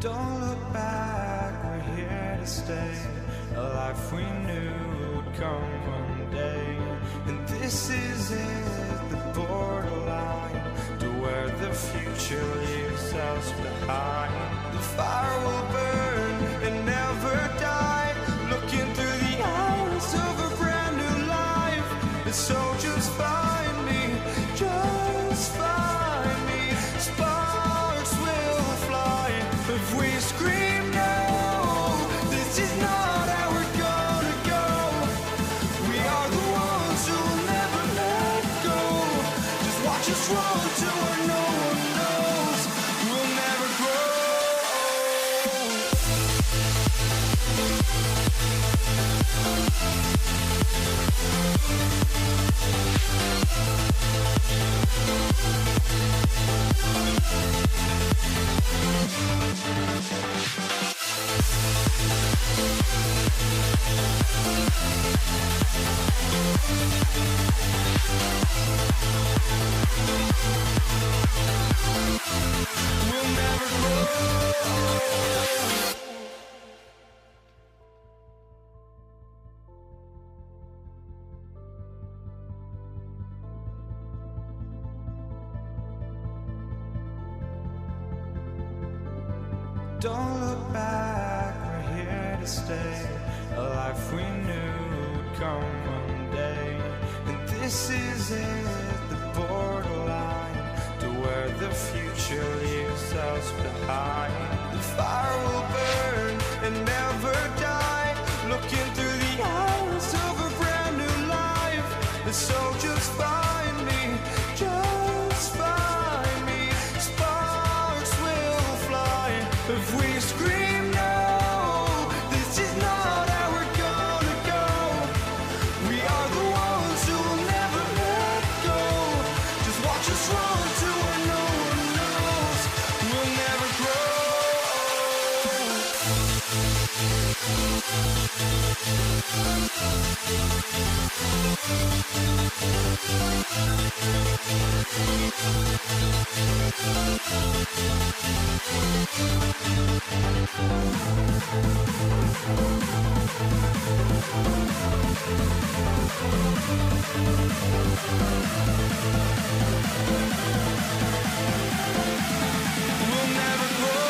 Don't look back, we're here to stay. A life we knew would come one day. And this is it, the borderline to where the future leaves us behind. The fire will burn and never die, looking through the eyes of a brand new life. And so just find me, just find me. Sparks will fly if we scream no. This is not how we're gonna go. We are the ones who will never let go. Just watch us run to where no one knows. We'll never grow. We'll never grow. Don't look back, we're here to stay. A life we knew would come one day. And this is it, the borderline to where the future leaves us behind. The fire will burn and never die, looking through the eyes of a brand new life. And so just find me, just find me. Sparks will fly if we scream no. This is not how we're gonna go. We are the ones who will never let go. Just watch us run to where no one knows. We'll never grow. We'll never grow.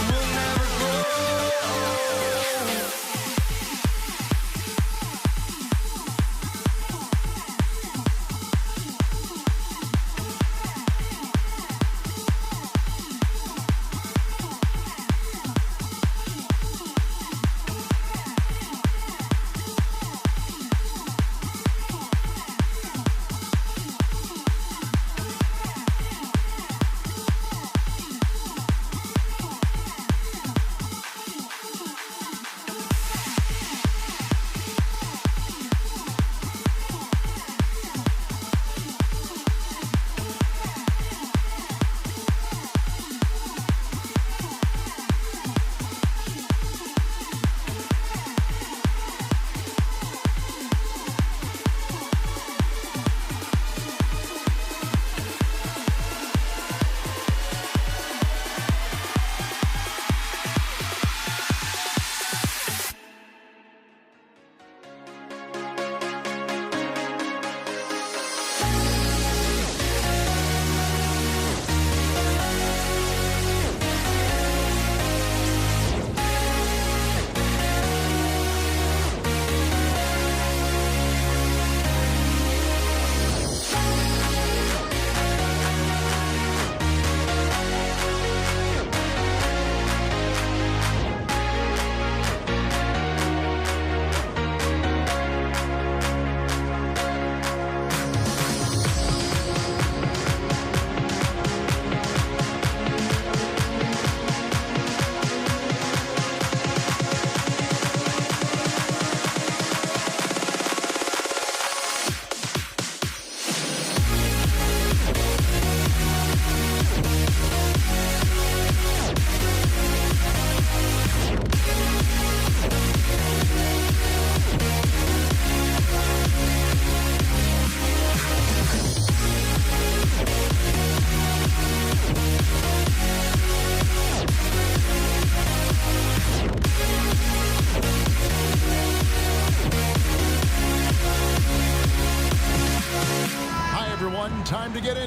We'll never grow.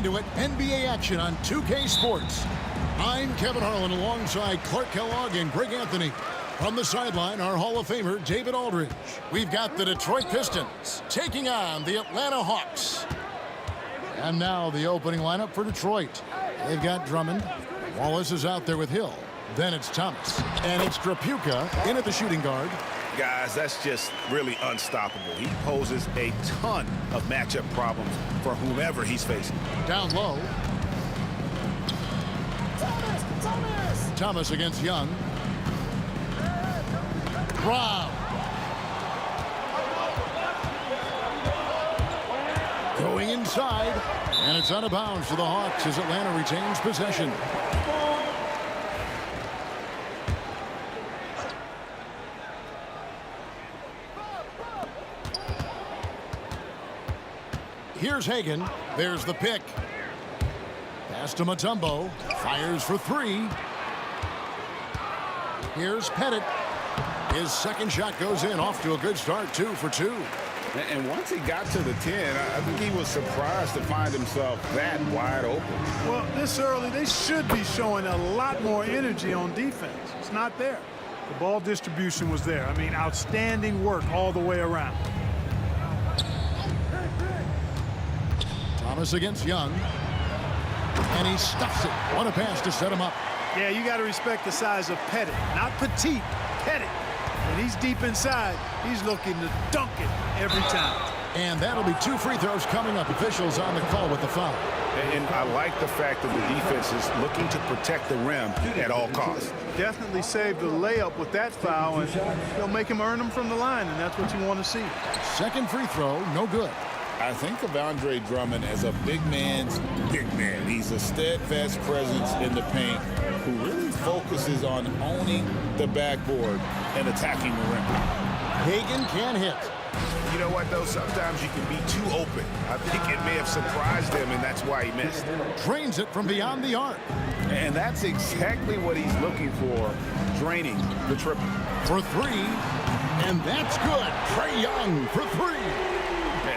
into it. NBA action on 2K Sports. I'm Kevin Harlan alongside Clark Kellogg and Greg Anthony. From the sideline, our Hall of Famer, David Aldridge. We've got the Detroit Pistons taking on the Atlanta Hawks. And now the opening lineup for Detroit. They've got Drummond. Wallace is out there with Hill. Then it's Thomas. And it's Trapuka in at the shooting guard. Guys, that's just really unstoppable. He poses a ton of matchup problems for whomever he's facing. Down low. Thomas against Young. Brown. Going inside. And it's out of bounds to the Hawks as Atlanta retains possession. Here's Hagan. There's the pick. Pass to Mutombo. Fires for three. Here's Pettit. His second shot goes in. Off to a good start. 2 for 2. And once he got to the 10, I think he was surprised to find himself that wide open. Well, this early, they should be showing a lot more energy on defense. It's not there. The ball distribution was there. I mean, outstanding work all the way around. Thomas against Young. And he stuffs it. What a pass to set him up. Yeah, you got to respect the size of Pettit. Not petite, Pettit. When he's deep inside, he's looking to dunk it every time. And that'll be 2 free throws coming up. Officials on the call with the foul. And I like the fact that the defense is looking to protect the rim at all costs. Definitely save the layup with that foul, and he'll make him earn them from the line, and that's what you want to see. Second free throw, no good. I think of Andre Drummond as a big man's big man. He's a steadfast presence in the paint who really focuses on owning the backboard and attacking the rim. Hagan can't hit. You know what, though? Sometimes you can be too open. I think it may have surprised him, and that's why he missed. Drains it from beyond the arc. And that's exactly what he's looking for, draining the triple. For three, and that's good. Trae Young for three.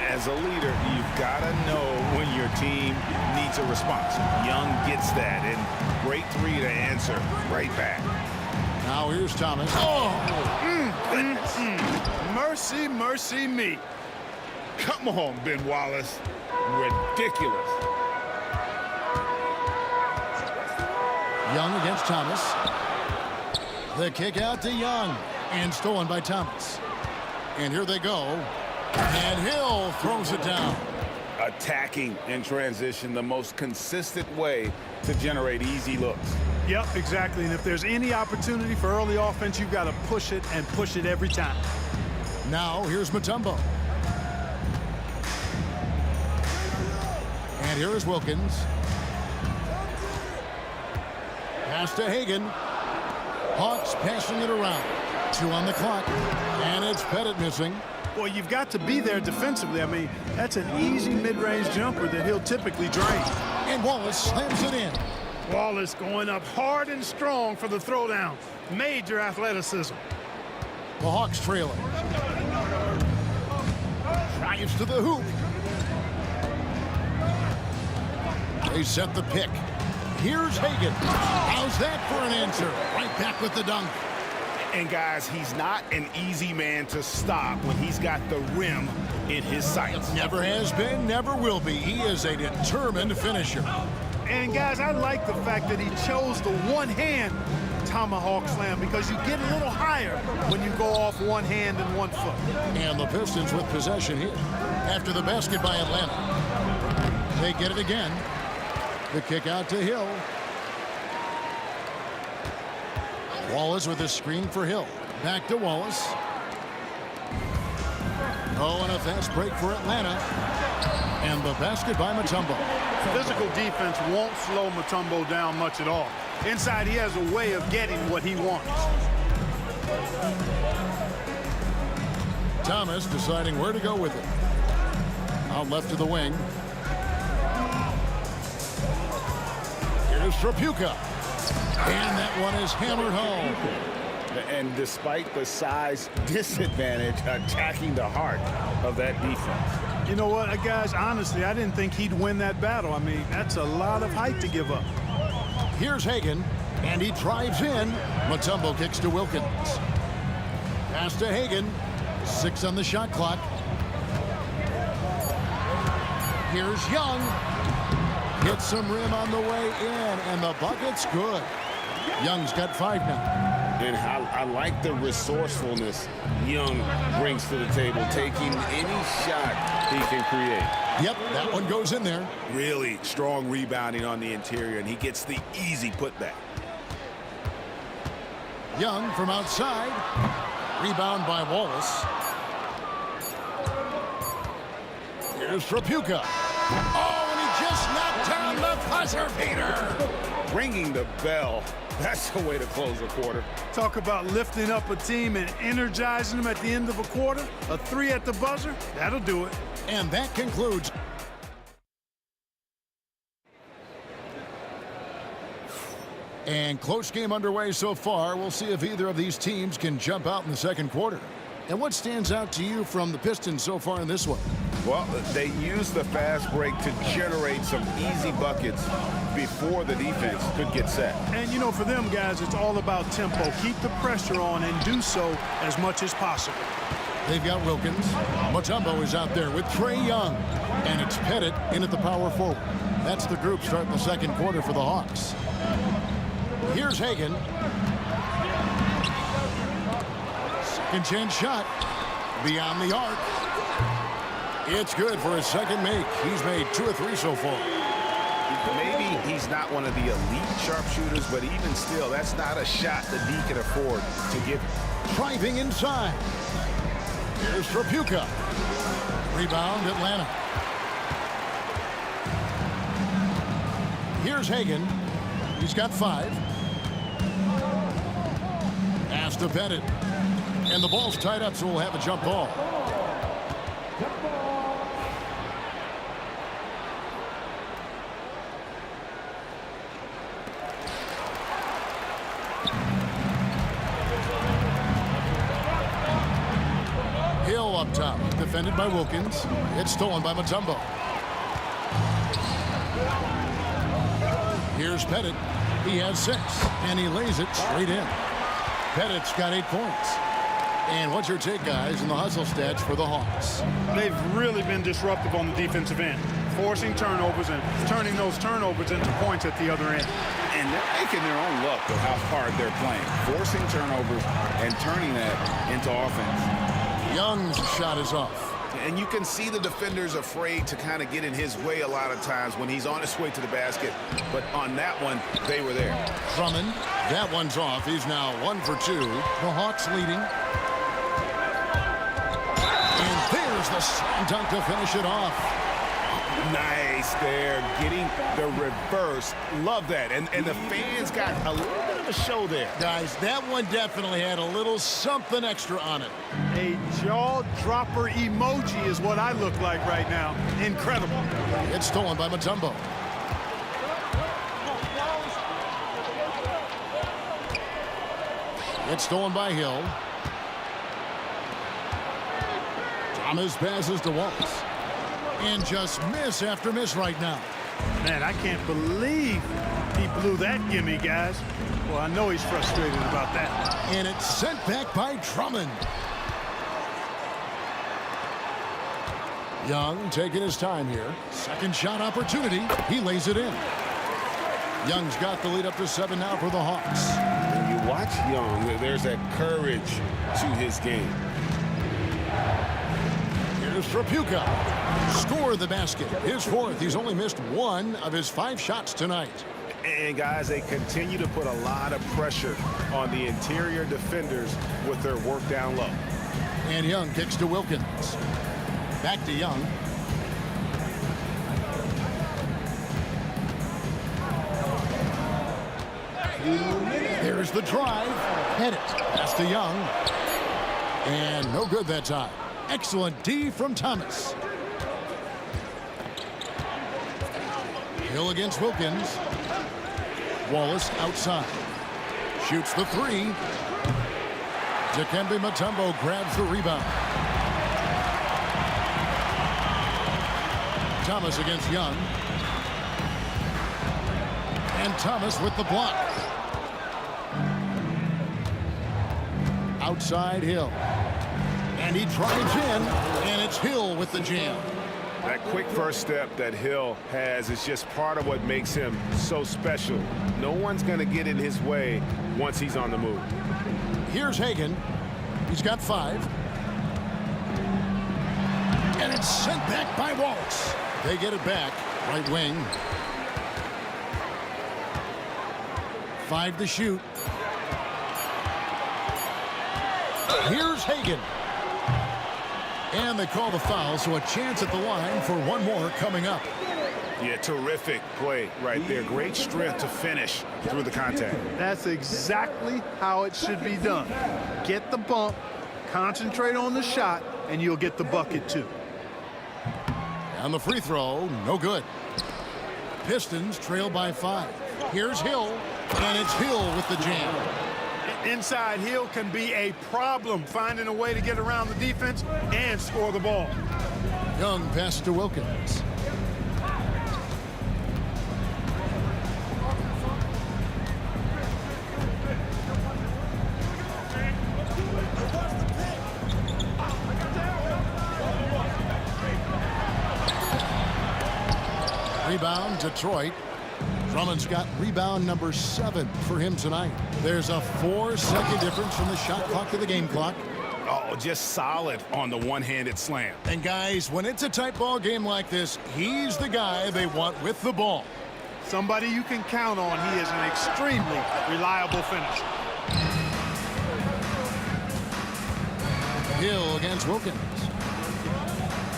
As a leader, you've got to know when your team needs a response. Young gets that, and great three to answer right back. Now here's Thomas. Mercy, mercy me. Come on, Ben Wallace. Ridiculous. Young against Thomas. The kick out to Young, and stolen by Thomas. And here they go. And Hill throws it down. Attacking in transition, the most consistent way to generate easy looks. Yep, exactly. And if there's any opportunity for early offense, you've got to push it and push it every time. Now here's Mutombo. And here is Wilkins. Pass to Hagan. Hawks passing it around. 2 on the clock. And it's Pettit missing. Well, you've got to be there defensively. I mean, that's an easy mid-range jumper that he'll typically drain. And Wallace slams it in. Wallace going up hard and strong for the throwdown. Major athleticism. The Hawks trailing. Drives to the hoop. They set the pick. Here's Hagan. How's that for an answer? Right back with the dunk. And guys, he's not an easy man to stop when he's got the rim in his sights. Never has been, never will be. He is a determined finisher. And guys, I like the fact that he chose the one-hand tomahawk slam because you get a little higher when you go off one hand and 1 foot. And the Pistons with possession here after the basket by Atlanta. They get it again. The kick out to Hill. Wallace with a screen for Hill. Back to Wallace. Oh, and a fast break for Atlanta. And the basket by Mutombo. Physical defense won't slow Mutombo down much at all. Inside, he has a way of getting what he wants. Thomas deciding where to go with it. Out left to the wing. Here's Trapuka. And that one is hammered home. And despite the size disadvantage, attacking the heart of that defense. You know what, guys, honestly, I didn't think he'd win that battle. I mean, that's a lot of height to give up. Here's Hagan, and he drives in. Mutombo kicks to Wilkins. Pass to Hagan. 6 on the shot clock. Here's Young. Hits some rim on the way in, and the bucket's good. Young's got 5 now. And I like the resourcefulness Young brings to the table, taking any shot he can create. Yep, that one goes in there. Really strong rebounding on the interior, and he gets the easy putback. Young from outside. Rebound by Wallace. Here's Trapuka. Oh, and he just knocked down the buzzer beater. Ringing the bell. That's the way to close a quarter. Talk about lifting up a team and energizing them at the end of a quarter. A 3 at the buzzer, that'll do it. And that concludes. And close game underway so far. We'll see if either of these teams can jump out in the second quarter. And what stands out to you from the Pistons so far in this one? Well, they use the fast break to generate some easy buckets before the defense could get set. And, you know, for them, guys, it's all about tempo. Keep the pressure on and do so as much as possible. They've got Wilkins. Mutombo is out there with Trey Young. And it's Pettit in at the power forward. That's the group starting the second quarter for the Hawks. Here's Hagan. Second chance shot. Beyond the arc. It's good for his second make. He's made 2 or 3 so far. Maybe he's not one of the elite sharpshooters, but even still, that's not a shot that he can afford to give. Driving inside. Here's Trapuka. Rebound, Atlanta. Here's Hagan. He's got 5. Pass to Pettit. And the ball's tied up, so we'll have a jump ball. Hill up top, defended by Wilkins. It's stolen by Mutombo. Here's Pettit. He has 6, and he lays it straight in. Pettit's got 8 points. And what's your take, guys, in the hustle stats for the Hawks? They've really been disruptive on the defensive end, forcing turnovers and turning those turnovers into points at the other end. And they're making their own luck with how hard they're playing, forcing turnovers and turning that into offense. Young's shot is off. And you can see the defenders afraid to kind of get in his way a lot of times when he's on his way to the basket. But on that one, they were there. Drummond, that one's off. He's now 1 for 2. The Hawks leading. And there's the slam dunk to finish it off. Nice there, getting the reverse. Love that. And the fans got a little bit of a show there. Guys, that one definitely had a little something extra on it. A jaw-dropper emoji is what I look like right now. Incredible. It's stolen by Mutombo. It's stolen by Hill. Thomas passes to Wallace. And just miss after miss right now. Man, I can't believe he blew that gimme, guys. Well, I know he's frustrated about that. And it's sent back by Drummond. Young taking his time here. Second shot opportunity. He lays it in. Young's got the lead up to 7 now for the Hawks. When you watch Young, there's that courage to his game. Here's Trapuka. Score the basket. His 4th. He's only missed 1 of his 5 shots tonight. And, guys, they continue to put a lot of pressure on the interior defenders with their work down low. And Young kicks to Wilkins. Back to Young. There's the drive. Hit it. Pass to Young. And no good that time. Excellent D from Thomas. Hill against Wilkins. Wallace outside. Shoots the 3. Dikembe Mutombo grabs the rebound. Thomas against Young. And Thomas with the block. Outside Hill. And he drives in, and it's Hill with the jam. That quick first step that Hill has is just part of what makes him so special. No one's going to get in his way once he's on the move. Here's Hagan. He's got 5. And it's sent back by Wallace. They get it back. Right wing. 5 to shoot. Here's Hagan. And they call the foul, so a chance at the line for one more coming up. Yeah, terrific play right there. Great strength to finish through the contact. That's exactly how it should be done. Get the bump, concentrate on the shot, and you'll get the bucket too. And the free throw, no good. Pistons trail by 5. Here's Hill, and it's Hill with the jam. Inside Hill can be a problem, finding a way to get around the defense and score the ball. Young pass to Wilkins. Rebound, Detroit. Drummond's got rebound number 7 for him tonight. There's a 4-second difference from the shot clock to the game clock. Oh, just solid on the one-handed slam. And guys, when it's a tight ball game like this, he's the guy they want with the ball. Somebody you can count on. He is an extremely reliable finisher. Hill against Wilkins.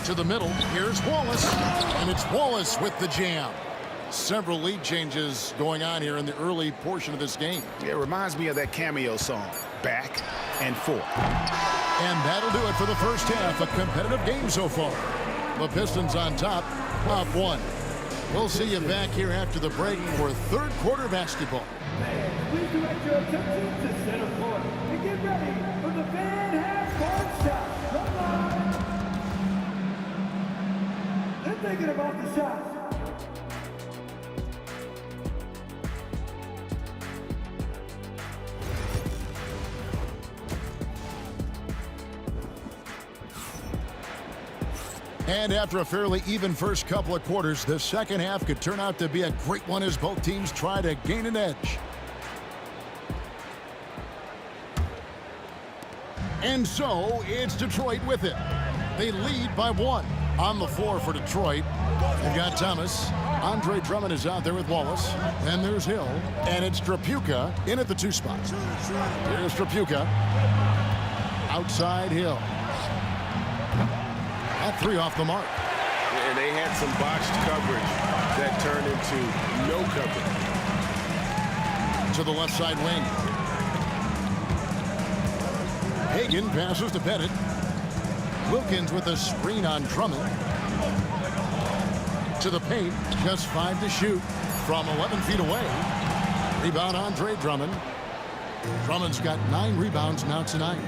To the middle, here's Wallace. And it's Wallace with the jam. Several lead changes going on here in the early portion of this game. It reminds me of that cameo song, Back and Forth. And that'll do it for the first half. A competitive game so far. The Pistons on top, up 1. We'll see you back here after the break for third quarter basketball. Please direct your attention to center court and get ready for the Van half-court shot. Come on. They're thinking about the shots. And after a fairly even first couple of quarters, the second half could turn out to be a great one as both teams try to gain an edge. And so, it's Detroit with it. They lead by 1. On the floor for Detroit, they've got Thomas. Andre Drummond is out there with Wallace. Then there's Hill. And it's Trapuka in at the 2 spot. Here's Trapuka. Outside Hill. That 3 off the mark. And they had some botched coverage that turned into no coverage. To the left side wing. Hagan passes to Bennett. Wilkins with a screen on Drummond. To the paint, just 5 to shoot from 11 feet away. Rebound Andre Drummond. Drummond's got 9 rebounds now tonight.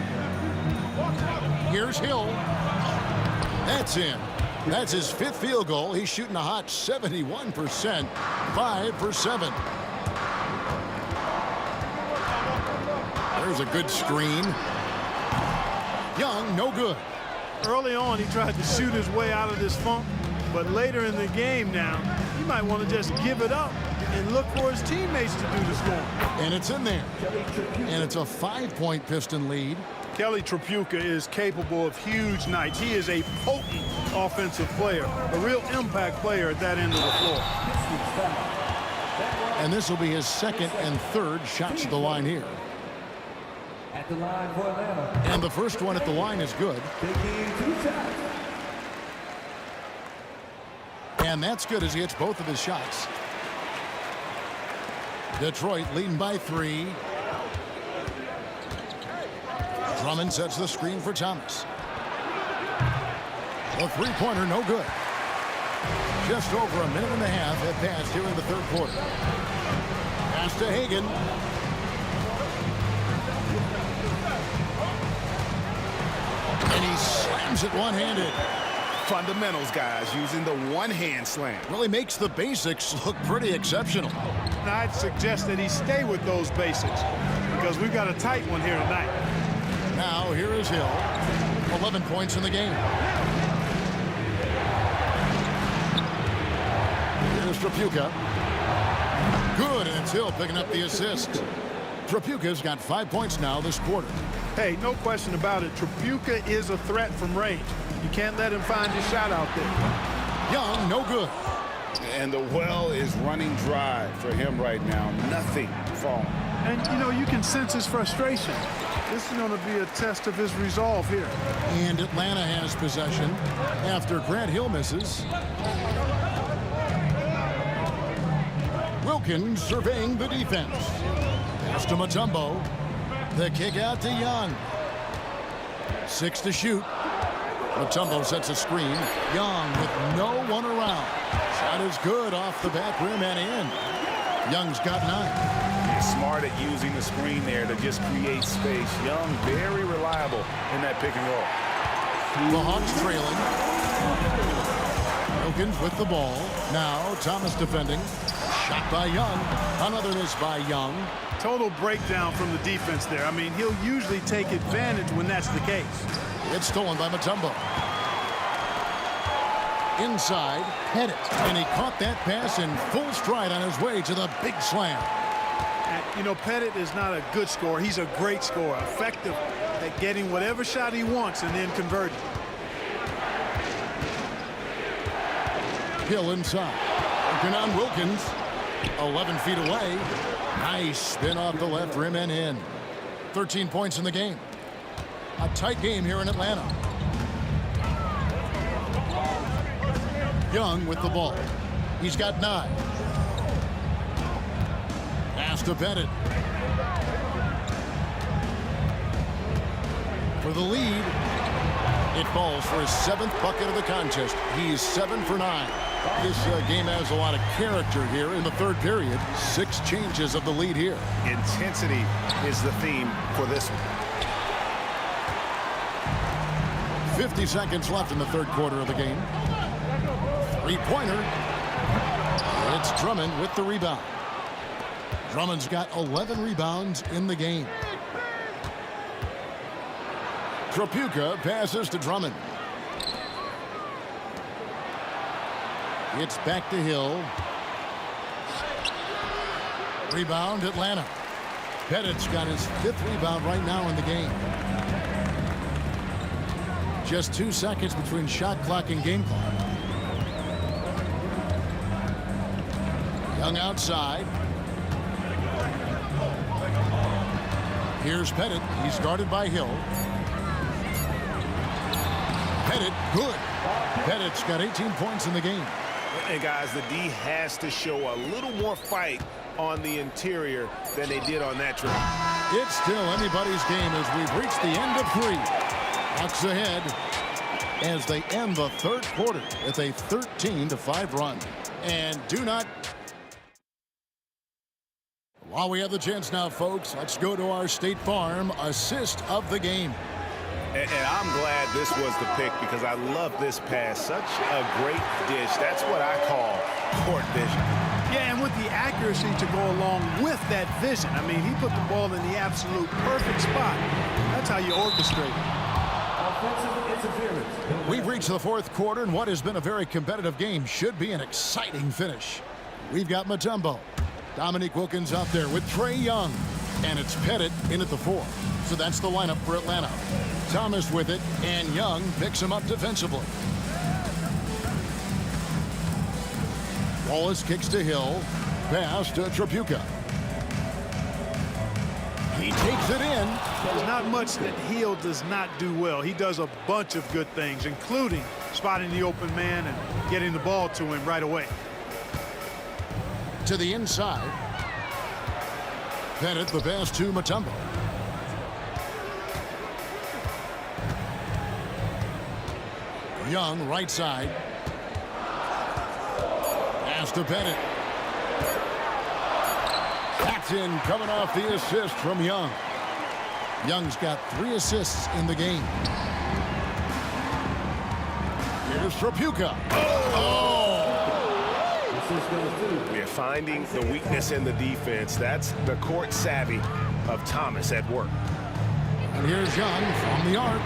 Here's Hill. That's in. That's his 5th field goal. He's shooting a hot 71%. 5 for 7. There's a good screen. Young, no good. Early on, he tried to shoot his way out of this funk, but later in the game now, he might want to just give it up and look for his teammates to do the scoring. And it's in there. And it's a 5-point Piston lead. Kelly Trapuka is capable of huge nights. He is a potent offensive player, a real impact player at that end of the floor. And this will be his 2nd and 3rd shots at the line here. At the line for Atlanta. And the first one at the line is good. Taking 2 shots. And that's good as he hits both of his shots. Detroit leading by 3. Drummond sets the screen for Thomas. The 3-pointer, no good. Just over a minute and a half have passed here in the 3rd quarter. Pass to Hagan. And he slams it one-handed. Fundamentals, guys, using the one-hand slam. Really makes the basics look pretty exceptional. And I'd suggest that he stay with those basics because we've got a tight one here tonight. Now here is Hill. 11 points in the game. Here's Trapuka. Good, and it's Hill picking up the assist. Trapuka's got 5 points now this quarter. Hey, no question about it. Trapuka is a threat from range. You can't let him find his shot out there. Young, no good. And the well is running dry for him right now. Nothing falling. And, you know, you can sense his frustration. This is going to be a test of his resolve here. And Atlanta has possession after Grant Hill misses. Wilkins surveying the defense. Pass to Mutombo. The kick out to Young. 6 to shoot. Mutombo sets a screen. Young with no one around. Shot is good off the back rim and in. Young's got 9. He's smart at using the screen there to just create space. Young, very reliable in that pick and roll. The Hawks trailing. Wilkins with the ball. Now Thomas defending. Shot by Young. Another miss by Young. Total breakdown from the defense there. I mean, he'll usually take advantage when that's the case. It's stolen by Mutombo. Inside, Pettit. And he caught that pass in full stride on his way to the big slam. And, you know, Pettit is not a good scorer. He's a great scorer. Effective at getting whatever shot he wants and then converting. Hill inside. Working on Wilkins. 11 feet away. Nice spin off the left rim and in. 13 points in the game. A tight game here in Atlanta. Young with the ball. He's got 9. Pass to Pettit. For the lead. It falls for his 7th bucket of the contest. He's 7 for 9. This game has a lot of character here in the 3rd period. 6 changes of the lead here. Intensity is the theme for this one. 50 seconds left in the 3rd quarter of the game. 3-pointer. It's Drummond with the rebound. Drummond's got 11 rebounds in the game. Trapuka passes to Drummond. It's back to Hill. Rebound, Atlanta. Pettit's got his 5th rebound right now in the game. Just 2 seconds between shot clock and game clock. Young outside. Here's Pettit. He's guarded by Hill. Pettit, good. Pettit's got 18 points in the game. And guys, the D has to show a little more fight on the interior than they did on that trip. It's still anybody's game as we've reached the end of 3. Hawks ahead as they end the 3rd quarter with a 13-5 run. And do not... While we have the chance now, folks, let's go to our State Farm assist of the game. And I'm glad this was the pick because I love this pass. Such a great dish. That's what I call court vision. Yeah, and with the accuracy to go along with that vision. I mean, he put the ball in the absolute perfect spot. That's how you orchestrate it. Offensive interference. We've reached the 4th quarter, and what has been a very competitive game should be an exciting finish. We've got Mutombo. Dominique Wilkins out there with Trae Young. And it's Pettit in at the 4. So that's the lineup for Atlanta. Thomas with it, and Young picks him up defensively. Wallace kicks to Hill. Pass to Trapuka. He takes it in. There's not much that Hill does not do well. He does a bunch of good things, including spotting the open man and getting the ball to him right away. To the inside. Pettit the pass to Mutombo. Young right side. Pass to Pettit. Paxton coming off the assist from Young. Young's got 3 assists in the game. Here's Trapuka. We're finding the weakness in the defense. That's the court savvy of Thomas at work. And here's Young from the arc.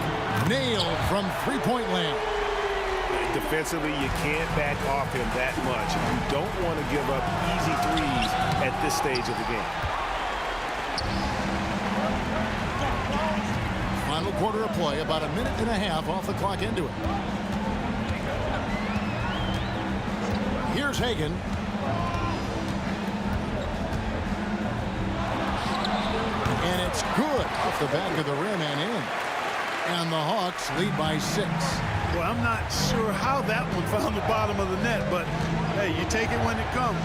Nailed from three-point land. Defensively, you can't back off him that much. You don't want to give up easy threes at this stage of the game. Final quarter of play, about a minute and a half off the clock into it. Here's Hagan. And it's good off the back of the rim and in. And the Hawks lead by 6. Well, I'm not sure how that one found the bottom of the net, but hey, you take it when it comes.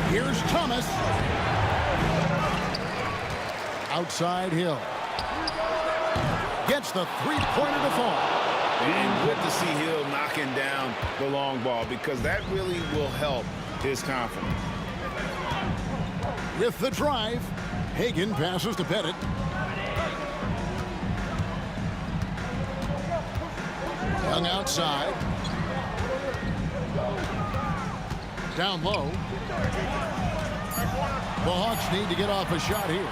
Here's Thomas. Outside Hill. Gets the three-pointer to fall. And good to see Hill knocking down the long ball because that really will help his confidence. With the drive, Hagan passes to Pettit. Young outside. Down low. The Hawks need to get off a shot here.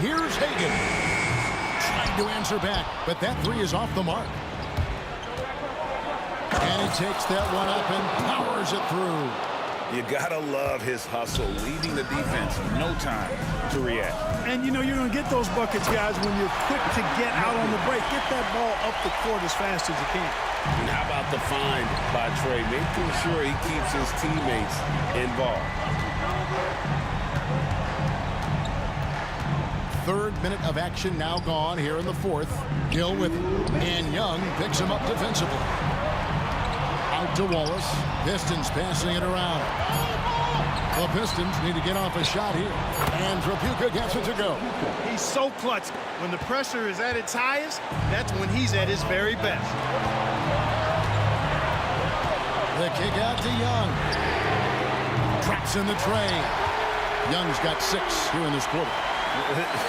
Here's Hagan. Trying to answer back, but that three is off the mark. And he takes that one up and powers it through. You gotta love his hustle, leaving the defense no time to react. And you know you're going to get those buckets, guys, when you're quick to get out on the break. Get that ball up the court as fast as you can. And how about the find by Trey, making sure he keeps his teammates involved. Third minute of action now gone here in the fourth. Gill with it. And Young picks him up defensively. Out to Wallace. Pistons passing it around. The Pistons need to get off a shot here. And Trapuka gets it to go. He's so clutch. When the pressure is at its highest, that's when he's at his very best. The kick out to Young. Traps in the tray. Young's got 6 here in this quarter.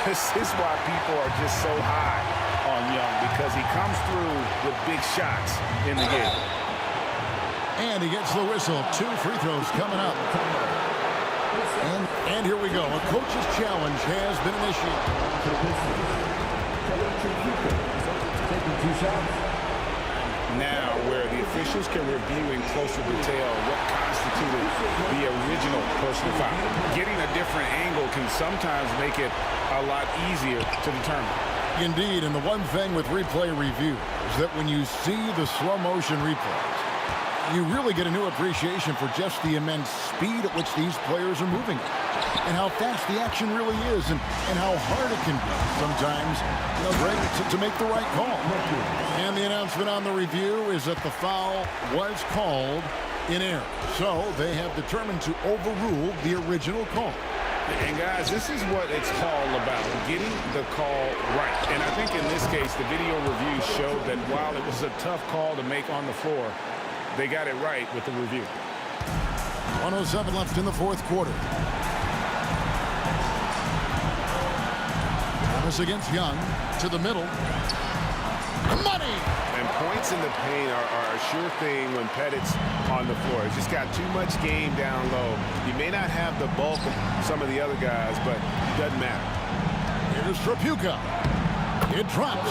This is why people are just so high on Young, because he comes through with big shots in the game. And he gets the whistle. 2 free throws coming up. And here we go. A coach's challenge has been initiated. Now where the officials can review in closer detail what constituted the original personal foul. Getting a different angle can sometimes make it a lot easier to determine. Indeed, and the one thing with replay review is that when you see the slow motion replays, you really get a new appreciation for just the immense speed at which these players are moving and how fast the action really is and how hard it can be sometimes, Greg, to make the right call. And the announcement on the review is that the foul was called in error. So they have determined to overrule the original call. And guys, this is what it's all about, getting the call right. And I think in this case, the video review showed that while it was a tough call to make on the floor, they got it right with the review. 1:07 left in the fourth quarter. Thomas against Young to the middle. Money! And points in the paint are a sure thing when Pettit's on the floor. He's just got too much game down low. He may not have the bulk of some of the other guys, but it doesn't matter. Here's Trapuka. It drops.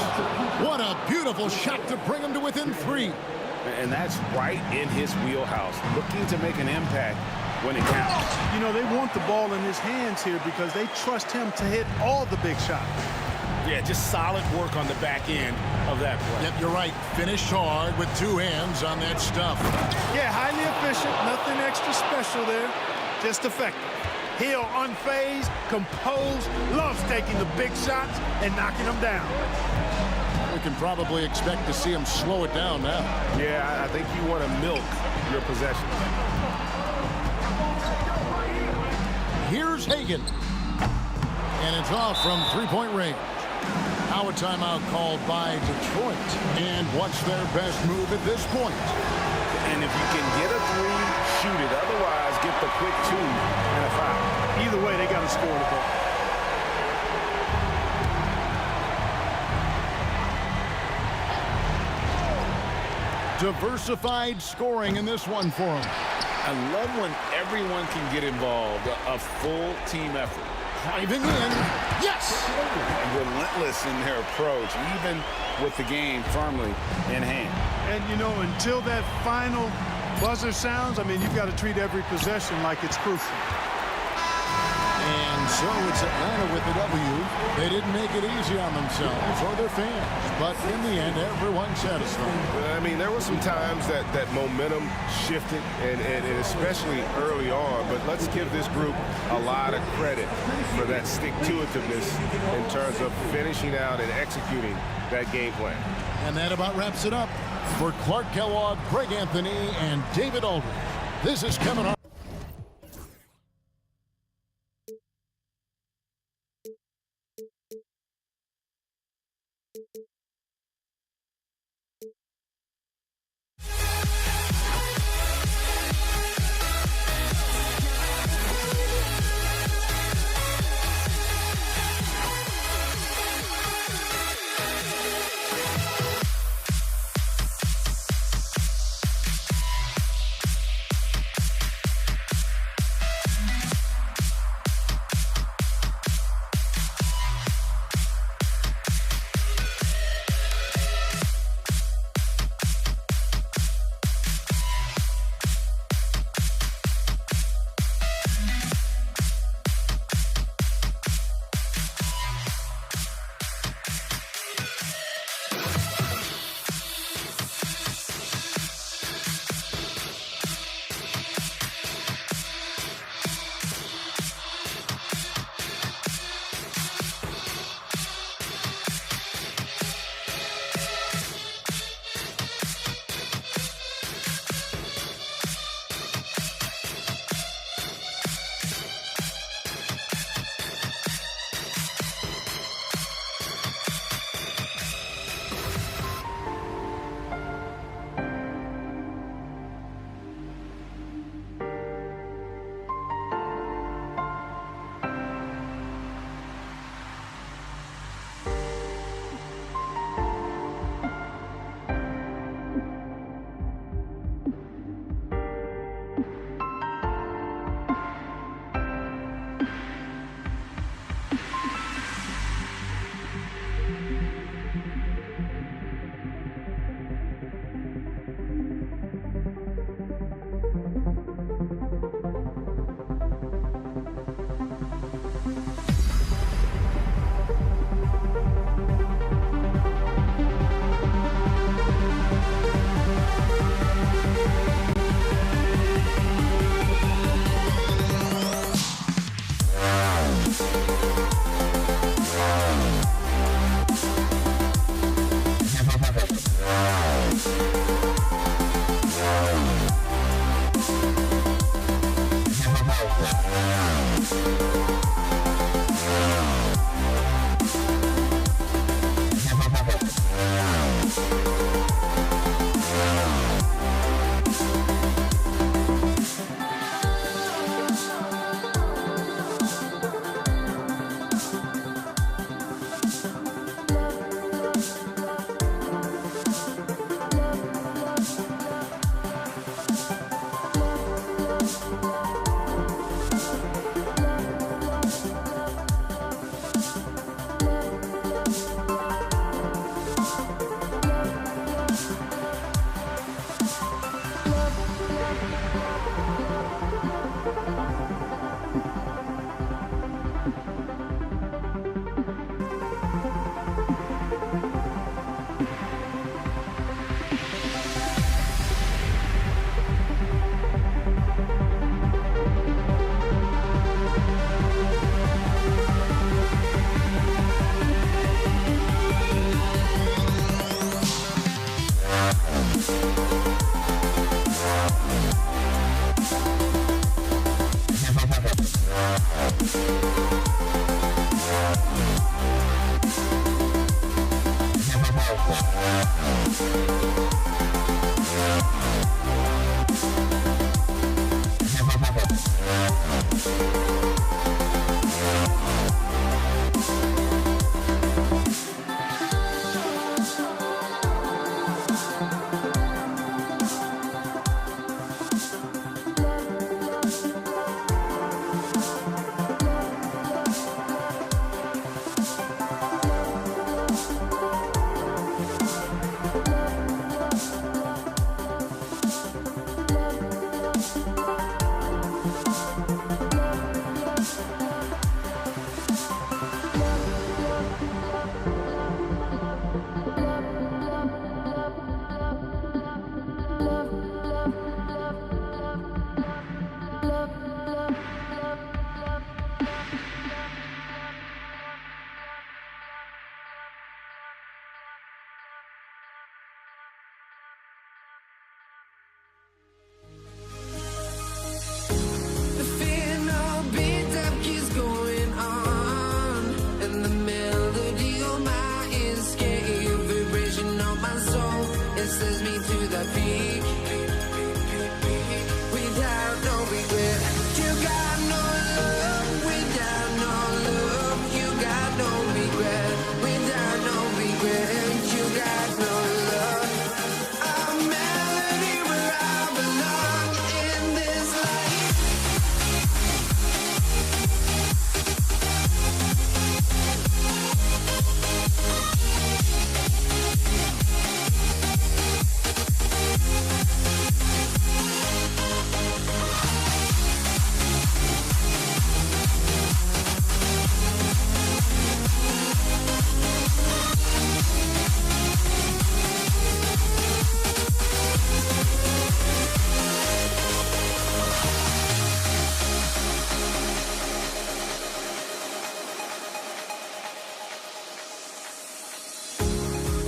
What a beautiful shot to bring him to within 3. And that's right in his wheelhouse, looking to make an impact when it counts. You know, they want the ball in his hands here because they trust him to hit all the big shots. Yeah, just solid work on the back end of that play. Yep, you're right. Finished hard with 2 hands on that stuff. Yeah, highly efficient. Nothing extra special there. Just effective. Hill unfazed, composed, loves taking the big shots and knocking them down. We can probably expect to see him slow it down now. Yeah, I think you want to milk your possession. Here's Hagan. And it's off from three-point range. Now a timeout called by Detroit. And what's their best move at this point? And if you can get a 3, shoot it. Otherwise, get the quick 2 and a foul. Either way, they got to score the ball. Diversified scoring in this one for him. I love when everyone can get involved, a full team effort. Driving in. Yes! Relentless in their approach, even with the game firmly in hand. And, you know, until that final buzzer sounds, I mean, you've got to treat every possession like it's crucial. And so it's Atlanta with the W. They didn't make it easy on themselves or their fans, but in the end, everyone's satisfied. I mean, there were some times that momentum shifted, and especially early on, but let's give this group a lot of credit for that stick-to-itiveness in terms of finishing out and executing that game plan. And that about wraps it up. For Clark Kellogg, Greg Anthony, and David Aldridge, this is Kevin Harlan. The fear no beat up keeps going on, and the melody of my escape, vibration of my soul, it sends me to the peak. Without no regret, you got no love. Without no love, you got no regret. Without no regret, you got no love. A melody where I belong in this life.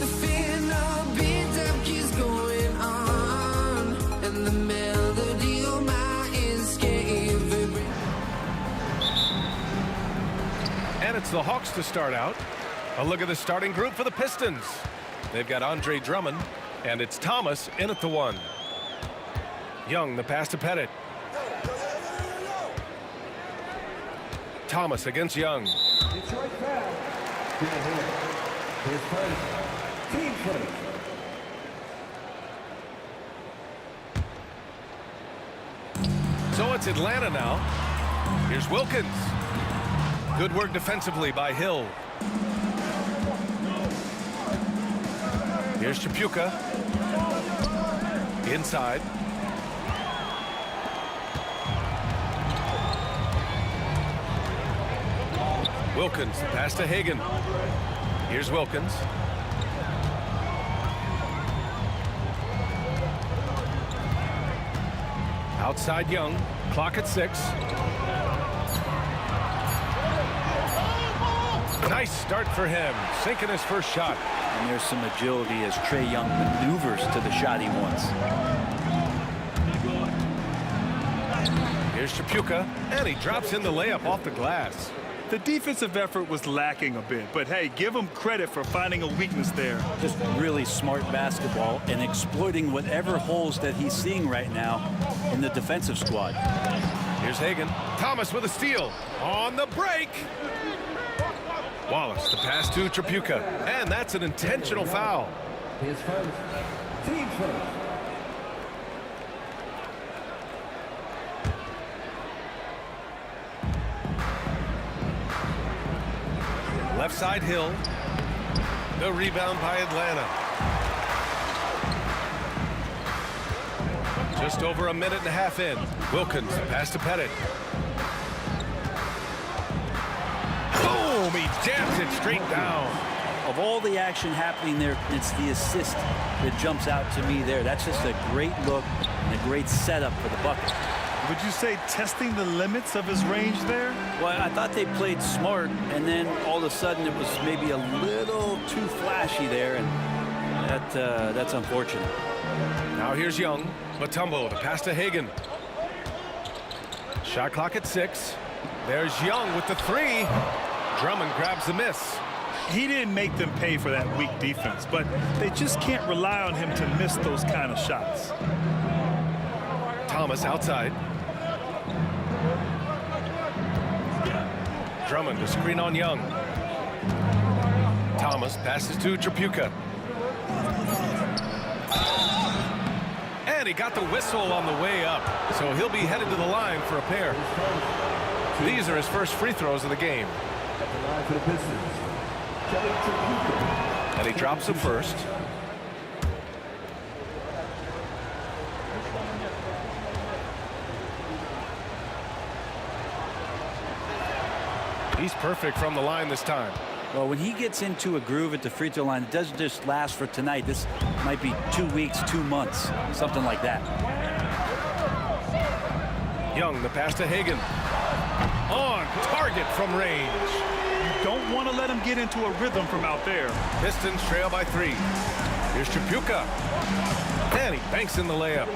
The fear no beat up keeps going on, and the melody of my escape. And it's the Hawks to start out. A look at the starting group for the Pistons. They've got Andre Drummond, and it's Thomas in at the 1. Young, the pass to Pettit. Thomas against Young. Detroit foul. His first team first. So it's Atlanta now. Here's Wilkins. Good work defensively by Hill. Here's Chapuka. Inside. Wilkins, pass to Hagan. Here's Wilkins. Outside Young, clock at 6. Nice start for him, sinking his first shot. And there's some agility as Trae Young maneuvers to the shot he wants. Here's Chapuka, and he drops in the layup off the glass. The defensive effort was lacking a bit, but hey, give him credit for finding a weakness there. Just really smart basketball and exploiting whatever holes that he's seeing right now in the defensive squad. Here's Hagan. Thomas with a steal. On the break. Wallace, the pass to Chapuka. And that's an intentional foul. His first team first. Left side Hill. The rebound by Atlanta. Just over a minute and a half in. Wilkins, pass to Pettit. Boom! He jams it straight down. Of all the action happening there, it's the assist that jumps out to me there. That's just a great look and a great setup for the bucket. Would you say testing the limits of his range there? Well, I thought they played smart, and then all of a sudden it was maybe a little too flashy there, and that's unfortunate. Now here's Young. Mutombo to pass to Hagan. Shot clock at 6. There's Young with the 3. Drummond grabs the miss. He didn't make them pay for that weak defense, but they just can't rely on him to miss those kind of shots. Thomas outside. Drummond to screen on Young. Thomas passes to Chapuka. And he got the whistle on the way up, so he'll be headed to the line for a pair. These are his first free throws of the game. And he drops the first. He's perfect from the line this time. Well, when he gets into a groove at the free throw line, it doesn't just last for tonight. This might be 2 weeks, 2 months, something like that. Young, the pass to Hagan. On target from range. You don't want to let him get into a rhythm from out there. Pistons trail by 3. Here's Tripucka. And he banks in the layup.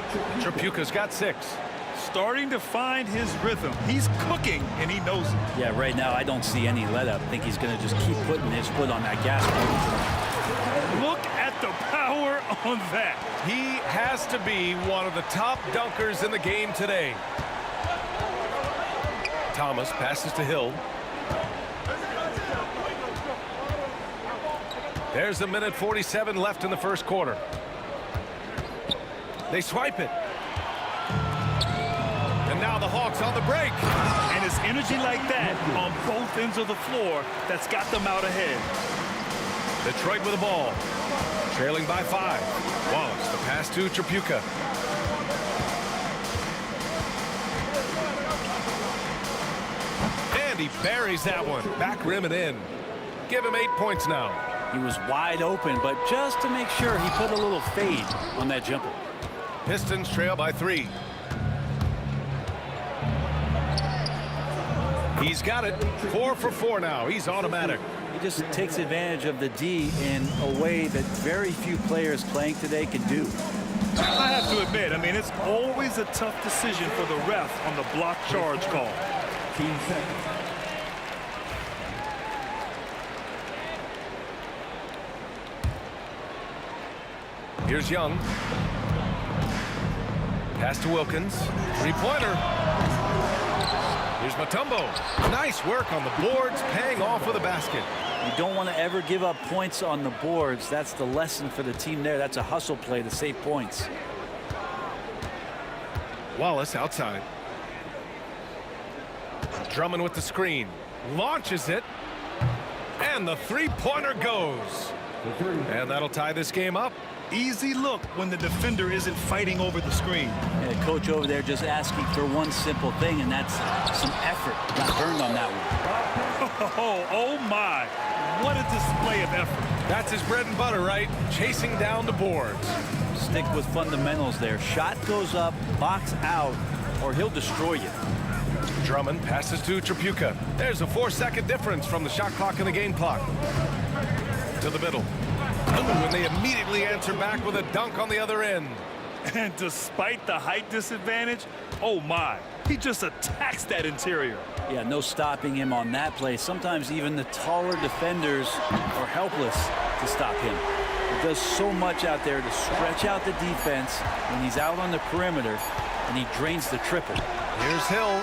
Tripucka's got 6. Starting to find his rhythm. He's cooking, and he knows it. Yeah, right now I don't see any let up. I think he's going to just keep putting his foot on that gas pedal. Look at the power on that. He has to be one of the top dunkers in the game today. Thomas passes to Hill. There's a minute 47 left in the first quarter. They swipe it. And now the Hawks on the break. And it's energy like that on both ends of the floor that's got them out ahead. Detroit with the ball. Trailing by 5. Wallace, the pass to Tripucka. And he buries that one. Back rim and in. Give him 8 points now. He was wide open, but just to make sure, he put a little fade on that jumper. Pistons trail by 3. He's got it. 4 for 4 now. He's automatic. He just takes advantage of the D in a way that very few players playing today can do. I have to admit, I mean, it's always a tough decision for the ref on the block charge call. Here's Young. Pass to Wilkins. 3-pointer. Here's Mutombo. Nice work on the boards, paying off with a basket. You don't want to ever give up points on the boards. That's the lesson for the team there. That's a hustle play to save points. Wallace outside. Drummond with the screen. Launches it. And the 3-pointer goes. And that'll tie this game up. Easy look when the defender isn't fighting over the screen. And the coach over there just asking for one simple thing, and that's some effort. Got burned on that one. Oh my. What a display of effort. That's his bread and butter, right? Chasing down the boards. Stick with fundamentals there. Shot goes up, box out, or he'll destroy you. Drummond passes to Tripucka. There's a 4-second difference from the shot clock and the game clock. To the middle. And they immediately answer back with a dunk on the other end. And despite the height disadvantage, oh my, he just attacks that interior. Yeah, no stopping him on that play. Sometimes even the taller defenders are helpless to stop him. He does so much out there to stretch out the defense when he's out on the perimeter, and he drains the triple. Here's Hill.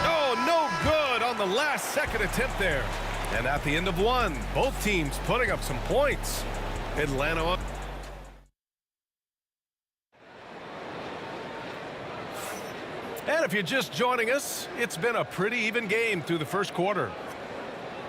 Oh, no good on the last second attempt there. And at the end of one, both teams putting up some points. Atlanta up. And if you're just joining us, it's been a pretty even game through the first quarter.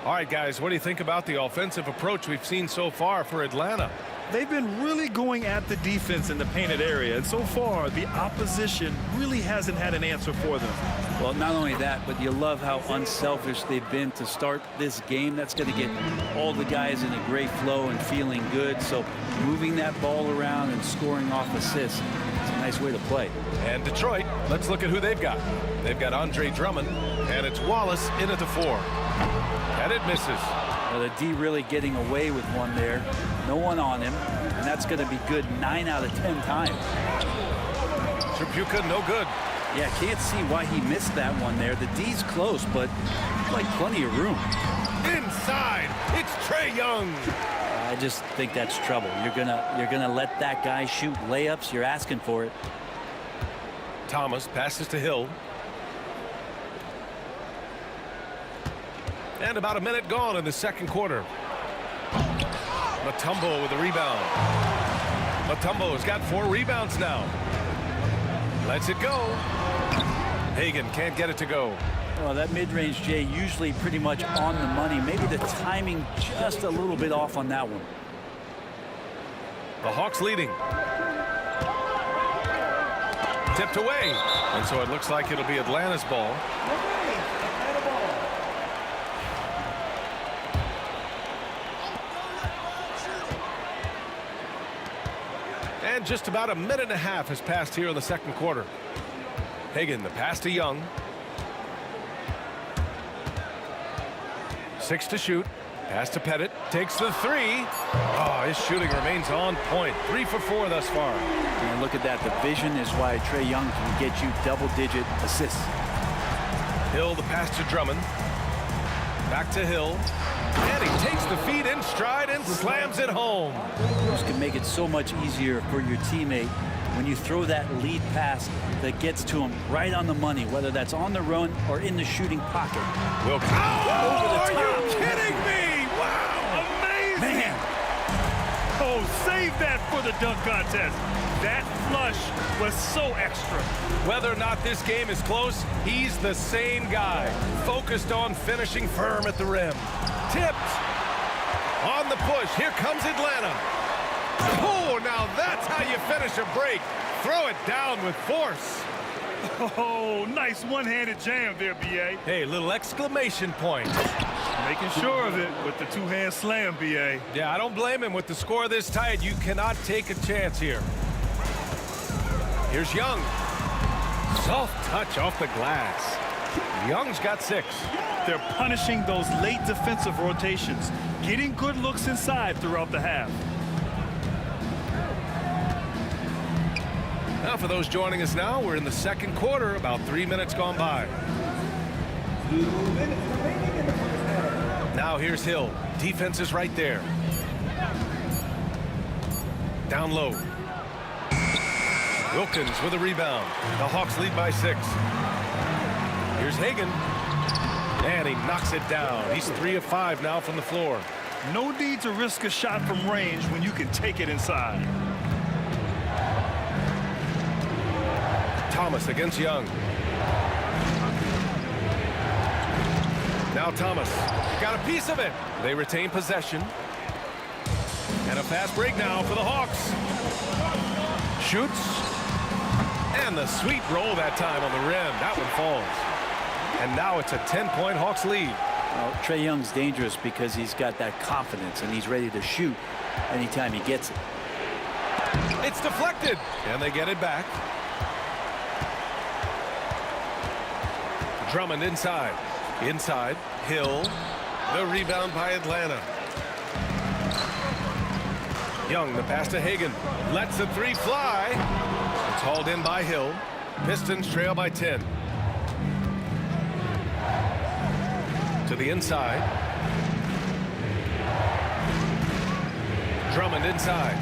All right, guys, what do you think about the offensive approach we've seen so far for Atlanta? They've been really going at the defense in the painted area, and so far the opposition really hasn't had an answer for them. Well, not only that, but you love how unselfish they've been to start this game. That's going to get all the guys in a great flow and feeling good. So moving that ball around and scoring off assists, it's a nice way to play. And Detroit, let's look at who they've got. They've got Andre Drummond, and it's Wallace in at the 4. And it misses. Well, the D really getting away with one there. No one on him, and that's going to be good 9 out of 10 times. Tripucka, no good. Yeah, can't see why he missed that one there. The D's close, but like plenty of room. Inside, it's Trae Young. I just think that's trouble. You're gonna let that guy shoot layups. You're asking for it. Thomas passes to Hill. And about a minute gone in the second quarter. Mutombo with a rebound. Mutombo's got 4 rebounds now. Lets it go. Hagan can't get it to go. Well, that mid-range, Jay, usually pretty much on the money. Maybe the timing just a little bit off on that one. The Hawks leading. Tipped away. And so it looks like it'll be Atlanta's ball. just about a minute and a half has passed here in the second quarter. Hagan, the pass to Young. 6 to shoot. Pass to Pettit. Takes the 3. Oh, his shooting remains on point. 3 for 4 thus far. And look at that. The vision is why Trae Young can get you double-digit assists. Hill, the pass to Drummond. Back to Hill. And he takes the feed in stride and slams it home. This can make it so much easier for your teammate when you throw that lead pass that gets to him right on the money, whether that's on the run or in the shooting pocket. Wilkins. Oh, Over the are top. you kidding me? Wow, amazing. Man. Oh, save that for the dunk contest. That flush was so extra. Whether or not this game is close, he's the same guy. Focused on finishing firm at the rim. Tipped. On the push. Here comes Atlanta. Oh, now that's how you finish a break. Throw it down with force. Oh, nice one-handed jam there, B.A. Hey, little exclamation point. Making sure of it with the two-hand slam, B.A. Yeah, I don't blame him. With the score this tight, you cannot take a chance here. Here's Young. Soft touch off the glass. Young's got 6. They're punishing those late defensive rotations, getting good looks inside throughout the half. Now, for those joining us now, we're in the second quarter, about 3 minutes gone by. Now here's Hill. Defense is right there. Down low. Wilkins with a rebound. The Hawks lead by 6. Here's Hagan. And he knocks it down. He's 3 of 5 now from the floor. No need to risk a shot from range when you can take it inside. Thomas against Young. Now Thomas got a piece of it. They retain possession. And a fast break now for the Hawks. Shoots. And the sweet roll that time on the rim. That one falls. And now it's a 10-point Hawks lead. Well, Trae Young's dangerous because he's got that confidence and he's ready to shoot anytime he gets it. It's deflected. And they get it back. Drummond inside. Inside. Hill. The rebound by Atlanta. Young, the pass to Hagan. Lets the 3 fly. It's hauled in by Hill. Pistons trail by 10. To the inside. Drummond inside.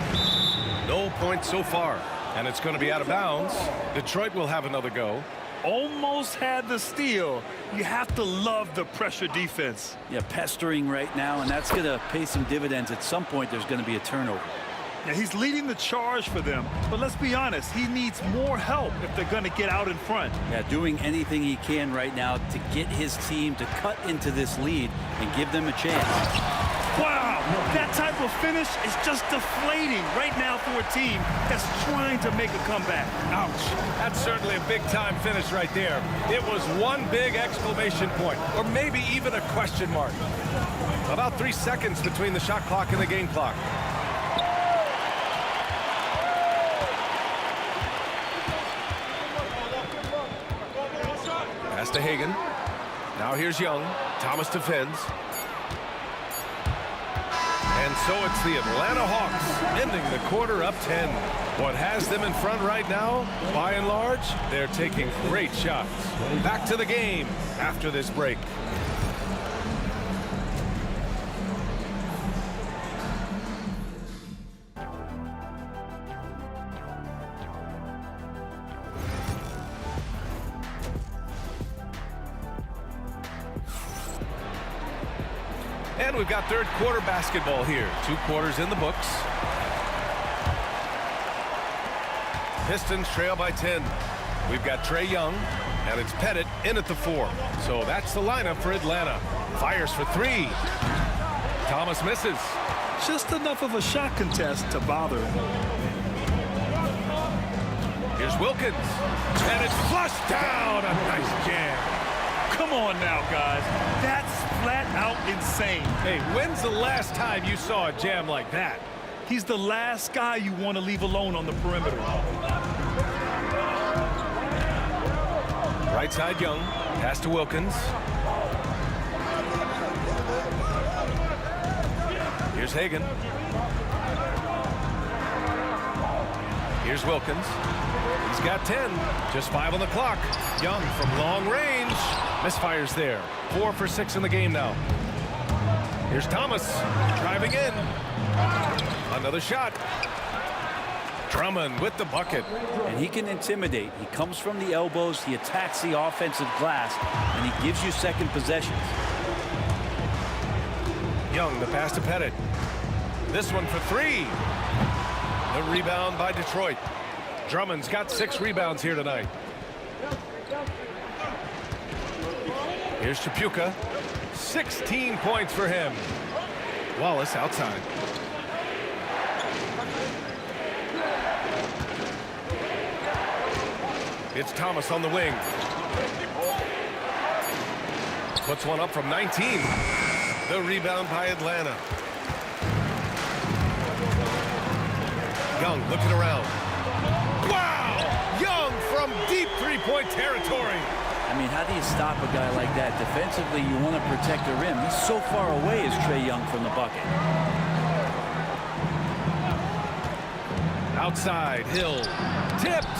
No points so far. And it's going to be out of bounds. Detroit will have another go. Almost had the steal. You have to love the pressure defense. Yeah, pestering right now, and that's going to pay some dividends. At some point, there's going to be a turnover. Yeah, he's leading the charge for them, but let's be honest, he needs more help if they're going to get out in front. Yeah, doing anything he can right now to get his team to cut into this lead and give them a chance. Wow, that type of finish is just deflating right now for a team that's trying to make a comeback. Ouch. That's certainly a big-time finish right there. It was one big exclamation point, or maybe even a question mark. About 3 seconds between the shot clock and the game clock. Pass to Hagan. Now here's Young. Thomas defends. And so it's the Atlanta Hawks ending the quarter up 10. What has them in front right now, by and large, they're taking great shots. Back to the game after this break. And we've got third quarter basketball here. 2 quarters in the books. Pistons trail by 10. We've got Trae Young, and it's Pettit in at the 4. So that's the lineup for Atlanta. Fires for 3. Thomas misses. Just enough of a shot contest to bother him. Here's Wilkins. And it's flushed down. A nice jam. Come on now, guys. That's flat out insane. Hey, when's the last time you saw a jam like that? He's the last guy you want to leave alone on the perimeter. Right side, Young. Pass to Wilkins. Here's Hagan. Here's Wilkins. He's got 10. Just 5 on the clock. Young from long range. Misfires there. 4 for 6 in the game now. Here's Thomas driving in. Another shot. Drummond with the bucket. And he can intimidate. He comes from the elbows. He attacks the offensive glass. And he gives you second possessions. Young, the pass to Pettit. This one for 3. The rebound by Detroit. Drummond's got 6 rebounds here tonight. Here's Chapuka. 16 points for him. Wallace outside. It's Thomas on the wing. Puts one up from 19. The rebound by Atlanta. Young looking around. Wow! Young from deep three-point territory. I mean, how do you stop a guy like that? Defensively, you want to protect the rim. He's so far away as Trae Young from the bucket. Outside, Hill. Tipped.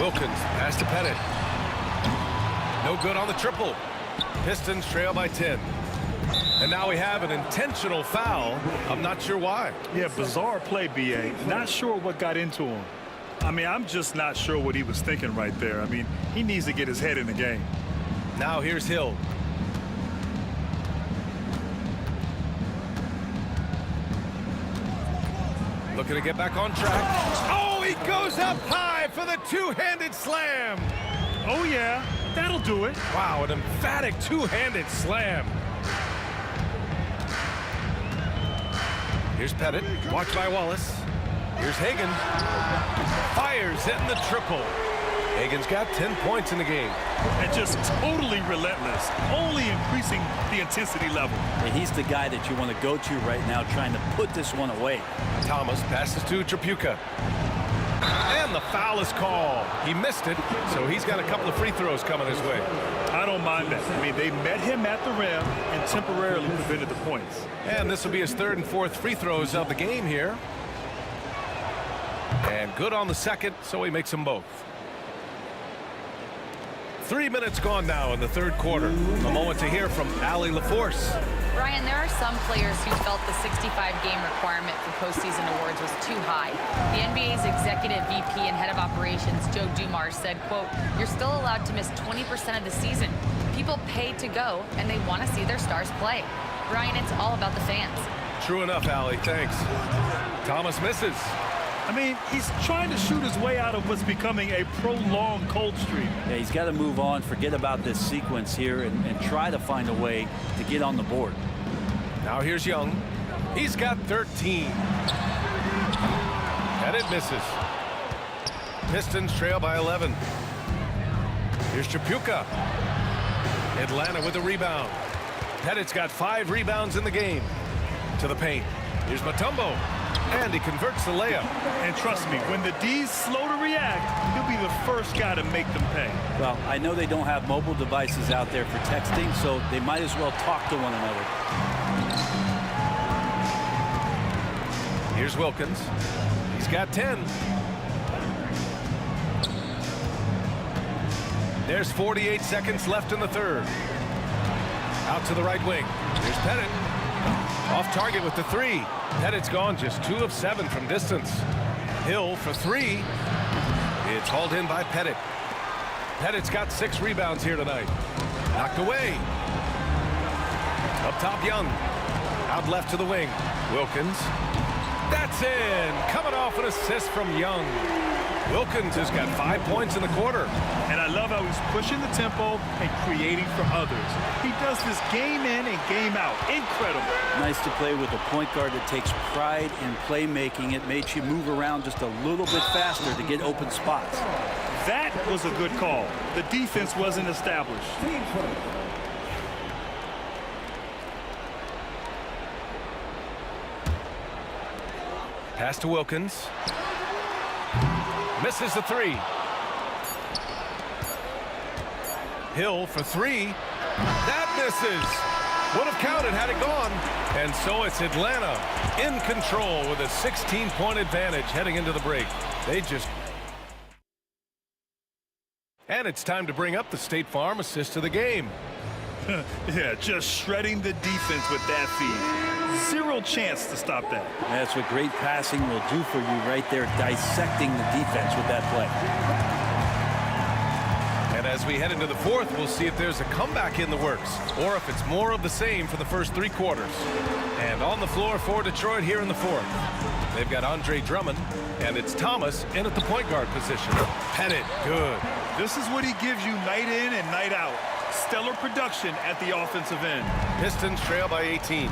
Wilkins, pass to Pettit. No good on the triple. Pistons trail by 10. And now we have an intentional foul. I'm not sure why. Yeah, bizarre play, B.A. Not sure what got into him. I mean, I'm just not sure what he was thinking right there. I mean, he needs to get his head in the game. Now here's Hill. Looking to get back on track. Oh, he goes up high for the two-handed slam. Oh, yeah, that'll do it. Wow, an emphatic two-handed slam. Here's Pettit, watched by Wallace. Here's Hagan. Fires, hitting the triple. Hagan's got 10 points in the game. And just totally relentless, only increasing the intensity level. And he's the guy that you want to go to right now, trying to put this one away. Thomas passes to Chapuka. And the foul is called. He missed it, so he's got a couple of free throws coming his way. I don't mind that. I mean, they met him at the rim and temporarily prevented the points. And this will be his 3rd and 4th free throws of the game here. And good on the second, so he makes them both. 3 minutes gone now in the 3rd quarter. A moment to hear from Allie LaForce. Ryan, there are some players who felt the 65-game requirement for postseason awards was too high. The NBA's executive VP and head of operations, Joe Dumars, said, quote, "You're still allowed to miss 20% of the season. People pay to go, and they want to see their stars play." Ryan, it's all about the fans. True enough, Allie. Thanks. Thomas misses. I mean, he's trying to shoot his way out of what's becoming a prolonged cold streak. Yeah, he's got to move on, forget about this sequence here, and try to find a way to get on the board. Now here's Young. He's got 13. And it misses. Pistons trail by 11. Here's Chapuka. Atlanta with the rebound. Pettit's got 5 rebounds in the game. To the paint. Here's Mutombo. And he converts the layup. And trust me, when the D's slow to react, he'll be the first guy to make them pay. Well, I know they don't have mobile devices out there for texting, so they might as well talk to one another. Here's Wilkins. He's got 10. There's 48 seconds left in the 3rd. Out to the right wing. Here's Pettit. Off target with the 3. Pettit's gone just 2 of 7 from distance. Hill for 3. It's hauled in by Pettit. Pettit's got 6 rebounds here tonight. Knocked away. Up top, Young. Out left to the wing. Wilkins. That's in. Coming off an assist from Young. Wilkins has got 5 points in the quarter. And I love how he's pushing the tempo and creating for others. He does this game in and game out. Incredible. Nice to play with a point guard that takes pride in playmaking. It makes you move around just a little bit faster to get open spots. That was a good call. The defense wasn't established. Pass to Wilkins. Misses the three. Hill for three. That misses. Would have counted had it gone. And so it's Atlanta in control with a 16-point advantage heading into the break. And it's time to bring up the State Farm assist of the game. Yeah, just shredding the defense with that feed. Zero chance to stop that. That's what great passing will do for you right there, dissecting the defense with that play. And as we head into the fourth, we'll see if there's a comeback in the works or if it's more of the same for the first three quarters. And on the floor for Detroit here in the fourth, they've got Andre Drummond, and it's Thomas in at the point guard position. Pettit, good. This is what he gives you night in and night out. Stellar production at the offensive end. Pistons trail by 18.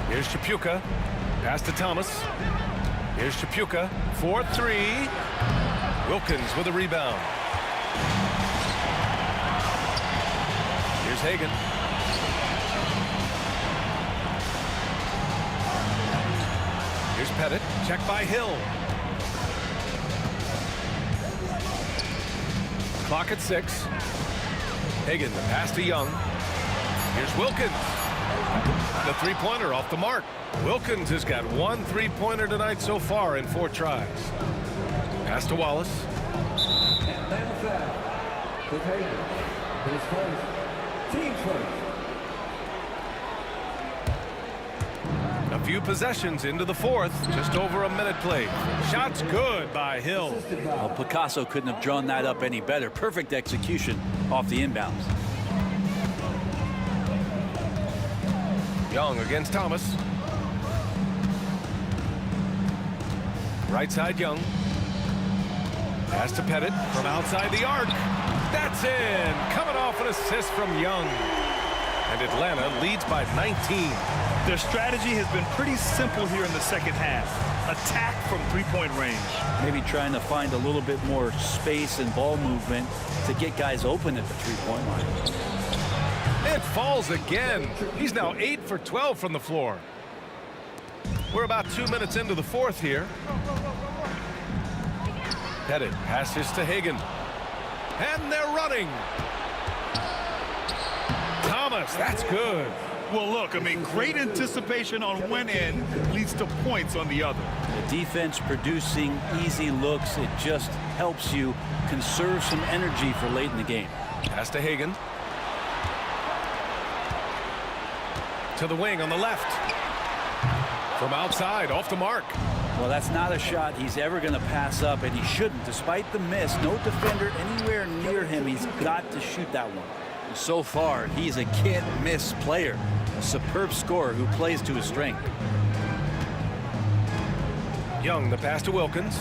Here's Chapuka. Pass to Thomas. Here's Chapuka. 4-3. Wilkins with a rebound. Here's Hagan. Here's Pettit. Check by Hill. Clock at 6. Hagan, the pass to Young. Here's Wilkins. The three-pointer off the mark. Wilkins has got one three-pointer tonight so far in 4 tries. Pass to Wallace. A few possessions into the fourth. Just over a minute played. Shots good by Hill. Well, Picasso couldn't have drawn that up any better. Perfect execution off the inbounds. Young against Thomas. Right side, Young. Pass to Pettit from outside the arc. That's in. Coming off an assist from Young. And Atlanta leads by 19. Their strategy has been pretty simple here in the second half. Attack from three-point range. Maybe trying to find a little bit more space and ball movement to get guys open at the three-point line. It falls again. He's now 8 for 12 from the floor. We're about 2 minutes into the fourth here. Pettit passes to Hagan. And they're running. Thomas, that's good. Well, look, I mean, great anticipation on one end leads to points on the other. The defense producing easy looks. It just helps you conserve some energy for late in the game. Pass to Hagan. To the wing on the left. From outside, off the mark. Well, that's not a shot he's ever going to pass up, and he shouldn't. Despite the miss, no defender anywhere near him. He's got to shoot that one. So far, he's a can't-miss player. A superb scorer who plays to his strength. Young, the pass to Wilkins.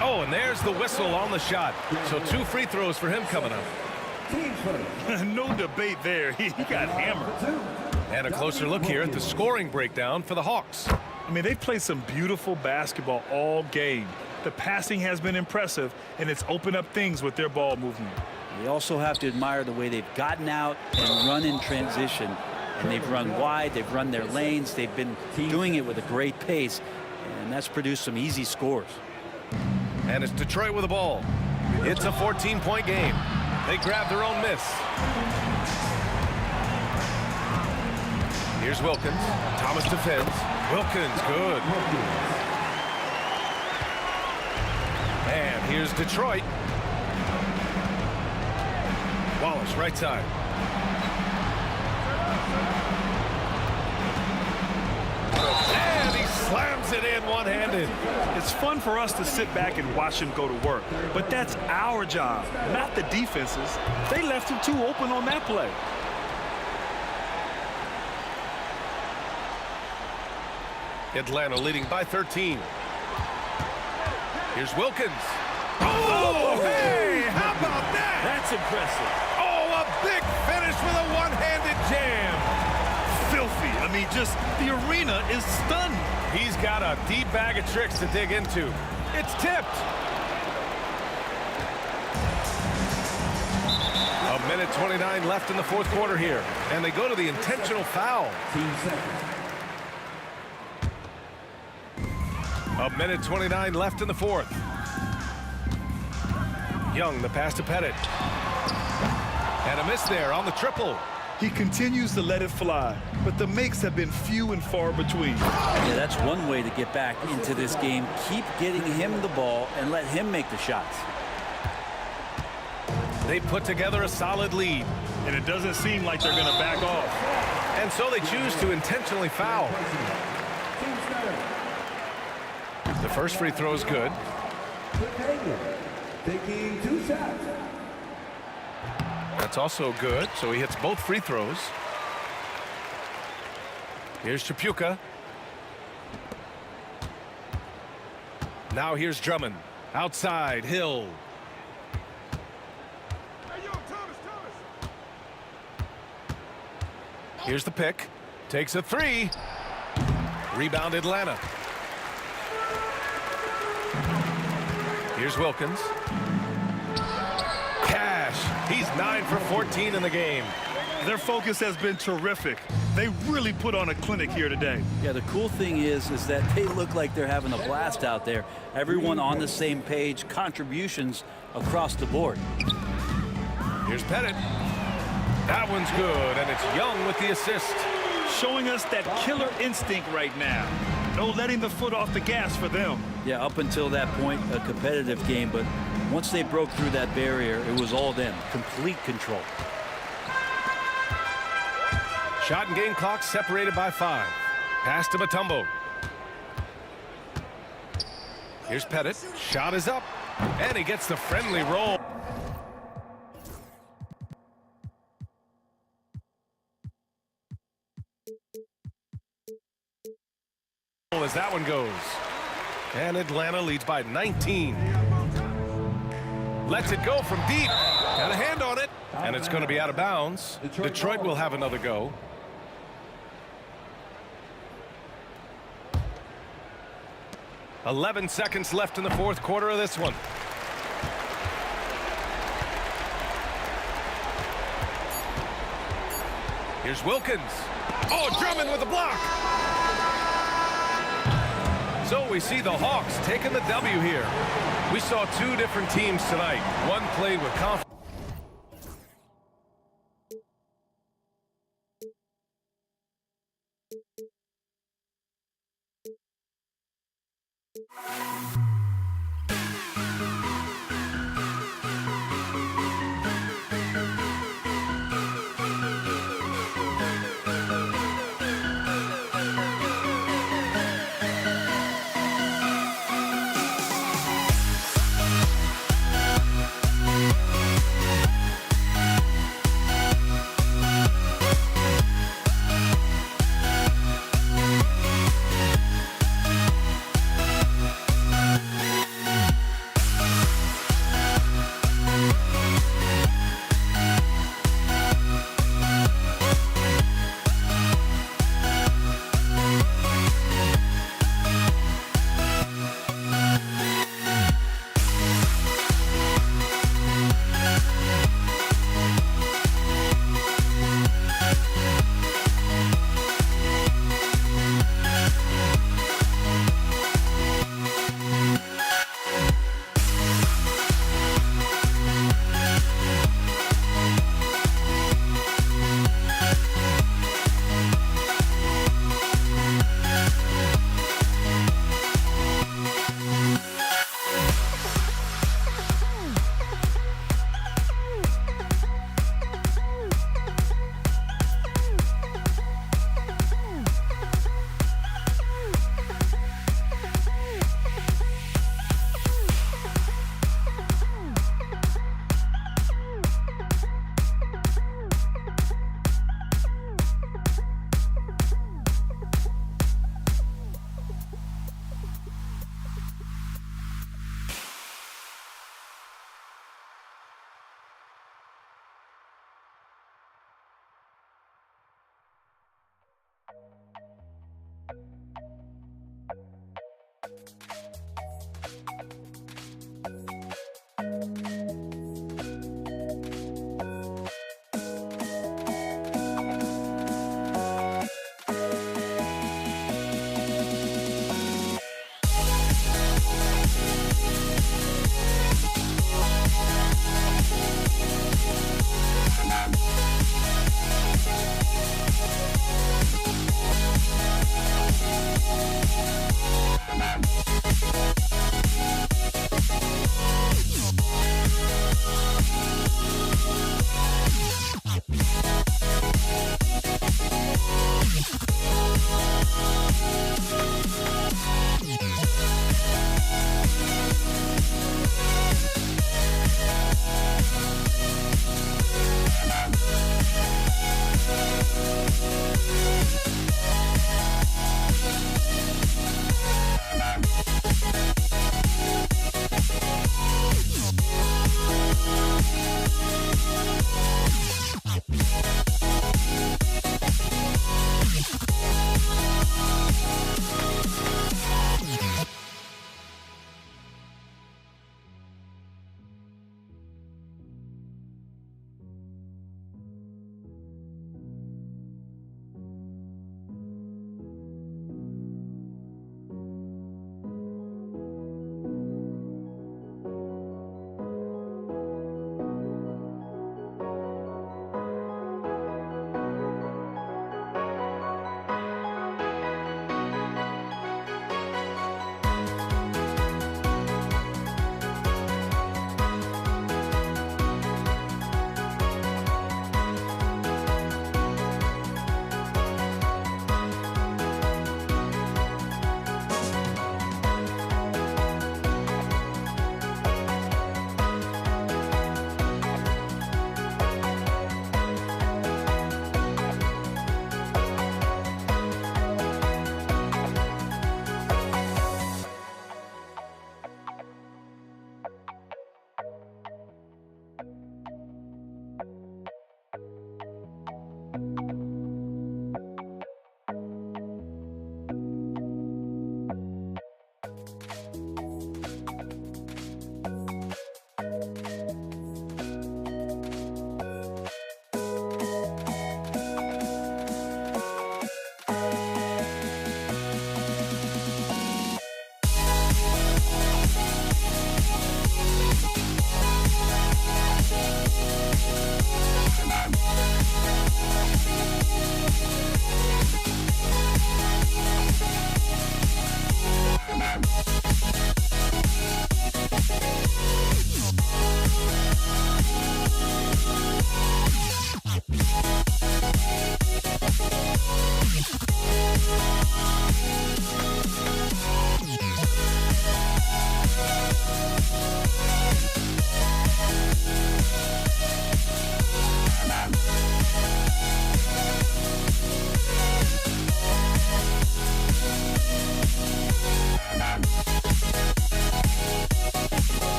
Oh, and there's the whistle on the shot. So 2 free throws for him coming up. No debate there. He got hammered. And a closer look here at the scoring breakdown for the Hawks. I mean, they've played some beautiful basketball all game. The passing has been impressive, and it's opened up things with their ball movement. You also have to admire the way they've gotten out and run in transition. And they've run wide, they've run their lanes, they've been doing it with a great pace, and that's produced some easy scores. And it's Detroit with the ball. It's a 14-point game. They grab their own miss. Here's Wilkins. Thomas defends. Wilkins, good. And here's Detroit. Wallace, right side. And he slams it in one-handed. It's fun for us to sit back and watch him go to work, but that's our job, not the defense's. They left him too open on that play. Atlanta leading by 13. Here's Wilkins. Oh, hey, how about that? That's impressive. Oh, a big finish with a one-handed jam. Filthy. I mean, just the arena is stunned. He's got a deep bag of tricks to dig into. It's tipped. A Minute 29 left in the fourth quarter here. And they go to the intentional foul. A minute 29 left in the fourth. Young, the pass to Pettit. And a miss there on the triple. He continues to let it fly, but the makes have been few and far between. Yeah, that's one way to get back into this game. Keep getting him the ball and let him make the shots. They put together a solid lead. And it doesn't seem like they're going to back off. And so they choose to intentionally foul. The first free throw is good. Taking 2 shots. That's also good, so he hits both free throws. Here's Chapuka. Now here's Drummond. Outside, Hill. Here's the pick. Takes a three. Rebound Atlanta. Here's Wilkins. He's 9 for 14 in the game. Their focus has been terrific. They really put on a clinic here today. Yeah, the cool thing is that they look like they're having a blast out there. Everyone on the same page, contributions across the board. Here's Pettit. That one's good, and it's Young with the assist. Showing us that killer instinct right now. No letting the foot off the gas for them. Yeah, up until that point, a competitive game, but once they broke through that barrier, it was all them. Complete control. Shot and game clock separated by 5. Pass to Mutombo. Here's Pettit. Shot is up, and he gets the friendly roll. As that one goes. And Atlanta leads by 19. Lets it go from deep. Got a hand on it. And it's going to be out of bounds. Detroit will have another go. .11 seconds left in the fourth quarter of this one. Here's Wilkins. Oh, Drummond with a block. So we see the Hawks taking the W here. We saw 2 different teams tonight. One played with confidence.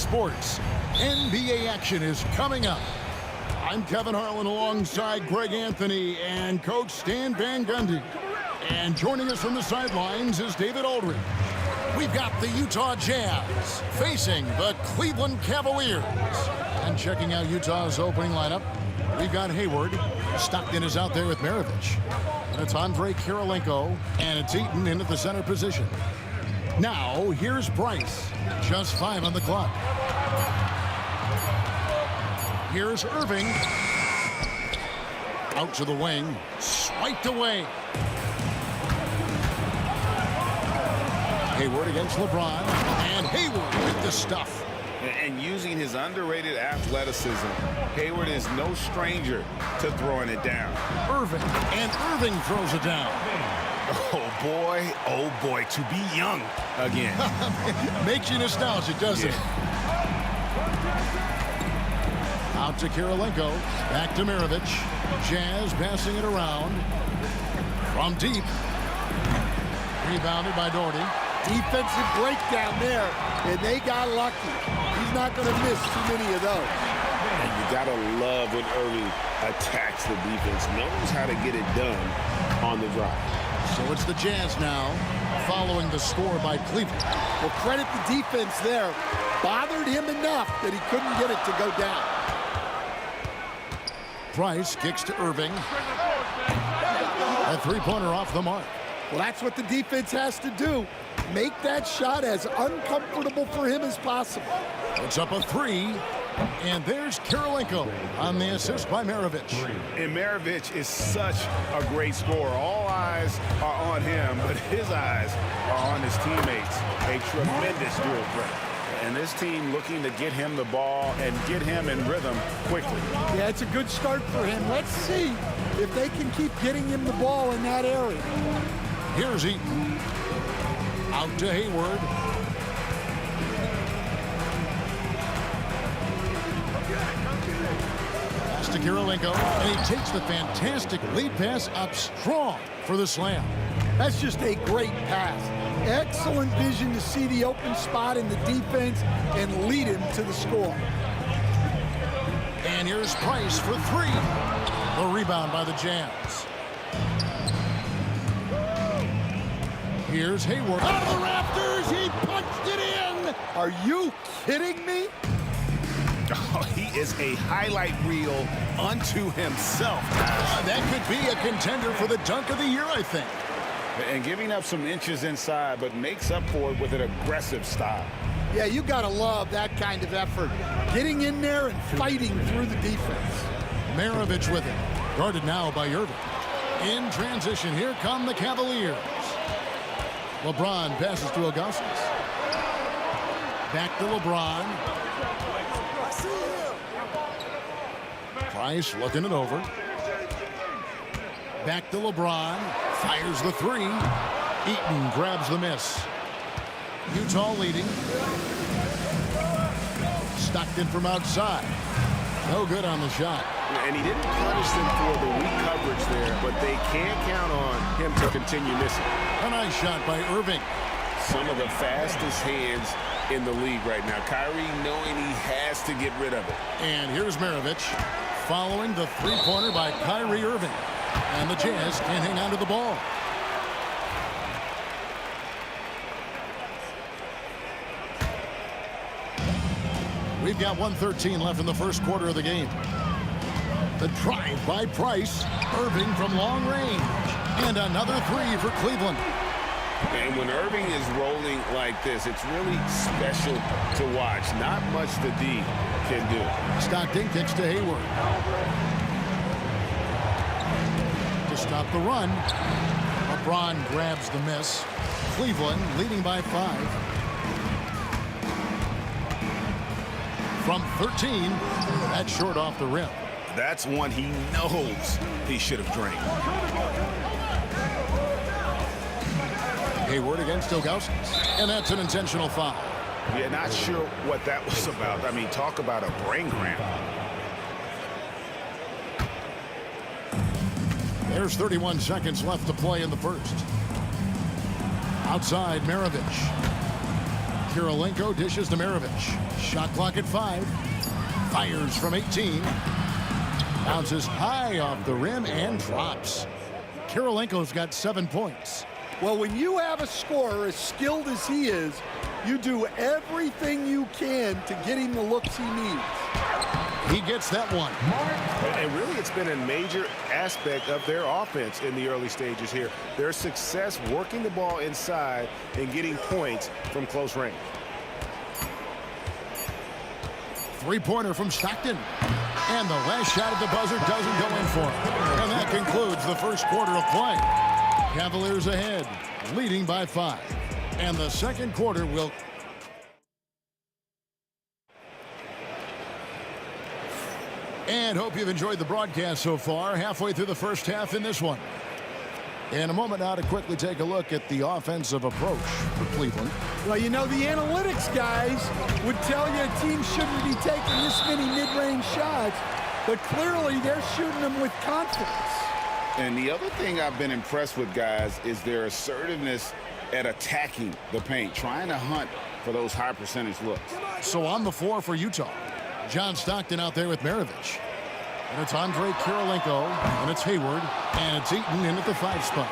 Sports. NBA action is coming up. I'm Kevin Harlan alongside Greg Anthony and Coach Stan Van Gundy. And joining us from the sidelines is David Aldridge. We've got the Utah Jazz facing the Cleveland Cavaliers. And checking out Utah's opening lineup, we've got Hayward. Stockton is out there with Maravich. And it's Andre Kirilenko, and it's Eaton in at the center position. Now, here's Bryce. Just 5 on the clock. Here's Irving. Out to the wing. Swiped away. Hayward against LeBron. And Hayward with the stuff. And using his underrated athleticism, Hayward is no stranger to throwing it down. Irving. And Irving throws it down. Oh boy, to be young again. Makes you nostalgic, doesn't it? Out to Kirilenko. Back to Maravich. Jazz passing it around. From deep. Rebounded by Doherty. Defensive breakdown there, and they got lucky. He's not going to miss too many of those. And you got to love when Irving attacks the defense, knows how to get it done on the drive. So it's the Jazz now, following the score by Cleveland. Well, credit the defense there. Bothered him enough that he couldn't get it to go down. Price kicks to Irving. A three-pointer off the mark. Well, that's what the defense has to do. Make that shot as uncomfortable for him as possible. It's up a 3. And there's Kirilenko on the assist by Maravich. And Maravich is such a great scorer. All eyes are on him, but his eyes are on his teammates. A tremendous dual threat. And this team looking to get him the ball and get him in rhythm quickly. Yeah, it's a good start for him. Let's see if they can keep getting him the ball in that area. Here's Eaton. Out to Hayward. Pass to Kirilenko. And he takes the fantastic lead pass up strong for the slam. That's just a great pass. Excellent vision to see the open spot in the defense and lead him to the score. And here's Price for 3. The rebound by the Jazz. Here's Hayward. Out of the rafters, he punched it in. Are you kidding me? Oh, he is a highlight reel unto himself. That could be a contender for the dunk of the year, I think. And giving up some inches inside, but makes up for it with an aggressive style. Yeah, you got to love that kind of effort. Getting in there and fighting through the defense. Maravich with it. Guarded now by Irving. In transition, here come the Cavaliers. LeBron passes to Augustus. Back to LeBron. Price looking it over. Back to LeBron. Fires the 3. Eaton grabs the miss. Utah leading. Stockton from outside. No good on the shot. And he didn't punish them for the weak coverage there, but they can't count on him to continue missing. A nice shot by Irving. Some of the fastest hands in the league right now. Kyrie knowing he has to get rid of it. And here's Maravich following the three-pointer by Kyrie Irving. And the Jazz can't hang on to the ball. We've got 1:13 left in the first quarter of the game. The drive by Price. Irving from long range. And another 3 for Cleveland. And when Irving is rolling like this, it's really special to watch. Not much the D can do. Stockton kicks to Hayward. To stop the run. LeBron grabs the miss. Cleveland leading by 5. From 13, that's short off the rim. That's one he knows he should have drained. Hayward against Augustus, and that's an intentional foul. Yeah, not sure what that was about. I mean, talk about a brain cramp. There's 31 seconds left to play in the first. Outside, Maravich. Kirilenko dishes to Maravich. Shot clock at 5. Fires from 18. Bounces high off the rim and drops. Kirilenko's got 7 points. Well, when you have a scorer as skilled as he is, you do everything you can to get him the looks he needs. He gets that one. And really, it's been a major aspect of their offense in the early stages here. Their success working the ball inside and getting points from close range. Three-pointer from Stockton. And the last shot at the buzzer doesn't go in for him. And that concludes the first quarter of play. Cavaliers ahead, leading by 5. And the second quarter will... And hope you've enjoyed the broadcast so far. Halfway through the first half in this one. In a moment now to quickly take a look at the offensive approach for Cleveland. Well, you know, the analytics guys would tell you a team shouldn't be taking this many mid-range shots, but clearly they're shooting them with confidence. And the other thing I've been impressed with, guys, is their assertiveness at attacking the paint, trying to hunt for those high percentage looks. So on the floor for Utah, John Stockton out there with Maravich. And it's Andre Kirilenko, and it's Hayward, and it's Eaton in at the 5 spot.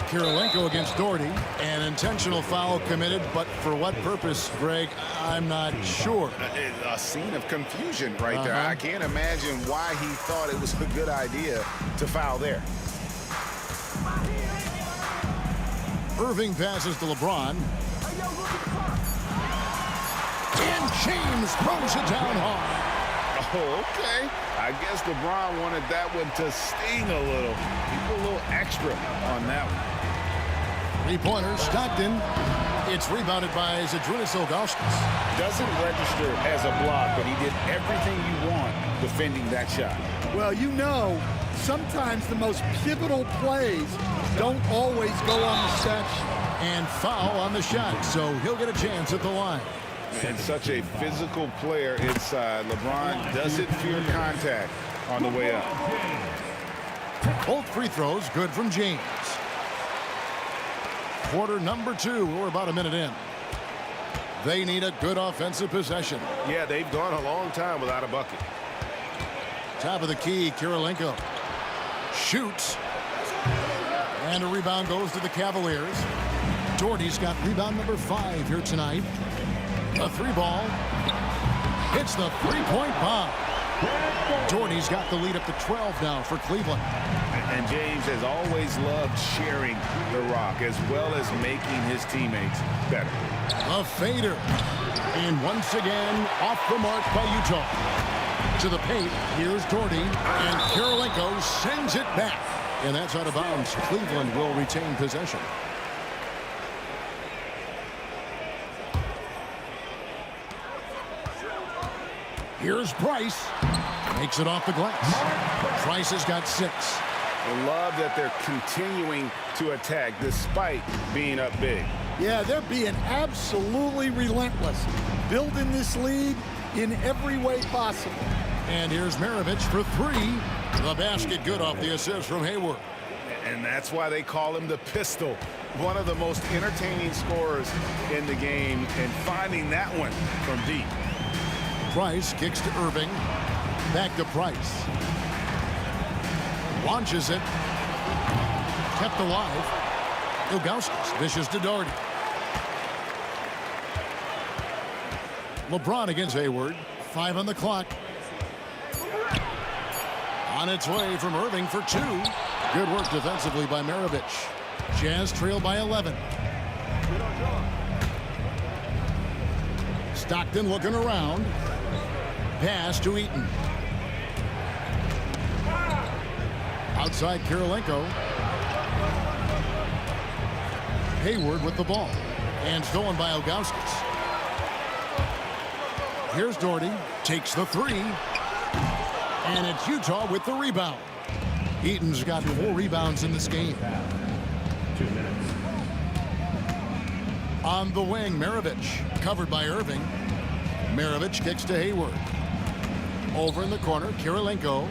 Kirilenko against Doherty, an intentional foul committed, but for what purpose, Greg, I'm not sure. A scene of confusion right there. I can't imagine why he thought it was a good idea to foul there. Irving passes to LeBron. And James throws it down hard. Oh, okay. I guess LeBron wanted that one to sting a little. He put a little extra on that one. Three-pointer, Stockton. It's rebounded by Zydrunas Ilgauskas. Doesn't register as a block, but he did everything you want defending that shot. Well, you know, sometimes the most pivotal plays don't always go on the stat sheet. And foul on the shot, so he'll get a chance at the line. And such a physical player inside. LeBron doesn't fear contact on the way up. Both free throws good from James. Quarter number 2. We're about a minute in. They need a good offensive possession. Yeah, they've gone a long time without a bucket. Top of the key, Kirilenko shoots. And a rebound goes to the Cavaliers. Doherty's got rebound number 5 here tonight. A 3-ball. Hits the 3-point bomb. Doherty's got the lead up to 12 now for Cleveland. And James has always loved sharing the rock as well as making his teammates better. A fader. And once again, off the mark by Utah. To the paint, here's Doherty. And Kirilenko sends it back. And that's out of bounds. Cleveland will retain possession. Here's Price. Makes it off the glass. Price has got 6. I love that they're continuing to attack despite being up big. Yeah, they're being absolutely relentless. Building this lead in every way possible. And here's Maravich for 3. The basket good off the assist from Hayward. And that's why they call him the pistol. One of the most entertaining scorers in the game, and finding that one from deep. Price kicks to Irving. Back to Price. Launches it. Kept alive. Ilgauskas dishes to Doherty. LeBron against Hayward. 5 on the clock. On its way from Irving for 2. Good work defensively by Maravich. Jazz trail by 11. Stockton looking around. Pass to Eaton. Outside Kirilenko. Hayward with the ball. And stolen by Ilgauskas. Here's Doherty. Takes the 3. And it's Utah with the rebound. Eaton's got 4 rebounds in this game. 2 minutes. On the wing, Maravich. Covered by Irving. Maravich kicks to Hayward. Over in the corner, Kirilenko.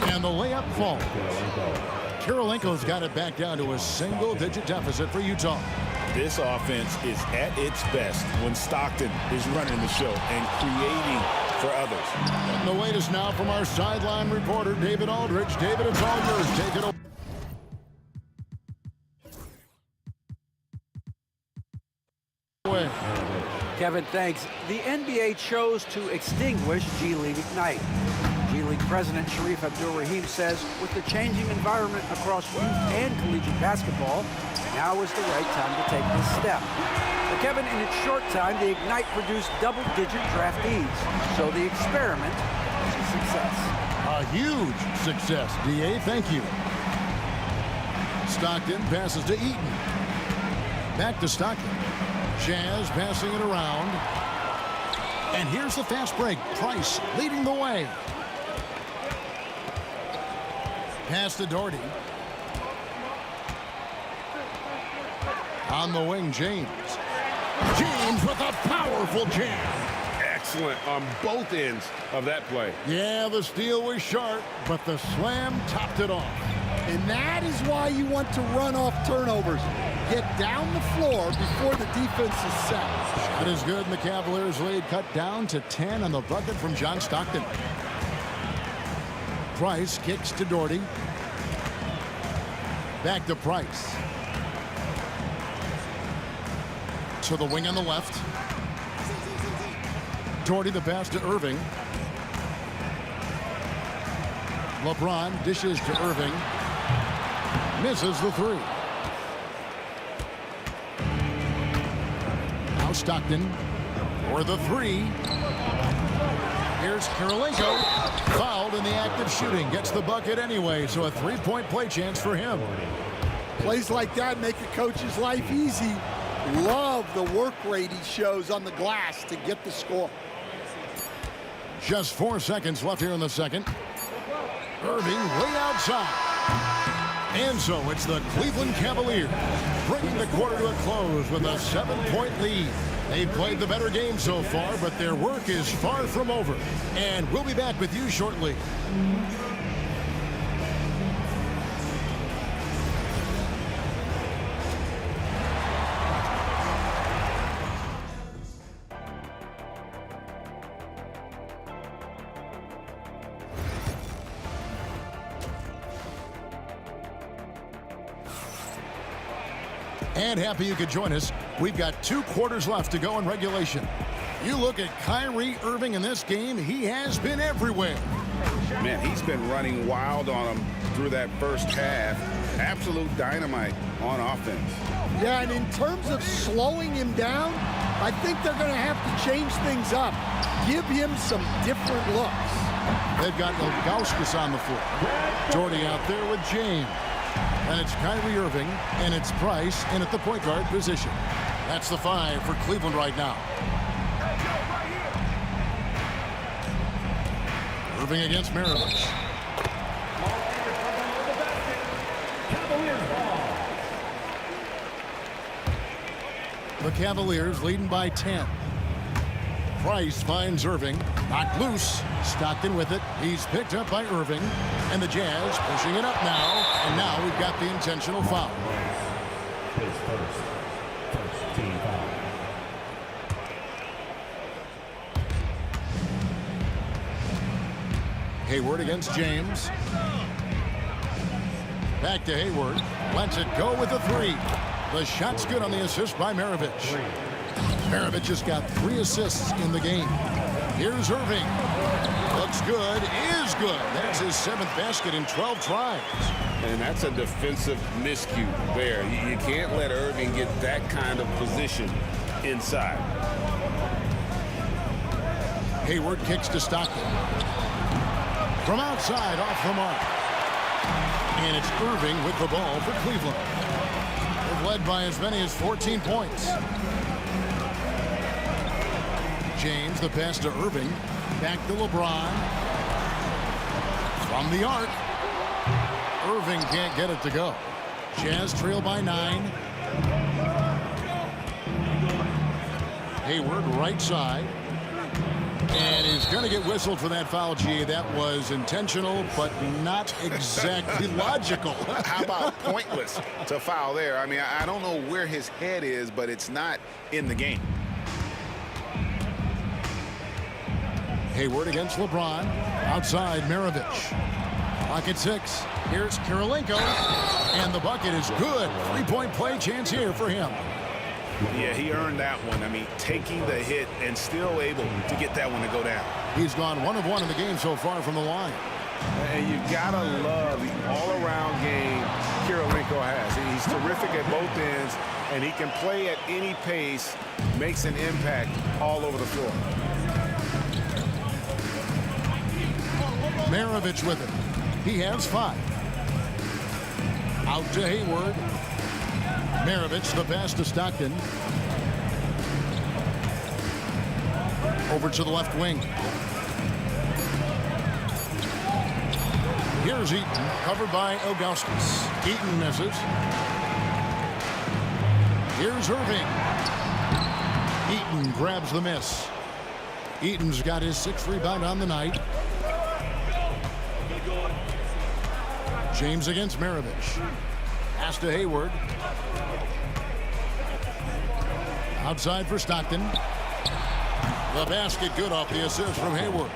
And the layup falls. Kirilenko's got it back down to a single-digit deficit for Utah. This offense is at its best when Stockton is running the show and creating for others. And the latest now from our sideline reporter, David Aldridge. David, it's all yours. Take it away. Kevin, thanks. The NBA chose to extinguish G League Ignite. G League President Sharif Abdul-Rahim says with the changing environment across youth and collegiate basketball, now is the right time to take this step. But Kevin, in its short time, the Ignite produced double-digit draftees, so the experiment was a success. A huge success, D.A. Thank you. Stockton passes to Eaton. Back to Stockton. Jazz passing it around. And here's the fast break. Price leading the way. Pass to Doherty. On the wing, James. James with a powerful jam. Excellent on both ends of that play. Yeah, the steal was sharp, but the slam topped it off. And that is why you want to run off turnovers. Get down the floor before the defense is set. Shot is good, and the Cavaliers lead cut down to 10 on the bucket from John Stockton. Price kicks to Doherty. Back to Price. To the wing on the left. Doherty the pass to Irving. LeBron dishes to Irving. Misses the three. Now Stockton for the three. Here's Kirilenko. Fouled in the act of shooting. Gets the bucket anyway, so a three-point play chance for him. Plays like that make a coach's life easy. Love the work rate he shows on the glass to get the score. Just 4 seconds left here in the second. Irving way outside. And so it's the Cleveland Cavaliers bringing the quarter to a close with a 7-point lead. They've played the better game so far, but their work is far from over. And we'll be back with you shortly. And happy you could join us. We've got 2 quarters left to go in regulation. You look at Kyrie Irving in this game, he has been everywhere. Man, he's been running wild on him through that first half. Absolute dynamite on offense. Yeah, and in terms of slowing him down, I think they're going to have to change things up. Give him some different looks. They've got Ilgauskas on the floor. Doherty out there with James. And it's Kyrie Irving, and it's Price in at the point guard position. That's the 5 for Cleveland right now. Irving against Maravich. The Cavaliers leading by 10. Price finds Irving. Knocked loose. Stockton with it. He's picked up by Irving. And the Jazz pushing it up now. And now we've got the intentional foul. His first team foul. Hayward against James. Back to Hayward. Lets it go with a 3. The shot's good on the assist by Maravich. Maravich just got 3 assists in the game. Here's Irving. Looks good, is good. That's his 7th basket in 12 tries. And that's a defensive miscue there. You can't let Irving get that kind of position inside. Hayward kicks to Stockton. From outside, off the mark. And it's Irving with the ball for Cleveland. They've led by as many as 14 points. James, the pass to Irving. Back to LeBron. From the arc. Irving can't get it to go. Jazz trail by 9. Hayward right side. And he's going to get whistled for that foul, G. That was intentional, but not exactly logical. How about pointless to foul there? I mean, I don't know where his head is, but it's not in the game. Hayward against LeBron. Outside, Maravich. Clock at 6. Here's Kirilenko. And the bucket is good. 3-point play chance here for him. Yeah, he earned that one. I mean, taking the hit and still able to get that one to go down. He's gone 1 of 1 in the game so far from the line. And you gotta love the all-around game Kirilenko has. He's terrific at both ends, and he can play at any pace, makes an impact all over the floor. Maravich with it. He has 5. Out to Hayward. Maravich, the pass to Stockton. Over to the left wing. Here's Eaton, covered by Augustus. Eaton misses. Here's Irving. Eaton grabs the miss. Eaton's got his 6th rebound on the night. James against Maravich. Pass to Hayward. Outside for Stockton. The basket good off the assist from Hayward.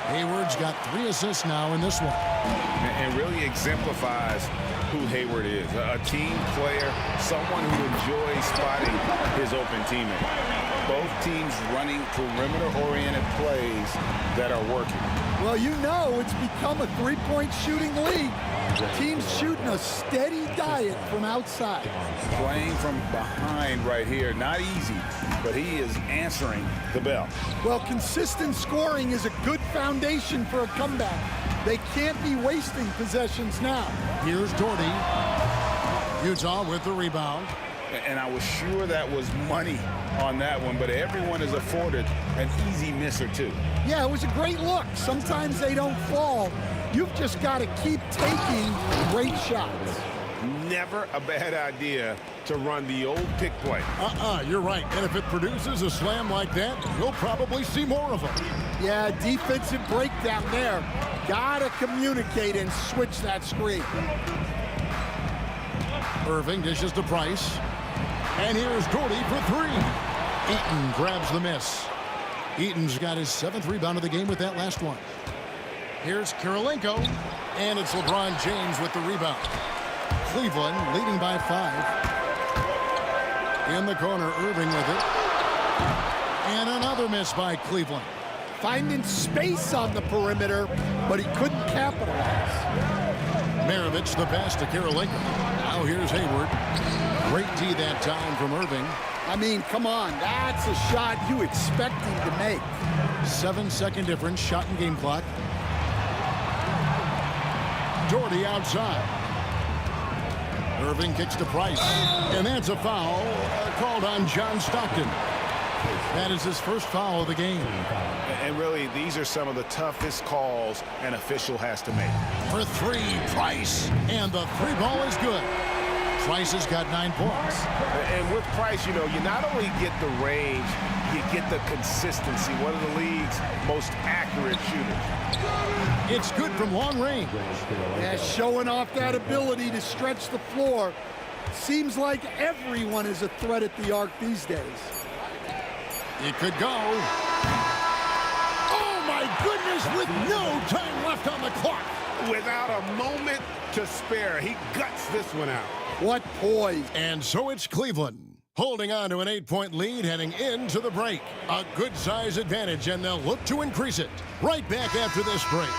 Hayward's got 3 assists now in this one. And really exemplifies who Hayward is. A team player, someone who enjoys spotting his open teammate. Both teams running perimeter-oriented plays that are working. Well, you know it's become a 3-point shooting league. Teams shooting a steady diet from outside. Playing from behind right here. Not easy, but he is answering the bell. Well, consistent scoring is a good foundation for a comeback. They can't be wasting possessions now. Here's Doherty. Utah with the rebound. And I was sure that was money on that one, but everyone is afforded an easy miss or two. Yeah, it was a great look. Sometimes they don't fall. You've just got to keep taking great shots. Never a bad idea to run the old pick play. You're right. And if it produces a slam like that, we'll probably see more of them. Yeah, defensive breakdown there. Got to communicate and switch that screen. Irving dishes to Price. And here's Doherty for 3. Eaton grabs the miss. Eaton's got his 7th rebound of the game with that last one. Here's Kirilenko. And it's LeBron James with the rebound. Cleveland leading by 5. In the corner, Irving with it. And another miss by Cleveland. Finding space on the perimeter, but he couldn't capitalize. Maravich, the pass to Kirilenko. Now here's Hayward. Great D that time from Irving. I mean, come on. That's a shot you expect him to make. 7-second difference, shot and game clock. Doherty outside. Irving kicks to Price. And that's a foul called on John Stockton. That is his first foul of the game. And really, these are some of the toughest calls an official has to make. For 3, Price. And the 3 ball is good. Price has got 9 points. And with Price, you know, you not only get the range, you get the consistency. One of the league's most accurate shooters. It's good from long range. Yeah, showing off that ability to stretch the floor. Seems like everyone is a threat at the arc these days. It could go. Oh, my goodness, with no time left on the clock. Without a moment to spare, he guts this one out. What poise. And so it's Cleveland, holding on to an 8-point lead heading into the break. A good size advantage, and they'll look to increase it. Right back after this break.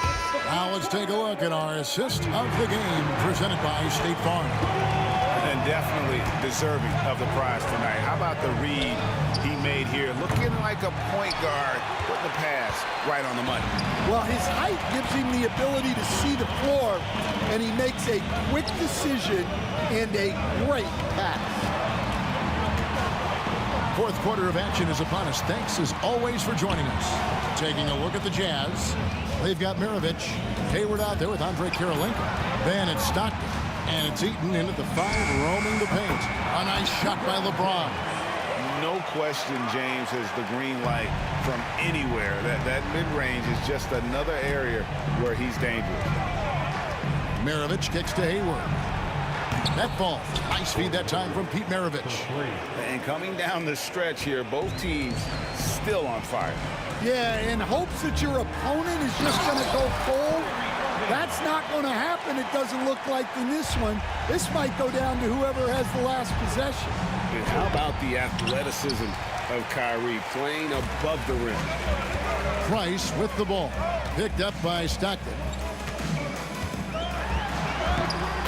Now let's take a look at our assist of the game presented by State Farm. And definitely deserving of the prize tonight. How about the read he made here? Looking like a point guard, put the pass right on the money. Well, his height gives him the ability to see the floor, and he makes a quick decision and a great pass. Fourth quarter of action is upon us. Thanks, as always, for joining us. Taking a look at the Jazz. They've got Maravich. Hayward out there with Andre Kirilenko. Then it's Stockton. And it's Eaton into the 5, roaming the paint. A nice shot by LeBron. no question James has the green light from anywhere. That mid-range is just another area where he's dangerous. Maravich kicks to Hayward. That ball. Nice feed that time from Pete Maravich. And coming down the stretch here, both teams still on fire. Yeah, in hopes that your opponent is just going to go cold. That's not going to happen, it doesn't look like in this one. This might go down to whoever has the last possession. And how about the athleticism of Kyrie playing above the rim? Price with the ball. Picked up by Stockton.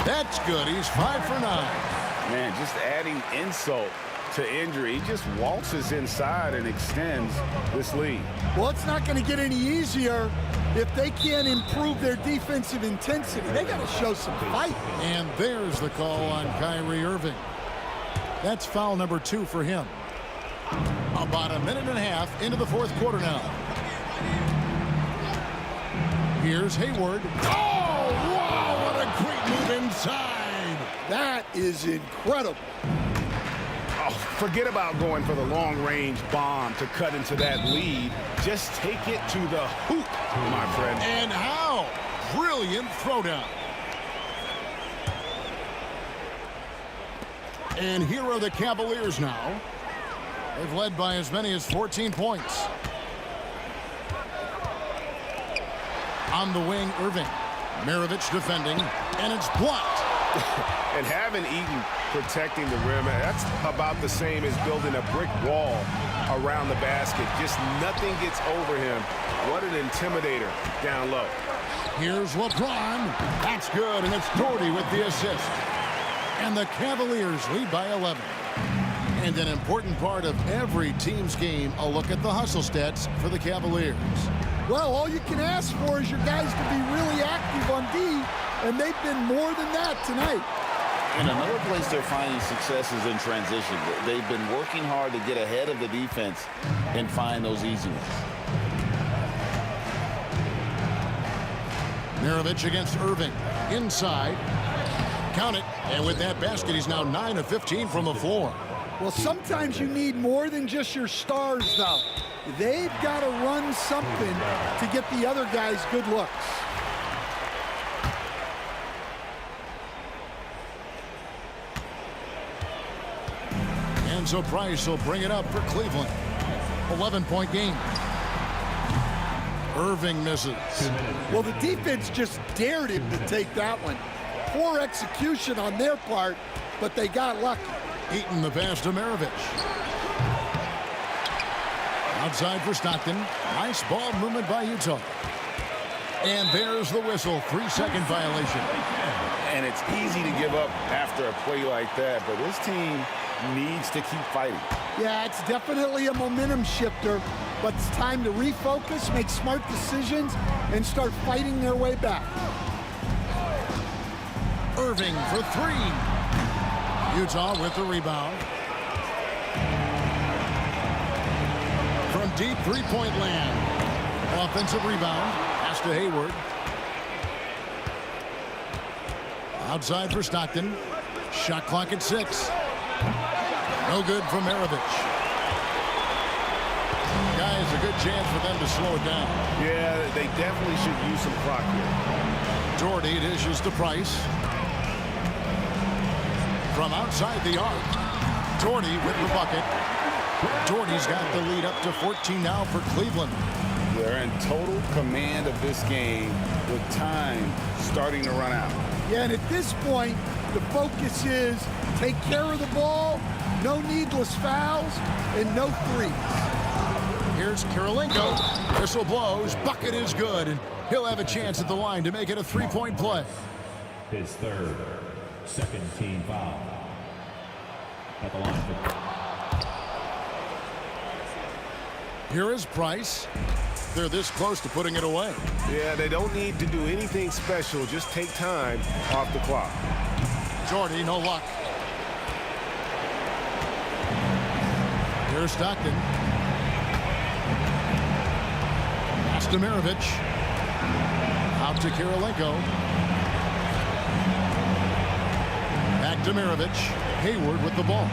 That's good. He's 5 for 9. Man, just adding insult to injury. He just waltzes inside and extends this lead. Well, it's not going to get any easier if they can't improve their defensive intensity. They got to show some fight. And there's the call on Kyrie Irving. That's foul number 2 for him. About a minute and a half into the fourth quarter now. Here's Hayward. Oh, wow, what a great move inside. That is incredible. Oh, forget about going for the long-range bomb to cut into that lead. Just take it to the hoop, my friend. And how? Brilliant throwdown. And here are the Cavaliers now. They've led by as many as 14 points. On the wing, Irving. Maravich defending, and it's blocked. And having Eaton protecting the rim, that's about the same as building a brick wall around the basket. Just nothing gets over him. What an intimidator down low. Here's LeBron. That's good, and it's Doherty with the assist. And the Cavaliers lead by 11. And an important part of every team's game, a look at the hustle stats for the Cavaliers. Well, all you can ask for is your guys to be really active on D, and they've been more than that tonight. And another place they're finding success is in transition. They've been working hard to get ahead of the defense and find those easy ones. Maravich against Irving. Inside. Count it. And with that basket, he's now 9 of 15 from the floor. Well, sometimes you need more than just your stars, though. They've got to run something to get the other guys good looks. And so Price will bring it up for Cleveland. 11-point game. Irving misses. Well, the defense just dared him to take that one. Poor execution on their part, but they got lucky. Eaton the pass to Maravich. Outside for Stockton. Nice ball movement by Utah. And there's the whistle. 3-second violation. And it's easy to give up after a play like that, but this team needs to keep fighting. Yeah, it's definitely a momentum shifter, but it's time to refocus, make smart decisions, and start fighting their way back. Irving for 3. Utah with the rebound. From deep three-point land. Offensive rebound. Pass to Hayward. Outside for Stockton. Shot clock at 6. No good from Maravich. Guys, a good chance for them to slow it down. Yeah, they definitely should use some clock here. Doherty dishes to Price. From outside the arc. Doherty with the bucket. Doherty's got the lead up to 14 now for Cleveland. They're in total command of this game with time starting to run out. Yeah, and at this point, the focus is take care of the ball, no needless fouls, and no threes. Here's Kirilenko. Whistle blows. Bucket is good, and he'll have a chance at the line to make it a three-point play. His third, second team foul. At the line. Here is Price. They're this close to putting it away. Yeah, they don't need to do anything special. Just take time off the clock. Doherty, no luck. Here's Stockton. Pass to Maravich. Out to Kirilenko. Back to Maravich. Hayward with the ball.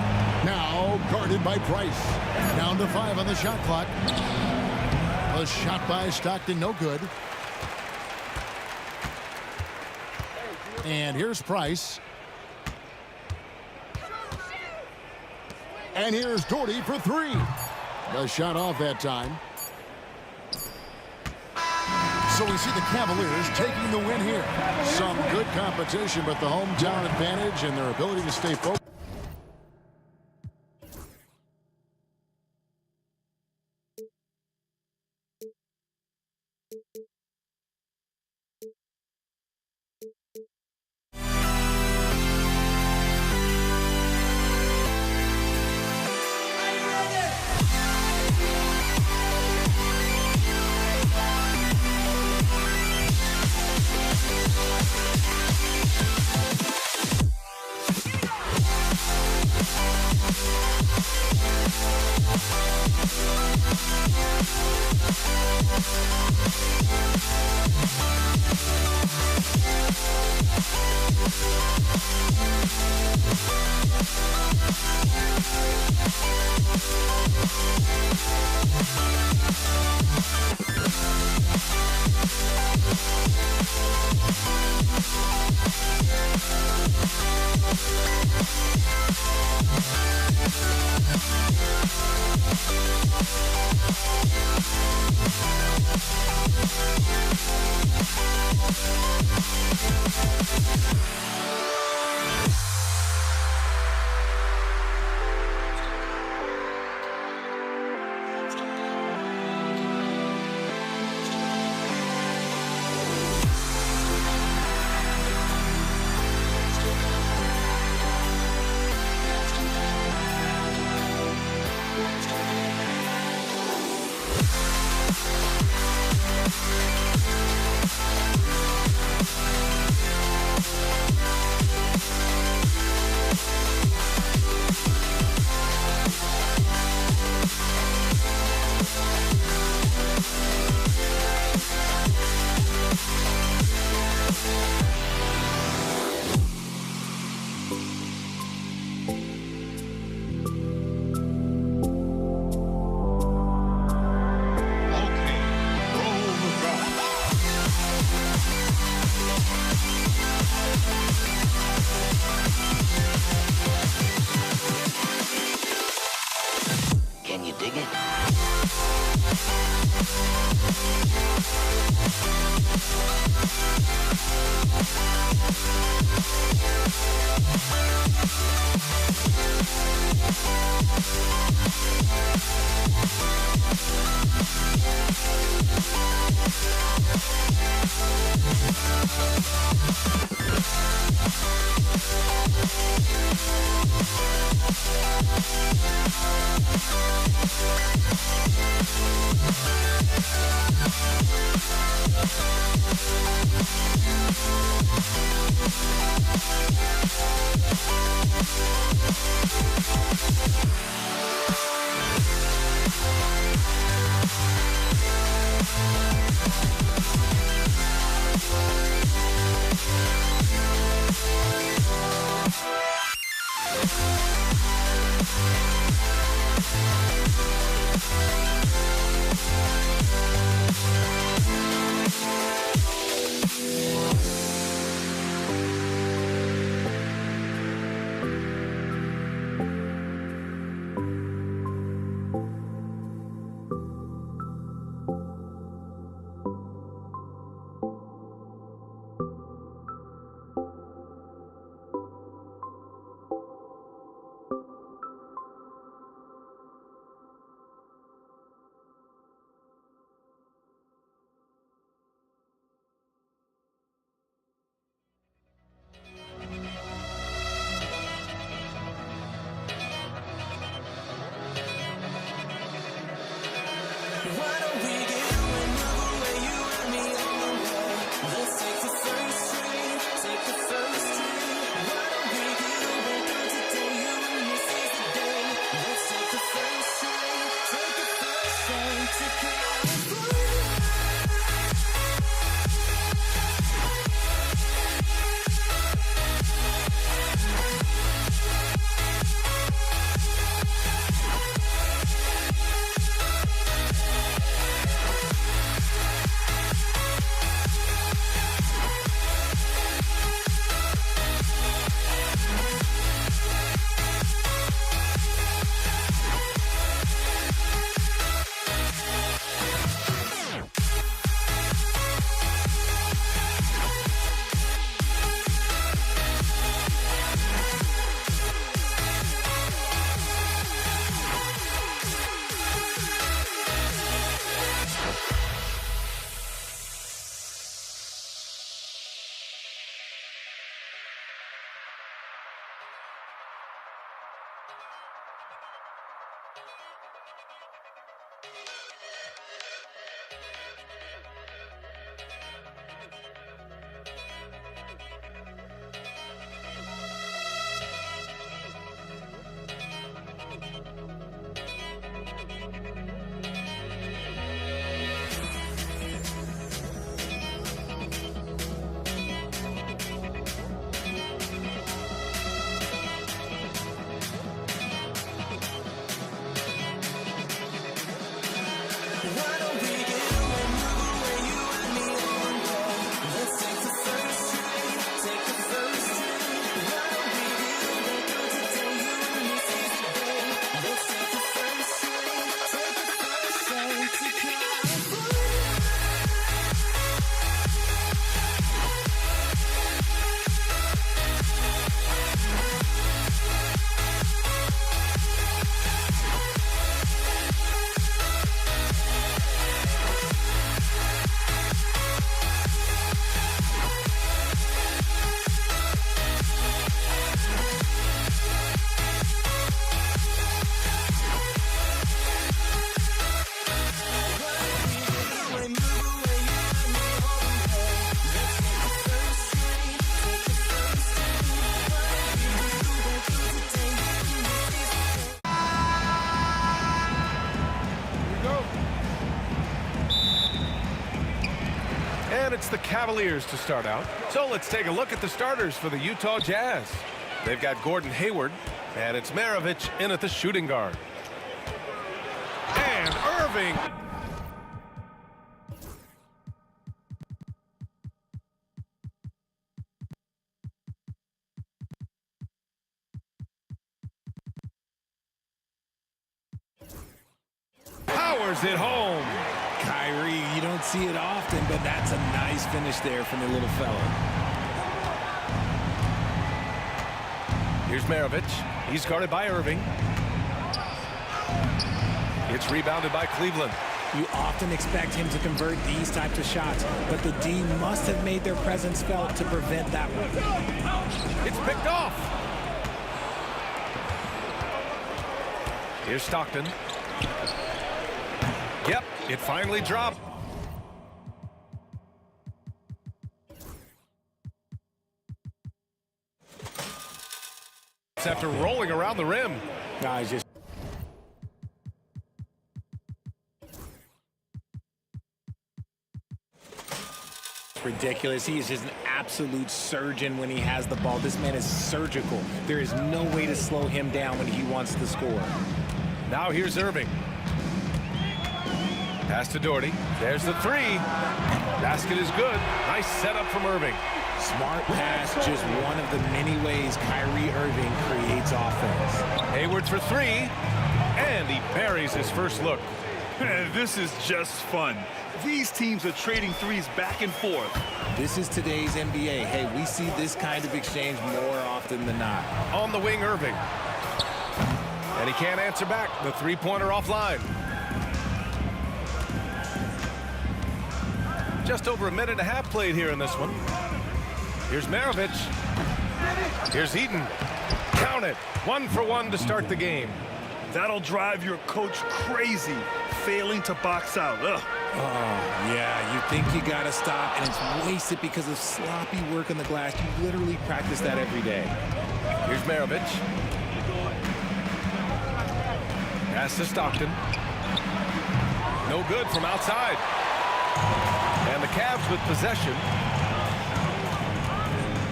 Now guarded by Price. Down to 5 on the shot clock. A shot by Stockton, no good. And here's Price. And here's Doherty for 3. The shot off that time. So we see the Cavaliers taking the win here. Some good competition, but the hometown advantage and their ability to stay focused. And it's the Cavaliers to start out. So let's take a look at the starters for the Utah Jazz. They've got Gordon Hayward, and it's Maravich in at the shooting guard. And Irving. Powers it home. Kyrie, you don't see it often, but that's a nice finish there from the little fella. Here's Maravich. He's guarded by Irving. It's rebounded by Cleveland. You often expect him to convert these types of shots, but the D must have made their presence felt to prevent that one. It's picked off. Here's Stockton. Yep, it finally dropped. After rolling around the rim. Guys, just ridiculous. He is just an absolute surgeon when he has the ball. This man is surgical. There is no way to slow him down when he wants to score. Now here's Irving. Pass to Doherty. There's the three. Basket is good. Nice setup from Irving. Smart pass, just one of the many ways Kyrie Irving creates offense. Hayward for three. And he buries his first look. This is just fun. These teams are trading threes back and forth. This is today's NBA. Hey, we see this kind of exchange more often than not. On the wing, Irving. And he can't answer back. The three-pointer offline. Just over a minute and a half played here in this one. Here's Maravich. Here's Eaton. Count it. 1 for 1 to start the game. That'll drive your coach crazy, failing to box out. Ugh. Oh, yeah, you think you got to stop, and it's wasted because of sloppy work on the glass. You literally practice that every day. Here's Maravich. Pass to Stockton. No good from outside. And the Cavs with possession.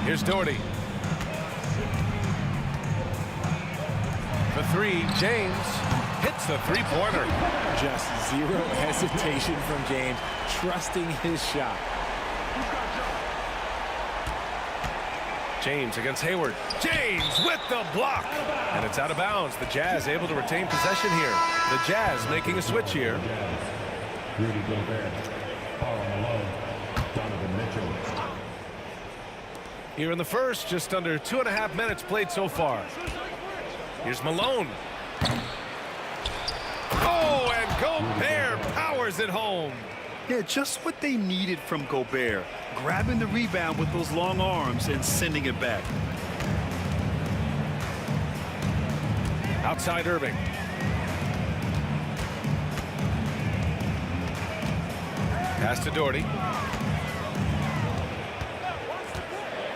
Here's Doherty. For three, James hits the three-pointer. Just zero hesitation from James, trusting his shot. James against Hayward. James with the block. And it's out of bounds. The Jazz able to retain possession here. The Jazz making a switch here. Rudy Gobert. Karl Malone. Donovan Mitchell. Here in the first, just under 2.5 minutes played so far. Here's Malone. Oh, and Gobert powers it home. Yeah, just what they needed from Gobert. Grabbing the rebound with those long arms and sending it back. Outside Irving. Pass to Doherty.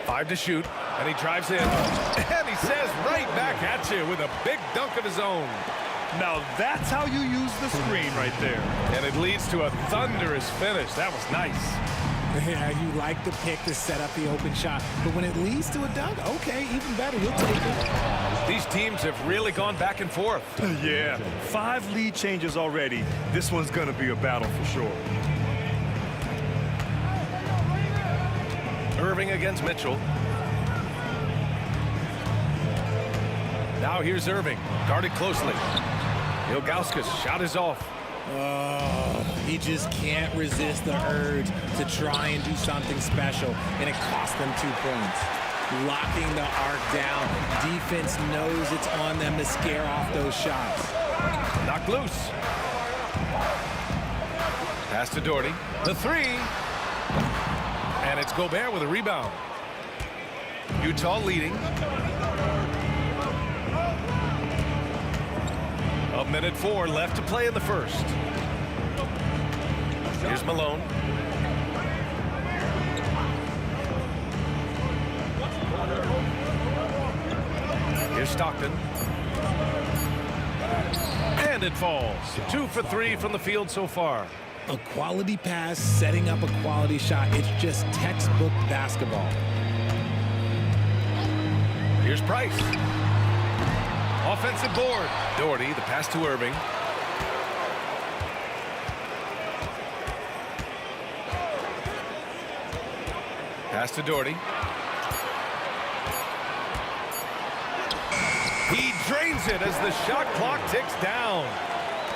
5 to shoot, and he drives in. And he says right back at you with a big dunk of his own. Now that's how you use the screen right there. And it leads to a thunderous finish. That was nice. Yeah, you like the pick to set up the open shot, but when it leads to a dunk, okay, even better, you'll take it. These teams have really gone back and forth. Yeah, 5 lead changes already. This one's going to be a battle for sure. Irving against Mitchell. Now here's Irving, guarded closely. Ilgauskas' shot is off. Oh, he just can't resist the urge to try and do something special, and it cost them 2 points. Locking the arc down. Defense knows it's on them to scare off those shots. Knocked loose. Pass to Doherty. The 3. And it's Gobert with a rebound. Utah leading. A minute 4 left to play in the first. Here's Malone. Here's Stockton. And it falls. 2 for 3 from the field so far. A quality pass, setting up a quality shot. It's just textbook basketball. Here's Price. Offensive board. Doherty, the pass to Irving. Pass to Doherty. He drains it as the shot clock ticks down.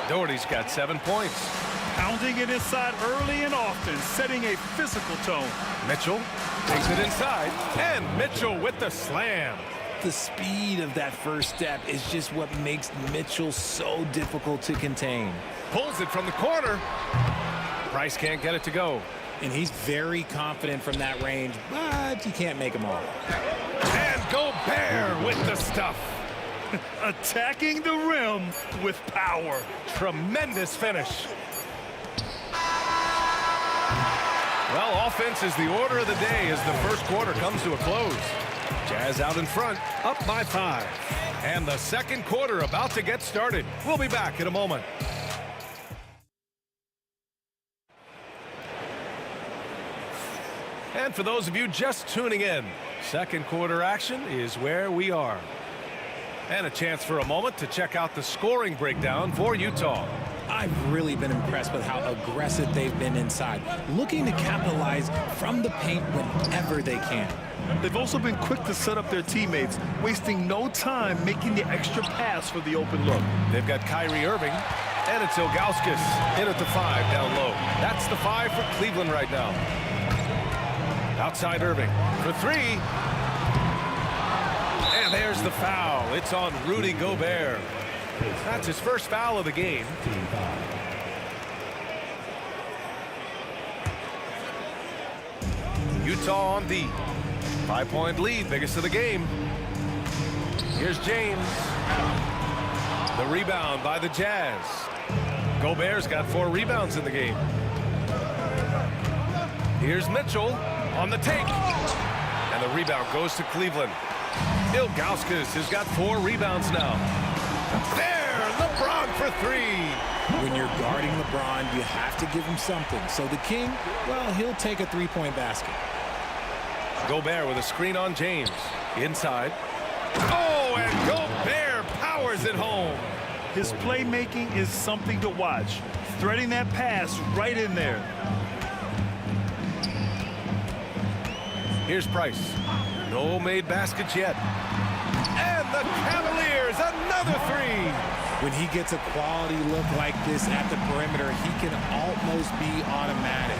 Doherty's got 7 points. Pounding it inside early and often, setting a physical tone. Mitchell takes it inside, and Mitchell with the slam. The speed of that first step is just what makes Mitchell so difficult to contain. Pulls it from the corner. Price can't get it to go. And he's very confident from that range, but you can't make him all. And Gobert with the stuff. Attacking the rim with power. Tremendous finish. Well, offense is the order of the day as the first quarter comes to a close. Jazz out in front, up by 5. And the second quarter about to get started. We'll be back in a moment. And for those of you just tuning in, second quarter action is where we are. And a chance for a moment to check out the scoring breakdown for Utah. I've really been impressed with how aggressive they've been inside, looking to capitalize from the paint whenever they can. They've also been quick to set up their teammates, wasting no time making the extra pass for the open look. They've got Kyrie Irving, and it's Ilgauskas in at the 5 down low. That's the 5 for Cleveland right now. Outside Irving for 3. And there's the foul. It's on Rudy Gobert. That's his first foul of the game. Utah on D. 5-point lead, biggest of the game. Here's James. The rebound by the Jazz. Gobert's got 4 rebounds in the game. Here's Mitchell on the take. And the rebound goes to Cleveland. Ilgauskas has got 4 rebounds now. There, LeBron for 3. When you're guarding LeBron, you have to give him something. So the King, well, he'll take a 3-point basket. Gobert with a screen on James. Inside. Oh, and Gobert powers it home. His playmaking is something to watch. Threading that pass right in there. Here's Price. No made baskets yet. And the Cavaliers, another 3. When he gets a quality look like this at the perimeter, he can almost be automatic.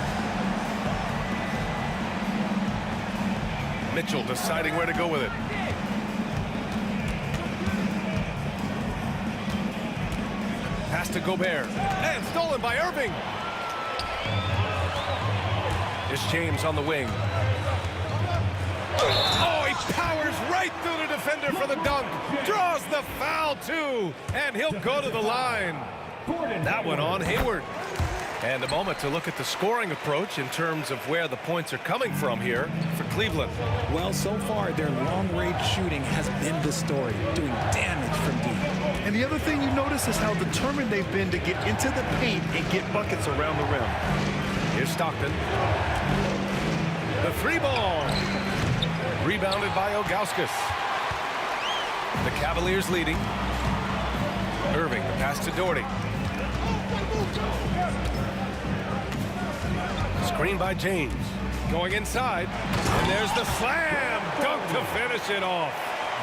Mitchell deciding where to go with it. Pass to Gobert. And stolen by Irving. Here's James on the wing. Oh, he powers right through the defender for the dunk. Draws the foul, too. And he'll go to the line. That one on Hayward. And a moment to look at the scoring approach in terms of where the points are coming from here for Cleveland. Well, so far, their long-range shooting has been the story, doing damage from deep. And the other thing you notice is how determined they've been to get into the paint and get buckets around the rim. Here's Stockton. The three ball. Rebounded by Ilgauskas. The Cavaliers leading. Irving, the pass to Doherty. Screen by James. Going inside. And there's the slam. Dunk to finish it off.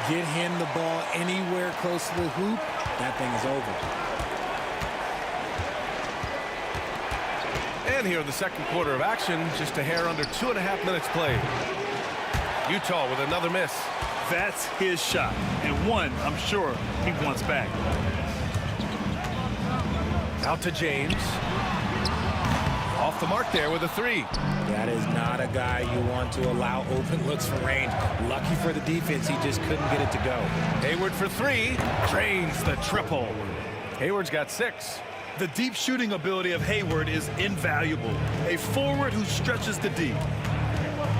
Get him the ball anywhere close to the hoop, that thing is over. And here in the second quarter of action, just a hair under 2.5 minutes played. Utah with another miss. That's his shot, and one I'm sure he wants back. Out to James. Off the mark there with a three. That is not a guy you want to allow open looks from range. Lucky for the defense, he just couldn't get it to go. Hayward for three. Drains the triple. Hayward's got 6. The deep shooting ability of Hayward is invaluable. A forward who stretches the D.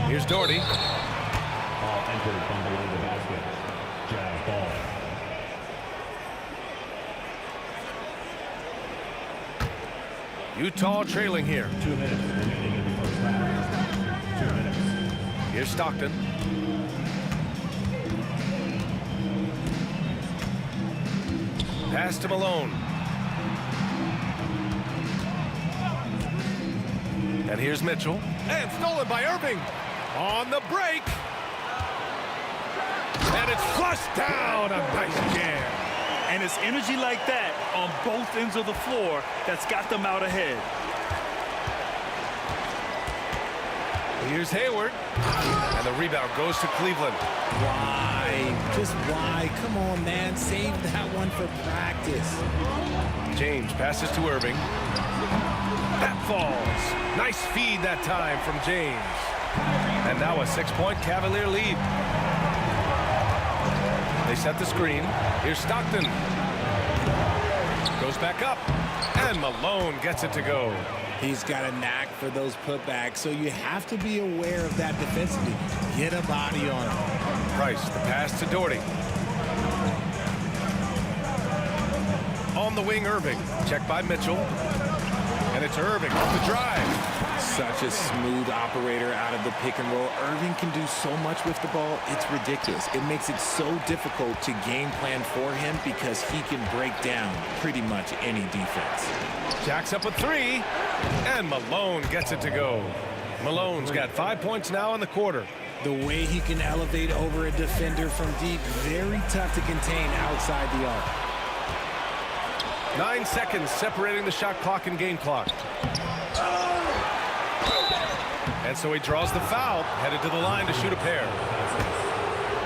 Here's Doherty. Ball entered from below the basket. Jazz ball. Utah trailing here. 2 minutes remaining in the first half. 2 minutes. Here's Stockton. Pass to Malone. And here's Mitchell. And stolen by Irving. On the break. And it's flushed down. A nice jam. And it's energy like that on both ends of the floor that's got them out ahead. Here's Hayward. And the rebound goes to Cleveland. Why? Just why? Come on, man. Save that one for practice. James passes to Irving. That falls. Nice feed that time from James. And now a 6-point Cavalier lead. They set the screen. Here's Stockton. Goes back up. And Malone gets it to go. He's got a knack for those putbacks, so you have to be aware of that defensively. Get a body on him. Price, the pass to Doherty. On the wing, Irving. Checked by Mitchell. And it's Irving off the drive. Such a smooth operator out of the pick and roll. Irving can do so much with the ball, it's ridiculous. It makes it so difficult to game plan for him because he can break down pretty much any defense. Jacks up a 3, and Malone gets it to go. Malone's got 5 points now in the quarter. The way he can elevate over a defender from deep, very tough to contain outside the arc. 9 seconds separating the shot clock and game clock. And so he draws the foul, headed to the line to shoot a pair.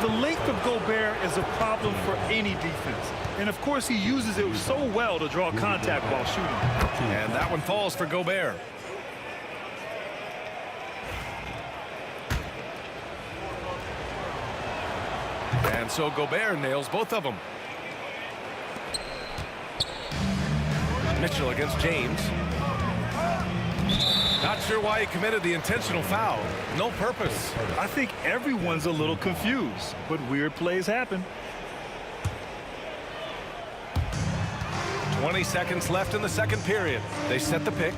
The length of Gobert is a problem for any defense. And of course, he uses it so well to draw contact while shooting. And that one falls for Gobert. And so Gobert nails both of them. Mitchell against James. Not sure why he committed the intentional foul. No purpose. I think everyone's a little confused, but weird plays happen. 20 seconds left in the second period. They set the pick.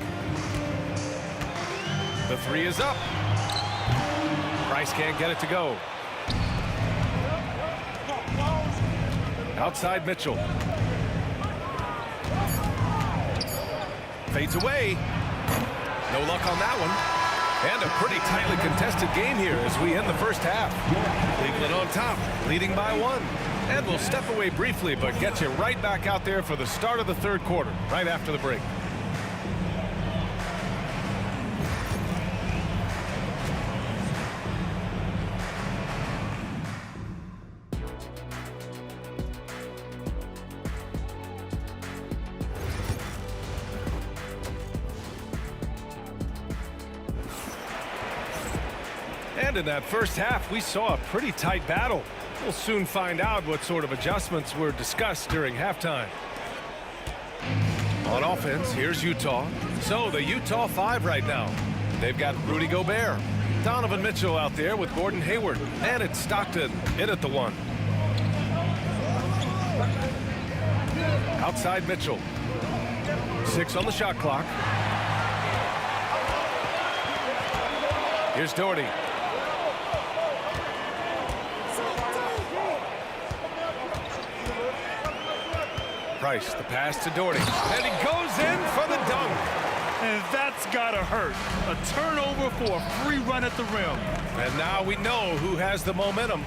The 3 is up. Price can't get it to go. Outside Mitchell. Fades away. No luck on that one. And a pretty tightly contested game here as we end the first half. Cleveland on top, leading by 1. And we'll step away briefly, but get you right back out there for the start of the third quarter, right after the break. And in that first half, we saw a pretty tight battle. We'll soon find out what sort of adjustments were discussed during halftime. On offense, here's Utah. So the Utah 5 right now. They've got Rudy Gobert, Donovan Mitchell out there with Gordon Hayward, and it's Stockton in at the 1. Outside Mitchell. 6 on the shot clock. Here's Doherty. Price, the pass to Doherty. And he goes in for the dunk. And that's gotta hurt. A turnover for a free run at the rim. And now we know who has the momentum.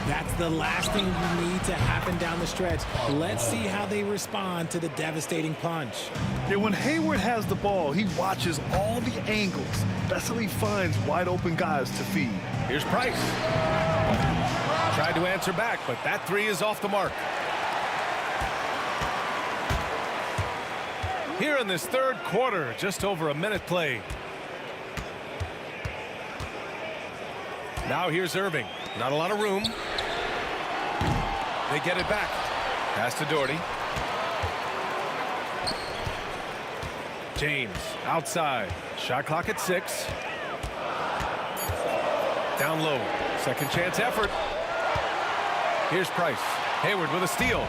That's the last thing you need to happen down the stretch. Let's see how they respond to the devastating punch. Yeah, when Hayward has the ball, he watches all the angles. That's how he finds wide open guys to feed. Here's Price. Tried to answer back, but that 3 is off the mark. Here in this third quarter, just over a minute played. Now here's Irving. Not a lot of room. They get it back. Pass to Doherty. James outside. Shot clock at 6. Down low. Second chance effort. Here's Price. Hayward with a steal.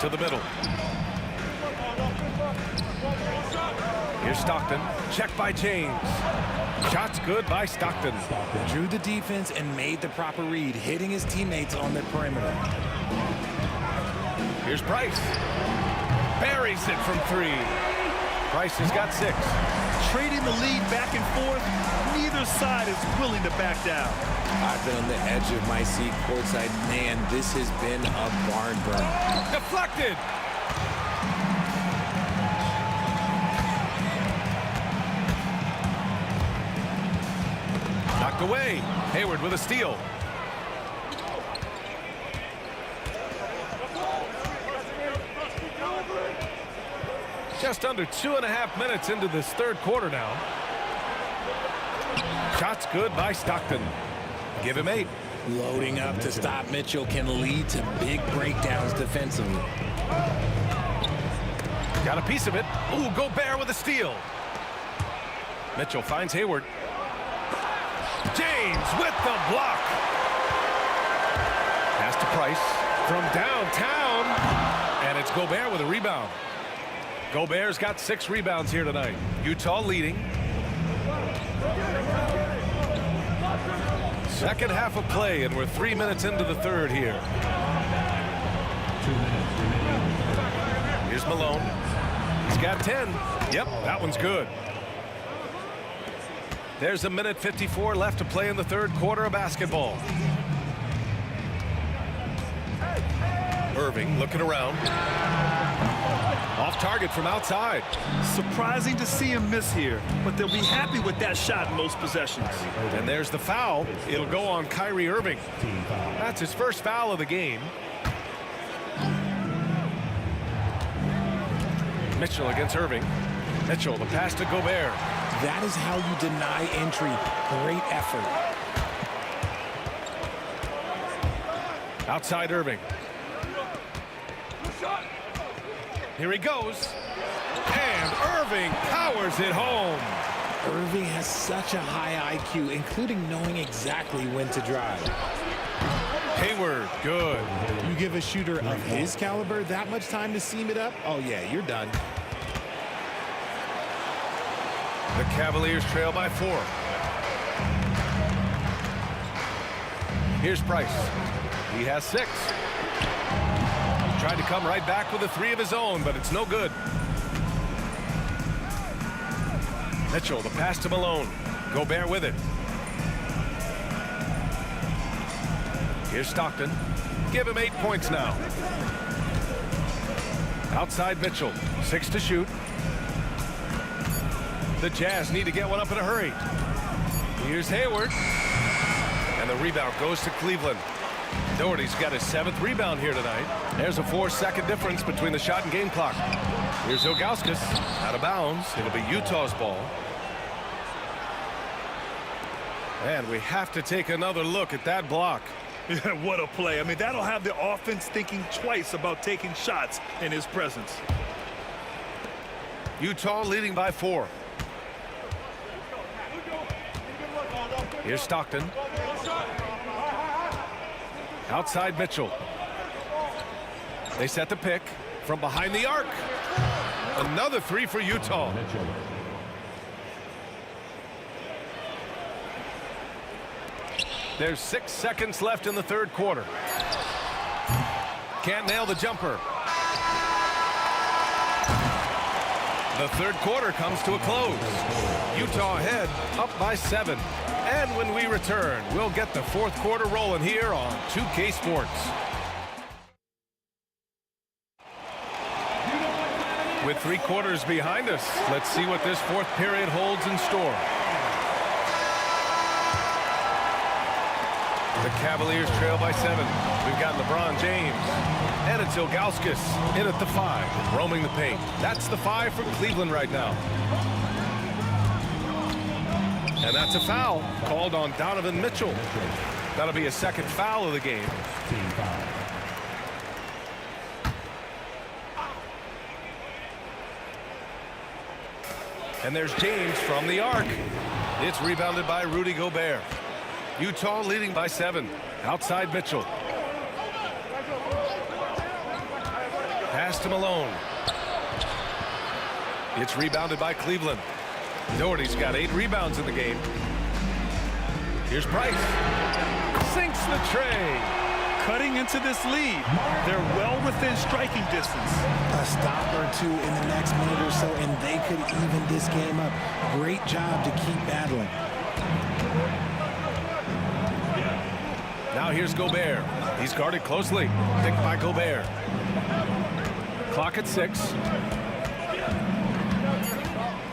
To the middle. Here's Stockton. Check by James. Shots good by Stockton. Drew the defense and made the proper read, hitting his teammates on the perimeter. Here's Price. Buries it from 3. Price has got 6. Trading the lead back and forth, neither side is willing to back down. I've been on the edge of my seat courtside. Man, this has been a barn burn. Deflected. Knocked away. Hayward with a steal. Just under 2.5 minutes into this third quarter now. Shots good by Stockton. Give him 8. Loading up to stop Mitchell can lead to big breakdowns defensively. Got a piece of it. Ooh, Gobert with a steal. Mitchell finds Hayward. James with the block. Pass to Price from downtown. And it's Gobert with a rebound. Gobert's got 6 rebounds here tonight. Utah leading. Second half of play, and we're 3 minutes into the third here. 2 minutes remaining. Here's Malone. He's got 10. Yep, that one's good. There's a minute 54 left to play in the third quarter of basketball. Irving looking around. Off target from outside. Surprising to see him miss here, but they'll be happy with that shot in most possessions. And there's the foul. It'll go on Kyrie Irving. That's his first foul of the game. Mitchell against Irving. Mitchell, the pass to Gobert. That is how you deny entry. Great effort. Outside Irving. Here he goes. And Irving powers it home. Irving has such a high IQ, including knowing exactly when to drive. Hayward, good. You give a shooter of his caliber that much time to seam it up? Oh, yeah, you're done. The Cavaliers trail by 4. Here's Price. He has 6. Tried to come right back with a 3 of his own, but it's no good. Mitchell, the pass to Malone. Gobert with it. Here's Stockton. Give him 8 points now. Outside Mitchell. 6 to shoot. The Jazz need to get one up in a hurry. Here's Hayward. And the rebound goes to Cleveland. Doherty's got his 7th rebound here tonight. There's a 4-second difference between the shot and game clock. Here's Ilgauskas out of bounds. It'll be Utah's ball. And we have to take another look at that block. Yeah, what a play. I mean, that'll have the offense thinking twice about taking shots in his presence. Utah leading by 4. Here's Stockton. Outside Mitchell. They set the pick from behind the arc. Another 3 for Utah. There's 6 seconds left in the third quarter. Can't nail the jumper. The third quarter comes to a close. Utah ahead, up by 7. And when we return, we'll get the fourth quarter rolling here on 2K Sports. With 3 quarters behind us, let's see what this fourth period holds in store. The Cavaliers trail by 7. We've got LeBron James. And it's Ilgauskas in at the 5, roaming the paint. That's the 5 for Cleveland right now. And that's a foul called on Donovan Mitchell. That'll be a second foul of the game. And there's James from the arc. It's rebounded by Rudy Gobert. Utah leading by 7. Outside Mitchell. Pass to Malone. It's rebounded by Cleveland. Doherty's got 8 rebounds in the game. Here's Price. Sinks the tray. Cutting into this lead. They're well within striking distance. A stop or 2 in the next minute or so, and they could even this game up. Great job to keep battling. Now here's Gobert. He's guarded closely. Picked by Gobert. Clock at 6.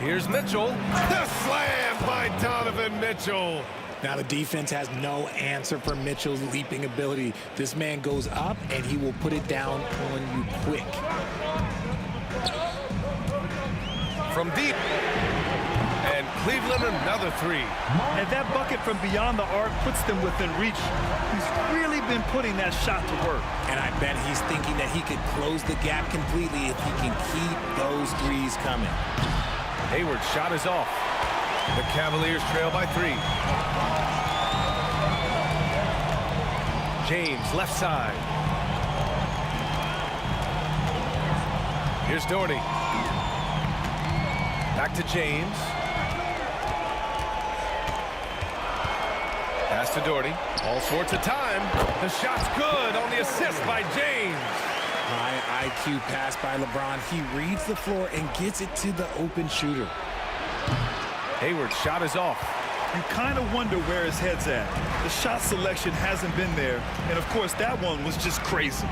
Here's Mitchell. The slam by Donovan Mitchell. Now the defense has no answer for Mitchell's leaping ability. This man goes up and he will put it down on you quick. From deep. And Cleveland another 3. And that bucket from beyond the arc puts them within reach. He's really been putting that shot to work. And I bet he's thinking that he could close the gap completely if he can keep those 3s coming. Hayward's shot is off. The Cavaliers trail by 3. James left side. Here's Doherty. Back to James. Pass to Doherty. All sorts of time. The shot's good on the assist by James. High IQ pass by LeBron. He reads the floor and gets it to the open shooter. Hayward's shot is off. You kind of wonder where his head's at. The shot selection hasn't been there. And, of course, that one was just crazy.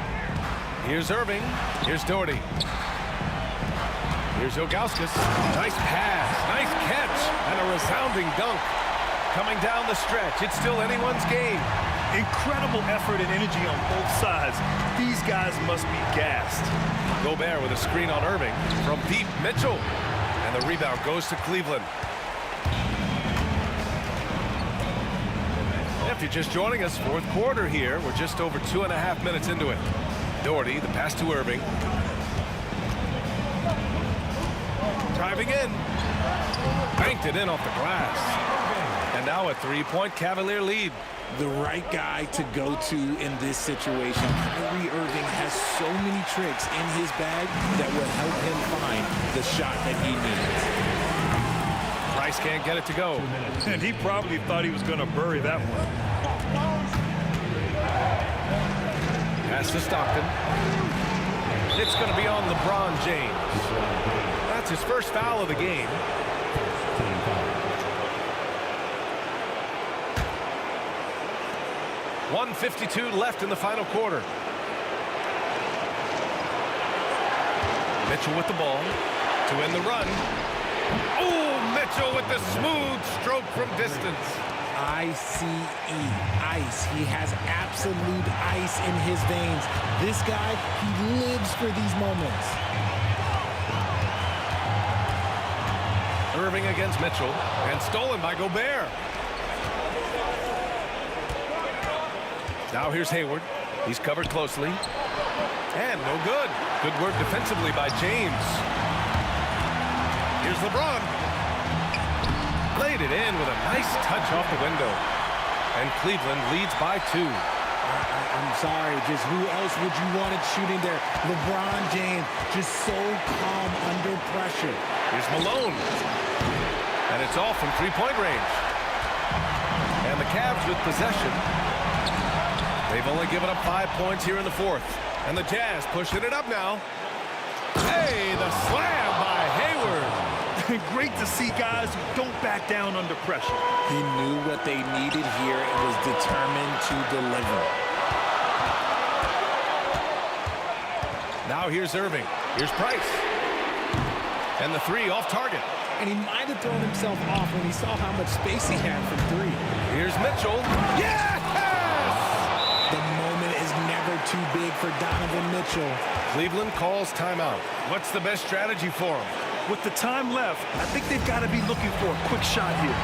Here's Irving. Here's Doherty. Here's Ilgauskas. Nice pass. Nice catch. And a resounding dunk. Coming down the stretch. It's still anyone's game. Incredible effort and energy on both sides. These guys must be gassed. Gobert with a screen on Irving. From deep, Mitchell. And the rebound goes to Cleveland. If you're just joining us, fourth quarter here. We're just over 2.5 minutes into it. Doherty, the pass to Irving. Driving in. Banked it in off the glass. And now a 3-point Cavalier lead. The right guy to go to in this situation. Kyrie Irving has so many tricks in his bag that will help him find the shot that he needs. Price can't get it to go. And he probably thought he was going to bury that one. Pass to Stockton. It's going to be on LeBron James. That's his first foul of the game. .152 left in the final quarter. Mitchell with the ball to end the run. Oh, Mitchell with the smooth stroke from distance. ICE, ice. He has absolute ice in his veins. This guy, he lives for these moments. Irving against Mitchell, and stolen by Gobert. Now here's Hayward. He's covered closely. And no good. Good work defensively by James. Here's LeBron. Laid it in with a nice touch off the window. And Cleveland leads by 2. I'm sorry, just who else would you want it shooting there? LeBron James, just so calm under pressure. Here's Malone. And it's off from three-point range. And the Cavs with possession. They've only given up 5 points here in the fourth. And the Jazz pushing it up now. Hey, the slam by Hayward. Great to see guys who don't back down under pressure. He knew what they needed here and was determined to deliver. Now here's Irving. Here's Price. And the three off target. And he might have thrown himself off when he saw how much space he had from 3. Here's Mitchell. Yes! The moment is never too big for Donovan Mitchell. Cleveland calls timeout. What's the best strategy for him? With the time left, I think they've got to be looking for a quick shot here.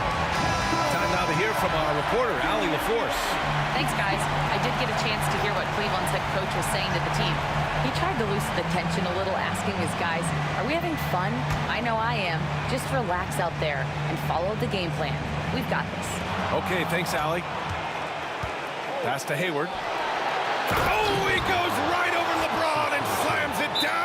Time now to hear from our reporter, Allie LaForce. Thanks, guys. I did get a chance to hear what Cleveland's head coach was saying to the team. He tried to loosen the tension a little, asking his guys, are we having fun? I know I am. Just relax out there and follow the game plan. We've got this. Okay, thanks, Allie. Pass to Hayward. Oh, he goes right over LeBron and slams it down.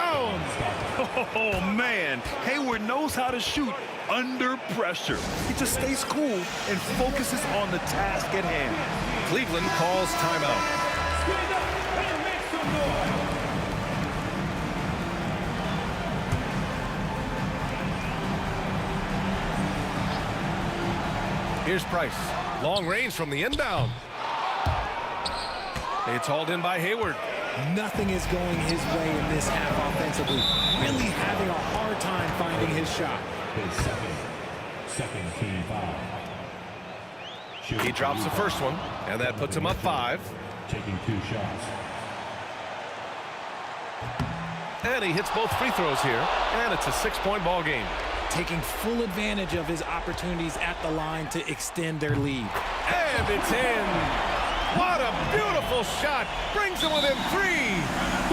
Oh, man. Hayward knows how to shoot under pressure. He just stays cool and focuses on the task at hand. Cleveland calls timeout. Here's Price. Long range from the inbound. It's hauled in by Hayward. Nothing is going his way in this half offensively. Really having a hard time finding his shot. His second team foul. He drops the first one, and that puts him up 5. Taking 2 shots. And he hits both free throws here, and it's a 6-point ball game. Taking full advantage of his opportunities at the line to extend their lead. And it's in. What a beautiful shot. Brings him within 3.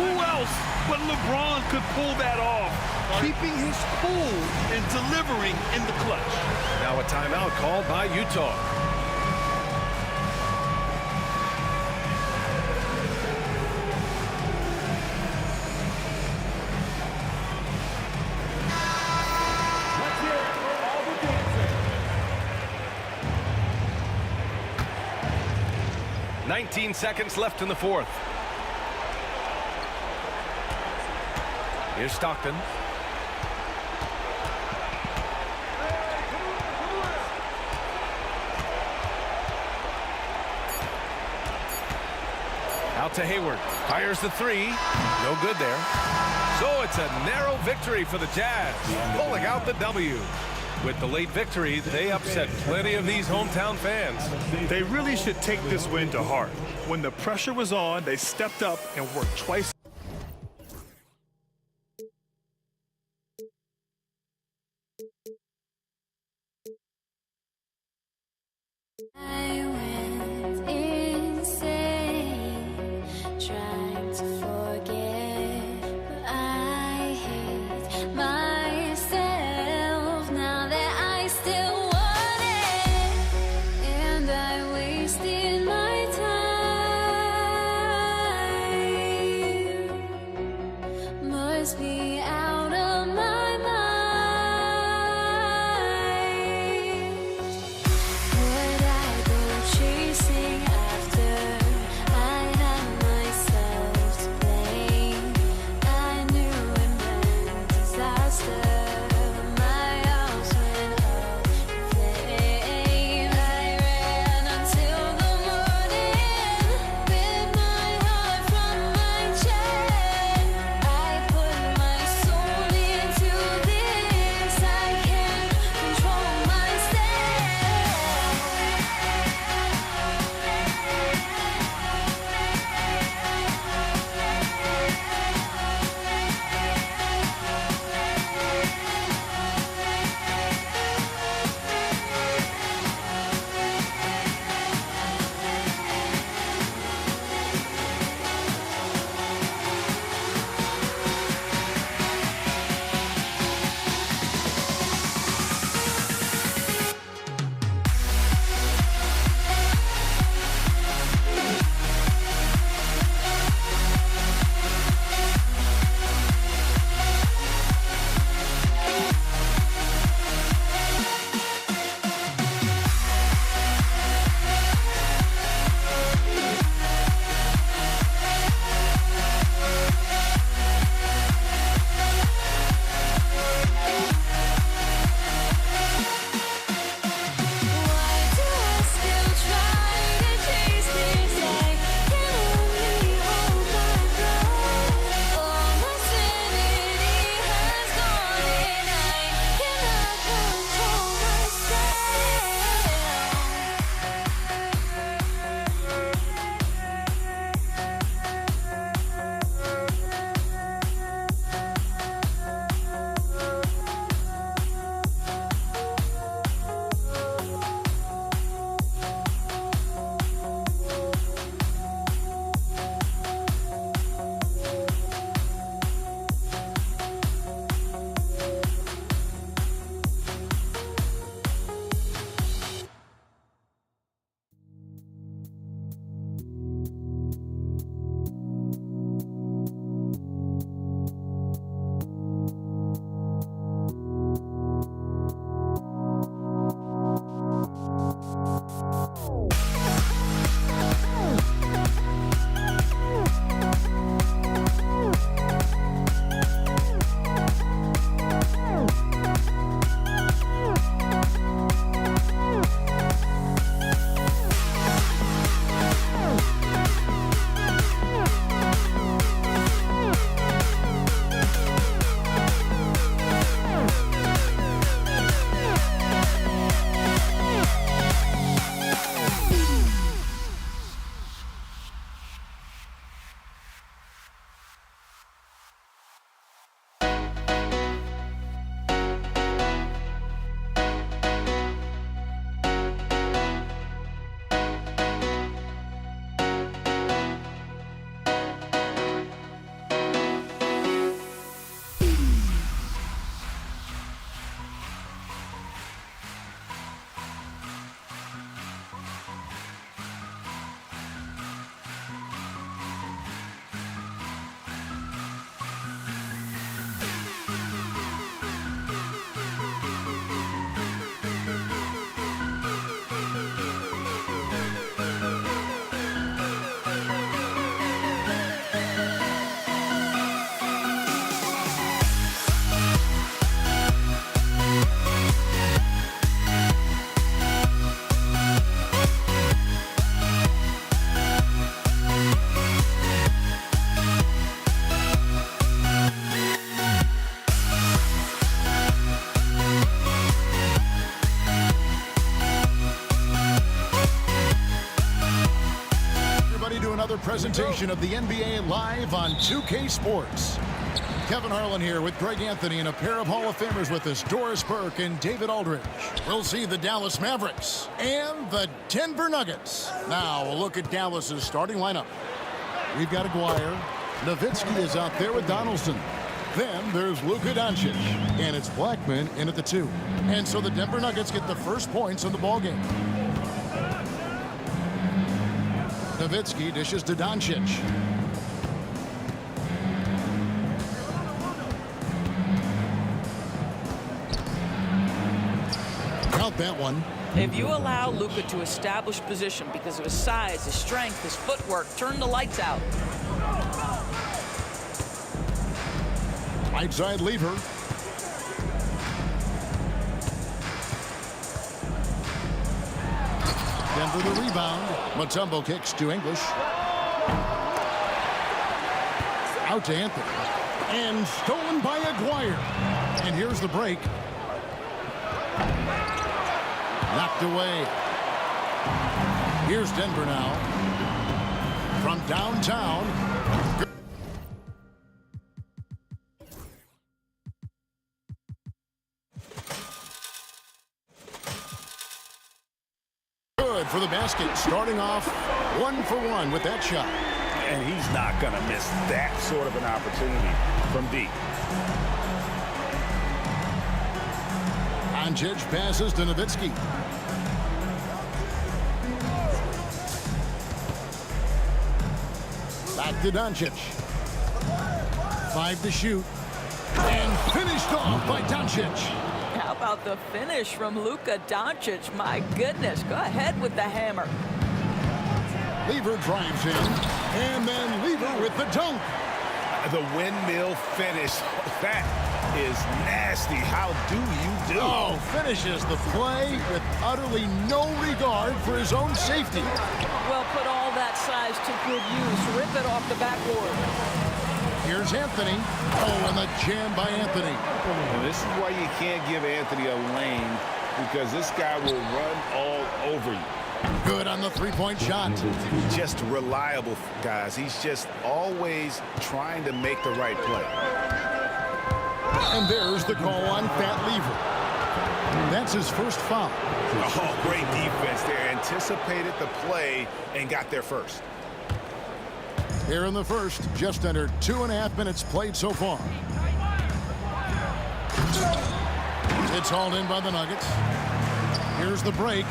Who else but LeBron could pull that off? Keeping his cool and delivering in the clutch. Now a timeout called by Utah. Let's hear it for all the dancers. 19 seconds left in the fourth. Here's Stockton. Out to Hayward. Fires the 3. No good there. So it's a narrow victory for the Jazz, pulling out the W. With the late victory, they upset plenty of these hometown fans. They really should take this win to heart. When the pressure was on, they stepped up and worked twice. I went insane trying to forget, but I hate myself now that I still want it, and I wasted my time. Must be out of my mind. Would I go chasing after? I had myself to blame. I knew it meant disaster. My house went up in flames. I ran until the morning, with my heart from my chest. I put my soul presentation of the NBA live on 2K Sports. Kevin Harlan here with Greg Anthony and a pair of Hall of Famers with us, Doris Burke and David Aldridge. We'll see the Dallas Mavericks and the Denver Nuggets. Now, a look at Dallas's starting lineup. We've got Aguirre. Nowitzki is out there with Donaldson. Then there's Luka Doncic, and it's Blackman in at the 2. And so the Denver Nuggets get the first points in the ballgame. Nowitzki dishes to Doncic. Count that one. If you allow Luka to establish position because of his size, his strength, his footwork, turn the lights out. Right side lever. Denver the rebound. Mutombo kicks to English. Out to Anthony. And stolen by Aguirre. And here's the break. Knocked away. Here's Denver now. From downtown. Good for the basket. Starting off 1 for 1 with that shot. And he's not going to miss that sort of an opportunity from deep. Doncic passes to Nowitzki. Back to Doncic. 5 to shoot. And finished off by Doncic. How about the finish from Luka Doncic? My goodness, go ahead with the hammer. Lever drives in, and then Lever with the dunk. The windmill finish. That is nasty. How do you do? Oh, finishes the play with utterly no regard for his own safety. Well, put all that size to good use. Rip it off the backboard. Here's Anthony. Oh, and the jam by Anthony. And this is why you can't give Anthony a lane, because this guy will run all over you. Good on the three-point shot. Just reliable, guys. He's just always trying to make the right play. And there's the call on Fat Lever. That's his first foul. Oh, great defense there. Anticipated the play and got there first. Here in the first, just under 2.5 minutes played so far. It's hauled in by the Nuggets. Here's the break.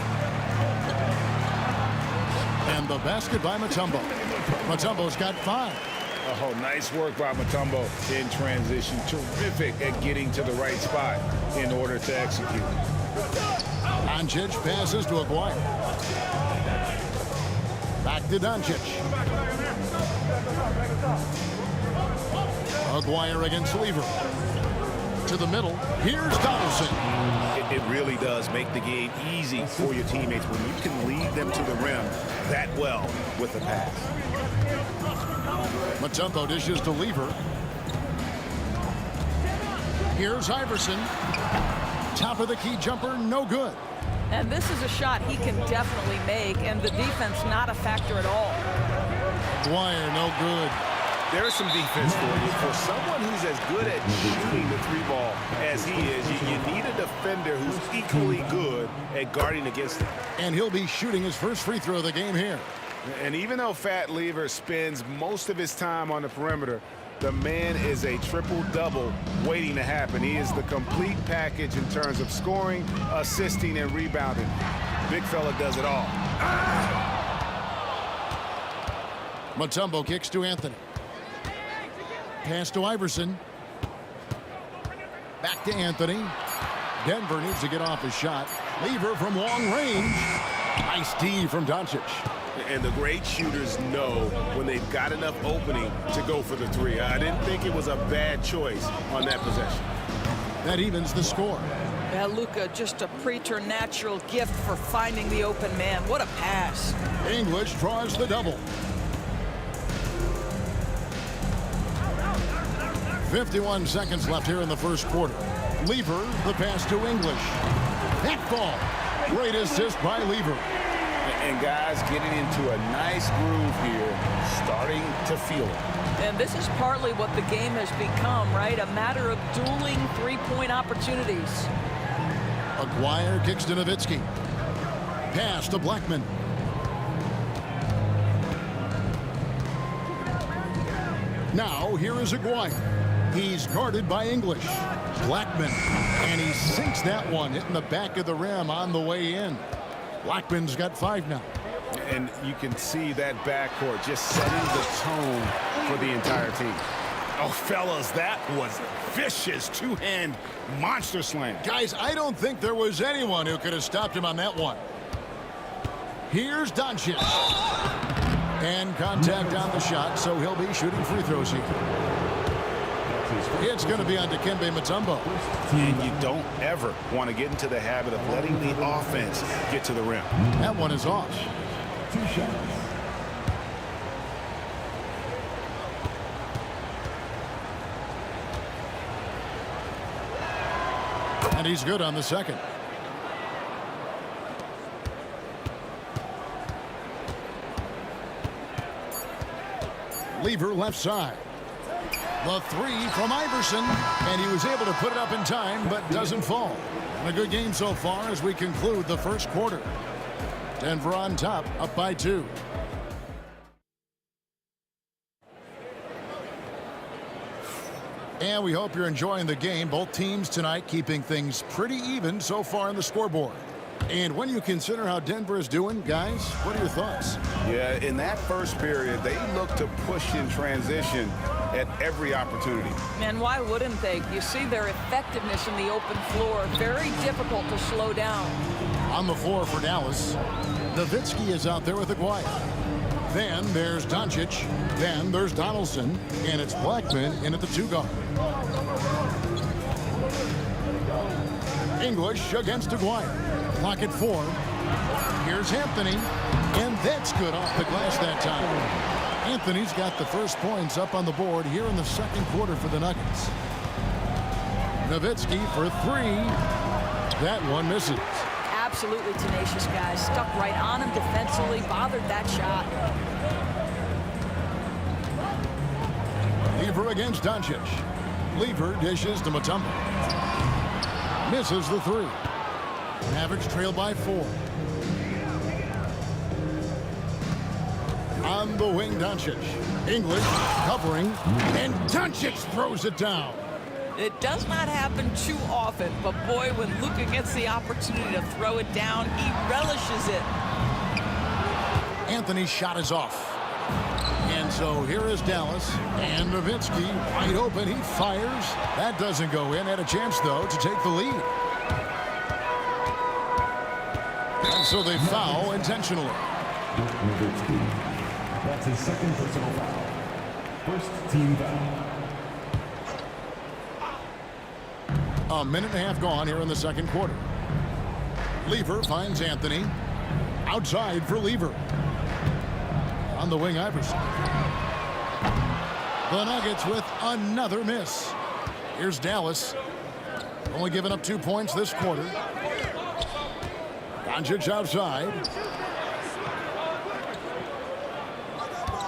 And the basket by Mutombo. Mutombo's got 5. Oh, nice work by Mutombo in transition. Terrific at getting to the right spot in order to execute. Doncic passes to Aguirre. Back to Doncic. Aguirre against Lever. To the middle. Here's Donaldson. It really does make the game easy for your teammates when you can lead them to the rim that well with the pass. Mutombo dishes to Lever. Here's Iverson. Top of the key jumper, no good. And this is a shot he can definitely make, and the defense not a factor at all. Dwyer, no good. There's some defense for you. For someone who's as good at shooting the 3-ball as he is, you need a defender who's equally good at guarding against him. And he'll be shooting his first free throw of the game here. And even though Fat Lever spends most of his time on the perimeter, the man is a triple-double waiting to happen. He is the complete package in terms of scoring, assisting, and rebounding. Big fella does it all. Mutombo kicks to Anthony. Pass to Iverson. Back to Anthony. Denver needs to get off his shot. Lever from long range. Nice D from Doncic. And the great shooters know when they've got enough opening to go for the 3. I didn't think it was a bad choice on that possession. That evens the score. Yeah, Luka, just a preternatural gift for finding the open man. What a pass. English draws the double. 51 seconds left here in the first quarter. Lever, the pass to English. That ball. Great assist by Lever. And guys getting into a nice groove here, starting to feel it. And this is partly what the game has become, right? A matter of dueling three-point opportunities. Aguirre kicks to Nowitzki. Pass to Blackman. Now, here is Aguirre. He's guarded by English. Blackman. And he sinks that one, hitting the back of the rim on the way in. Blackman's got 5 now. And you can see that backcourt just setting the tone for the entire team. Oh, fellas, that was vicious two-hand monster slam. Guys, I don't think there was anyone who could have stopped him on that one. Here's Doncic. And contact on the shot, so he'll be shooting free throws here. It's going to be on Dikembe Mutombo. And you don't ever want to get into the habit of letting the offense get to the rim. That one is off. 2 shots. And he's good on the second. Lever left side. The 3 from Iverson, and he was able to put it up in time, but doesn't fall. And a good game so far as we conclude the first quarter. Denver on top, up by 2. And we hope you're enjoying the game. Both teams tonight keeping things pretty even so far on the scoreboard. And when you consider how Denver is doing, guys, what are your thoughts? Yeah, in that first period, they looked to push in transition at every opportunity. And why wouldn't they? You see their effectiveness in the open floor. Very difficult to slow down. On the floor for Dallas, Nowitzki is out there with Aguirre. Then there's Doncic. Then there's Donaldson. And it's Blackman in at the 2 guard. English against Aguirre. Clock at 4. Here's Anthony. And that's good off the glass that time. Anthony's got the first points up on the board here in the second quarter for the Nuggets. Nowitzki for 3. That one misses. Absolutely tenacious, guys. Stuck right on him defensively, bothered that shot. Lever against Doncic. Lever dishes to Mutombo. Misses the 3. Mavericks trail by 4. On the wing, Doncic. English covering, and Doncic throws it down. It does not happen too often, but boy, when Luka gets the opportunity to throw it down, he relishes it. Anthony's shot is off. And so here is Dallas, and Nowitzki wide open. He fires. That doesn't go in. Had a chance, though, to take the lead. And so they foul intentionally. That's his second personal foul. First team foul. A minute and a half gone here in the second quarter. Lever finds Anthony. Outside for Lever. On the wing, Iverson. The Nuggets with another miss. Here's Dallas. Only giving up 2 points this quarter. Doncic outside.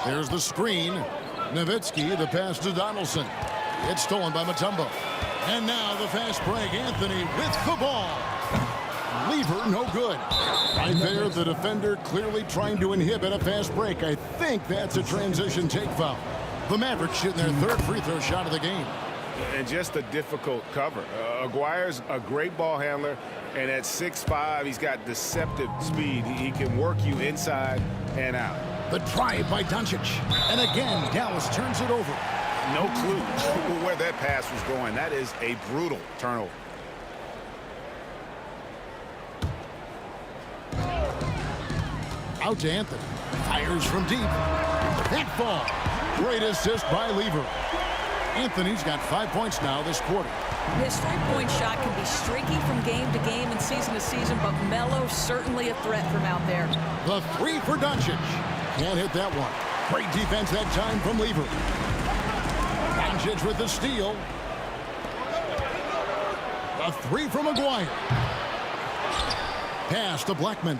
There's the screen. Nowitzki, the pass to Donaldson. It's stolen by Mutombo. And now the fast break. Anthony with the ball. Lever, no good. Right there, the defender clearly trying to inhibit a fast break. I think that's a transition take foul. The Mavericks shooting their 3rd free throw shot of the game. And just a difficult cover. Aguirre's a great ball handler, and at 6'5", he's got deceptive speed. He can work you inside and out. The drive by Doncic. And again, Dallas turns it over. No clue where that pass was going. That is a brutal turnover. Out to Anthony. Fires from deep. That ball. Great assist by Lever. Anthony's got 5 points now this quarter. His three-point shot can be streaky from game to game and season to season, but Melo certainly a threat from out there. The 3 for Doncic. Can't hit that one. Great defense that time from Lever. Doncic with the steal. The 3 from Aguirre. Pass to Blackman.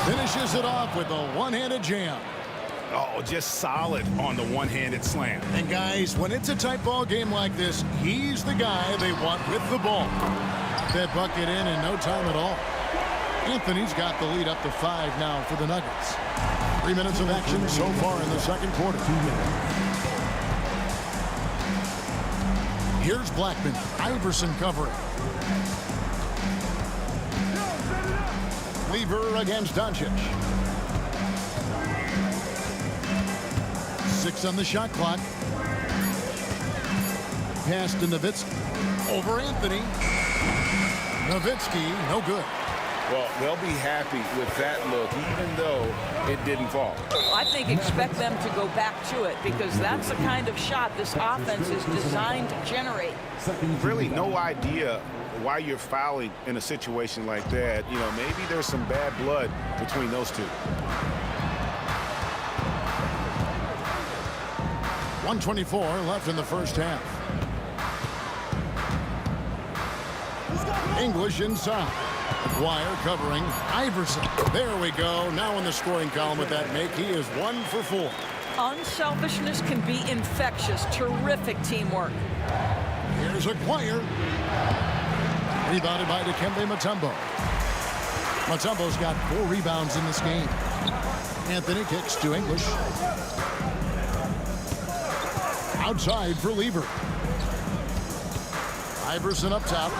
Finishes it off with a one-handed jam. Oh, just solid on the one-handed slam. And guys, when it's a tight ball game like this, he's the guy they want with the ball. That bucket in no time at all. Anthony's got the lead up to 5 now for the Nuggets. 3 minutes of action so far in the second quarter. Here's Blackman. Iverson covering. Lever against Doncic. 6 on the shot clock. Pass to Nowitzki. Over Anthony. Nowitzki, no good. Well, they'll be happy with that look, even though it didn't fall. I think expect them to go back to it because that's the kind of shot this offense is designed to generate. Really no idea why you're fouling in a situation like that. You know, maybe there's some bad blood between those two. 1:24 left in the first half. English inside. Dwyer covering. Iverson. There we go. Now in the scoring column with that make. He is 1 for 4. Unselfishness can be infectious. Terrific teamwork. Here's Dwyer. Rebounded by Dikembe Mutombo. Mutombo's got 4 rebounds in this game. Anthony kicks to English. Outside for Lever. Iverson up top.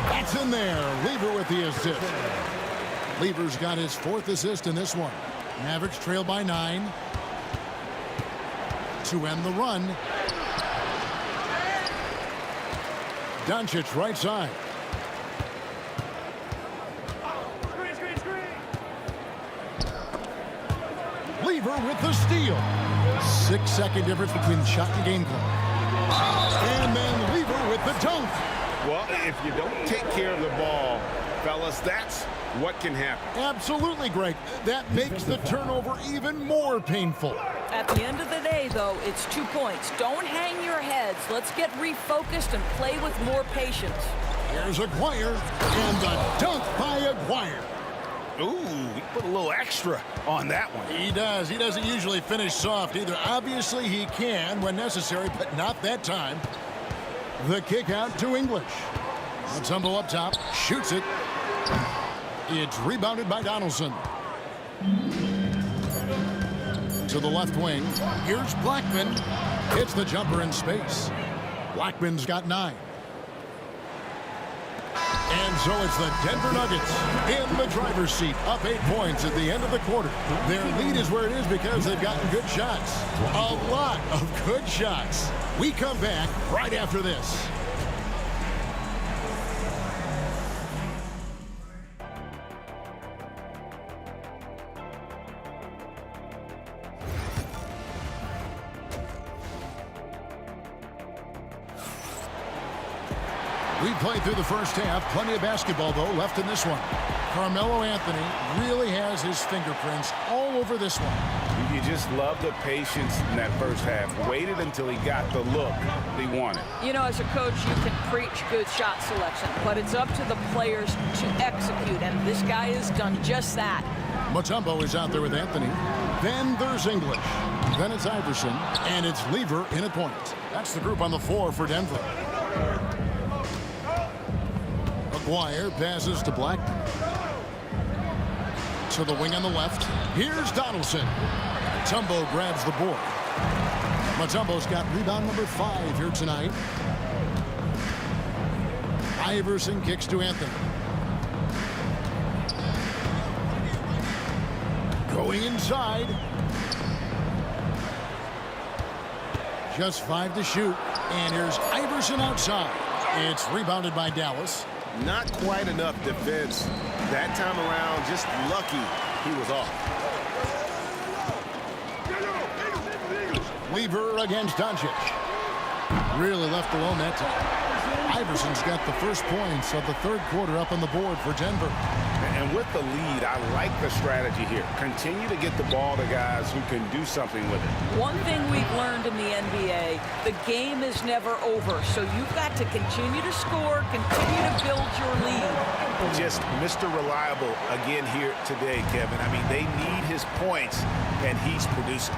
That's in there. Lever with the assist. Lever's got his 4th assist in this one. Mavericks trail by 9. To end the run. Doncic right side. Lever with the steal. 6-second difference between the shot and game clock. And then Lever with the dunk. Well, if you don't take care of the ball, fellas, that's what can happen. Absolutely, Greg. That makes the turnover even more painful. At the end of the day, though, it's 2 points. Don't hang your heads. Let's get refocused and play with more patience. Here's Dwyer, and the dunk by Dwyer. Ooh, he put a little extra on that one. He does. He doesn't usually finish soft either. Obviously, he can when necessary, but not that time. The kick out to English. Mutombo up top, shoots it. It's rebounded by Donaldson. To the left wing. Here's Blackman. Hits the jumper in space. Blackman's got 9. And so it's the Denver Nuggets in the driver's seat, up 8 points at the end of the quarter. Their lead is where it is because they've gotten good shots. A lot of good shots. We come back right after this. We played through the first half. Plenty of basketball, though, left in this one. Carmelo Anthony really has his fingerprints all over this one. You just love the patience in that first half. Waited until he got the look he wanted. You know, as a coach, you can preach good shot selection, but it's up to the players to execute, and this guy has done just that. Mutombo is out there with Anthony. Then there's English. Then it's Iverson, and it's Lever in at point. That's the group on the floor for Denver. Dwyer passes to Blackman. To the wing on the left. Here's Donaldson. Mutombo grabs the board. Mutombo's got rebound number 5 here tonight. Iverson kicks to Anthony. Going inside. Just 5 to shoot. And here's Iverson outside. It's rebounded by Dallas. Not quite enough defense that time around. Just lucky he was off. Lever against Doncic. Really left alone that time. Iverson's got the first points of the third quarter up on the board for Denver. And with the lead, I like the strategy here. Continue to get the ball to guys who can do something with it. One thing we've learned in the NBA, the game is never over. So you've got to continue to score, continue to build your lead. Just Mr. Reliable again here today, Kevin. I mean, they need his points, and he's producing.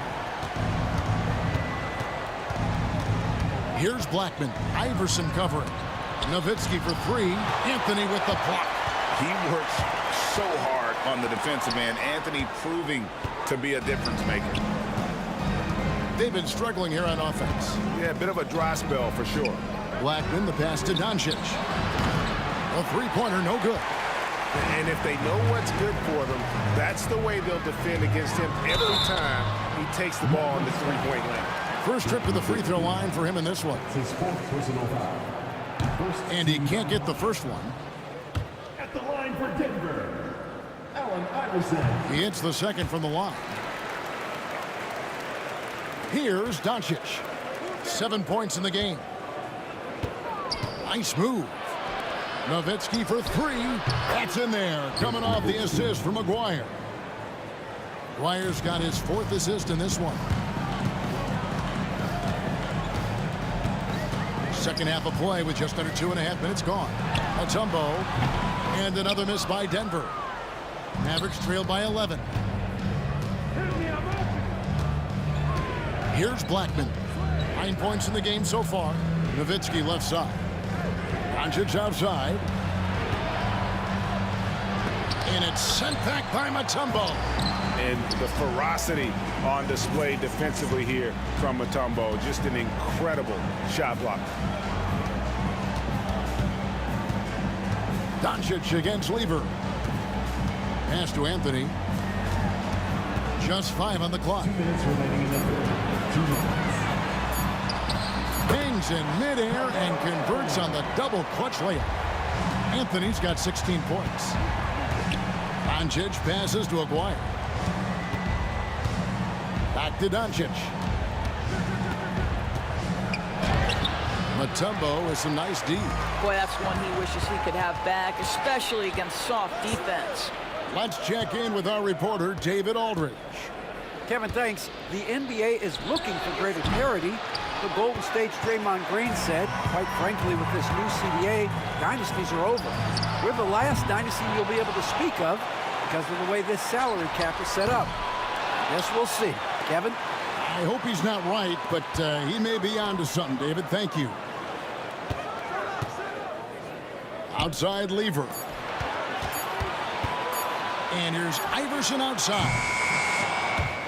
Here's Blackman. Iverson covering. Nowitzki for three. Anthony with the block. He works so hard on the defensive end. Anthony proving to be a difference maker. They've been struggling here on offense. Yeah, a bit of a dry spell for sure. Blackman, the pass to Doncic. A three-pointer, no good. And if they know what's good for them, that's the way they'll defend against him every time he takes the ball in the three-point lane. First trip to the free throw line for him in this one. And he can't get the first one. At the line for Denver, Allen Iverson. He hits the second from the line. Here's Doncic. 7 points in the game. Nice move. Nowitzki for three. That's in there. Coming off the assist from McGuire. McGuire's got his fourth assist in this one. Second half of play with just under 2.5 minutes gone. Mutombo. And another miss by Denver. Mavericks trailed by 11. Here's Blackman. 9 points in the game so far. Nowitzki left side. Doncic outside. And it's sent back by Mutombo. And the ferocity on display defensively here from Mutombo. Just an incredible shot block. Doncic against Lever. Pass to Anthony. Just 5 on the clock. 2 minutes remaining in the third. 2 minutes. Hangs in midair and converts on the double clutch layup. Anthony's got 16 points. Doncic passes to Aguirre. Back to Doncic. Mutombo with some nice D. Boy, that's one he wishes he could have back, especially against soft defense. Let's check in with our reporter, David Aldridge. Kevin, thanks. The NBA is looking for greater parity. The Golden State's Draymond Green said, quite frankly, with this new CBA, dynasties are over. We're the last dynasty you'll be able to speak of because of the way this salary cap is set up. Guess we'll see. Kevin? I hope he's not right, but he may be onto something, David. Thank you. Outside Lever. And here's Iverson outside.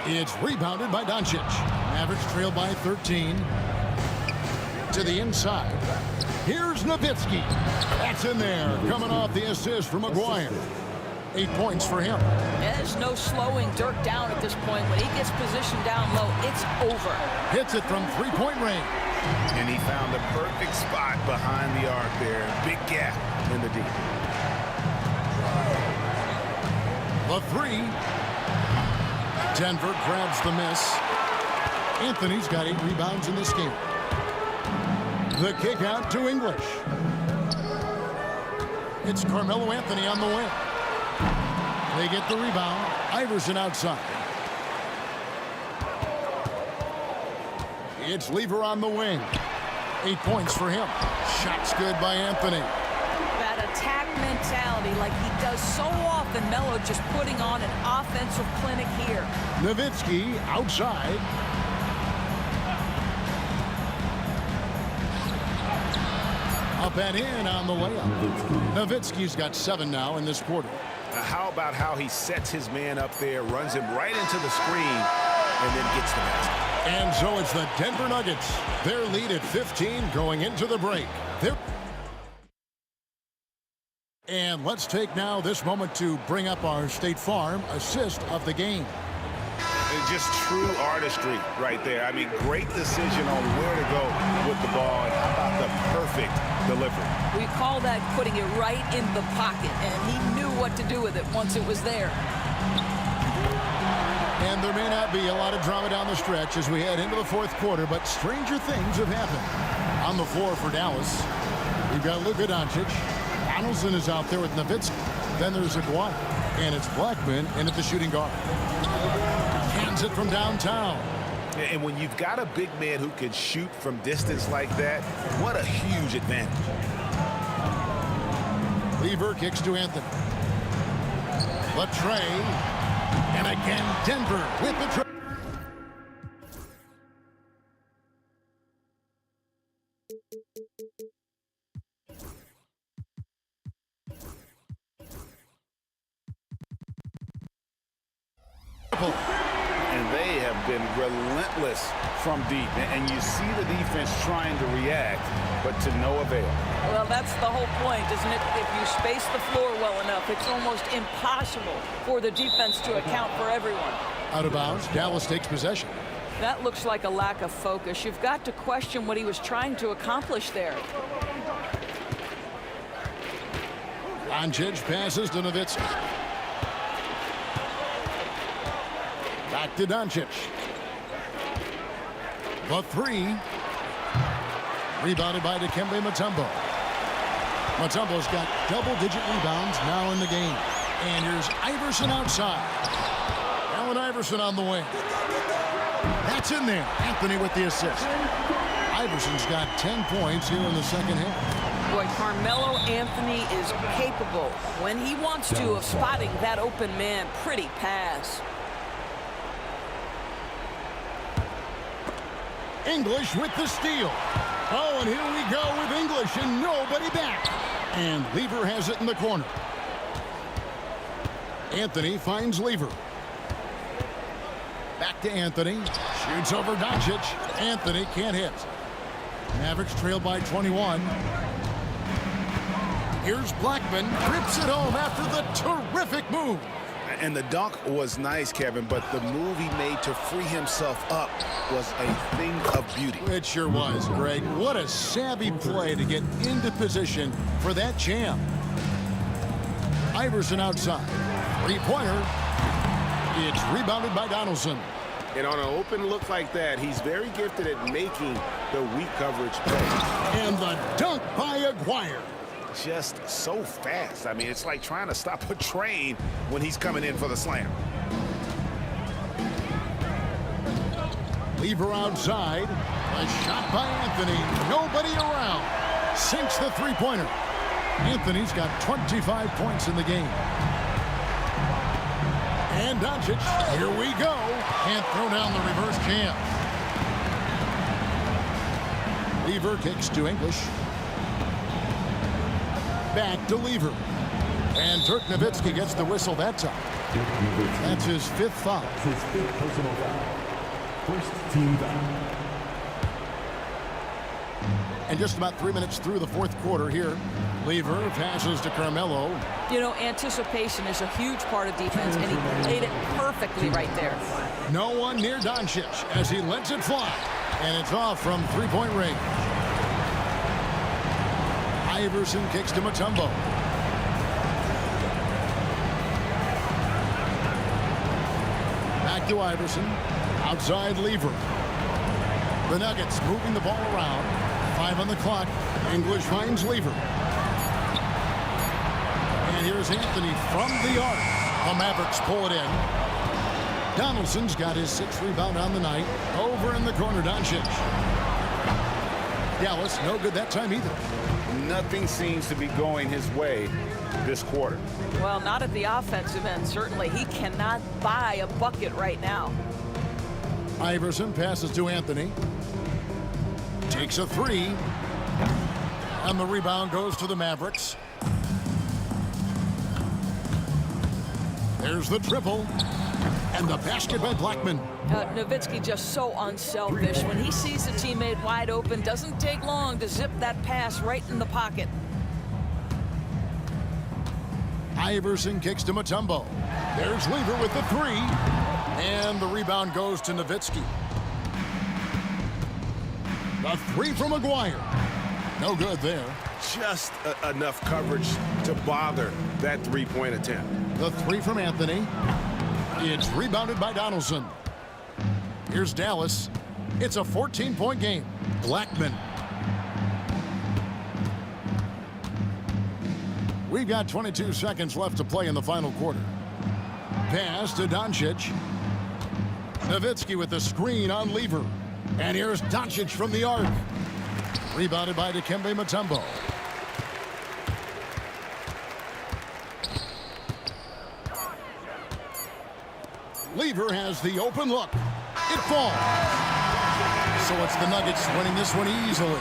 It's rebounded by Doncic. Mavericks trail by 13. To the inside. Here's Nowitzki. That's in there. Coming off the assist from McGuire. 8 points for him. There's no slowing Dirk down at this point. When he gets positioned down low, it's over. Hits it from three-point range. And he found the perfect spot behind the arc there. Big gap in the D. The three. Denver grabs the miss. Anthony's got 8 rebounds in this game. The kick out to English. It's Carmelo Anthony on the wing. They get the rebound. Iverson outside. It's Lever on the wing. 8 points for him. Shots good by Anthony. That attack mentality like he does so often. Melo just putting on an offensive clinic here. Nowitzki outside. Up and in on the layup. Nowitzki's got 7 now in this quarter. How about how he sets his man up there, runs him right into the screen, and then gets the basket. And so it's the Denver Nuggets. Their lead at 15 going into the break. And let's take now this moment to bring up our State Farm assist of the game. It's just true artistry right there. I mean, great decision on where to go with the ball, and how about the perfect delivery. We call that putting it right in the pocket, and he knew what to do with it once it was there. And there may not be a lot of drama down the stretch as we head into the fourth quarter, but stranger things have happened. On the floor for Dallas, we've got Luka Doncic. Donaldson is out there with Nowitzki. Then there's Aguirre. And it's Blackman in at the shooting guard. Hands it from downtown. And when you've got a big man who can shoot from distance like that, what a huge advantage. Lever kicks to Anthony. Latrey. And again, Denver with the try. And they have been relentless from deep. And you see the defense trying to react, but to no avail. Well, that's the whole point, isn't it? If you space the floor well enough, it's almost impossible for the defense to account for everyone. Out of bounds, Dallas takes possession. That looks like a lack of focus. You've got to question what he was trying to accomplish there. Doncic passes to Nowitzki. Back to Doncic. The three. Rebounded by Dikembe Mutombo. Mutombo's got double-digit rebounds now in the game. And here's Iverson outside. Allen Iverson on the wing. That's in there. Anthony with the assist. Iverson's got 10 points here in the second half. Boy, Carmelo Anthony is capable, when he wants to, of spotting that open man. Pretty pass. English with the steal. Oh, and here we go with English and nobody back. And Lever has it in the corner. Anthony finds Lever. Back to Anthony. Shoots over Doncic. Anthony can't hit. Mavericks trail by 21. Here's Blackman. Rips it home after the terrific move. And the dunk was nice, Kevin, but the move he made to free himself up was a thing of beauty. It sure was, Greg. What a savvy play to get into position for that jam. Iverson outside. Three-pointer. It's rebounded by Donaldson. And on an open look like that, he's very gifted at making the weak coverage play. And the dunk by Aguirre. Just so fast. I mean, it's like trying to stop a train when he's coming in for the slam. Lever outside. A shot by Anthony. Nobody around. Sinks the three-pointer. Anthony's got 25 points in the game. And Doncic, here we go. Can't throw down the reverse jam. Lever kicks to English. Back to Lever. And Dirk Nowitzki gets the whistle that time. That's his fifth foul. His fifth personal foul. First team foul. And just about 3 minutes through the fourth quarter here. Lever passes to Carmelo. You know, anticipation is a huge part of defense, and he played it perfectly right there. No one near Doncic as he lets it fly. And it's off from three-point range. Iverson kicks to Mutombo. Back to Iverson. Outside Lever. The Nuggets moving the ball around. 5 on the clock. English finds Lever. And here's Anthony from the arc. The Mavericks pull it in. Donaldson's got his 6th rebound on the night. Over in the corner, Doncic. Dallas, no good that time either. Nothing seems to be going his way this quarter. Well, not at the offensive end, certainly. He cannot buy a bucket right now. Iverson passes to Anthony. Takes a three. And the rebound goes to the Mavericks. There's the triple. And the basket by Blackman. Nowitzki just so unselfish. When he sees a teammate wide open, doesn't take long to zip that pass right in the pocket. Iverson kicks to Mutombo. There's Lever with the three. And the rebound goes to Nowitzki. The three from Aguirre. No good there. Just enough coverage to bother that three-point attempt. The three from Anthony. It's rebounded by Donaldson. Here's Dallas. It's a 14-point game. Blackman. We've got 22 seconds left to play in the final quarter. Pass to Doncic. Nowitzki with the screen on Lever. And here's Doncic from the arc. Rebounded by Dikembe Mutombo. Lever has the open look. It falls. So it's the Nuggets winning this one easily.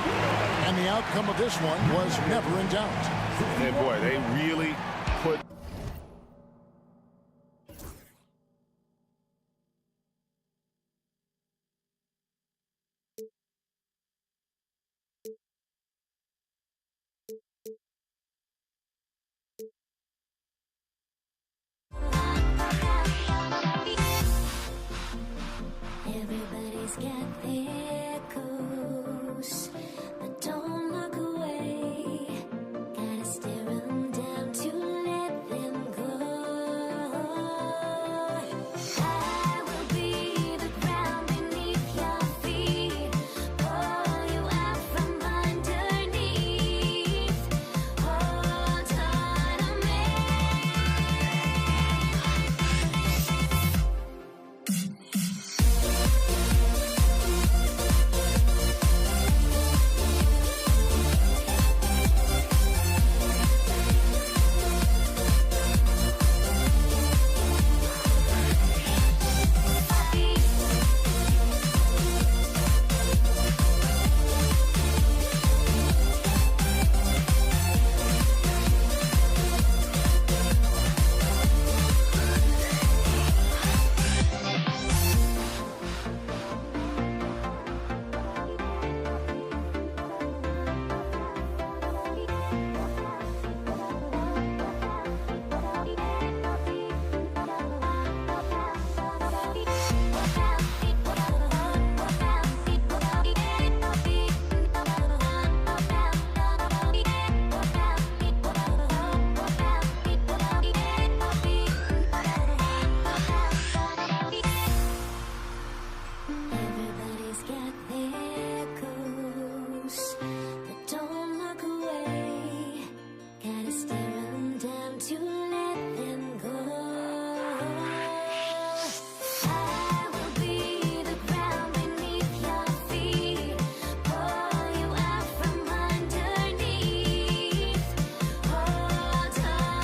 And the outcome of this one was never in doubt. And boy, they really put Everybody's got their coast, but don't look away. Gotta stare 'em down to let them go. I will be the ground beneath your feet, pull you out from underneath. Hold on to me. Everybody's got their coast, but don't look away. Gotta stare 'em down to let them go. I will be the ground beneath your feet, pull you out from underneath. Hold on to me.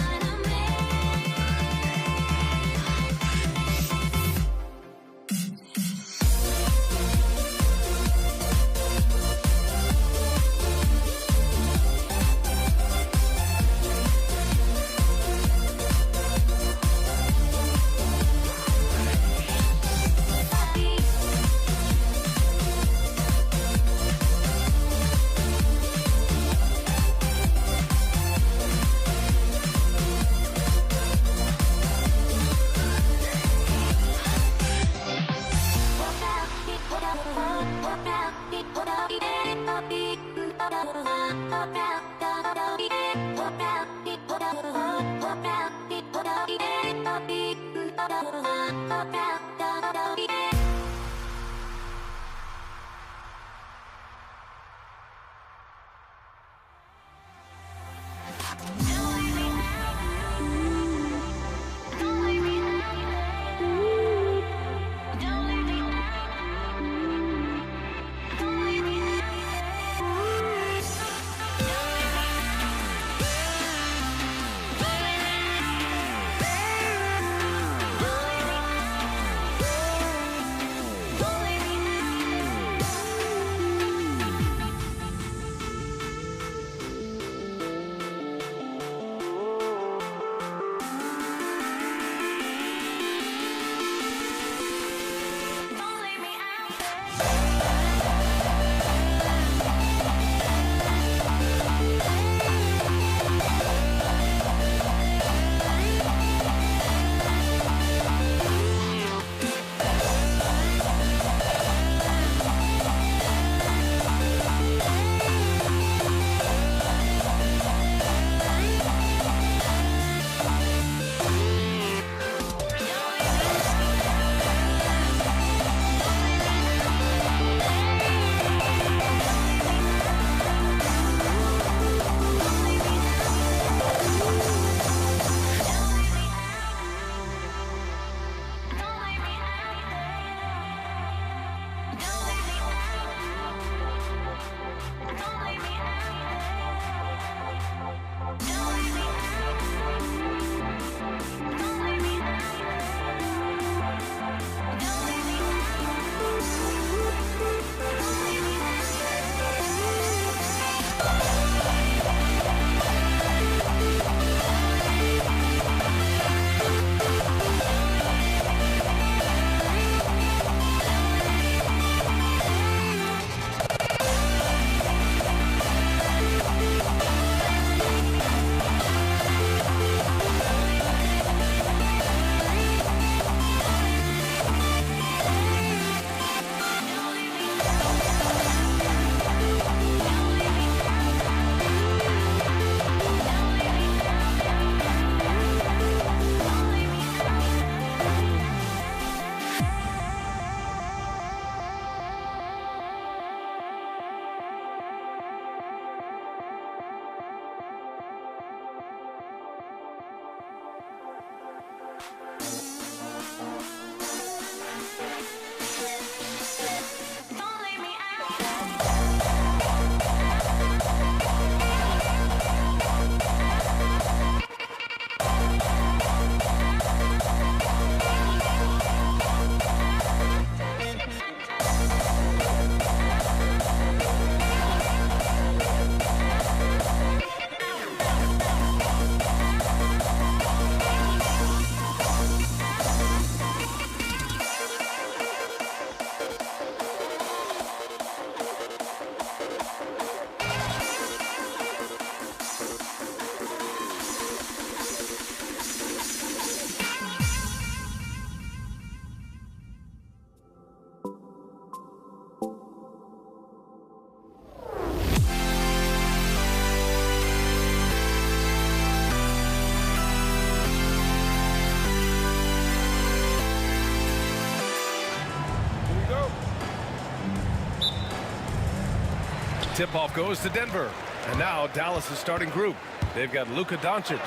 tip-off goes to Denver. And now Dallas' starting group. They've got Luka Doncic.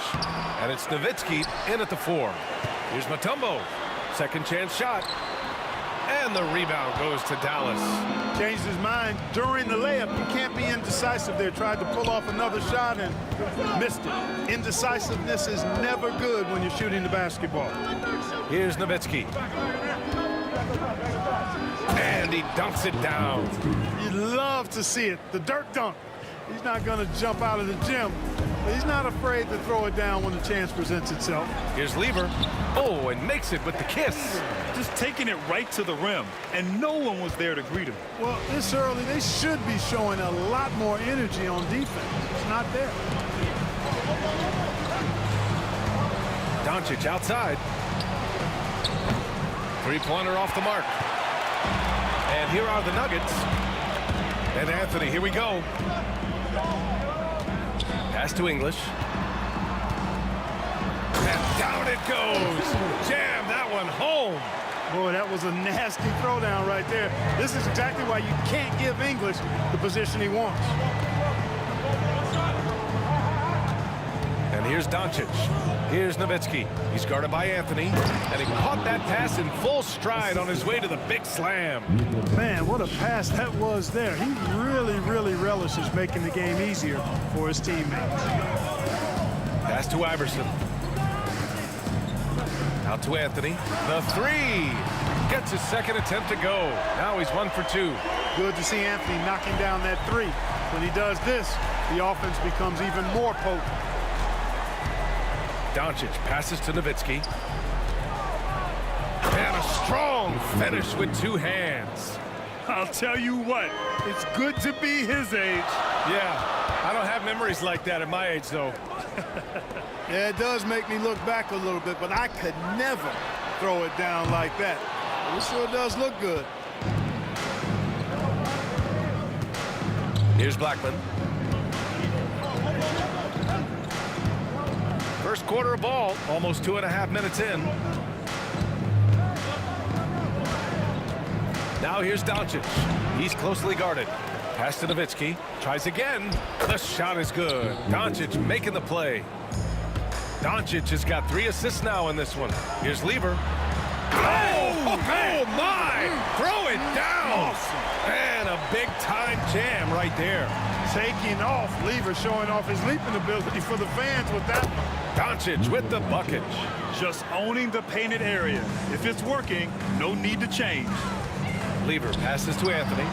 And it's Nowitzki in at the 4. Here's Mutombo. Second chance shot. And the rebound goes to Dallas. Changed his mind during the layup. You can't be indecisive there. Tried to pull off another shot and missed it. Indecisiveness is never good when you're shooting the basketball. Here's Nowitzki. And he dunks it down. You'd love to see it. The dirt dunk. He's not going to jump out of the gym, but he's not afraid to throw it down when the chance presents itself. Here's Lever. Oh, and makes it with the kiss. Just taking it right to the rim, and no one was there to greet him. Well, this early, they should be showing a lot more energy on defense. It's not there. Doncic outside. Three-pointer off the mark. And here are the Nuggets. And Anthony, here we go. Pass to English. And down it goes. Jam that one home. Boy, that was a nasty throwdown right there. This is exactly why you can't give English the position he wants. And here's Doncic. Here's Nowitzki. He's guarded by Anthony. And he caught that pass in full stride on his way to the big slam. Man, what a pass that was there. He really relishes making the game easier for his teammates. Pass to Iverson. Out to Anthony. The 3. Gets his second attempt to go. Now he's 1 for 2. Good to see Anthony knocking down that 3. When he does this, the offense becomes even more potent. Doncic passes to Nowitzki. And a strong finish with 2 hands. I'll tell you what, it's good to be his age. Yeah, I don't have memories like that at my age, though. Yeah, it does make me look back a little bit, but I could never throw it down like that. But it sure does look good. Here's Blackman. First quarter of ball, almost 2.5 minutes in. Now here's Doncic. He's closely guarded. Pass to Nowitzki. Tries again. The shot is good. Doncic making the play. Doncic has got 3 assists now in this one. Here's Lever. Oh my! Throw it down! And a big-time jam right there. Taking off. Lever showing off his leaping ability for the fans with that one. Doncic with the bucket. Just owning the painted area. If it's working, no need to change. Lever passes to Anthony.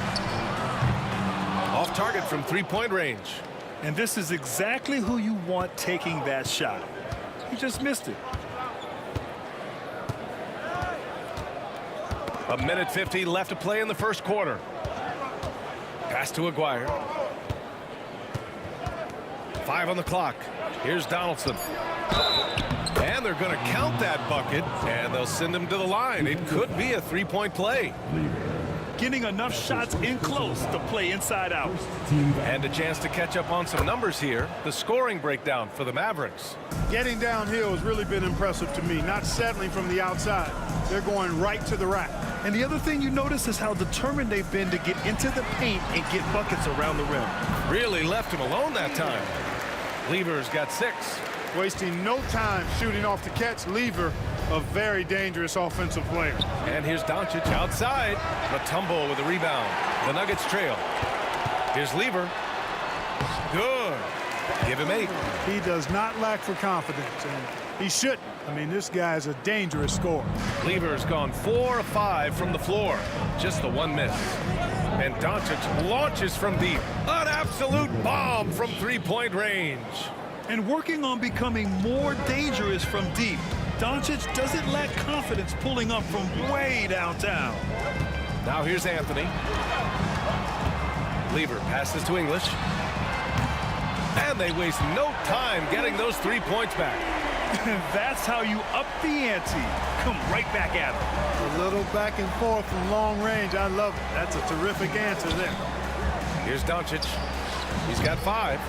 Off target from 3-point range. And this is exactly who you want taking that shot. He just missed it. 1:50 left to play in the first quarter. Pass to Aguirre. 5 on the clock. Here's Donaldson. And they're going to count that bucket, and they'll send him to the line. It could be a 3-point play. Getting enough shots in close to play inside out. And a chance to catch up on some numbers here. The scoring breakdown for the Mavericks. Getting downhill has really been impressive to me. Not settling from the outside. They're going right to the rack. And the other thing you notice is how determined they've been to get into the paint and get buckets around the rim. Really left him alone that time. Lever's got 6. Wasting no time shooting off the catch. Lever, a very dangerous offensive player. And here's Doncic outside. Mutombo with a rebound. The Nuggets trail. Here's Lever. Good. Give him 8. He does not lack for confidence, and he shouldn't. I mean, this guy's a dangerous scorer. Lever's gone 4 of 5 from the floor. Just the 1 miss. And Doncic launches from deep. An absolute bomb from 3-point range. And working on becoming more dangerous from deep. Doncic doesn't lack confidence pulling up from way downtown. Now here's Anthony. Lever passes to English. And they waste no time getting those 3 points back. That's how you up the ante. Come right back at him. A little back and forth from long range. I love it. That's a terrific answer there. Here's Doncic. He's got 5.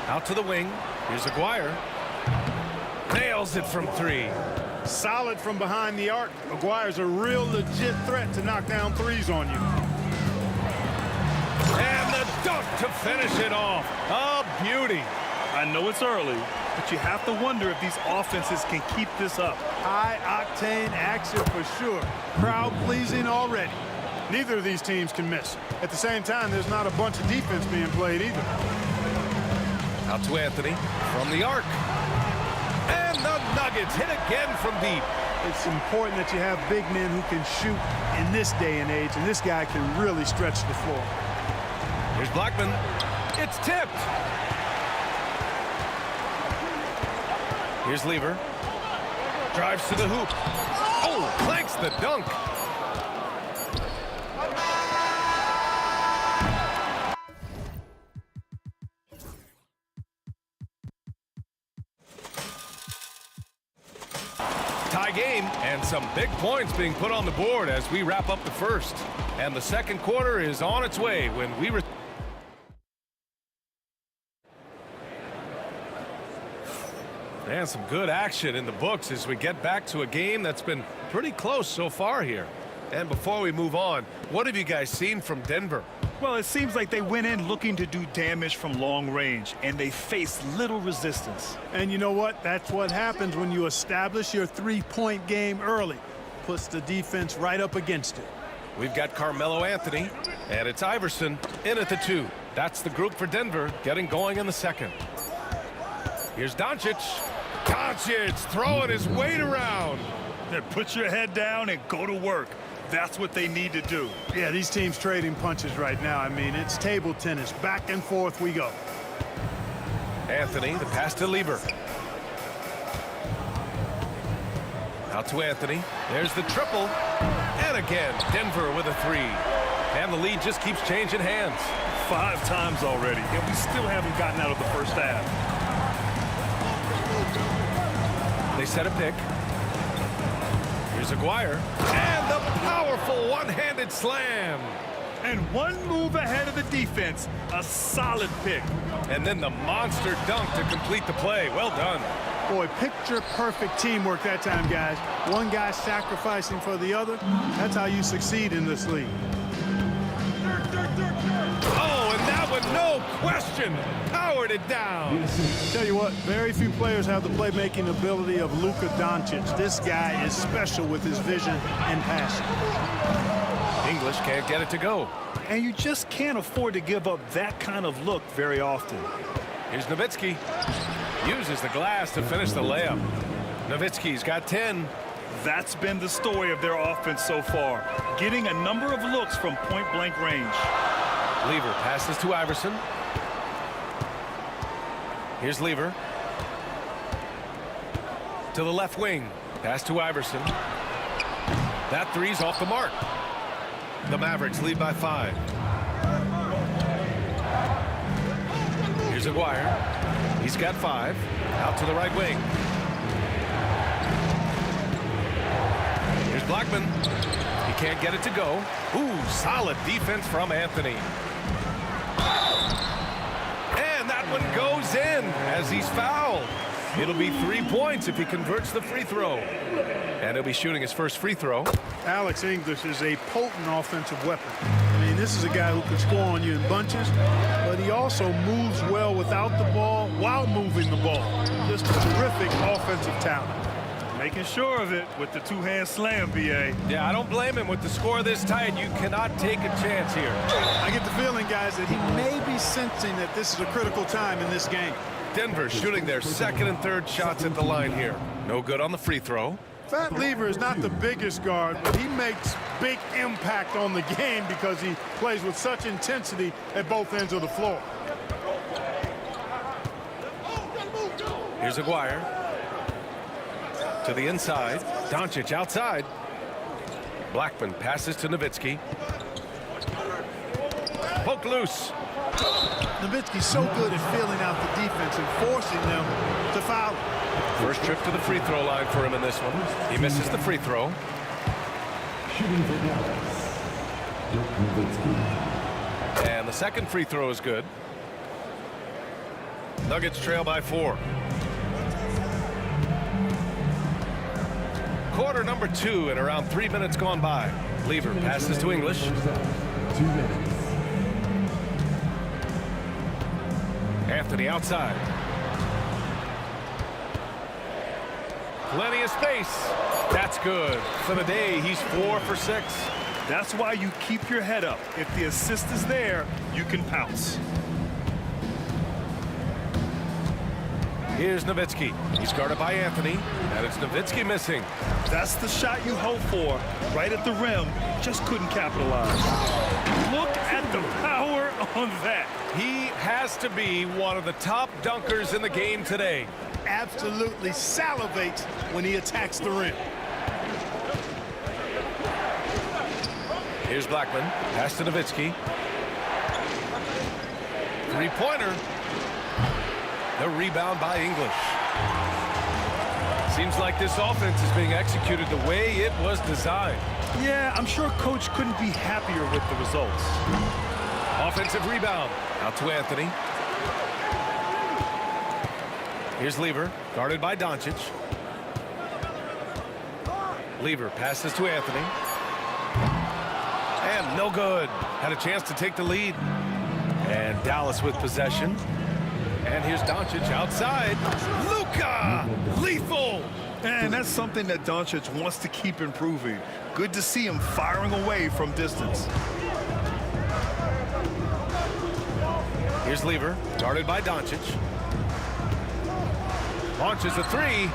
Out to the wing. Here's Aguirre. Nails it from 3. Solid from behind the arc. Aguirre's a real legit threat to knock down threes on you. And the dunk to finish it off. A beauty. I know it's early, but you have to wonder if these offenses can keep this up. High-octane action for sure. Crowd-pleasing already. Neither of these teams can miss. At the same time, there's not a bunch of defense being played either. Out to Anthony from the arc. And the Nuggets hit again from deep. It's important that you have big men who can shoot in this day and age, and this guy can really stretch the floor. Here's Blackman. It's tipped. Here's Lever. Drives to the hoop. Oh, clanks the dunk. Tie game, and some big points being put on the board as we wrap up the first. And the second quarter is on its way when we and some good action in the books as we get back to a game that's been pretty close so far here. And before we move on, what have you guys seen from Denver? Well, it seems like they went in looking to do damage from long range, and they faced little resistance. And you know what? That's what happens when you establish your three-point game early. Puts the defense right up against it. We've got Carmelo Anthony, and it's Iverson in at the 2. That's the group for Denver getting going in the second. Here's Doncic. Doncic throwing his weight around. Then put your head down and go to work. That's what they need to do. Yeah, these teams trading punches right now. I mean, it's table tennis. Back and forth we go. Anthony, the pass to Lever. Out to Anthony. There's the triple. And again, Denver with a 3. And the lead just keeps changing hands. 5 times already, and we still haven't gotten out of the first half. They set a pick. Here's Aguirre. And the powerful one-handed slam. And one move ahead of the defense. A solid pick. And then the monster dunk to complete the play. Well done. Boy, picture-perfect teamwork that time, guys. One guy sacrificing for the other. That's how you succeed in this league. Oh, and that one, no question, powered it down. Tell you what, very few players have the playmaking ability of Luka Doncic. This guy is special with his vision and passing. English can't get it to go. And you just can't afford to give up that kind of look very often. Here's Nowitzki. Uses the glass to finish the layup. Nowitzki's got 10. That's been the story of their offense so far. Getting a number of looks from point-blank range. Lever passes to Iverson. Here's Lever. To the left wing. Pass to Iverson. That three's off the mark. The Mavericks lead by 5. Here's Aguirre. He's got 5. Out to the right wing. Here's Blackman. He can't get it to go. Ooh, solid defense from Anthony. And that one goes in as he's fouled. It'll be 3 points if he converts the free throw. And he'll be shooting his first free throw. Alex English is a potent offensive weapon. I mean, this is a guy who can score on you in bunches, but he also moves well without the ball while moving the ball. Just a terrific offensive talent. Making sure of it with the two-hand slam, B.A. Yeah, I don't blame him. With the score this tight, you cannot take a chance here. I get the feeling, guys, that he may be sensing that this is a critical time in this game. Denver shooting their second and third shots at the line here. No good on the free throw. Fat Lever is not the biggest guard, but he makes big impact on the game because he plays with such intensity at both ends of the floor. Here's Aguirre. To the inside. Doncic outside. Blackman passes to Nowitzki. Poke loose. Nowitzki's so good at filling out the defense and forcing them to foul him. First trip to the free throw line for him in this one. He misses the free throw. And the second free throw is good. Nuggets trail by 4. Quarter number 2 and around 3 minutes gone by. Lever passes to English. 2 minutes. Anthony outside. Plenty of space. That's good. For the day, he's 4 for 6. That's why you keep your head up. If the assist is there, you can pounce. Here's Nowitzki. He's guarded by Anthony, and it's Nowitzki missing. That's the shot you hope for. Right at the rim, just couldn't capitalize. Look at the power on that. He has to be one of the top dunkers in the game today. Absolutely salivates when he attacks the rim. Here's Blackman. Pass to Nowitzki. Three-pointer. The rebound by English. Seems like this offense is being executed the way it was designed. Yeah, I'm sure Coach couldn't be happier with the results. Offensive rebound. Out to Anthony. Here's Lever, guarded by Doncic. Lever passes to Anthony. And no good. Had a chance to take the lead. And Dallas with possession. And here's Doncic outside. Luka! Lethal! And that's something that Doncic wants to keep improving. Good to see him firing away from distance. Here's Lever, guarded by Doncic. Launches a three.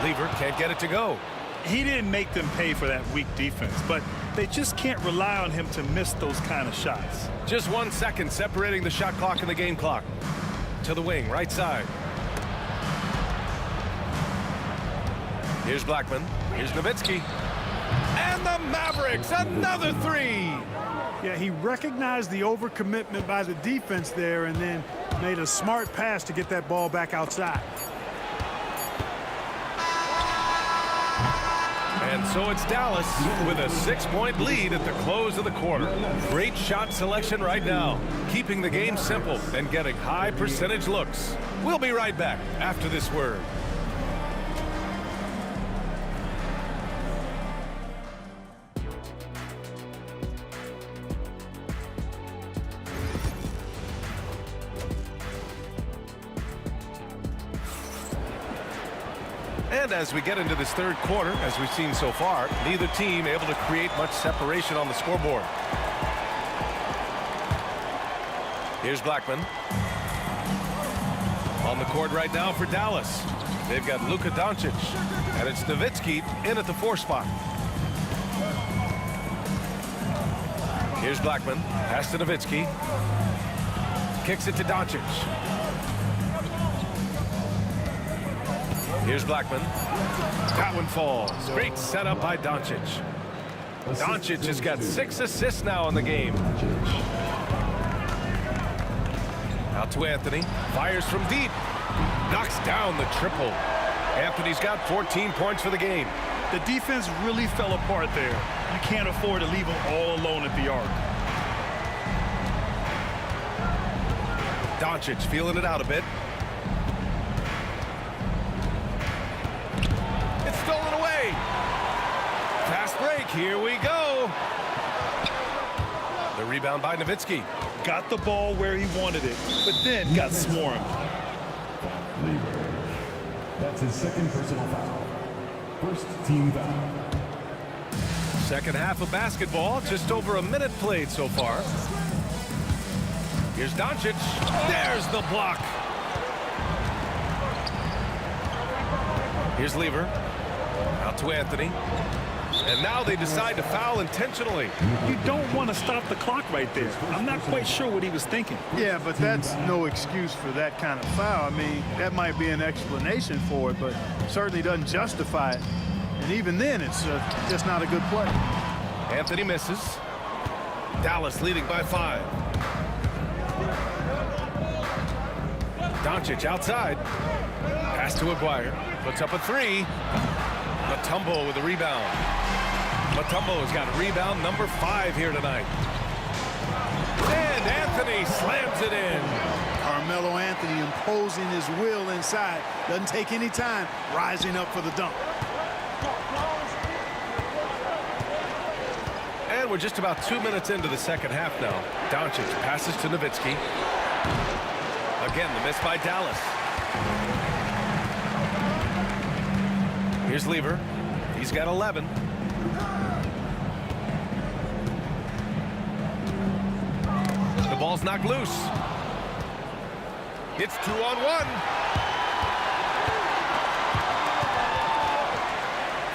Lever can't get it to go. He didn't make them pay for that weak defense, but they just can't rely on him to miss those kind of shots. Just 1 second separating the shot clock and the game clock. To the wing, right side. Here's Blackman. Here's Nowitzki. And the Mavericks, another three. Yeah, he recognized the overcommitment by the defense there and then made a smart pass to get that ball back outside. And so it's Dallas with a 6-point lead at the close of the quarter. Great shot selection right now, keeping the game simple and getting high percentage looks. We'll be right back after this word. And as we get into this third quarter, as we've seen so far, neither team able to create much separation on the scoreboard. Here's Blackman. On the court right now for Dallas. They've got Luka Doncic. And it's Nowitzki in at the 4 spot. Here's Blackman. Pass to Nowitzki. Kicks it to Doncic. Here's Blackman. That one falls. Great setup by Doncic. Doncic has got 6 assists now in the game. Out to Anthony. Fires from deep. Knocks down the triple. Anthony's got 14 points for the game. The defense really fell apart there. You can't afford to leave them all alone at the arc. Doncic feeling it out a bit. Stolen away. Fast break. Here we go. The rebound by Nowitzki. Got the ball where he wanted it, but then got swarmed. That's his second personal foul. First team foul. Second half of basketball. Just over a minute played so far. Here's Doncic. There's the block. Here's Lever. Out to Anthony. And now they decide to foul intentionally. You don't want to stop the clock right there. I'm not quite sure what he was thinking. Yeah, but that's no excuse for that kind of foul. I mean, that might be an explanation for it, but certainly doesn't justify it. And even then, it's just not a good play. Anthony misses. Dallas leading by 5. Doncic outside. Pass to Aguirre. Puts up a 3. Mutombo with a rebound. Mutombo's got rebound number 5 here tonight. And Anthony slams it in. Carmelo Anthony imposing his will inside. Doesn't take any time rising up for the dunk. And we're just about 2 minutes into the second half now. Doncic passes to Nowitzki. Again, the miss by Dallas. Here's Lever. He's got 11. The ball's knocked loose. It's 2-on-1.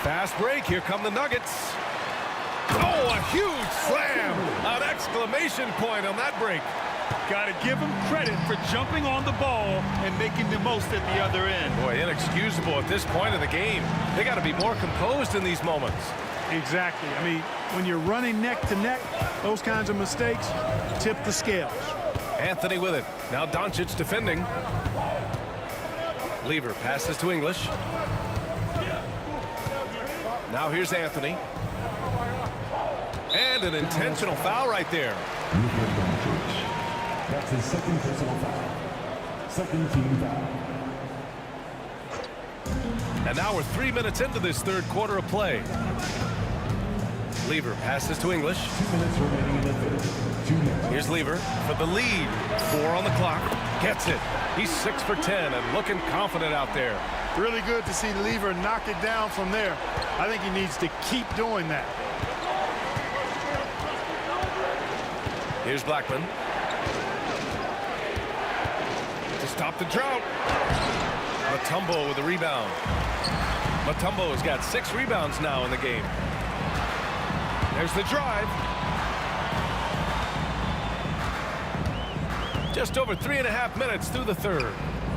Fast break. Here come the Nuggets. Oh, a huge slam. An exclamation point on that break. Got to give him credit for jumping on the ball and making the most at the other end. Boy, inexcusable at this point of the game. They got to be more composed in these moments. Exactly. I mean, when you're running neck to neck, those kinds of mistakes tip the scales. Anthony with it. Now Doncic defending. Lever passes to English. Now here's Anthony. And an intentional foul right there. That's his second personal foul. Second team foul. And now we're 3 minutes into this third quarter of play. Lever passes to English. 2 minutes remaining in the third. 2 minutes. Here's Lever for the lead. 4 on the clock. Gets it. He's 6 for 10 and looking confident out there. Really good to see Lever knock it down from there. I think he needs to keep doing that. Here's Blackman. To stop the drought. Mutombo with a rebound. Mutombo has got 6 rebounds now in the game. There's the drive. Just over 3.5 minutes through the third.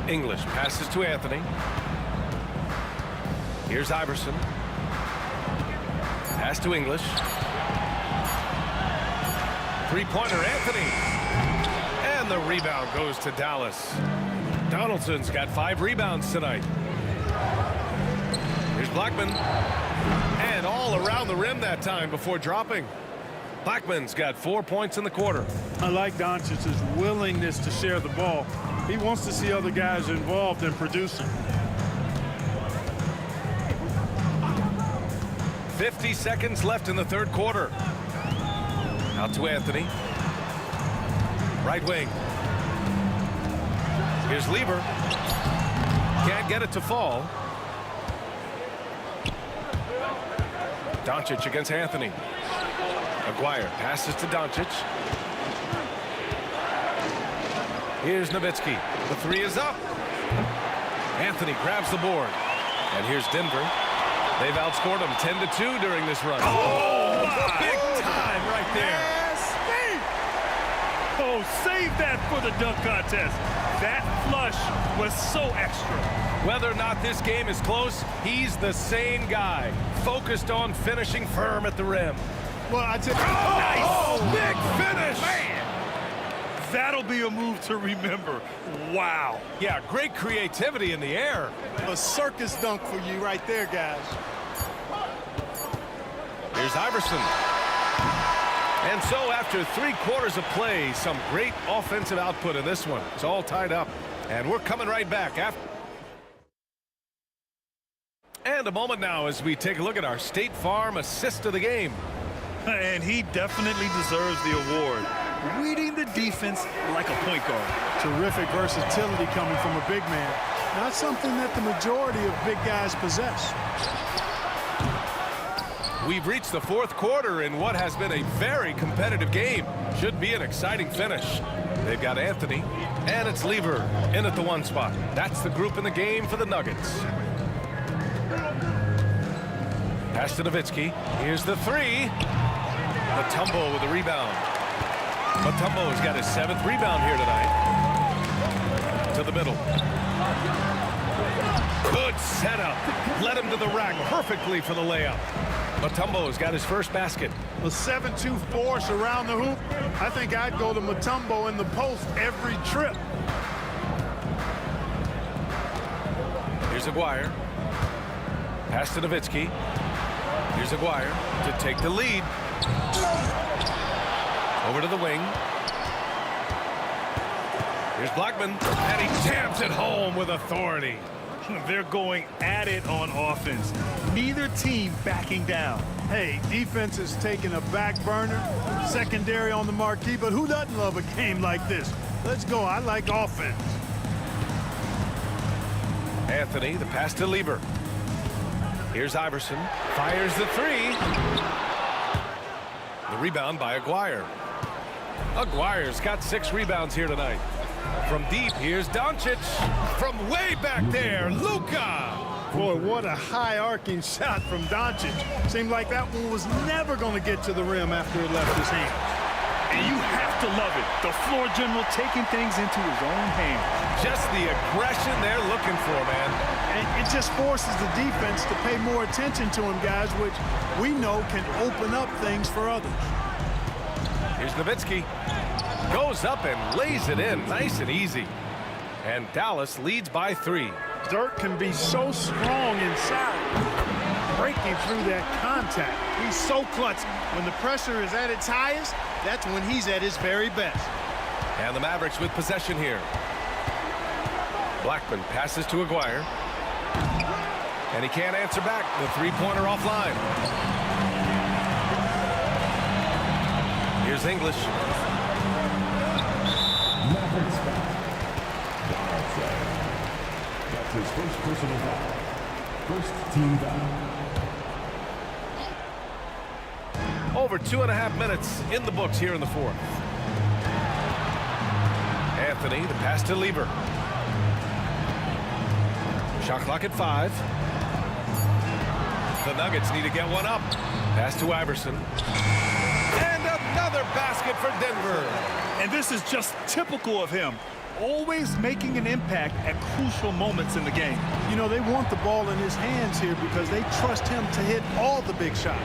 English passes to Anthony. Here's Iverson. Pass to English. Three-pointer, Anthony. And the rebound goes to Dallas. Donaldson's got 5 rebounds tonight. Here's Blackman. And all around the rim that time before dropping. Blackman's got 4 points in the quarter. I like Doncic's willingness to share the ball. He wants to see other guys involved in producing. 50 seconds left in the third quarter. Out to Anthony. Right wing. Here's Lever. Can't get it to fall. Doncic against Anthony. Aguirre passes to Doncic. Here's Nowitzki. The 3 is up. Anthony grabs the board. And here's Denver. They've outscored them 10-2 during this run. Oh, big time right there. Oh, save that for the dunk contest. That flush was so extra. Whether or not this game is close, he's the same guy, focused on finishing firm at the rim. Well, I tell you, nice big finish. Man, that'll be a move to remember. Wow. Yeah, great creativity in the air. a circus dunk for you right there, guys. Here's Iverson. And so after 3 quarters of play, some great offensive output in this one. It's all tied up. And we're coming right back after. And a moment now as we take a look at our State Farm assist of the game. And he definitely deserves the award. Reading the defense like a point guard. Terrific versatility coming from a big man. Not something that the majority of big guys possess. We've reached the 4th quarter in what has been a very competitive game. Should be an exciting finish. They've got Anthony, and it's Lever in at the 1 spot. That's the group in the game for the Nuggets. Pass to Nowitzki. Here's the 3. Mutombo with the rebound. Mutombo has got his 7th rebound here tonight. To the middle. Good setup. Led him to the rack perfectly for the layup. Mutombo's got his first basket. A 7-2 force around the hoop. I think I'd go to Mutombo in the post every trip. Here's Aguirre. Pass to Nowitzki. Here's Aguirre to take the lead. Over to the wing. Here's Blackman, and he jams it home with authority. They're going at it on offense. Neither team backing down. Hey, defense is taking a back burner, secondary on the marquee, but who doesn't love a game like this? Let's go. I like offense. Anthony, the pass to Lieber. Here's Iverson. Fires the three. The rebound by Aguirre. Aguirre's got 6 rebounds here tonight. From deep, here's Doncic. From way back there, Luka. Boy, what a high-arcing shot from Doncic. Seemed like that one was never going to get to the rim after it left his hand. And you have to love it. The floor general taking things into his own hands. Just the aggression they're looking for, man. And it just forces the defense to pay more attention to him, guys, which we know can open up things for others. Here's Nowitzki. Goes up and lays it in nice and easy. And Dallas leads by 3. Dirk can be so strong inside, breaking through that contact. He's so clutch. When the pressure is at its highest, that's when he's at his very best. And the Mavericks with possession here. Blackman passes to Aguirre. And he can't answer back. The three-pointer offline. Here's English. That's his first personal foul. First team foul. Over 2.5 minutes in the books here in the fourth. Anthony, the pass to Lieber. Shot clock at 5. The Nuggets need to get one up. Pass to Iverson. And another basket for Denver. And this is just typical of him. Always making an impact at crucial moments in the game. You know, they want the ball in his hands here because they trust him to hit all the big shots.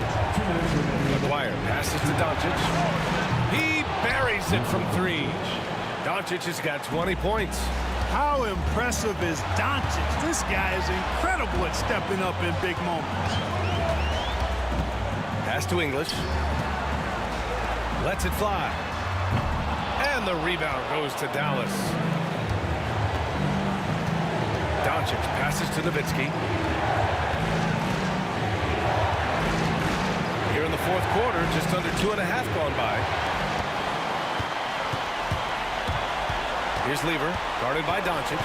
Aguirre passes to Doncic. He buries it from 3. Doncic has got 20 points. How impressive is Doncic? This guy is incredible at stepping up in big moments. Pass to English. Lets it fly. And the rebound goes to Dallas. Doncic passes to Nowitzki. Here in the fourth quarter, just under 2.5 gone by. Here's Lieber, guarded by Doncic.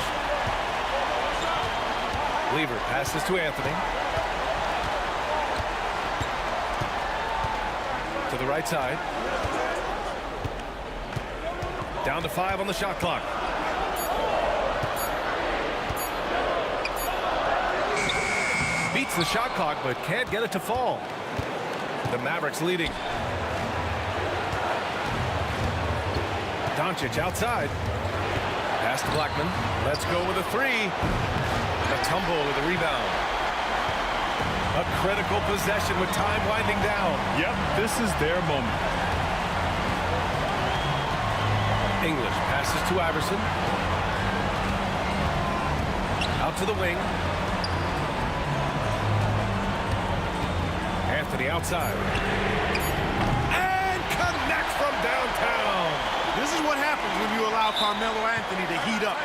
Lieber passes to Anthony. To the right side. Down to 5 on the shot clock. Beats the shot clock, but can't get it to fall. The Mavericks leading. Doncic outside. Pass to Blackman. Let's go with a 3. A tumble with a rebound. A critical possession with time winding down. Yep, this is their moment. English passes to Iverson. Out to the wing. Anthony outside. And connects from downtown. This is what happens when you allow Carmelo Anthony to heat up.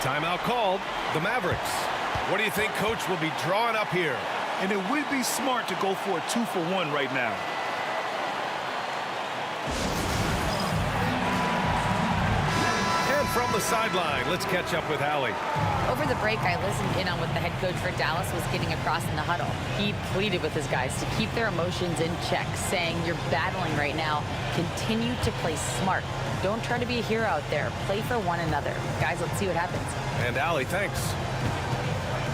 Timeout called. The Mavericks. What do you think Coach will be drawing up here? And it would be smart to go for a 2-for-1 right now. From the sideline, let's catch up with Allie. Over the break, I listened in on what the head coach for Dallas was getting across in the huddle. He pleaded with his guys to keep their emotions in check, saying, you're battling right now. Continue to play smart. Don't try to be a hero out there. Play for one another. Guys, let's see what happens. And Allie, thanks.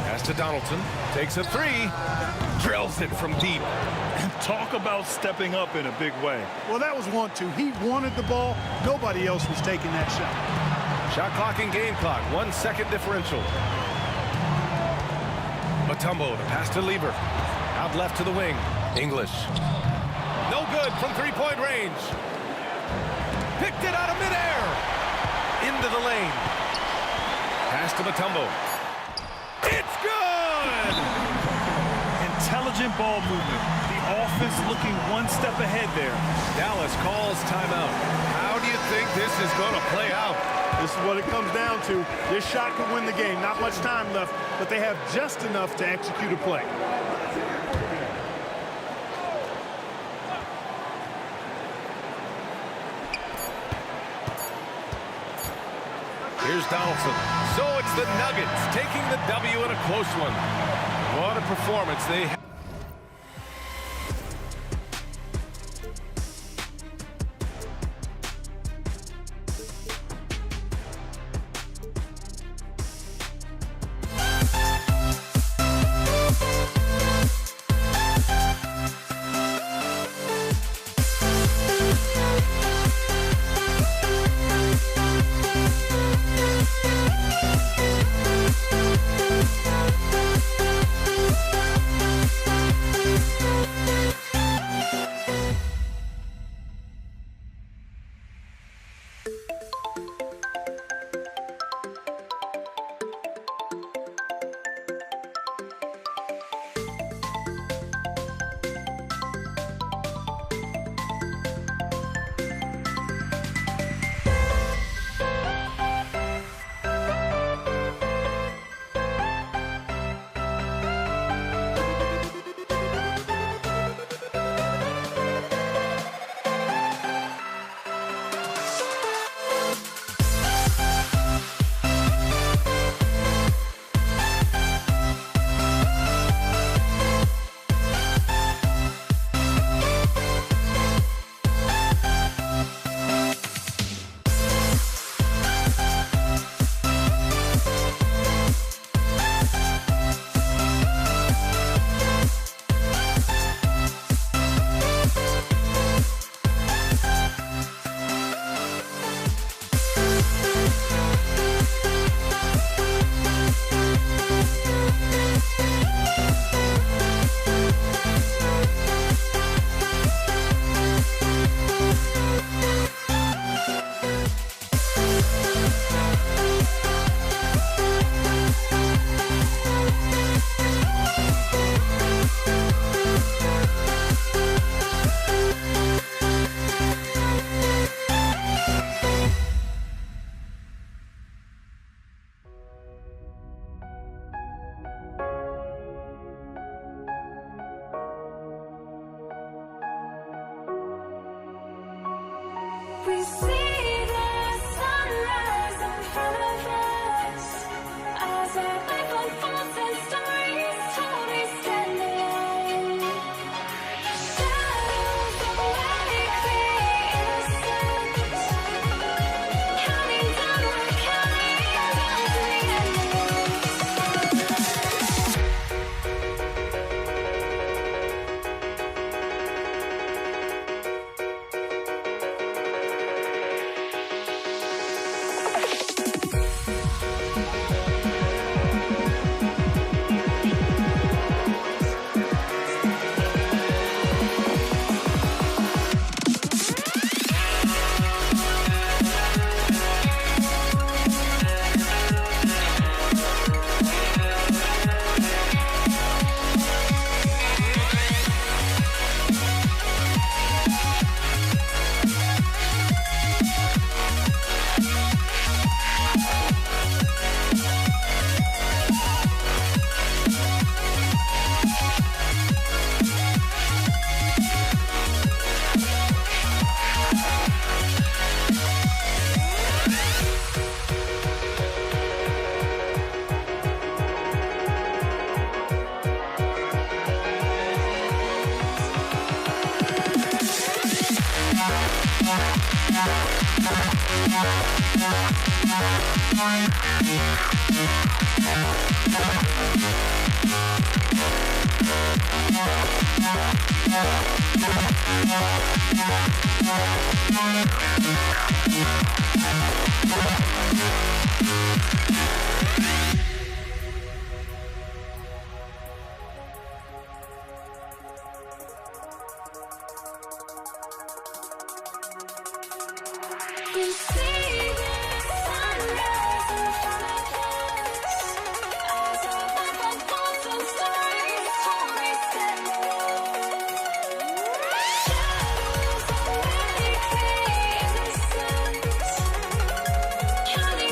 Pass to Donaldson. Takes a 3. Drills it from deep. Talk about stepping up in a big way. Well, that was 1-2. He wanted the ball. Nobody else was taking that shot. Shot clock and game clock. 1 second differential. Mutombo, the pass to Lieber. Out left to the wing. English. No good from 3-point range. Picked it out of midair. Into the lane. Pass to Mutombo. It's good! Intelligent ball movement. The offense looking one step ahead there. Dallas calls timeout. How do you think this is going to play out? This is what it comes down to. This shot could win the game. Not much time left, but they have just enough to execute a play. Here's Donaldson. So it's the Nuggets taking the W in a close one. What a performance they had. We see the sunrise in front of us as our life unfolds and stories told. We stand alone. Shadows awake the innocent, counting down, we're counting down to the end. We see the sunrise in front of us as our life unfolds and stories told. We stand alone. Shadows awake the innocent, counting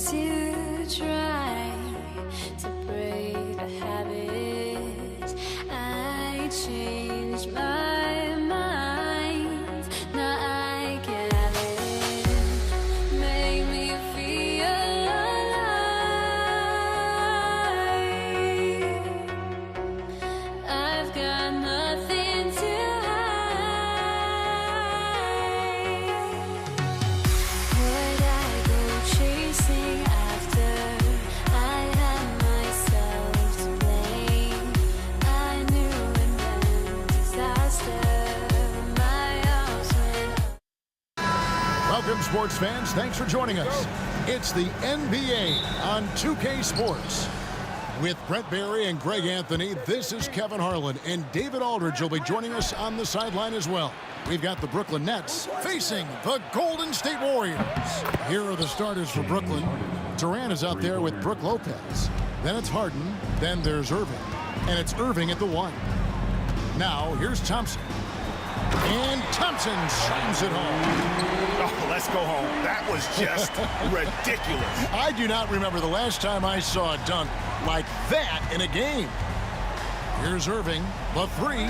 to try to break a habit. I changed my mind. Now I can have it. Make me feel alive. I've got nothing to would I go chasing after? I had myself to blame. I knew it meant disaster. My arms went Welcome, sports fans. Thanks for joining us. It's the NBA on 2K Sports. With Brett Barry and Greg Anthony, this is Kevin Harlan, and David Aldridge will be joining us on the sideline as well. We've got the Brooklyn Nets facing the Golden State Warriors. Here are the starters for Brooklyn. Durant is out there with Brook Lopez. Then it's Harden. Then there's Irving. And it's Irving at the 1. Now, here's Thompson. And Thompson slams it home. Oh, let's go home. That was just ridiculous. I do not remember the last time I saw a dunk like that in a game. Here's Irving, the 3.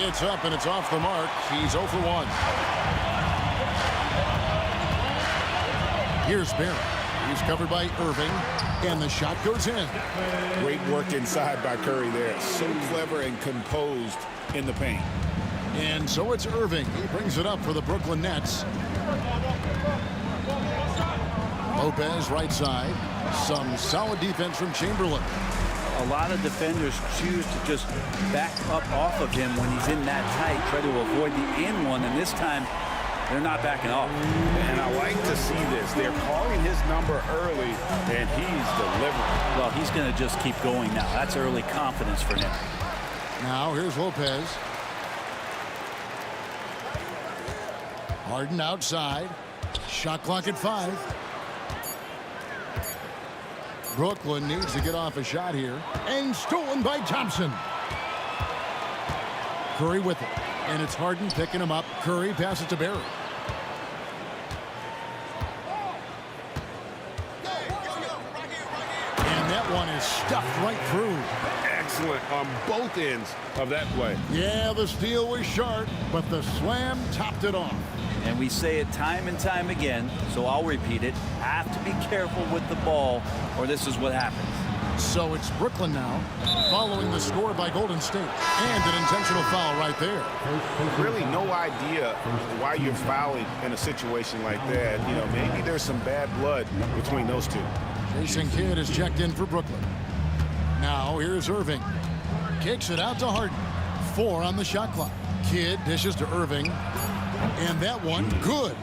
It's up and it's off the mark. He's 0 for 1. Here's Barry. He's covered by Irving, and the shot goes in. Great work inside by Curry there. So clever and composed in the paint. And so it's Irving. He brings it up for the Brooklyn Nets. Lopez right side. Some solid defense from Chamberlain. A lot of defenders choose to just back up off of him when he's in that tight, try to avoid the and one, and this time they're not backing off. And I like to see this. They're calling his number early, and he's delivering. Well, he's going to just keep going now. That's early confidence for him. Now here's Lopez. Harden outside. Shot clock at 5. Brooklyn needs to get off a shot here. And stolen by Thompson. Curry with it. And it's Harden picking him up. Curry passes to Barry. And that one is stuffed right through. Excellent on both ends of that play. Yeah, the steal was sharp, but the slam topped it off. And we say it time and time again, so I'll repeat it. Have to be careful with the ball, or this is what happens. So it's Brooklyn now, following the score by Golden State. And an intentional foul right there. Really no idea why you're fouling in a situation like that. You know, maybe there's some bad blood between those two. Jason Kidd is checked in for Brooklyn. Now here's Irving. Kicks it out to Harden. 4 on the shot clock. Kidd dishes to Irving. And that one, good.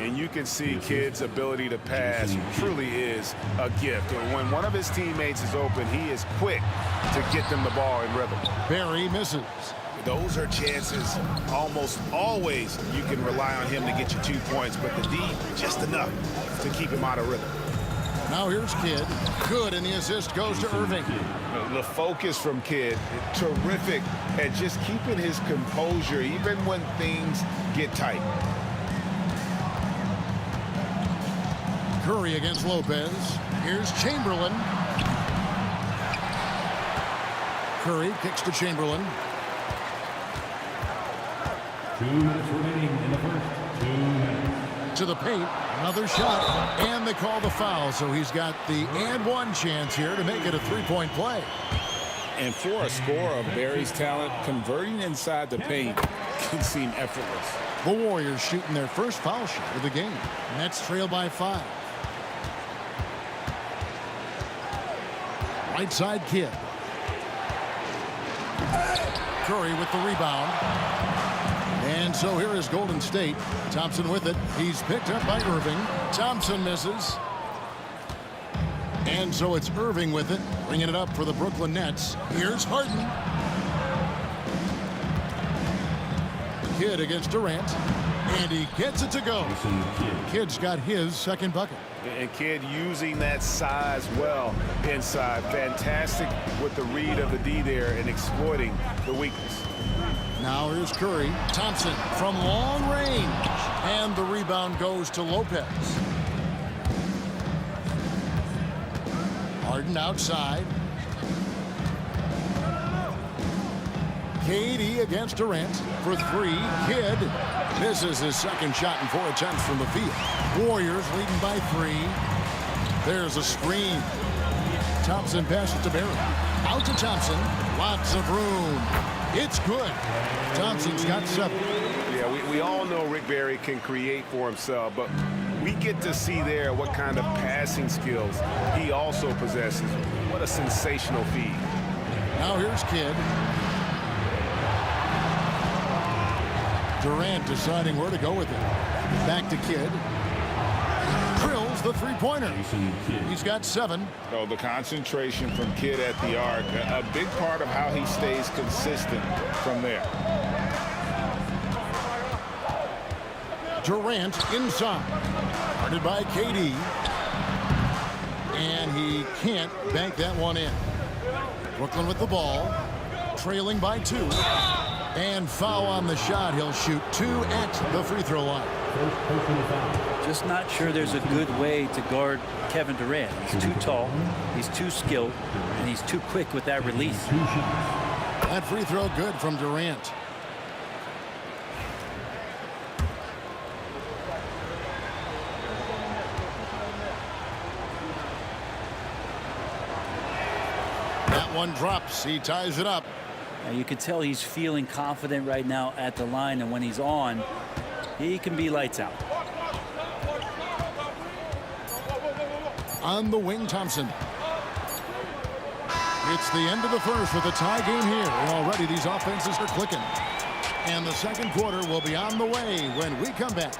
And you can see Kidd's ability to pass truly is a gift. And when one of his teammates is open, he is quick to get them the ball in rhythm. Barry misses. Those are chances almost always you can rely on him to get you 2 points, but the D, just enough to keep him out of rhythm. Now here's Kidd. Good, and the assist goes to Irving. The focus from Kidd, terrific at just keeping his composure even when things get tight. Curry against Lopez. Here's Chamberlain. Curry kicks to Chamberlain. 2 minutes remaining in the first. 2 minutes. To the paint. Another shot. And they call the foul. So he's got the and one chance here to make it a 3-point play. And for a scorer of Barry's talent, converting inside the paint can seem effortless. The Warriors shooting their first foul shot of the game. Nets trail by 5. Right side Kidd. Curry with the rebound. And so here is Golden State. Thompson with it. He's picked up by Irving. Thompson misses. And so it's Irving with it, bringing it up for the Brooklyn Nets. Here's Harden. Kidd against Durant. And he gets it to go. Kidd's got his second bucket. And Kidd using that size well inside. Fantastic with the read of the D there and exploiting the weakness. Now here's Curry. Thompson from long range. And the rebound goes to Lopez. Harden outside. KD against Durant for three. Kidd misses his second shot in 4 attempts from the field. Warriors leading by 3. There's a screen. Thompson passes to Barry. Out to Thompson. Lots of room. It's good. Thompson's got 7. Yeah, we all know Rick Barry can create for himself, but we get to see there what kind of passing skills he also possesses. What a sensational feed. Now here's Kidd. Durant deciding where to go with it. Back to Kidd. Drills the three-pointer. He's got 7. Oh, the concentration from Kidd at the arc, a big part of how he stays consistent from there. Durant inside. Guarded by KD. And he can't bank that one in. Brooklyn with the ball. Trailing by 2. And foul on the shot. He'll shoot 2 at the free throw line. Just not sure there's a good way to guard Kevin Durant. He's too tall, he's too skilled, and he's too quick with that release. That free throw good from Durant. That one drops. He ties it up. Now you can tell he's feeling confident right now at the line, and when he's on, he can be lights out. On the wing, Thompson. It's the end of the first with a tie game here, and already these offenses are clicking. And the second quarter will be on the way when we come back.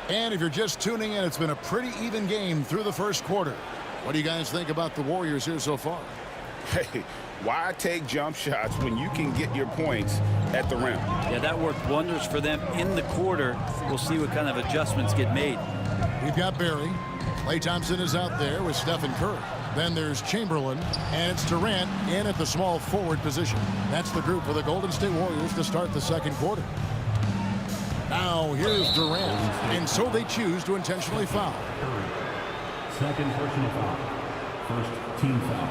And if you're just tuning in, it's been a pretty even game through the first quarter. What do you guys think about the Warriors here so far? Hey, why take jump shots when you can get your points at the rim? Yeah, that worked wonders for them in the quarter. We'll see what kind of adjustments get made. We've got Barry. Klay Thompson is out there with Stephen Curry. Then there's Chamberlain, and it's Durant in at the small forward position. That's the group for the Golden State Warriors to start the second quarter. Now here's Durant, and so they choose to intentionally foul. Second personal foul. First team foul.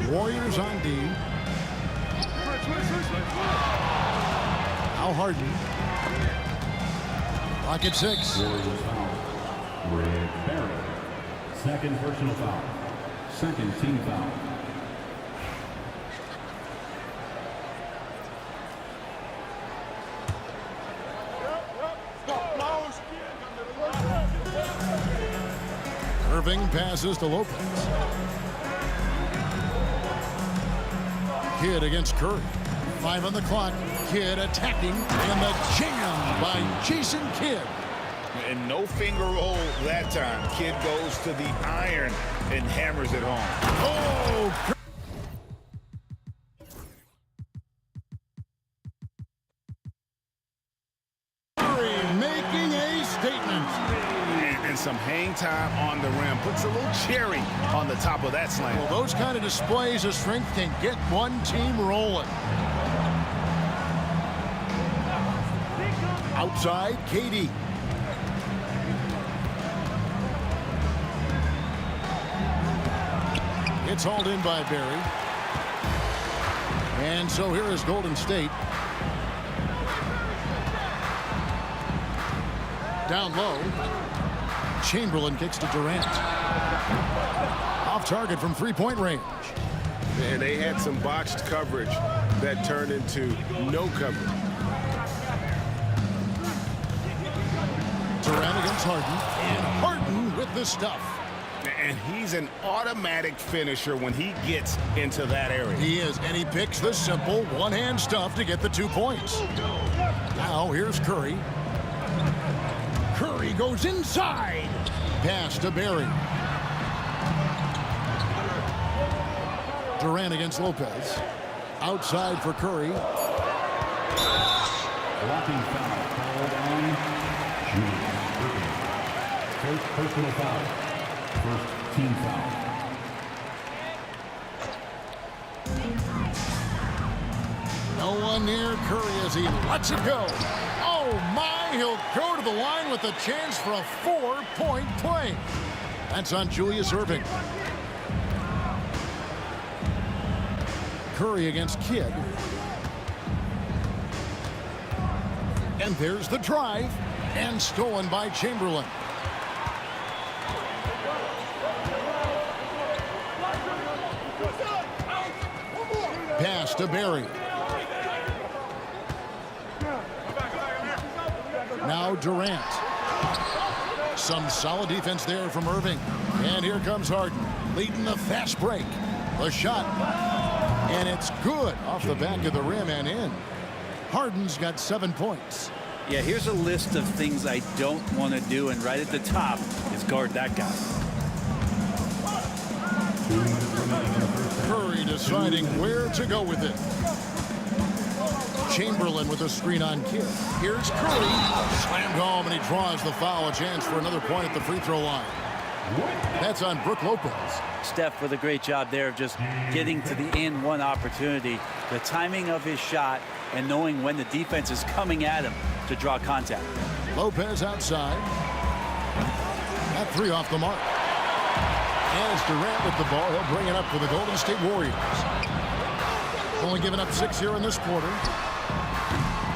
Warriors on D. Now Harden. Clock at 6. Warriors foul. Rick Barry. Second personal foul. Second team foul. Irving passes to Lopez. Kidd against Curry. 5 on the clock. Kidd attacking, and the jam by Jason Kidd. And no finger roll that time. Kidd goes to the iron and hammers it home. Oh! Curry making a statement. And some hang time on the rim. Puts a little cherry on the top of that slam. Well, those kind of displays of strength can get one team rolling. Outside, KD. It's hauled in by Barry. And so here is Golden State. Down low. Chamberlain kicks to Durant. Off target from three-point range. And they had some botched coverage that turned into no coverage. Durant against Harden. And Harden with the stuff. And he's an automatic finisher when he gets into that area. He is, and he picks the simple one-hand stuff to get the 2 points. Now here's Curry. Curry goes inside. Pass to Barry. Durant against Lopez. Outside for Curry. Blocking foul called on Julius. First personal foul. First team foul. No one near Curry as he lets it go. Oh, my. He'll go to the line with a chance for a 4-point play. That's on Julius Erving. Curry against Kidd. And there's the drive. And stolen by Chamberlain. Pass to Barry. Now Durant. Some solid defense there from Erving. And here comes Harden, leading the fast break. The shot. And it's good off the back of the rim and in. Harden's got 7 points. Yeah, here's a list of things I don't want to do, and right at the top is guard that guy. Curry deciding where to go with it. Chamberlain with a screen on Kidd. Here's Curry. Slammed home, and he draws the foul. A chance for another point at the free throw line. That's on Brook Lopez. Steph with a great job there of just getting to the and-one opportunity. The timing of his shot and knowing when the defense is coming at him to draw contact. Lopez outside. That three off the mark. As Durant with the ball, he'll bring it up for the Golden State Warriors. Only giving up 6 here in this quarter.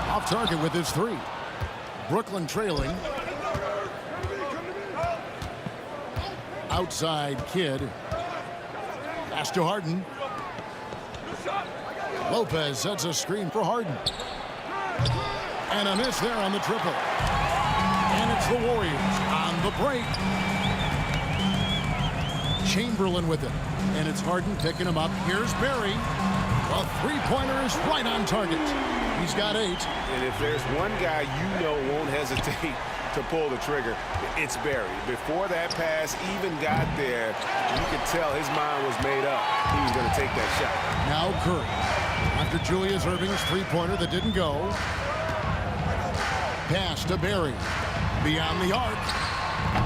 Off target with his three. Brooklyn trailing. Outside Kidd. Pass to Harden. Lopez sets a screen for Harden. And a miss there on the triple. And it's the Warriors on the break. Chamberlain with it. And it's Harden picking him up. Here's Barry. A three-pointer is right on target. He's got 8. And if there's one guy you know won't hesitate to pull the trigger, it's Barry. Before that pass even got there, you could tell his mind was made up. He was going to take that shot. Now Curry. After Julius Erving's three-pointer that didn't go. Pass to Barry. Beyond the arc.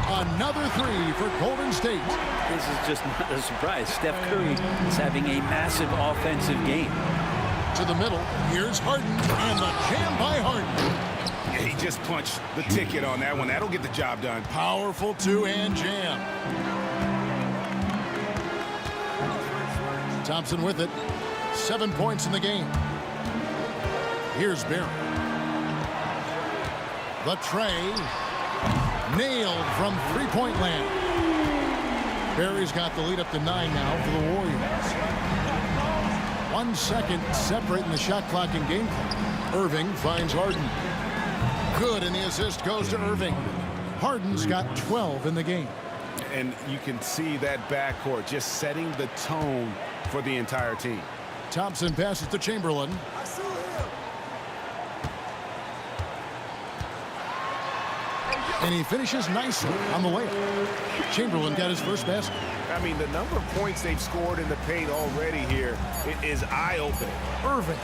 Another three for Golden State. This is just not a surprise. Steph Curry is having a massive offensive game. To the middle. Here's Harden. And the jam by Harden. Yeah, he just punched the ticket on that one. That'll get the job done. Powerful two-hand jam. Thompson with it. 7 points in the game. Here's Barry. The tray. Nailed from three-point land. Barry's got the lead up to 9 now for the Warriors. 1 second separating the shot clock and game clock. Erving finds Harden. Good, and the assist goes to Erving. Harden's got 12 in the game. And you can see that backcourt just setting the tone for the entire team. Thompson passes to Chamberlain. And he finishes nicely on the layup. Chamberlain got his first basket. I mean, the number of points they've scored in the paint already here is eye-opening. Erving.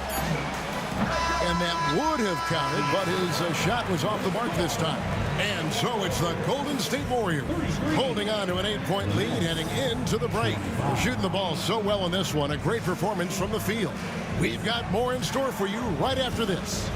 And that would have counted, but his shot was off the mark this time. And so it's the Golden State Warriors holding on to an 8-point lead heading into the break. Shooting the ball so well in this one. A great performance from the field. We've got more in store for you right after this.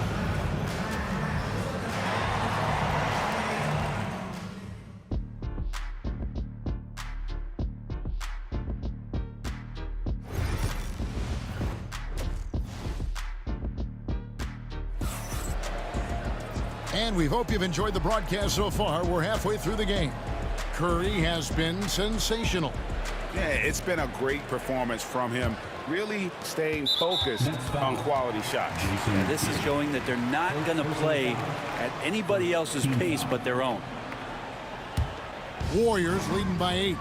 And we hope you've enjoyed the broadcast so far. We're halfway through the game. Curry has been sensational. Yeah, it's been a great performance from him. Really staying focused on quality shots. And this is showing that they're not going to play at anybody else's pace but their own. Warriors leading by 8.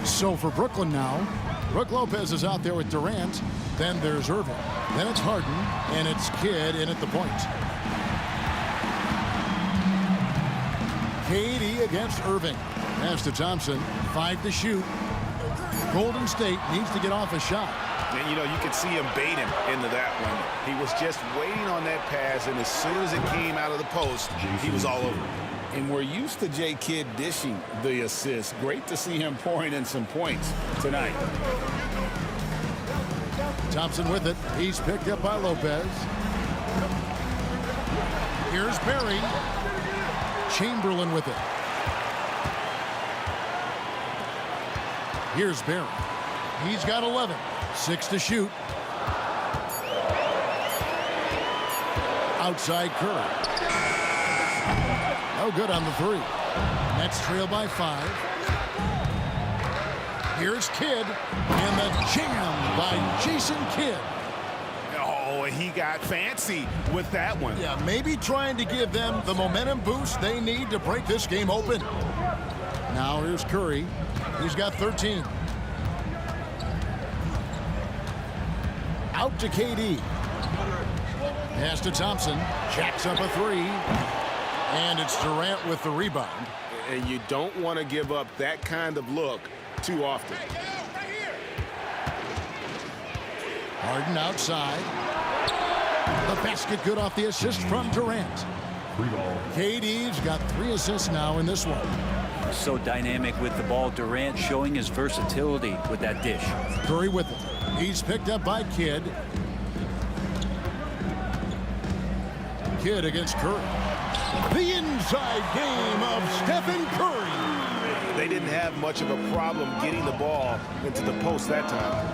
So for Brooklyn now, Brook Lopez is out there with Durant. Then there's Erving. Then it's Harden, and it's Kidd in at the point. KD against Erving. Pass to Thompson. 5 to shoot. Golden State needs to get off a shot. And, you know, you could see him bait him into that one. He was just waiting on that pass, and as soon as it came out of the post, he was all over. And we're used to J. Kidd dishing the assist. Great to see him pouring in some points tonight. Thompson with it. He's picked up by Lopez. Here's Berry. Chamberlain with it. Here's Berry. He's got 11. 6 to shoot. Outside Curry. No good on the 3. Nets trail by 5. Here's Kidd. And the jam by Jason Kidd. Oh, he got fancy with that one. Yeah, maybe trying to give them the momentum boost they need to break this game open. Now here's Curry. He's got 13. Out to KD. Pass to Thompson. Jacks up a 3. And it's Durant with the rebound. And you don't want to give up that kind of look too often. Harden outside. The basket good off the assist from Durant. KD's got 3 assists now in this one. So dynamic with the ball. Durant showing his versatility with that dish. Curry with it. He's picked up by Kidd. Kidd against Curry. The inside game of Stephen Curry. They didn't have much of a problem getting the ball into the post that time.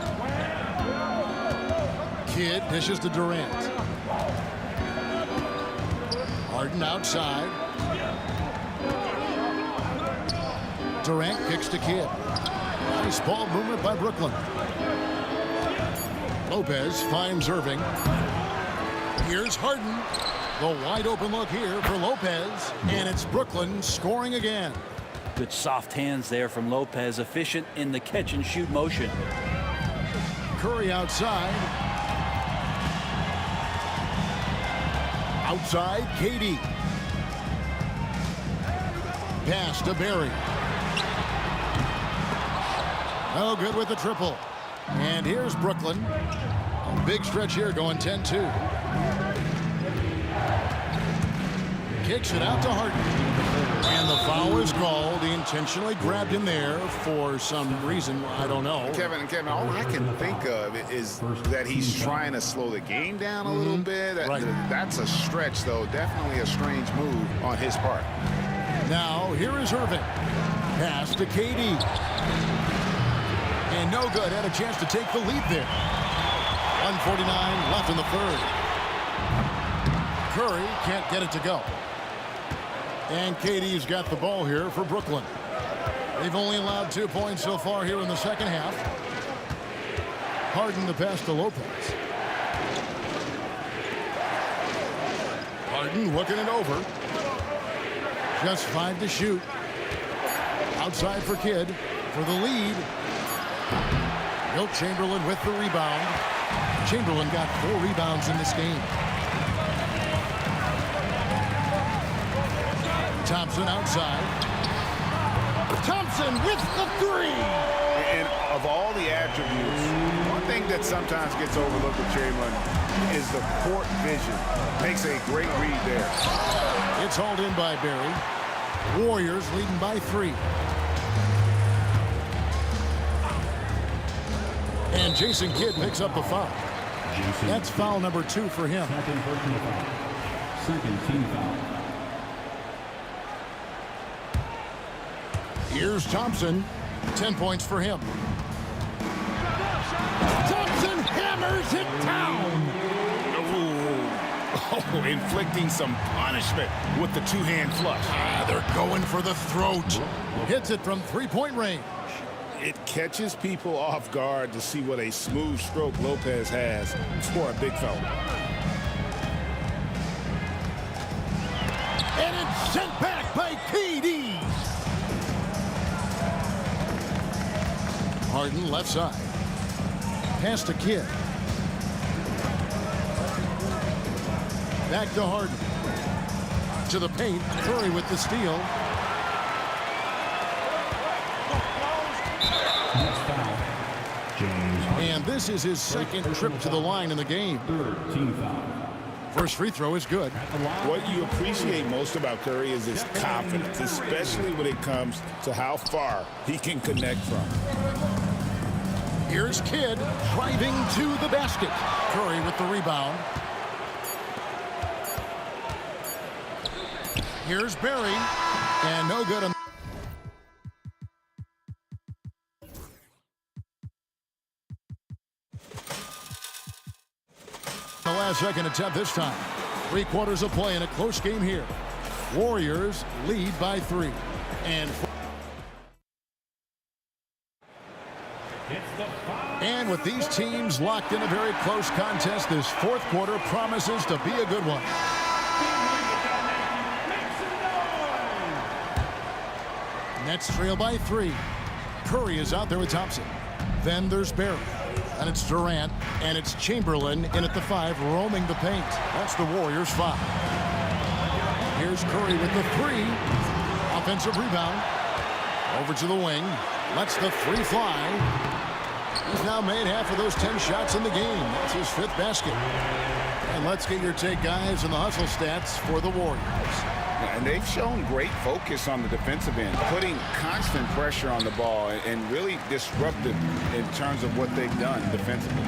Kidd dishes to Durant. Harden outside. Durant kicks to Kidd. Nice ball movement by Brooklyn. Lopez finds Irving. Here's Harden. The wide open look here for Lopez. And it's Brooklyn scoring again. Good soft hands there from Lopez. Efficient in the catch and shoot motion. Curry outside. Outside, KD. Pass to Berry. No good with the triple. And here's Brooklyn. A big stretch here going 10-2. Kicks it out to Harden. And the foul is called. He intentionally grabbed him there for some reason. I don't know. Kevin, all I can think of is that he's trying to slow the game down a little bit. Right. That's a stretch, though. Definitely a strange move on his part. Now, here is Irving. Pass to KD. And no good. Had a chance to take the lead there. 1:49 left in the third. Curry can't get it to go. And KD's got the ball here for Brooklyn. They've only allowed 2 points so far here in the second half. Harden the pass to Lopez. Harden looking it over. Just 5 to shoot. Outside for Kidd for the lead. Wilt Chamberlain with the rebound. Chamberlain got 4 rebounds in this game. Thompson outside. Thompson with the 3. And of all the attributes, one thing that sometimes gets overlooked with Chamberlain is the court vision. Makes a great read there. It's hauled in by Berry. Warriors leading by 3. And Jason Kidd picks up the foul. That's foul number 2 for him. Second personal foul. Second team foul. Here's Thompson. 10 points for him. Thompson hammers it down. Oh, inflicting some punishment with the 2-hand flush. They're going for the throat. Hits it from 3-point range. It catches people off guard to see what a smooth stroke Lopez has for a big fella. And it's sent back by KD. Harden left side. Pass to Kidd. Back to Harden. To the paint. Curry with the steal. Next foul. James. And this is his second trip to the line in the game. Third team foul. First free throw is good. What you appreciate most about Curry is his confidence, especially when it comes to how far he can connect from. Here's Kidd driving to the basket. Curry with the rebound. Here's Barry, and no good on the last second attempt this time. 3 quarters of play in a close game here. Warriors lead by 3. And with these teams locked in a very close contest, this 4th quarter promises to be a good one. Nets trail by 3. Curry is out there with Thompson. Then there's Barry. And it's Durant. And it's Chamberlain in at the 5, roaming the paint. That's the Warriors' 5. Here's Curry with the 3. Offensive rebound. Over to the wing. Lets the 3 fly. He's now made half of those 10 shots in the game. That's his 5th basket. And let's get your take, guys, on the hustle stats for the Warriors. And they've shown great focus on the defensive end, putting constant pressure on the ball and really disruptive in terms of what they've done defensively.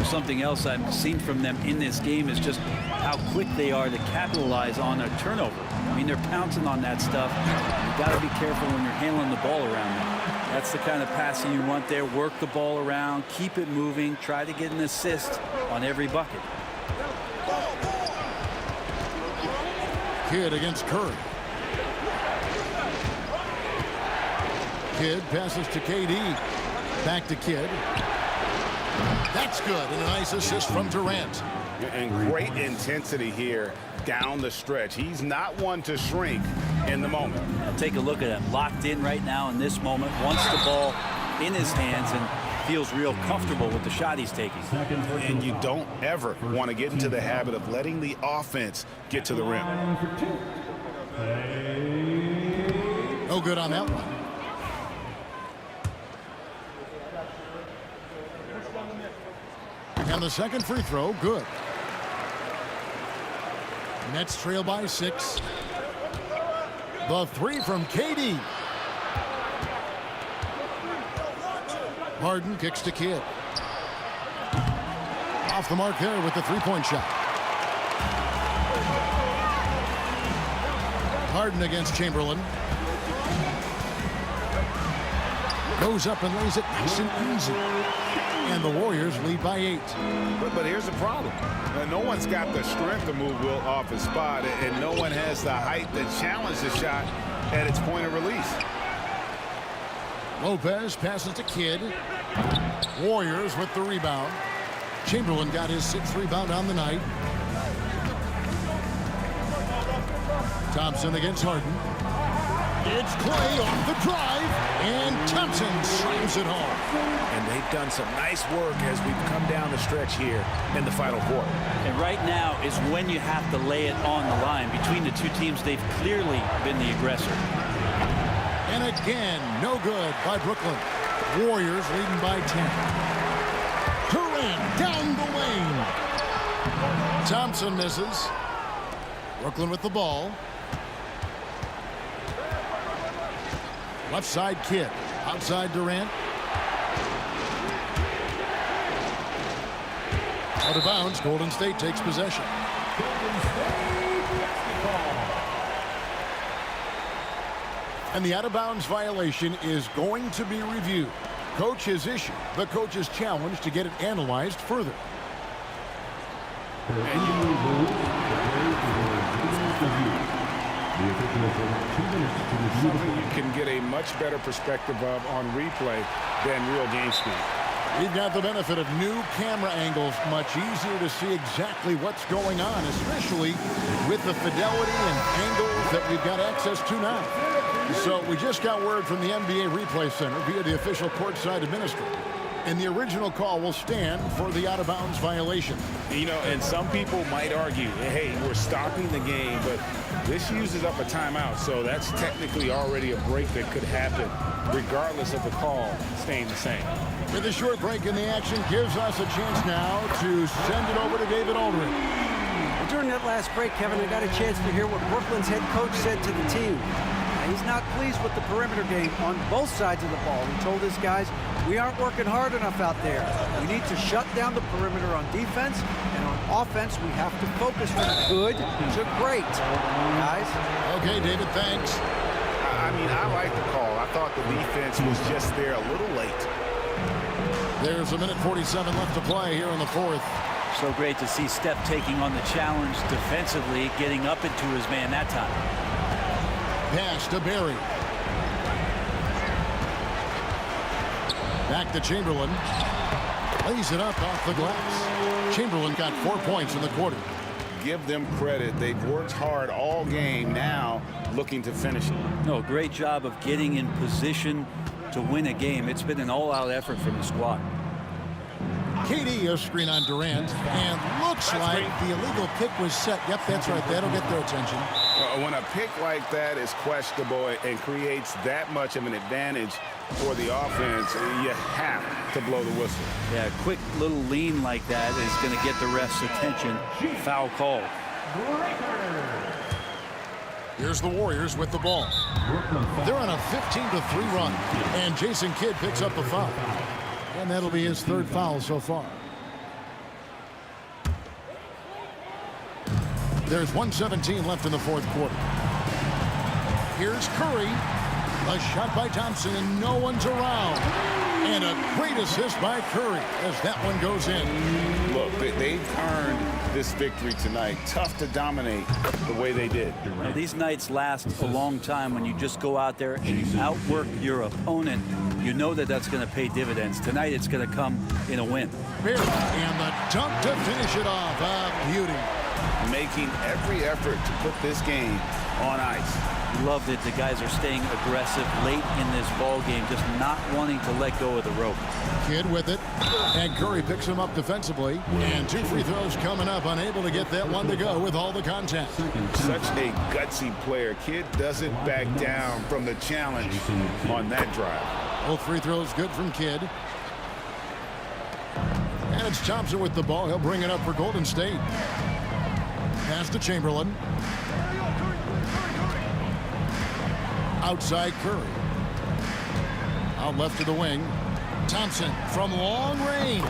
Something else I've seen from them in this game is just how quick they are to capitalize on a turnover. I mean, they're pouncing on that stuff. You've got to be careful when you're handling the ball around them. That's the kind of passing you want there. Work the ball around, keep it moving, try to get an assist on every bucket. Kidd against Curry. Kidd passes to KD. Back to Kidd. That's good, and a nice assist from Durant. And great intensity here down the stretch. He's not one to shrink in the moment. Now take a look at him. Locked in right now in this moment. Wants the ball in his hands and feels real comfortable with the shot he's taking. And you don't ever want to get into the habit of letting the offense get to the rim. No good on that one. And the second free throw, good. Nets trail by 6. The 3 from KD. Harden kicks to Kidd. Off the mark there with the 3-point shot. Harden against Chamberlain. Goes up and lays it nice and easy. And the Warriors lead by 8. But here's the problem. No one's got the strength to move Wilt off his spot, and no one has the height to challenge the shot at its point of release. Lopez passes to Kidd. Warriors with the rebound. Chamberlain got his 6th rebound on the night. Thompson against Harden. It's Clay off the drive, and Thompson slams it home. And they've done some nice work as we've come down the stretch here in the final quarter. And right now is when you have to lay it on the line. Between the two teams, they've clearly been the aggressor. And again, no good by Brooklyn. Warriors leading by 10. Durant down the lane. Thompson misses. Brooklyn with the ball. Left side Kidd. Outside Durant. Out of bounds. Golden State takes possession. And the out-of-bounds violation is going to be reviewed. Coach has issued the coach's challenge to get it analyzed further. Something you can get a much better perspective of on replay than real game speed. We've got the benefit of new camera angles, much easier to see exactly what's going on, especially with the fidelity and angles that we've got access to now. So we just got word from the NBA Replay Center via the official courtside administrator. And the original call will stand for the out-of-bounds violation. You know, and some people might argue, hey, we're stopping the game, but this uses up a timeout, so that's technically already a break that could happen, regardless of the call staying the same. With a short break in the action gives us a chance now to send it over to David Aldridge. During that last break, Kevin, I got a chance to hear what Brooklyn's head coach said to the team. He's not pleased with the perimeter game on both sides of the ball. He told his guys, We aren't working hard enough out there. We need to shut down the perimeter on defense, and on offense, we have to focus from good to great. Guys? Okay, David, thanks. I mean, I like the call. I thought the defense was just there a little late. There's a minute 47 left to play here in the fourth. So great to see Steph taking on the challenge defensively, getting up into his man that time. Pass to Barry. Back to Chamberlain. Lays it up off the glass. Chamberlain got 4 points in the quarter. Give them credit. They've worked hard all game, now looking to finish it. No, great job of getting in position to win a game. It's been an all-out effort from the squad. KD, a screen on Durant, and looks like the illegal pick was set. Yep, that's right. That'll get their attention. When a pick like that is questionable and creates that much of an advantage for the offense, you have to blow the whistle. Yeah, a quick little lean like that is going to get the ref's attention. Foul call. Here's the Warriors with the ball. They're on a 15-3 run, and Jason Kidd picks up the foul. And that'll be his third foul so far. There's 1:17 left in the fourth quarter. Here's Curry. A shot by Thompson, and no one's around. And a great assist by Curry as that one goes in. Look, they've earned this victory tonight. Tough to dominate the way they did. Now, these nights last a long time when you just go out there and you outwork your opponent. You know that that's going to pay dividends. Tonight it's going to come in a win. And the dunk to finish it off. A beauty. Making every effort to put this game on ice. Loved it. The guys are staying aggressive late in this ball game, just not wanting to let go of the rope. Kidd with it, and Curry picks him up defensively. And 2 free throws coming up, unable to get that one to go with all the contact. Such a gutsy player. Kidd doesn't back down from the challenge on that drive. Both free throws good from Kidd. And it's Thompson with the ball. He'll bring it up for Golden State. Pass to Chamberlain. Outside Curry. Out left to the wing. Thompson from long range.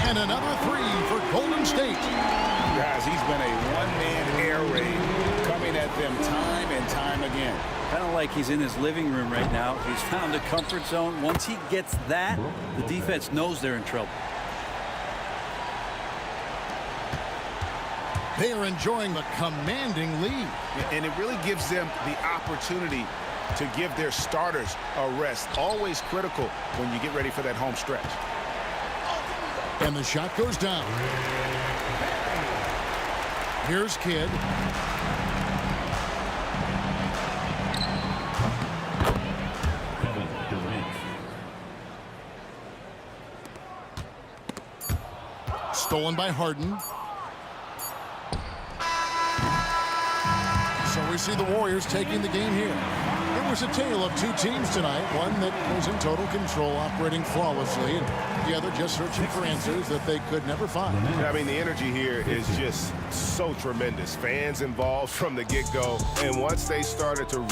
And another three for Golden State. Guys, he's been a one-man air raid, coming at them time and time again. Kind of like he's in his living room right now. He's found a comfort zone. Once he gets that, the defense knows they're in trouble. They are enjoying the commanding lead. And it really gives them the opportunity to give their starters a rest. Always critical when you get ready for that home stretch. And the shot goes down. Here's Kidd. Stolen by Harden. So we see the Warriors taking the game here. It was a tale of two teams tonight. One that was in total control, operating flawlessly, and the other just searching for answers that they could never find. I mean, the energy here is just so tremendous. Fans involved from the get-go, and once they started to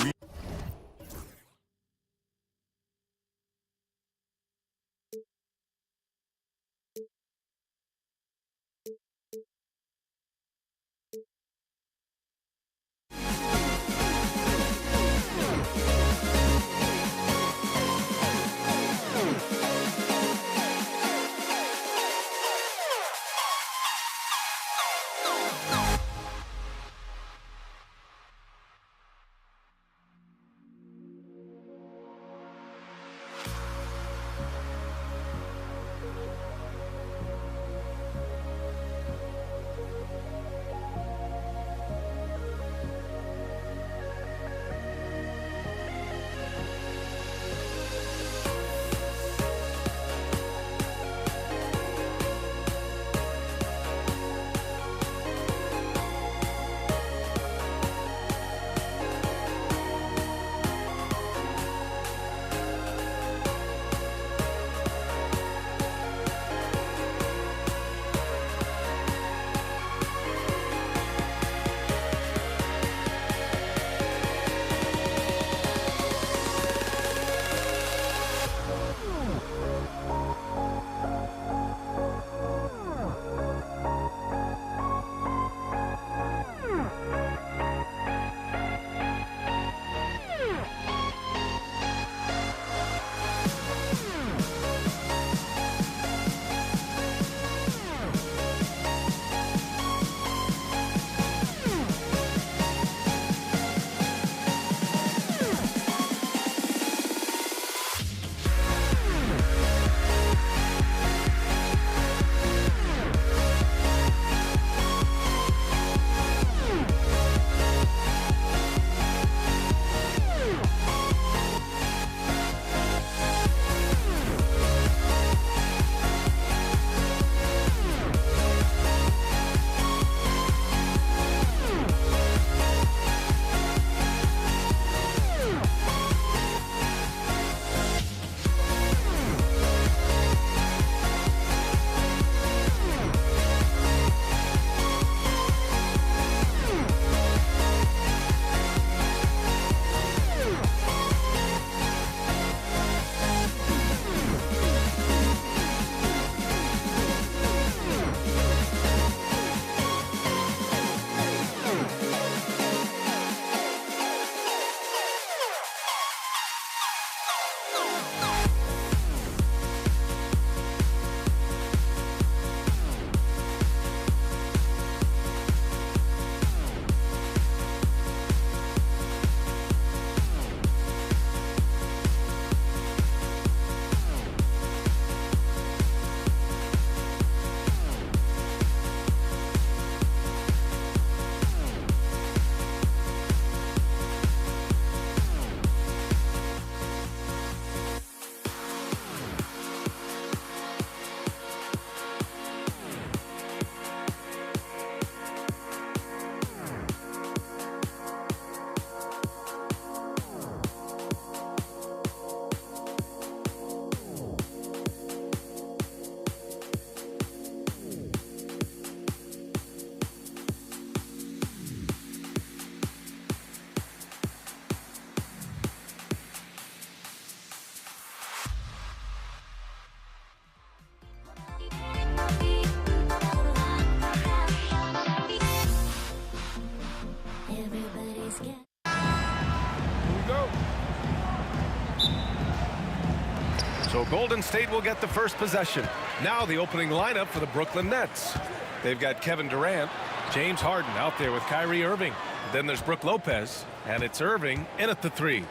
Golden State will get the first possession. Now the opening lineup for the Brooklyn Nets. They've got Kevin Durant, James Harden out there with Kyrie Irving. Then there's Brook Lopez, and it's Irving in at the 3.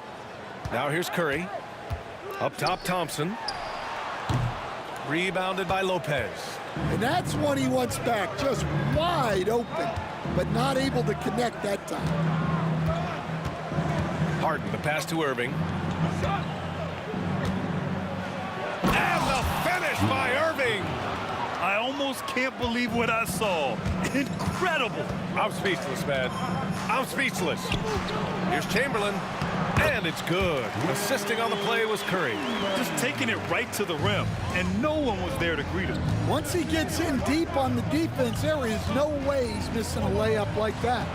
Now here's Curry. Up top, Thompson. Rebounded by Lopez. And that's one he wants back, just wide open, but not able to connect that time. Harden, the pass to Irving. And the finish by Irving. I almost can't believe what I saw. Incredible. I'm speechless, man. I'm speechless. Here's Chamberlain, and it's good. Assisting on the play was Curry. Just taking it right to the rim, and no one was there to greet him. Once he gets in deep on the defense, there is no way he's missing a layup like that.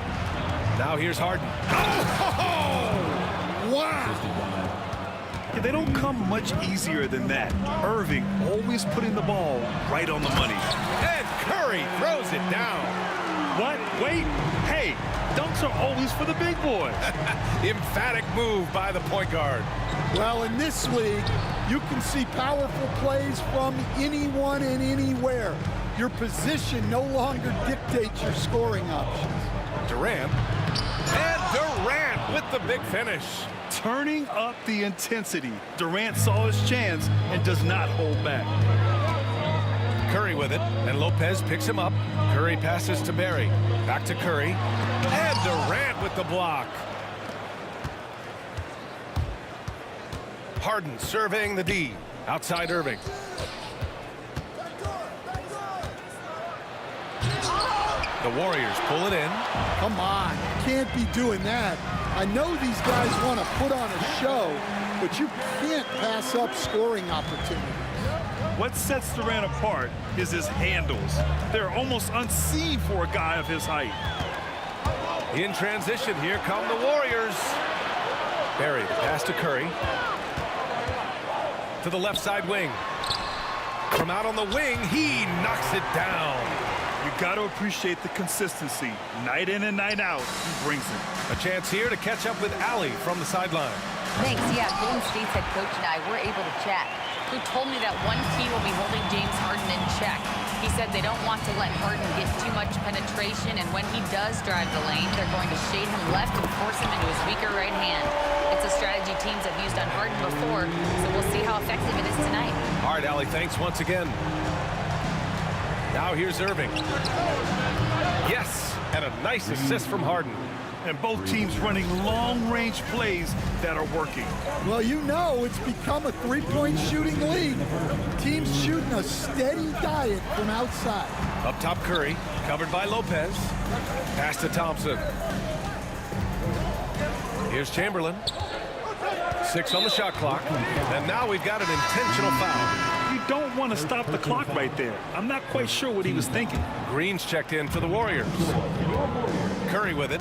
Now here's Harden. Oh! Wow! Yeah, they don't come much easier than that. Irving always putting the ball right on the money. And Curry throws it down. What? Wait. Hey, dunks are always for the big boys. Emphatic move by the point guard. Well, in this league, you can see powerful plays from anyone and anywhere. Your position no longer dictates your scoring options. Durant. And Durant with the big finish. Turning up the intensity. Durant saw his chance and does not hold back. Curry with it, and Lopez picks him up. Curry passes to Barry. Back to Curry. And Durant with the block. Harden surveying the D. Outside Irving. The Warriors pull it in. Come on, you can't be doing that. I know these guys want to put on a show, but you can't pass up scoring opportunities. What sets Durant apart is his handles. They're almost unseen for a guy of his height. In transition, here come the Warriors. Barry, the pass to Curry. To the left side wing. From out on the wing, he knocks it down. You got to appreciate the consistency. Night in and night out, he brings it. A chance here to catch up with Allie from the sideline. Thanks. Yeah, Golden State's head coach and I were able to chat. Who told me that one key will be holding James Harden in check. He said they don't want to let Harden get too much penetration, and when he does drive the lane, they're going to shade him left and force him into his weaker right hand. It's a strategy teams have used on Harden before, so we'll see how effective it is tonight. All right, Allie, thanks once again. Now here's Irving. Yes, and a nice assist from Harden. And both teams running long-range plays that are working. Well, you know it's become a three-point shooting league. Teams shooting a steady diet from outside. Up top, Curry, covered by Lopez. Pass to Thompson. Here's Chamberlain. 6 on the shot clock. And now we've got an intentional foul. You don't want to stop the clock right there. I'm not quite sure what he was thinking. Green's checked in for the Warriors. Curry with it.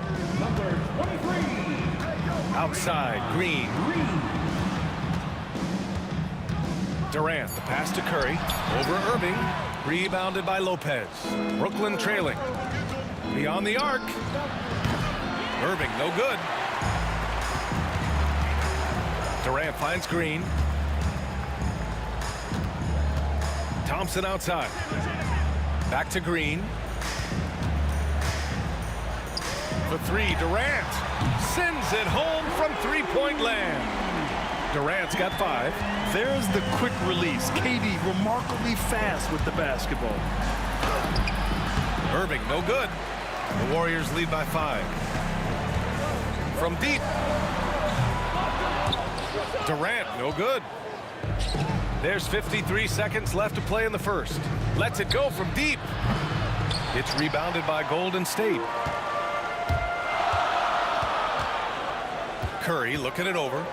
Outside, Green. Durant, the pass to Curry. Over Irving. Rebounded by Lopez. Brooklyn trailing. Beyond the arc. Irving, no good. Durant finds Green. Thompson outside. Back to Green. For 3, Durant sends it home from three-point land. Durant's got 5. There's the quick release. KD remarkably fast with the basketball. Irving, no good. The Warriors lead by 5. From deep. Durant, no good. There's 53 seconds left to play in the first. Lets it go from deep. It's rebounded by Golden State. Curry looking it over.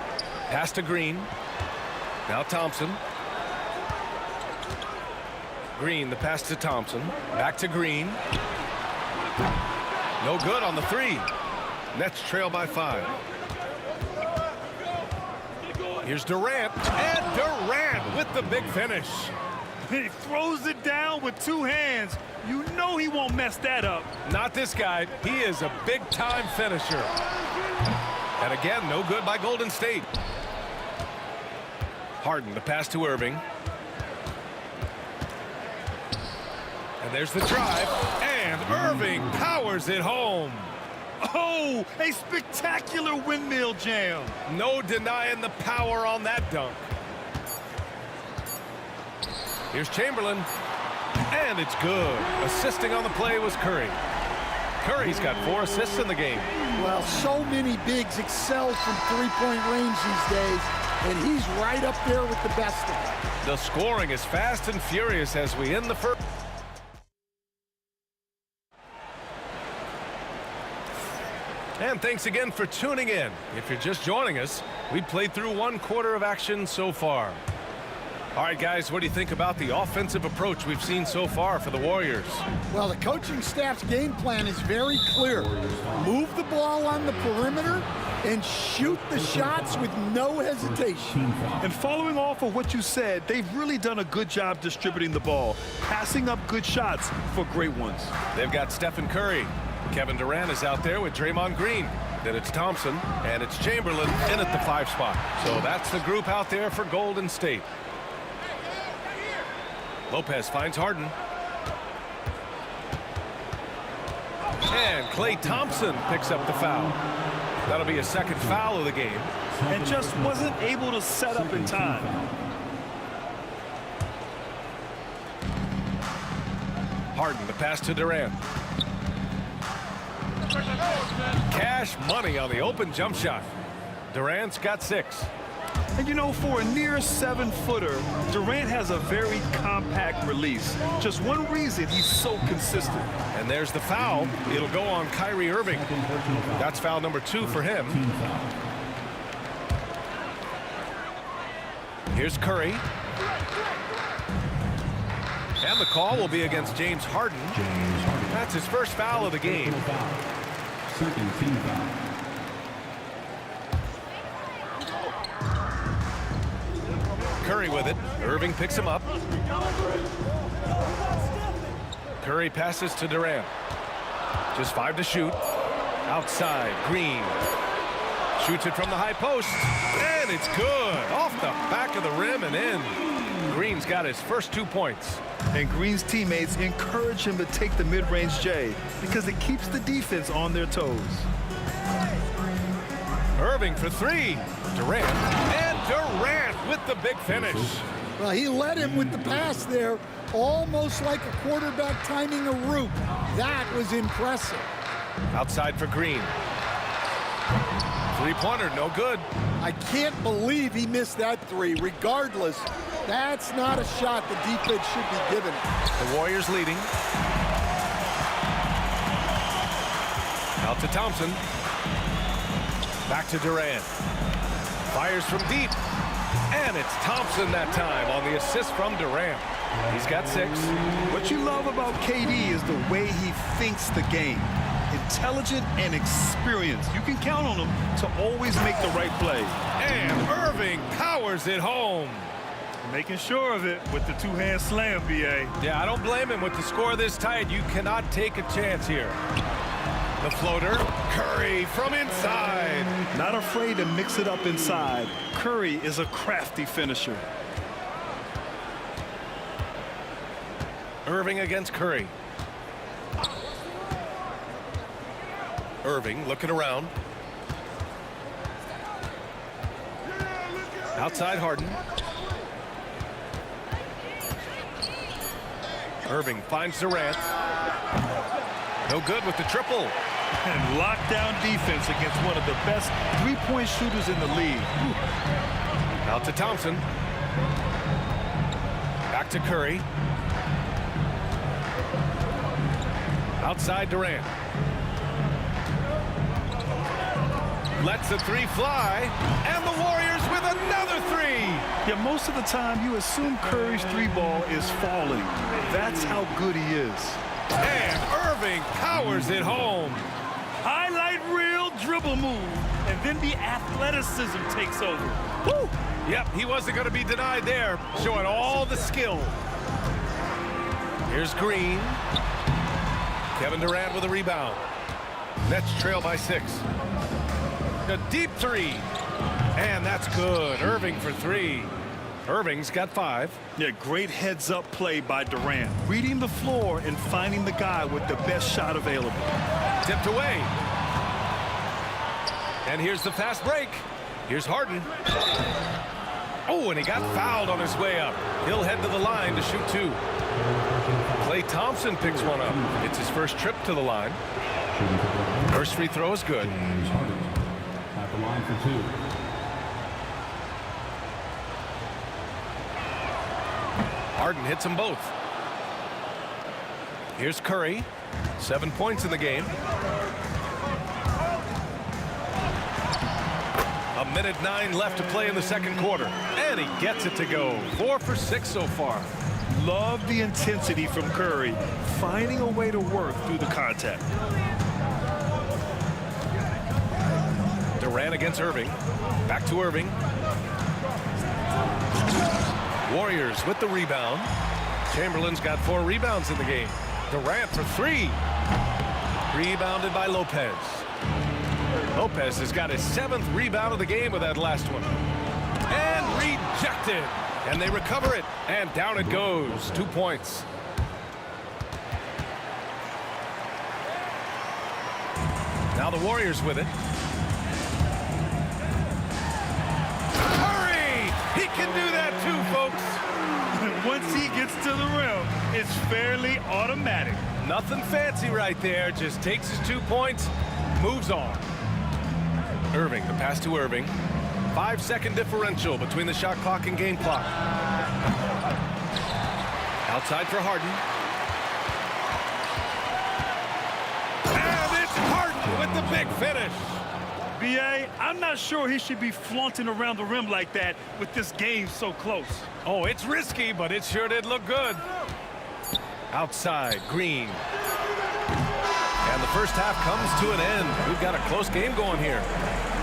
Pass to Green. Now Thompson. Green, the pass to Thompson. Back to Green. No good on the 3. Nets trail by 5. Here's Durant, and Durant with the big finish. He throws it down with 2 hands. You know he won't mess that up. Not this guy. He is a big-time finisher. And again, no good by Golden State. Harden, the pass to Irving. And there's the drive, and Irving powers it home. Oh, a spectacular windmill jam. No denying the power on that dunk. Here's Chamberlain, and it's good. Assisting on the play was Curry. Curry's got 4 assists in the game. Well, so many bigs excel from three-point range these days, and he's right up there with the best of them. The scoring is fast and furious as we end the first. And thanks again for tuning in. If you're just joining us, we played through 1 quarter of action so far. All right, guys, what do you think about the offensive approach we've seen so far for the Warriors? Well, the coaching staff's game plan is very clear. Move the ball on the perimeter and shoot the shots with no hesitation. And following off of what you said, they've really done a good job distributing the ball, passing up good shots for great ones. They've got Stephen Curry. Kevin Durant is out there with Draymond Green. Then it's Thompson, and it's Chamberlain in at the 5 spot. So that's the group out there for Golden State. Lopez finds Harden. And Klay Thompson picks up the foul. That'll be a 2nd foul of the game. And just wasn't able to set up in time. Harden, the pass to Durant. Cash money on the open jump shot. Durant's got 6. And you know, for a near 7-footer, Durant has a very compact release. Just one reason he's so consistent. And there's the foul. It'll go on Kyrie Irving. That's foul number 2 for him. Here's Curry. And the call will be against James Harden. That's his 1st foul of the game. 2nd team foul. Curry with it. Irving picks him up. Curry passes to Durant. Just 5 to shoot. Outside, Green. Shoots it from the high post. And it's good. Off the back of the rim and in. Green's got his first 2 points. And Green's teammates encourage him to take the mid-range J because it keeps the defense on their toes. Irving for 3. Durant. And Durant with the big finish. Well, he led him with the pass there, almost like a quarterback timing a route. That was impressive. Outside for Green. 3-pointer, no good. I can't believe he missed that 3. Regardless, that's not a shot the defense should be giving. The Warriors leading. Out to Thompson. Back to Durant. Fires from deep. And it's Thompson that time on the assist from Durant. He's got 6. What you love about KD is the way he thinks the game. Intelligent and experienced. You can count on him to always make the right play. And Irving powers it home. Making sure of it with the 2-hand slam, B.A. Yeah, I don't blame him. With the score this tight, you cannot take a chance here. The floater, Curry from inside. Not afraid to mix it up inside. Curry is a crafty finisher. Irving against Curry. Irving looking around. Outside Harden. Irving finds Durant. No good with the triple. And lockdown defense against one of the best 3-point shooters in the league. Out to Thompson. Back to Curry. Outside Durant. Lets the 3 fly. And the Warriors with another 3. Yeah, most of the time you assume Curry's 3-ball is falling. That's how good he is. And Irving powers it home. Highlight reel dribble move. And then the athleticism takes over. Woo! Yep, he wasn't going to be denied there. Showing all the skill. Here's Green. Kevin Durant with a rebound. Nets trail by 6. A deep 3. And that's good. Irving for 3. Irving's got 5. Yeah, great heads-up play by Durant. Reading the floor and finding the guy with the best shot available. Tipped away. And here's the fast break. Here's Harden. Oh, and he got fouled on his way up. He'll head to the line to shoot 2. Klay Thompson picks one up. It's his first trip to the line. First free throw is good. At the line for 2. Harden hits them both. Here's Curry. 7 points in the game. A minute 9 left to play in the second quarter. And he gets it to go. 4 for 6 so far. Love the intensity from Curry, finding a way to work through the contact. Durant against Irving. Back to Irving. Warriors with the rebound. Chamberlain's got 4 rebounds in the game. Durant for 3. Rebounded by Lopez. Lopez has got his 7th rebound of the game with that last one. And rejected. And they recover it. And down it goes. 2 points. Now the Warriors with it. Curry! He can do that too, folks. Once he gets to the rim, it's fairly automatic. Nothing fancy right there. Just takes his 2 points, moves on. Irving, the pass to Irving. 5-second differential between the shot clock and game clock. Outside for Harden. And it's Harden with the big finish. B.A., I'm not sure he should be flaunting around the rim like that with this game so close. Oh, it's risky, but it sure did look good. Outside, Green. And the first half comes to an end. We've got a close game going here.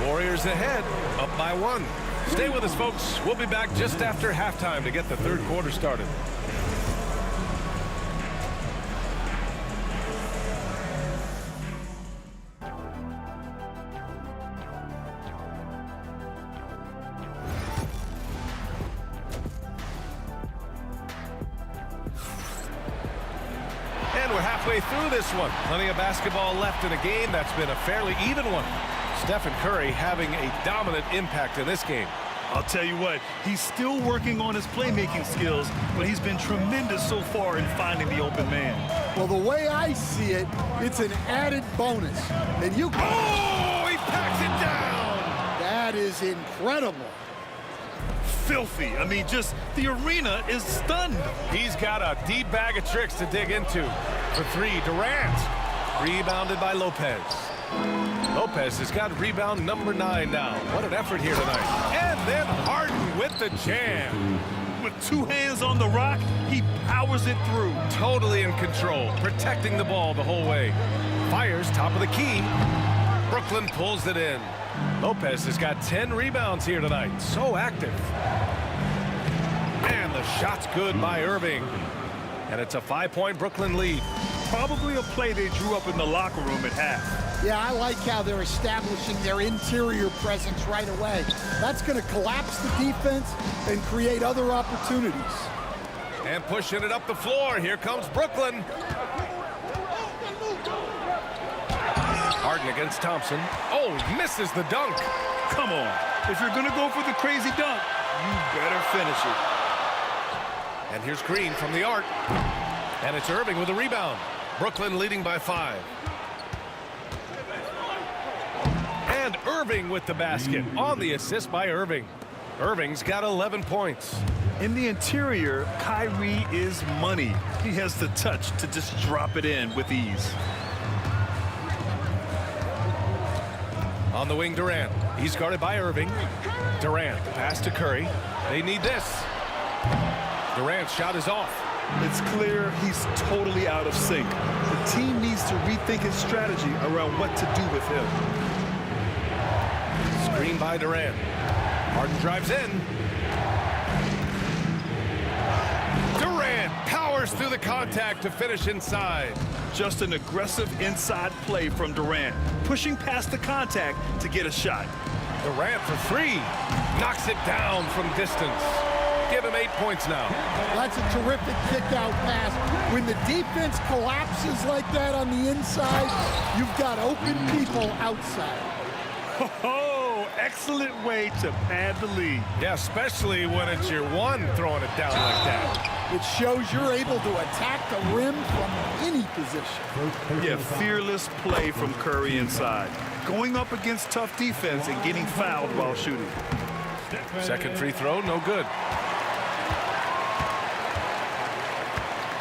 Warriors ahead, up by 1. Stay with us, folks. We'll be back just after halftime to get the third quarter started. And we're halfway through this one. Plenty of basketball left in a game that's been a fairly even one. Stephen Curry having a dominant impact in this game. I'll tell you what, he's still working on his playmaking skills, but he's been tremendous so far in finding the open man. Well, the way I see it, it's an added bonus. And you... Oh, he packs it down! That is incredible. Filthy. I mean, just the arena is stunned. He's got a deep bag of tricks to dig into. For 3, Durant. Rebounded by Lopez. Lopez has got rebound number 9 now. What an effort here tonight. And then Harden with the jam. With 2 hands on the rock, he powers it through. Totally in control, protecting the ball the whole way. Fires top of the key. Brooklyn pulls it in. Lopez has got 10 rebounds here tonight. So active. And the shot's good by Irving. And it's a 5-point Brooklyn lead. Probably a play they drew up in the locker room at half. Yeah, I like how they're establishing their interior presence right away. That's going to collapse the defense and create other opportunities. And pushing it up the floor. Here comes Brooklyn. Harden against Thompson. Oh, misses the dunk. Come on. If you're going to go for the crazy dunk, you better finish it. And here's Green from the arc. And it's Irving with a rebound. Brooklyn leading by 5. And Irving with the basket on the assist by Irving. Irving's got 11 points. In the interior, Kyrie is money. He has the touch to just drop it in with ease. On the wing, Durant. He's guarded by Irving. Durant, pass to Curry. They need this. Durant's shot is off. It's clear he's totally out of sync. The team needs to rethink its strategy around what to do with him. Screen by Durant. Harden drives in. Durant powers through the contact to finish inside. Just an aggressive inside play from Durant, pushing past the contact to get a shot. Durant for 3. Knocks it down from distance. give him 8 points now. That's a terrific kick-out pass. When the defense collapses like that on the inside, you've got open people outside. Oh, excellent way to pad the lead. Yeah, especially when it's your one throwing it down like that. It shows you're able to attack the rim from any position. Yeah, fearless play from Curry inside. Going up against tough defense and getting fouled while shooting. Second free throw, no good.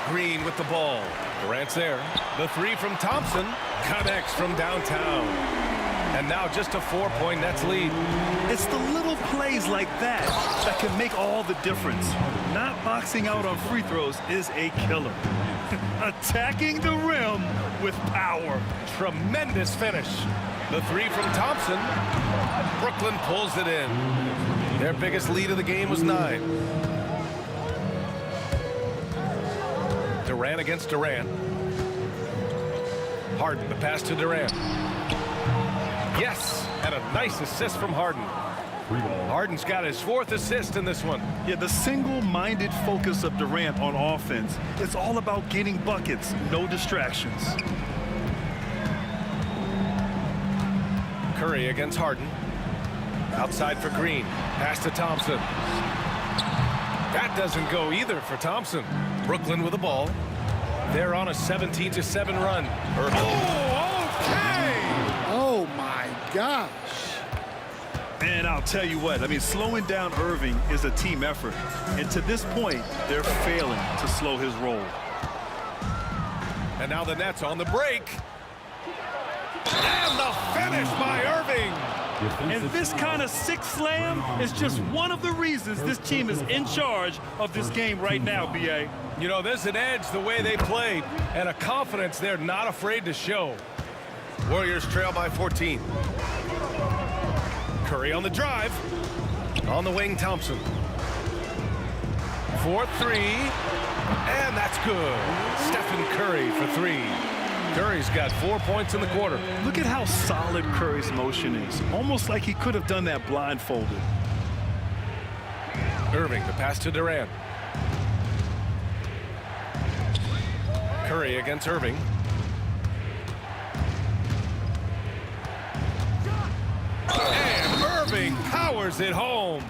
Green with the ball. Durant's there. The three from Thompson connects from downtown. And now just a 4-point Nets lead. It's the little plays like that that can make all the difference. Not boxing out on free throws is a killer. Attacking the rim with power. Tremendous finish. The three from Thompson. Brooklyn pulls it in. Their biggest lead of the game was 9. Durant against Durant. Harden, the pass to Durant. Yes, and a nice assist from Harden. Harden's got his 4th assist in this one. Yeah, the single-minded focus of Durant on offense, it's all about getting buckets, no distractions. Curry against Harden. Outside for Green. Pass to Thompson. That doesn't go either for Thompson. Brooklyn with the ball. They're on a 17-7 run. Oh, okay! Oh, my gosh. And I'll tell you what, I mean, slowing down Irving is a team effort. And to this point, they're failing to slow his roll. And now the Nets on the break. And the finish by Irving. And this kind of sick slam is just one of the reasons this team is in charge of this game right now, B.A. You know, there's an edge the way they played and a confidence they're not afraid to show. Warriors trail by 14. Curry on the drive. On the wing, Thompson. 4-3. And that's good. Stephen Curry for 3. Curry's got 4 points in the quarter. Look at how solid Curry's motion is. Almost like he could have done that blindfolded. Irving, the pass to Durant. Curry against Irving. And Irving powers it home.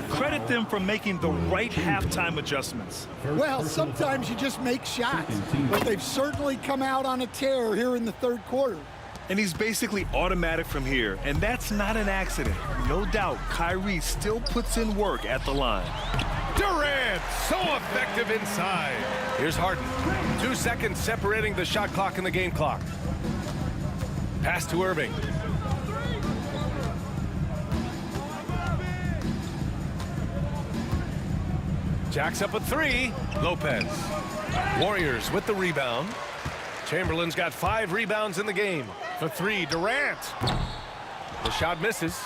Credit them for making the right halftime adjustments. Well, sometimes you just make shots, but they've certainly come out on a tear here in the 3rd quarter. And he's basically automatic from here, and that's not an accident. No doubt, Kyrie still puts in work at the line. Durant, so effective inside. Here's Harden. 2 seconds separating the shot clock and the game clock. Pass to Irving. Jacks up a 3. Lopez. Warriors with the rebound. Chamberlain's got 5 rebounds in the game. For 3, Durant. The shot misses.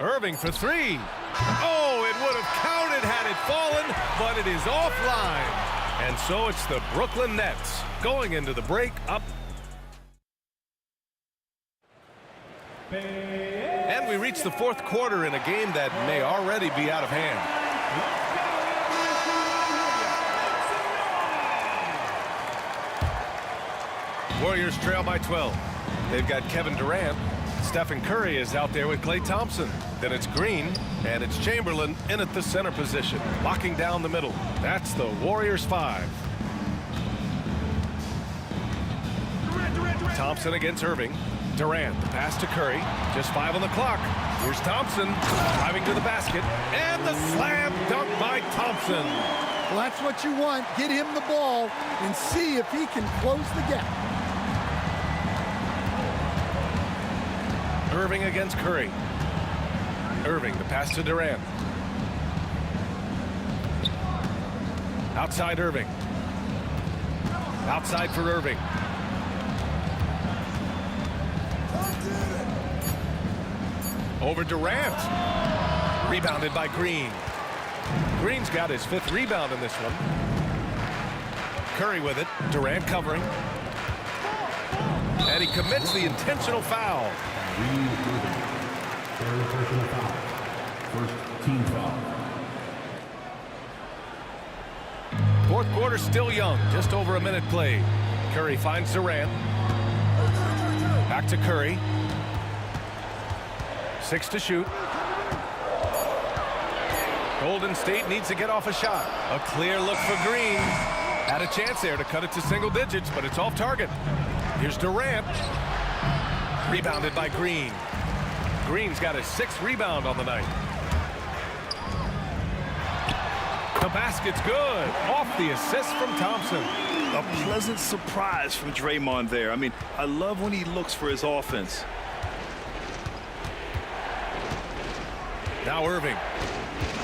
Irving for 3. Oh, it would have counted had it fallen, but it is offline. And so it's the Brooklyn Nets going into the break up. And we reach the 4th quarter in a game that may already be out of hand. Warriors trail by 12. They've got Kevin Durant. Stephen Curry is out there with Klay Thompson. Then it's Green, and it's Chamberlain in at the center position, locking down the middle. That's the Warriors 5. Thompson against Irving. Durant, the pass to Curry. Just 5 on the clock. Here's Thompson driving to the basket. And the slam dunk by Thompson. Well, that's what you want. Get him the ball and see if he can close the gap. Irving against Curry. Irving, the pass to Durant. Outside Irving. Outside for Irving. Over Durant. Rebounded by Green. Green's got his 5th rebound in this one. Curry with it. Durant covering. And he commits the intentional foul. Third personal foul. First team Fourth quarter still young, just over a minute played. Curry finds Durant. Back to Curry. 6 to shoot. Golden State needs to get off a shot. A clear look for Green. Had a chance there to cut it to single digits, but it's off target. Here's Durant. Rebounded by Green. Green's got his 6th rebound on the night. The basket's good. Off the assist from Thompson. A pleasant surprise from Draymond there. I mean, I love when he looks for his offense. Now Irving.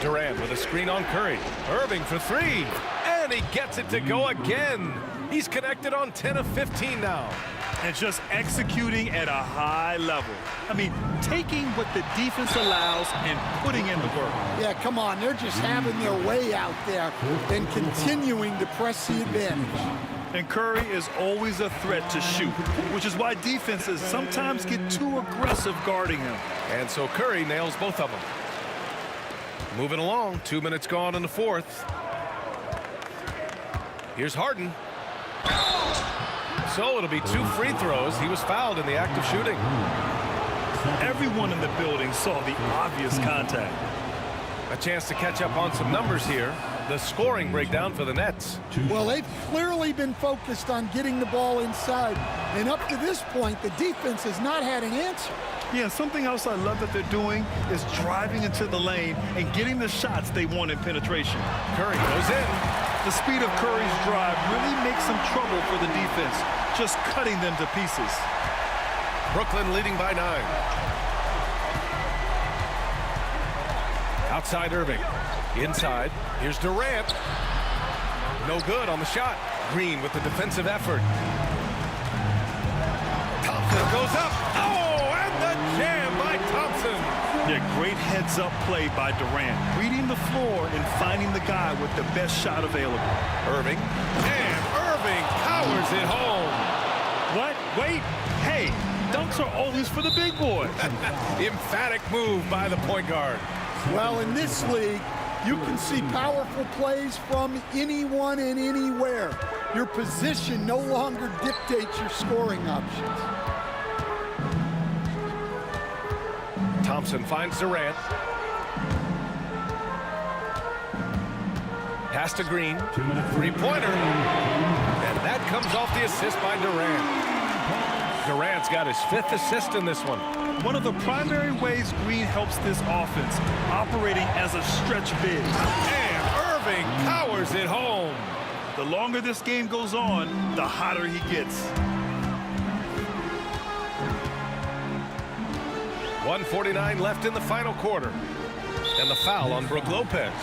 Durant with a screen on Curry. Irving for 3. And he gets it to go again. He's connected on 10 of 15 now. And just executing at a high level. I mean, taking what the defense allows and putting in the work. Yeah, come on. They're just having their way out there and continuing to press the advantage. And Curry is always a threat to shoot, which is why defenses sometimes get too aggressive guarding him. And so Curry nails both of them. Moving along, 2 minutes gone in the fourth. Here's Harden. So it'll be 2 free throws. He was fouled in the act of shooting. Everyone in the building saw the obvious contact. A chance to catch up on some numbers here. The scoring breakdown for the Nets. Well, they've clearly been focused on getting the ball inside. And up to this point, the defense has not had an answer. Yeah, something else I love that they're doing is driving into the lane and getting the shots they want in penetration. Curry goes in. The speed of Curry's drive really makes some trouble for the defense, just cutting them to pieces. Brooklyn leading by 9. Outside Irving. Inside. Here's Durant. No good on the shot. Green with the defensive effort. Thompson goes up. Oh, and the jam by Thompson. Yeah, great heads-up play by Durant, reading the floor and finding the guy with the best shot available. Irving. And Irving powers it home. What? Wait. Hey, dunks are always for the big boy. Emphatic move by the point guard. Well, in this league, you can see powerful plays from anyone and anywhere. Your position no longer dictates your scoring options. Thompson finds Durant. Pass to Green. 3-pointer. And that comes off the assist by Durant. Durant's got his 5th assist in this one. One of the primary ways Green helps this offense, operating as a stretch big. And Irving powers it home. The longer this game goes on, the hotter he gets. 1:49 left in the final quarter. And the foul on Brook Lopez.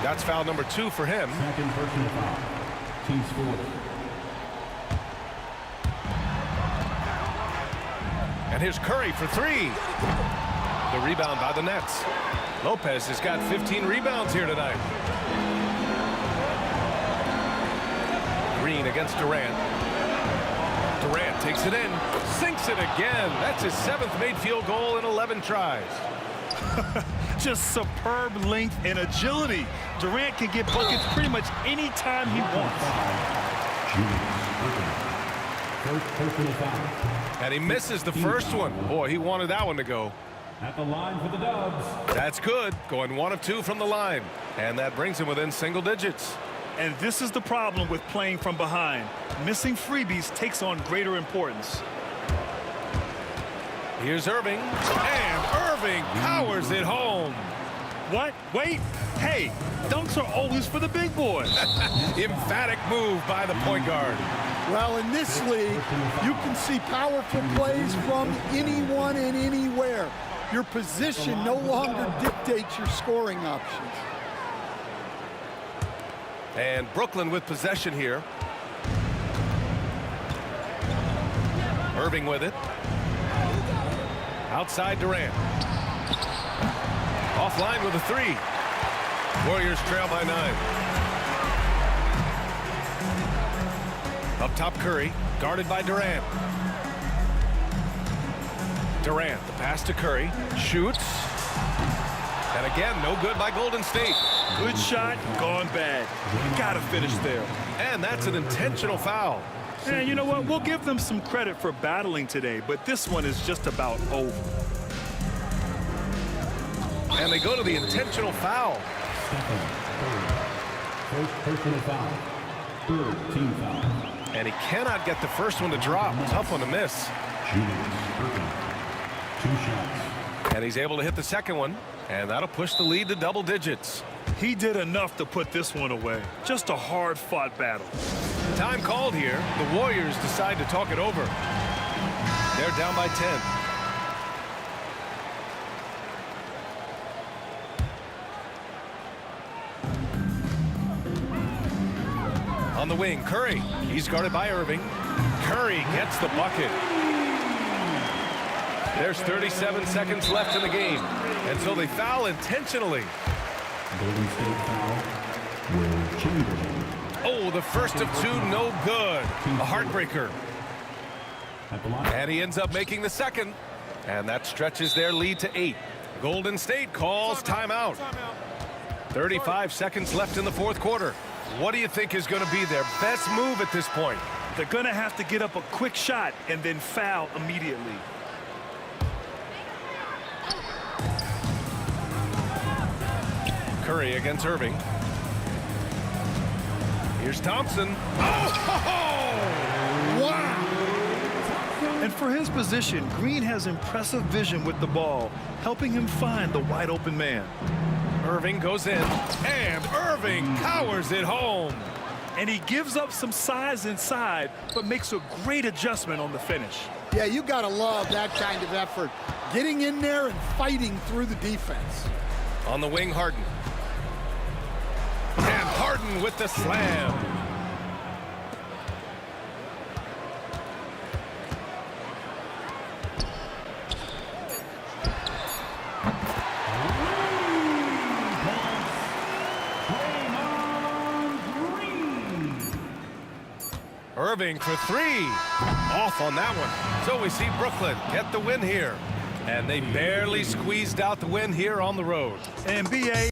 That's foul number 2 for him. Second personal foul. Team score. And here's Curry for 3. The rebound by the Nets. Lopez has got 15 rebounds here tonight. Green against Durant. Durant takes it in, sinks it again. That's his 7th made field goal in 11 tries. Just superb length and agility. Durant can get buckets pretty much any time he wants. First personal foul. And he misses the first one. Boy, he wanted that one to go. At the line for the Dubs. That's good. Going 1 of 2 from the line. And that brings him within single digits. And this is the problem with playing from behind. Missing freebies takes on greater importance. Here's Irving. And Irving powers it home. What? Wait. Hey, dunks are always for the big boy. Emphatic move by the point guard. Well, in this league, you can see powerful plays from anyone and anywhere. Your position no longer dictates your scoring options. And Brooklyn with possession here. Irving with it. Outside Durant. Offline with a 3. Warriors trail by 9. Up top Curry, guarded by Durant. Durant, the pass to Curry, shoots. And again, no good by Golden State. Good shot, gone bad. Gotta finish there. And that's an intentional foul. And you know what? We'll give them some credit for battling today, but this one is just about over. And they go to the intentional foul. First personal foul. Third team foul. And he cannot get the first one to drop. Tough one to miss. Julius Erving. 2 shots. And he's able to hit the second one. And that'll push the lead to double digits. He did enough to put this one away. Just a hard-fought battle. Time called here. The Warriors decide to talk it over. They're down by 10. On the wing, Curry. He's guarded by Irving. Curry gets the bucket. There's 37 seconds left in the game. And so they foul intentionally. Golden State foul. Will Chamberlain. Oh, the first of 2, no good. A heartbreaker. And he ends up making the second. And that stretches their lead to 8. Golden State calls timeout. 35 seconds left in the fourth quarter. What do you think is going to be their best move at this point? They're going to have to get up a quick shot and then foul immediately. Curry against Irving. Here's Thompson. Oh! Wow! And for his position, Green has impressive vision with the ball, helping him find the wide open man. Irving goes in, and Irving powers it home. And he gives up some size inside, but makes a great adjustment on the finish. Yeah, you got to love that kind of effort. Getting in there and fighting through the defense. On the wing, Harden. And Harden with the slam. Irving for 3. Off on that one. So we see Brooklyn get the win here. And they barely squeezed out the win here on the road. NBA.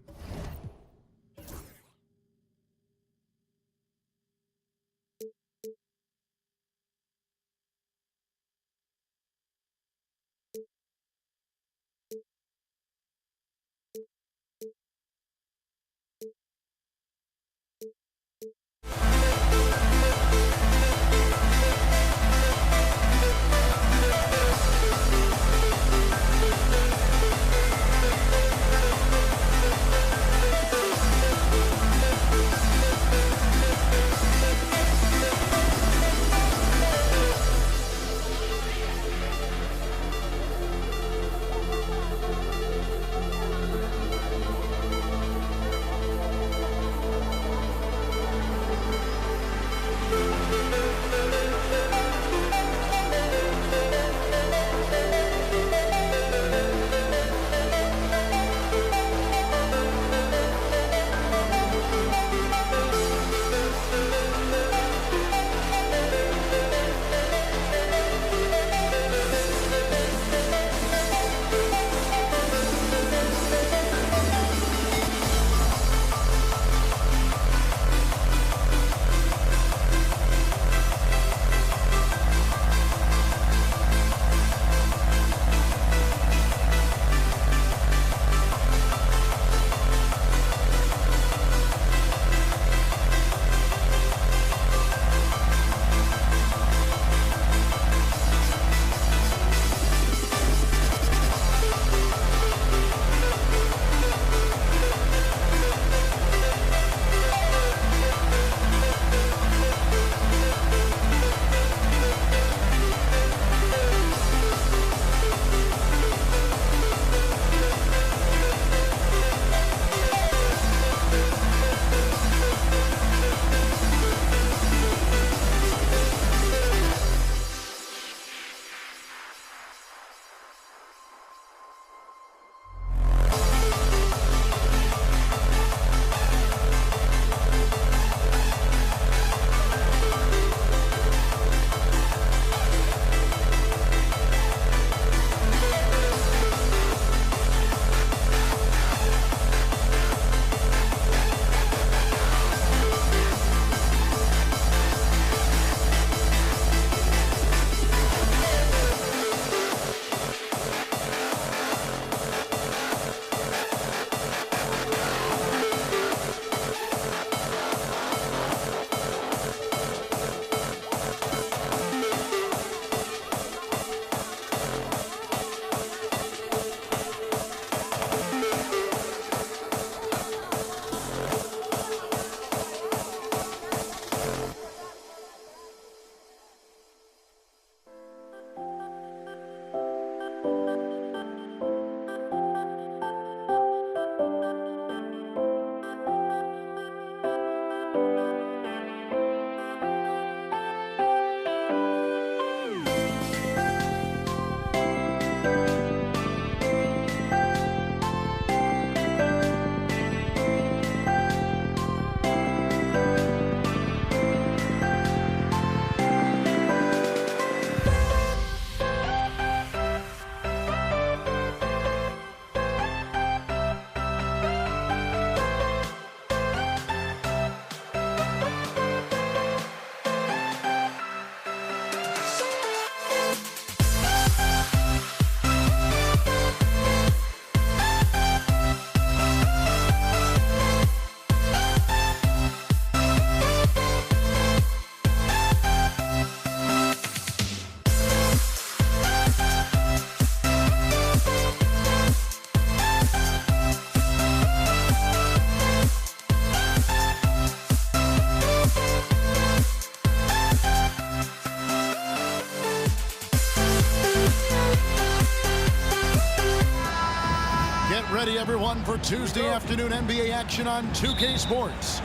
on for Tuesday afternoon NBA action on 2K Sports.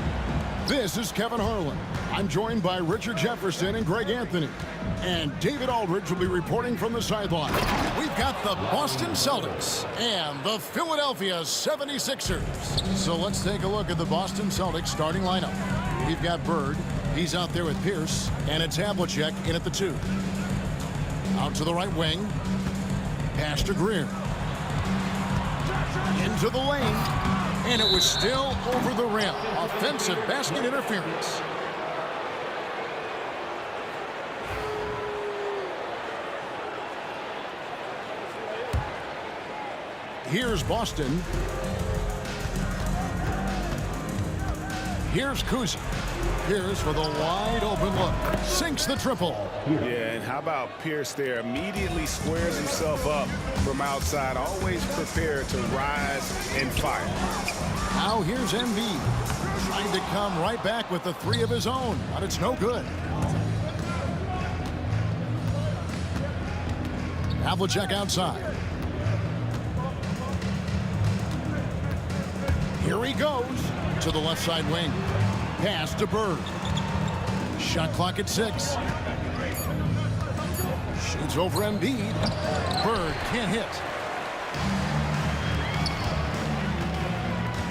This is Kevin Harlan. I'm joined by Richard Jefferson and Greg Anthony. And David Aldridge will be reporting from the sideline. We've got the Boston Celtics and the Philadelphia 76ers. So let's take a look at the Boston Celtics starting lineup. We've got Bird. He's out there with Pierce. And it's Havlicek in at the 2. Out to the right wing. Pass to Greer. Into the lane. And it was still over the rim. Offensive basket interference. Here's Boston. Here's Kuzi. Pierce for the wide open look. Sinks the triple. Yeah, and how about Pierce there? Immediately squares himself up from outside. Always prepared to rise and fire. Now here's Embiid. Trying to come right back with the 3 of his own, but it's no good. Havlicek outside. Here he goes to the left side wing. Pass to Bird. Shot clock at 6. Shoots over Embiid. Bird can't hit.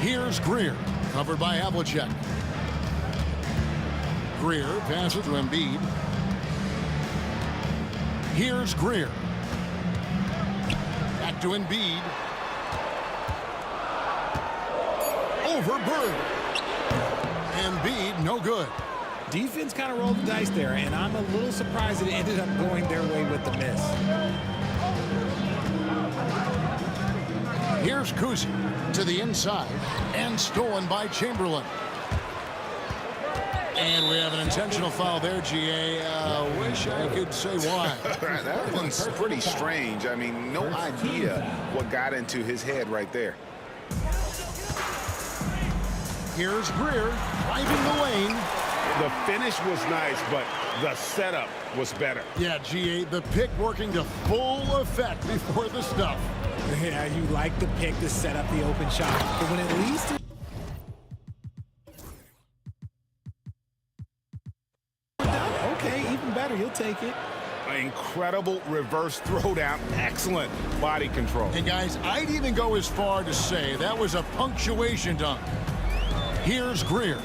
Here's Greer. Covered by Havlicek. Greer passes to Embiid. Here's Greer. Back to Embiid. Over Bird. Embiid, no good. Defense kind of rolled the dice there, and I'm a little surprised that it ended up going their way with the miss. Here's Kuzi to the inside, and stolen by Chamberlain. And we have an intentional foul there, GA. Wish I could say why. That one's pretty strange. I mean, no idea what got into his head right there. Here's Greer driving the lane. The finish was nice, but the setup was better. Yeah, GA, the pick working to full effect before the stuff. Yeah, you like the pick to set up the open shot, but when it leads to okay, even better, you'll take it. Incredible reverse throwdown. Excellent body control. And guys, I'd even go as far to say that was a punctuation dunk. Here's Greer.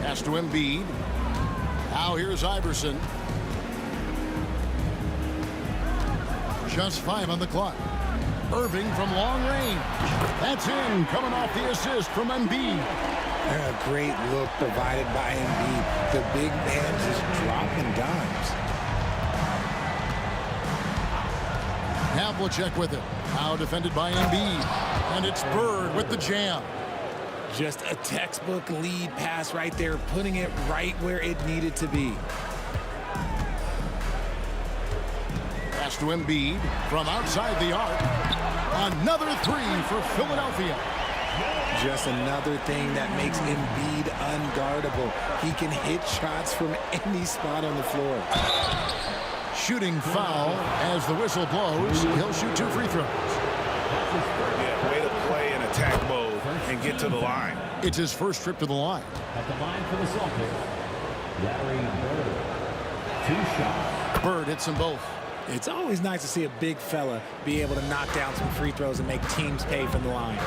Pass to Embiid. Now here's Iverson. Just 5 on the clock. Irving from long range. That's in, coming off the assist from Embiid. A great look provided by Embiid. The big man just dropping dimes. Havlicek with it. Now defended by Embiid. And it's Bird with the jam. Just a textbook lead pass right there, putting it right where it needed to be. Pass to Embiid from outside the arc. Another 3 for Philadelphia. Just another thing that makes Embiid unguardable. He can hit shots from any spot on the floor. Shooting foul as the whistle blows. He'll shoot 2 free throws. Yeah, way to play in attack mode and get to the line. It's his first trip to the line. At the line for the Celtics, Larry Bird. 2 shots. Bird hits them both. It's always nice to see a big fella be able to knock down some free throws and make teams pay from the line.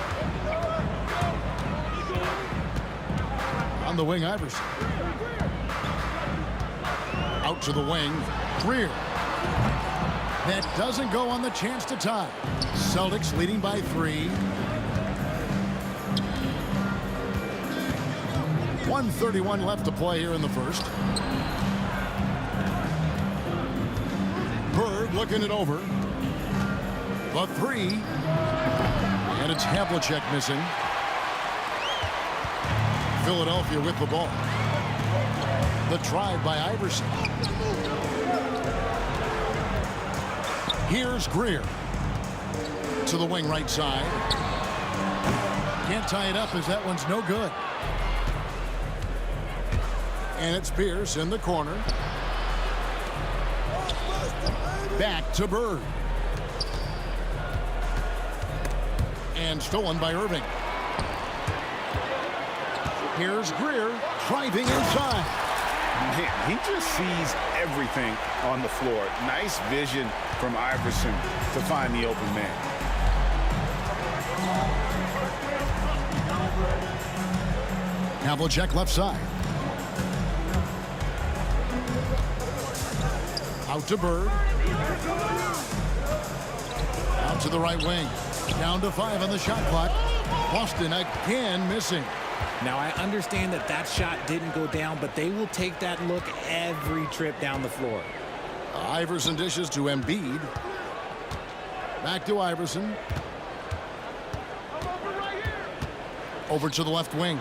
On the wing, Iverson. Out to the wing, Greer. That doesn't go on the chance to tie. Celtics leading by 3. 1:31 left to play here in the first. Bird looking it over. The 3. And it's Havlicek missing. Philadelphia with the ball. The drive by Iverson. Here's Greer. To the wing right side. Can't tie it up as that one's no good. And it's Pierce in the corner. Back to Bird. And stolen by Irving. Here's Greer driving inside. Man, he just sees everything on the floor. Nice vision from Iverson to find the open man. Havlicek left side. Out to Bird. Out to the right wing. Down to 5 on the shot clock. Boston again missing. Now, I understand that that shot didn't go down, but they will take that look every trip down the floor. Iverson dishes to Embiid. Back to Iverson. Over to the left wing.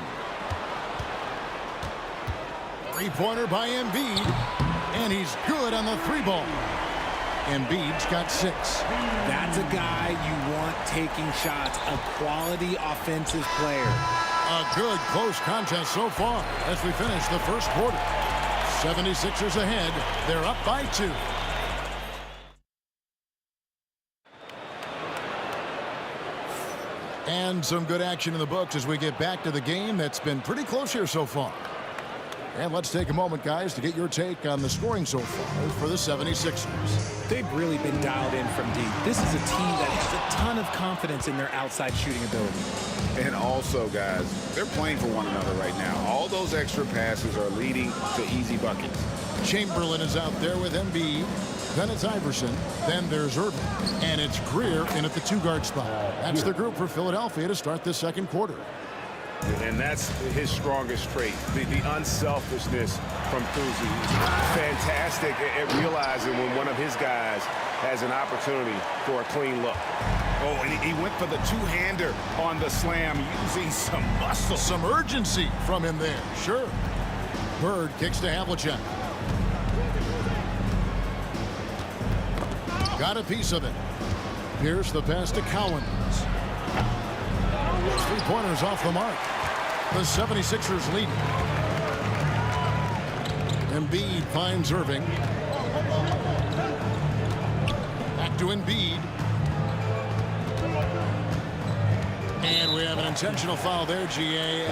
Three-pointer by Embiid. And he's good on the 3-ball. Embiid's got 6. That's a guy you want taking shots, a quality offensive player. A good close contest so far as we finish the first quarter. 76ers ahead. They're up by 2. And some good action in the books as we get back to the game that's been pretty close here so far. And let's take a moment, guys, to get your take on the scoring so far for the 76ers. They've really been dialed in from deep. This is a team that has a ton of confidence in their outside shooting ability. And also, guys, they're playing for one another right now. All those extra passes are leading to easy buckets. Chamberlain is out there with Embiid. Then it's Iverson. Then there's Irving. And it's Greer in at the 2-guard spot. That's the group for Philadelphia to start the second quarter. And that's his strongest trait, the unselfishness from Kuzi. Fantastic at realizing when one of his guys has an opportunity for a clean look. Oh, and he went for the two-hander on the slam, using some muscle. Some urgency from him there, sure. Bird kicks to Havlicek. Got a piece of it. Here's the pass to Cowens. 3-pointers off the mark. The 76ers lead. Embiid finds Irving. Back to Embiid. And we have an intentional foul there, GA.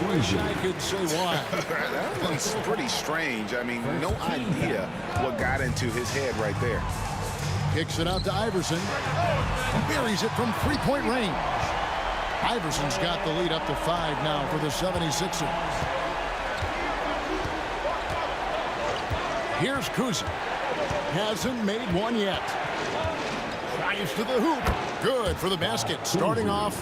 Wish I could say why. That one's pretty strange. I mean, no idea what got into his head right there. Kicks it out to Iverson. Buries it from 3-point range. Iverson's got the lead up to 5 now for the 76ers. Here's Kuzi. Hasn't made one yet. Tries to the hoop. Good for the basket. Starting off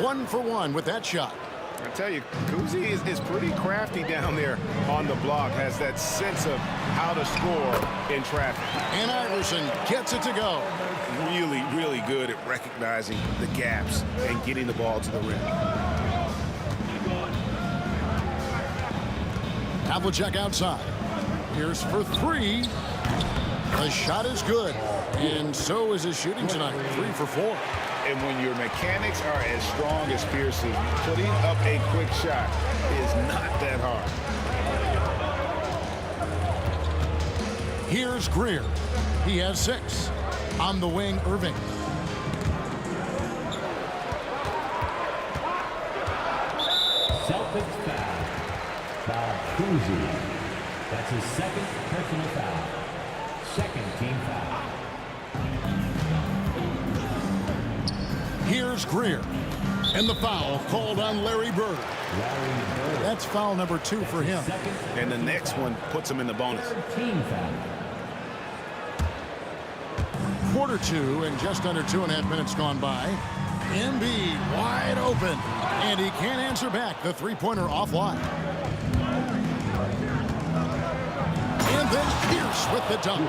1 for 1 with that shot. I tell you, Kuzi is pretty crafty down there on the block. Has that sense of how to score in traffic. And Iverson gets it to go. Really, really good at recognizing the gaps and getting the ball to the rim. Havlicek outside. Here's for 3. The shot is good. And so is his shooting tonight. 3 for 4. And when your mechanics are as strong as Pearson, putting up a quick shot is not that hard. Here's Greer. He has 6. On the wing, Irving. Celtics foul. Foul Kuzi. That's his second personal foul. Second team foul. Here's Greer. And the foul called on Larry Bird. That's foul number 2 for him. And the next one puts him in the bonus. Team foul. Quarter 2 and just under 2.5 minutes gone by. Embiid wide open. And he can't answer back. The 3-pointer offline. And then Pierce with the dunk.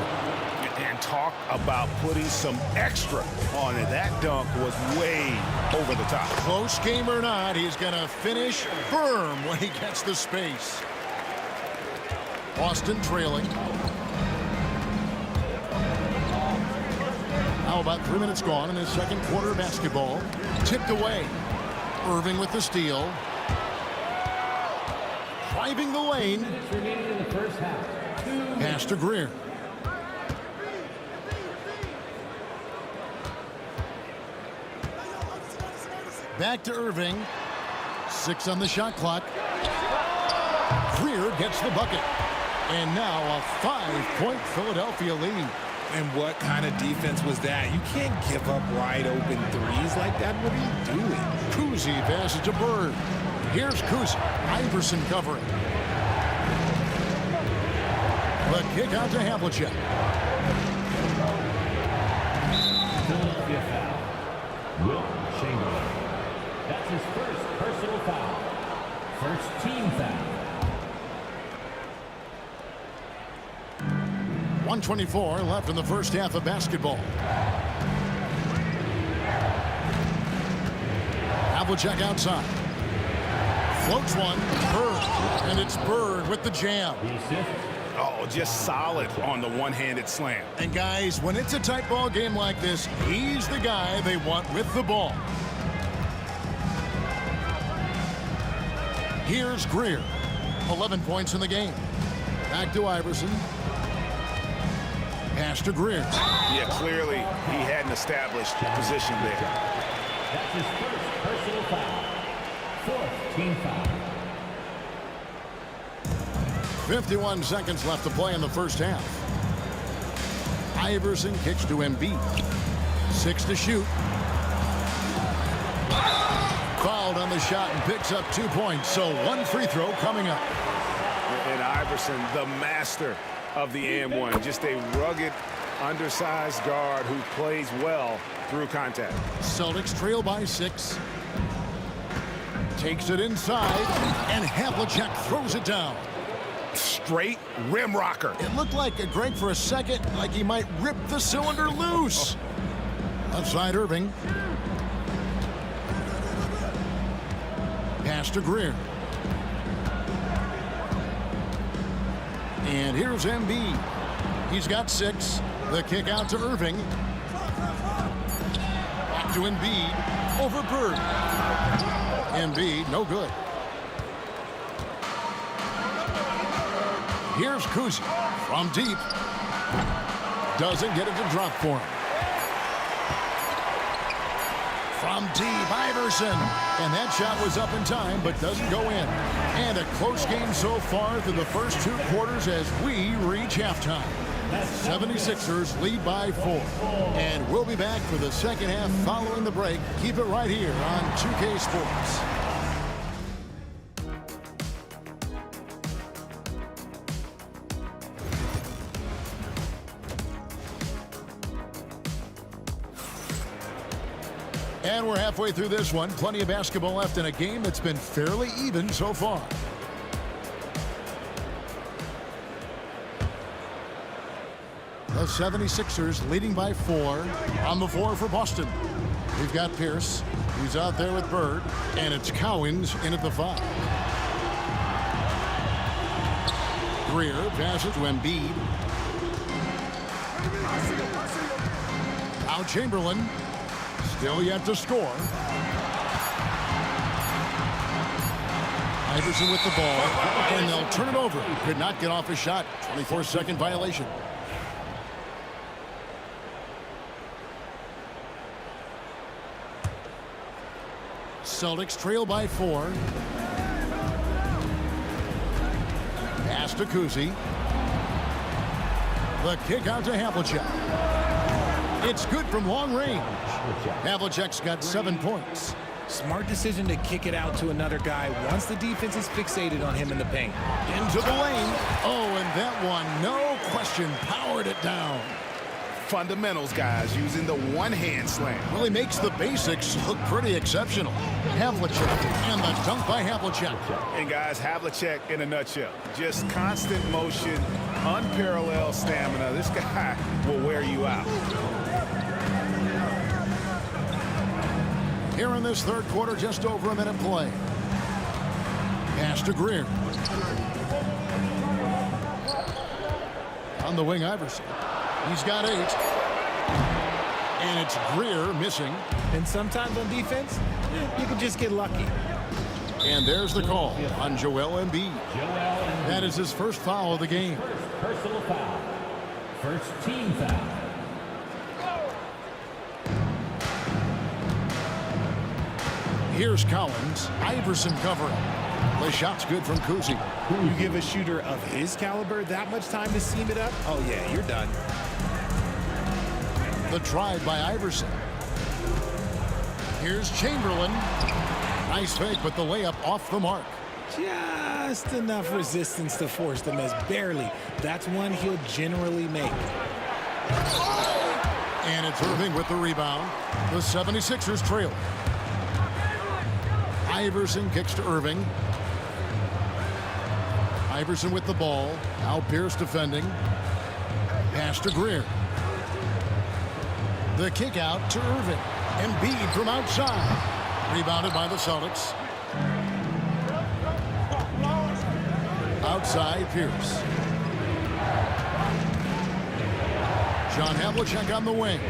And talk about putting some extra on it. That dunk was way over the top. Close game or not, he's going to finish firm when he gets the space. Boston trailing. Now about 3 minutes gone in his second quarter of basketball. Tipped away. Irving with the steal. Driving the lane. Pass to Greer. Back to Irving. 6 on the shot clock. Greer gets the bucket. And now a 5-point Philadelphia lead. And what kind of defense was that? You can't give up wide open threes like that. What are you doing? Kuzi passes to Bird. Here's Kuzi. Iverson covering. The kick out to Havlicek. Philadelphia foul. Will Chamberlain. That's his first personal foul. First team foul. 1:24 left in the first half of basketball. Havlicek outside. Floats one. Bird. And it's Bird with the jam. Oh, just solid on the one-handed slam. And guys, when it's a tight ball game like this, he's the guy they want with the ball. Here's Greer. 11 points in the game. Back to Iverson. Pass to Greer. Yeah, clearly he hadn't established position there. That's his first personal foul. Fourth team foul. 51 seconds left to play in the first half. Iverson kicks to Embiid. 6 to shoot. Fouled on the shot and picks up 2 points. So 1 free throw coming up. And Iverson, the master of the and one. Just a rugged, undersized guard who plays well through contact. Celtics trail by 6. Takes it inside, and Havlicek throws it down. Straight rim rocker. It looked like a Greg for a second, like he might rip the cylinder loose. Outside Irving. Pass to Greer. And here's Embiid. He's got 6. The kick out to Irving. Back to Embiid. Over Bird. Embiid, no good. Here's Kuzi from deep. Doesn't get it to drop for him. From deep, Iverson. And that shot was up in time, but doesn't go in. And a close game so far through the first 2 quarters as we reach halftime. 76ers lead by 4. And we'll be back for the second half following the break. Keep it right here on 2K Sports. And we're halfway through this one. Plenty of basketball left in a game that's been fairly even so far. The 76ers leading by 4 on the floor for Boston. We've got Pierce. He's out there with Bird. And it's Cowens in at the 5. Greer passes to Embiid. Now Chamberlain. Still yet to score. Iverson with the ball. And they'll turn it over. Could not get off a shot. 24-second violation. Celtics trail by 4. Pass to Kuzi. The kick out to Havlicek. It's good from long range. Havlicek's got 7 points. Smart decision to kick it out to another guy once the defense is fixated on him in the paint. Into the lane. Oh, and that one, no question, powered it down. Fundamentals, guys, using the one-hand slam. Well, he makes the basics look pretty exceptional. Havlicek, and the dunk by Havlicek. And guys, Havlicek in a nutshell. Just constant motion, unparalleled stamina. This guy will wear you out. Here in this third quarter, just over a minute play. Pass to Greer. On the wing, Iverson. He's got 8. And it's Greer missing. And sometimes on defense, you can just get lucky. And there's the call on Joel Embiid. That is his first foul of the game. First personal foul. First team foul. Here's Collins. Iverson covering. The shot's good from Kuzi. You give a shooter of his caliber that much time to seam it up? Oh, yeah, you're done. The drive by Iverson. Here's Chamberlain. Nice fake, but the layup off the mark. Just enough resistance to force the miss. Barely. That's one he'll generally make. And it's Irving with the rebound. The 76ers trail. Iverson kicks to Irving. Iverson with the ball. Now Pierce defending. Pass to Greer. The kick out to Irving. Embiid from outside. Rebounded by the Celtics. Outside Pierce. John Havlicek on the wing.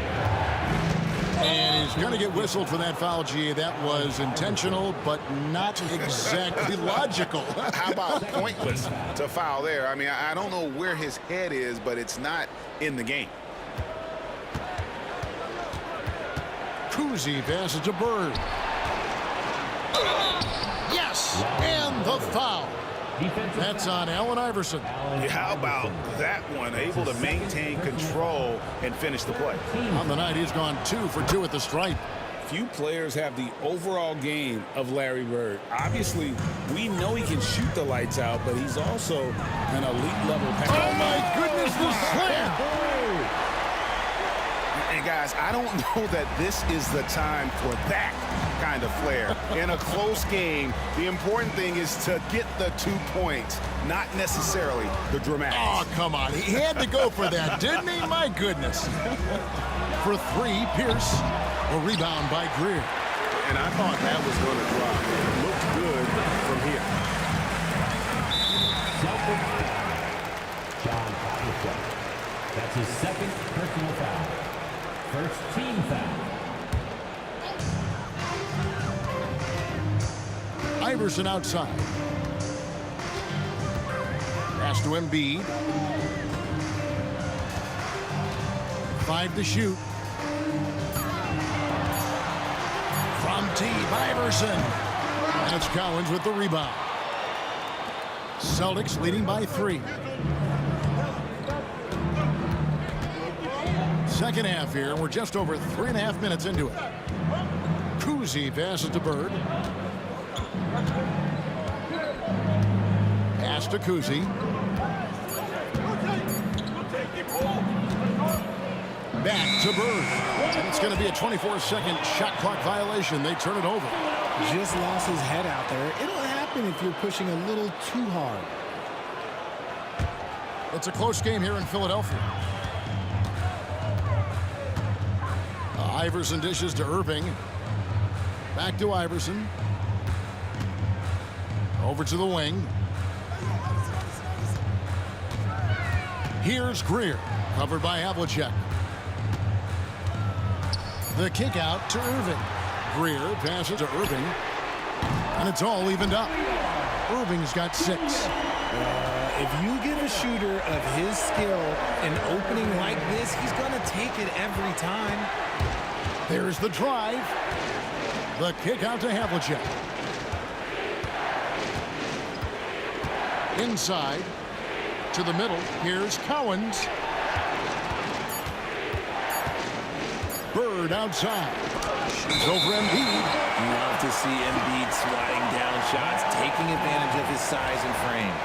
And he's going to get whistled for that foul, G. That was intentional, but not exactly logical. How about pointless to foul there? I mean, I don't know where his head is, but it's not in the game. Kuzi passes to Bird. Yes! And the foul. That's on Allen Iverson. Yeah, how about that one? Able to maintain control and finish the play. On the night, he's gone 2 for 2 at the stripe. Few players have the overall game of Larry Bird. Obviously, we know he can shoot the lights out, but he's also an elite level passer. Oh my goodness, the slam! And guys, I don't know that this is the time for that kind of flair. In a close game, the important thing is to get the 2 points, not necessarily the dramatics. Oh, come on. He had to go for that, didn't he? My goodness. For 3, Pierce. A rebound by Greer. And I thought that was going to drop. It looked good from here. John Havlicek. That's his second personal foul. First team foul. Iverson outside. Pass to Embiid. 5 to shoot. From deep, Iverson. And it's Collins with the rebound. Celtics leading by 3. Second half here, and we're just over 3.5 minutes into it. Kuzi passes to Bird. Pass to Kuzi. Back to Bird. And it's going to be a 24-second shot clock violation. They turn it over. Just lost his head out there. It'll happen if you're pushing a little too hard. It's a close game here in Philadelphia. Iverson dishes to Irving. Back to Iverson. Over to the wing. Here's Greer. Covered by Havlicek. The kick out to Irving. Greer passes to Irving. And it's all evened up. Irving's got 6. If you give a shooter of his skill an opening like this, he's going to take it every time. There's the drive. The kick out to Havlicek. Inside to the middle. Here's Collins. Bird outside. Shoots over Embiid. You love to see Embiid swatting down shots, taking advantage of his size and frame.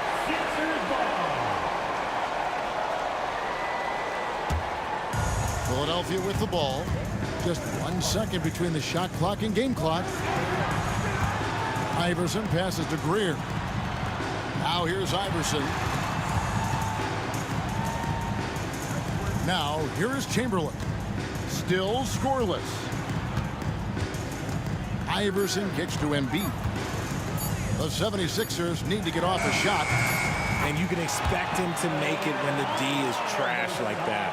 Philadelphia with the ball. Just 1 second between the shot clock and game clock. Iverson passes to Greer. Now here's Iverson. Now here is Chamberlain. Still scoreless. Iverson kicks to Embiid. The 76ers need to get off a shot. And you can expect him to make it when the D is trash like that.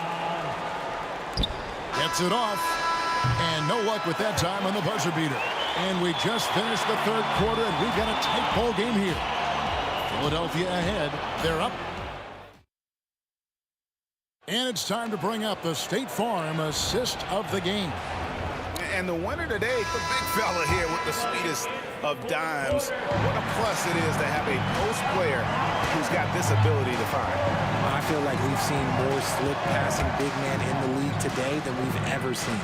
Gets it off. And no luck with that time on the buzzer beater. And we just finished the 3rd quarter, and we've got a tight ball game here. Philadelphia ahead. They're up. And it's time to bring up the State Farm assist of the game. And the winner today, the big fella here with the sweetest of dimes. What a plus it is to have a post player who's got this ability to find. I feel like we've seen more slick passing big men in the league today than we've ever seen.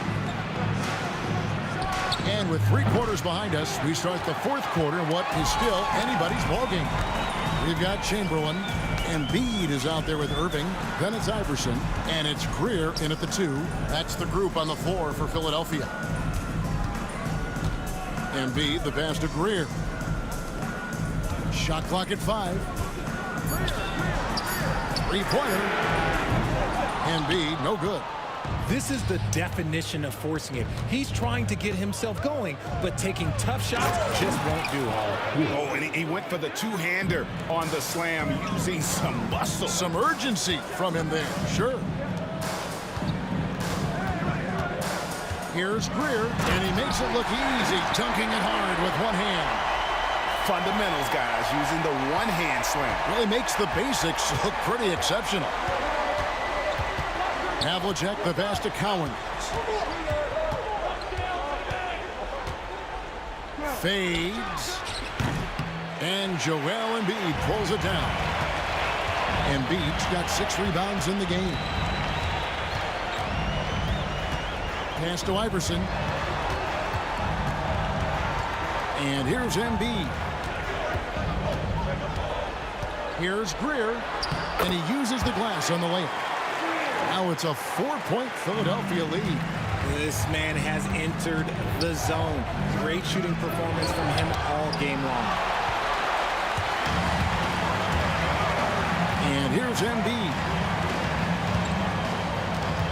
And with 3 quarters behind us, we start the 4th quarter in what is still anybody's ballgame. We've got Chamberlain, and Embiid is out there with Irving. Then it's Iverson, and it's Greer in at the 2. That's the group on the floor for Philadelphia. Embiid, the pass to Greer. Shot clock at 5. 3-pointer. Embiid, no good. This is the definition of forcing it. He's trying to get himself going, but taking tough shots just won't do. Oh, and he went for the two-hander on the slam, using some muscle. Some urgency from him there, sure. Here's Greer, and he makes it look easy, dunking it hard with one hand. Fundamentals, guys, using the one-hand slam. Really makes the basics look pretty exceptional. Havlicek, the pass to Cowan. Fades. And Joel Embiid pulls it down. Embiid's got 6 rebounds in the game. Pass to Iverson. And here's Embiid. Here's Greer. And he uses the glass on the layup. Now it's a 4-point Philadelphia lead. This man has entered the zone. Great shooting performance from him all game long. And here's Embiid.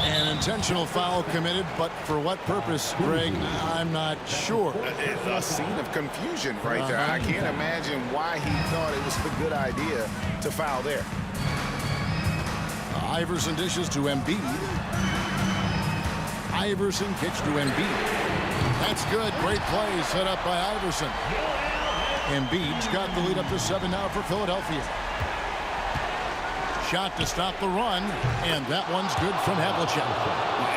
An intentional foul committed, but for what purpose, Greg, I'm not sure. It's a scene of confusion right there. I can't imagine why he thought it was a good idea to foul there. Iverson dishes to Embiid. Iverson kicks to Embiid. That's good. Great play set up by Iverson. Embiid's got the lead up to 7 now for Philadelphia. Shot to stop the run, and that one's good from Havlicek.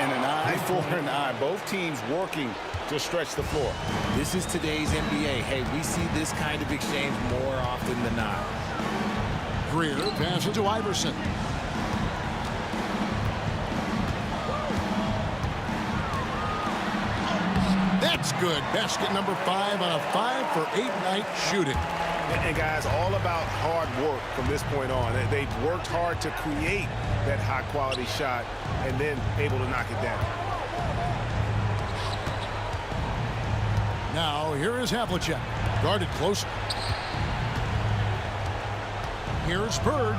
And an eye for an eye. Both teams working to stretch the floor. This is today's NBA. Hey, we see this kind of exchange more often than not. Greer passes to Iverson. That's good. Basket number 5 on a 5-for-8 night shooting. And guys, all about hard work from this point on. They've worked hard to create that high-quality shot and then able to knock it down. Now, here is Havlicek. Guarded close. Here's Bird.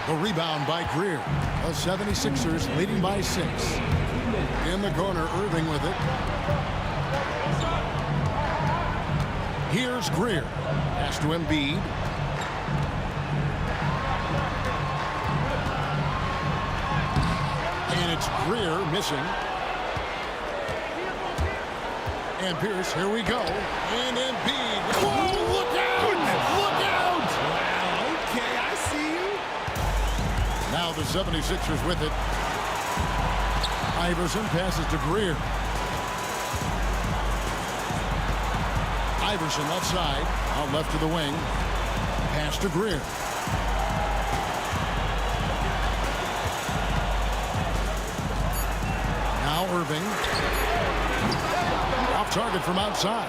The rebound by Greer. The 76ers leading by 6. In the corner, Irving with it. Here's Greer. Pass to Embiid. And it's Greer missing. And Pierce, here we go. And Embiid. Whoa, look out! Look out! Wow, okay, I see you. Now the 76ers with it. Iverson passes to Greer. Iverson left side, out left to the wing. Pass to Greer. Now Irving. Off target from outside.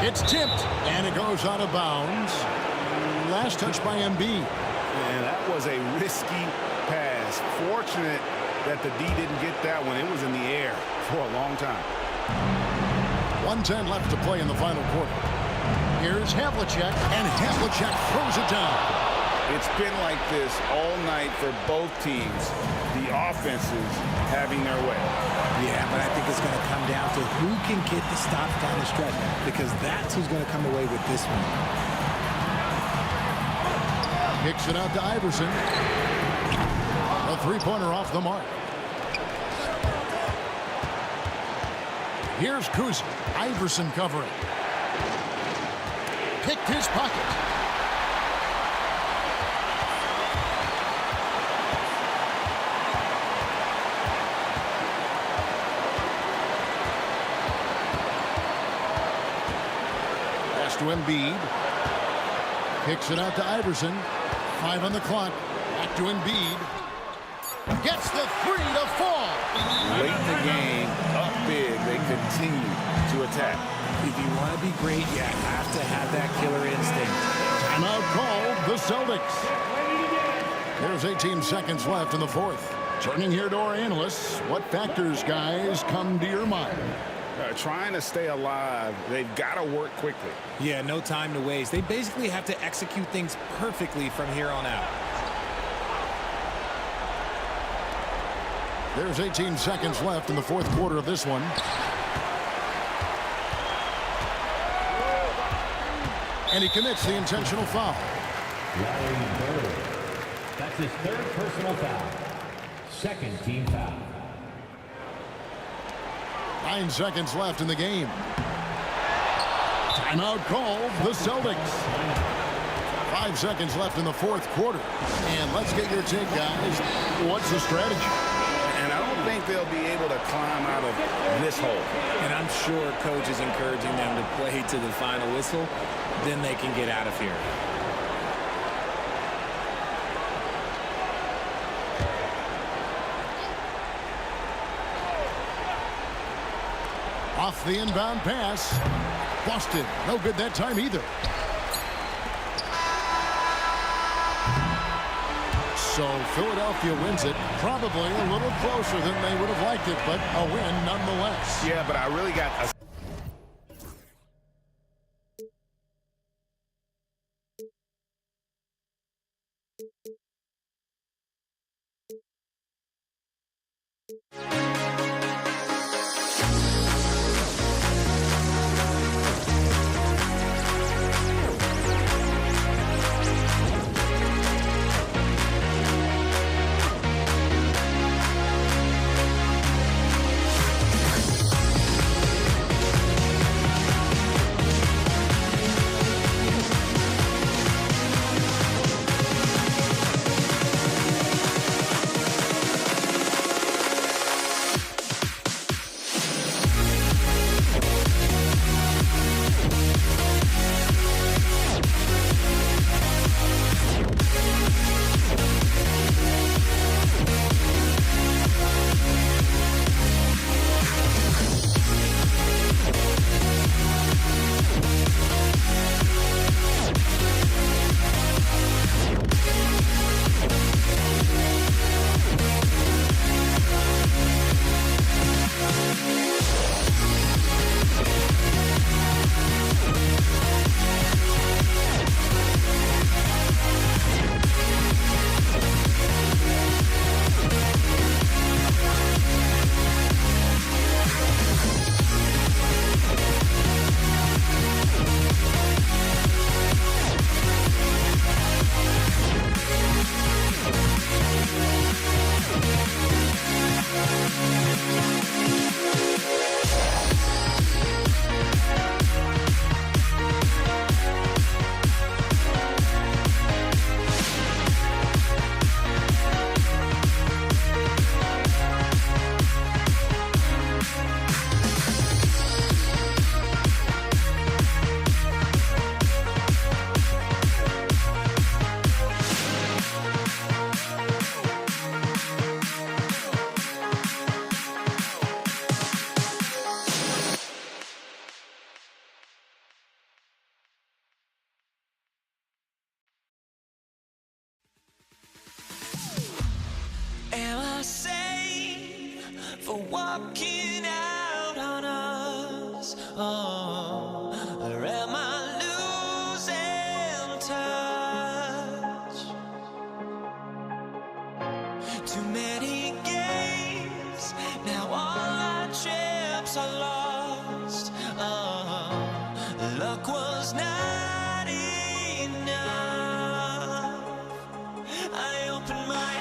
It's tipped, and it goes out of bounds. Last touch by Embiid. And that was a risky pass. Fortunate that the D didn't get that one. It was in the air for a long time. 1:10 left to play in the final quarter. Here's Havlicek, and Havlicek throws it down. It's been like this all night for both teams. The offenses having their way. Yeah, but I think it's going to come down to who can get the stops down the stretch, because that's who's going to come away with this one. Kicks it out to Iverson. A 3-pointer off the mark. Here's Kuzma. Iverson covering. Picked his pocket. Pass to Embiid. Kicks it out to Iverson. 5 on the clock. Back to Embiid. Gets the 3 to fall. Late in the game, up big, they continue to attack. If you want to be great, you have to have that killer instinct. Timeout called the Celtics. There's 18 seconds left in the fourth. Turning here to our analysts, what factors, guys, come to your mind? Trying to stay alive, they've got to work quickly. Yeah, no time to waste. They basically have to execute things perfectly from here on out. There's 18 seconds left in the fourth quarter of this one. And he commits the intentional foul. Larry Bird. That's his 3rd personal foul. 2nd team foul. 9 seconds left in the game. Timeout called the Celtics. 5 seconds left in the fourth quarter. And let's get your take, guys. What's the strategy? And I don't think they'll be able to climb out of this hole. And I'm sure coach is encouraging them to play to the final whistle. Then they can get out of here. Off the inbound pass. Busted. No good that time either. So Philadelphia wins it. Probably a little closer than they would have liked it, but a win nonetheless. Yeah, but I really got a Am I safe for walking out on us? Oh, or am I losing touch? Too many games, now all our chips are lost. Oh, luck was not enough. I opened my eyes.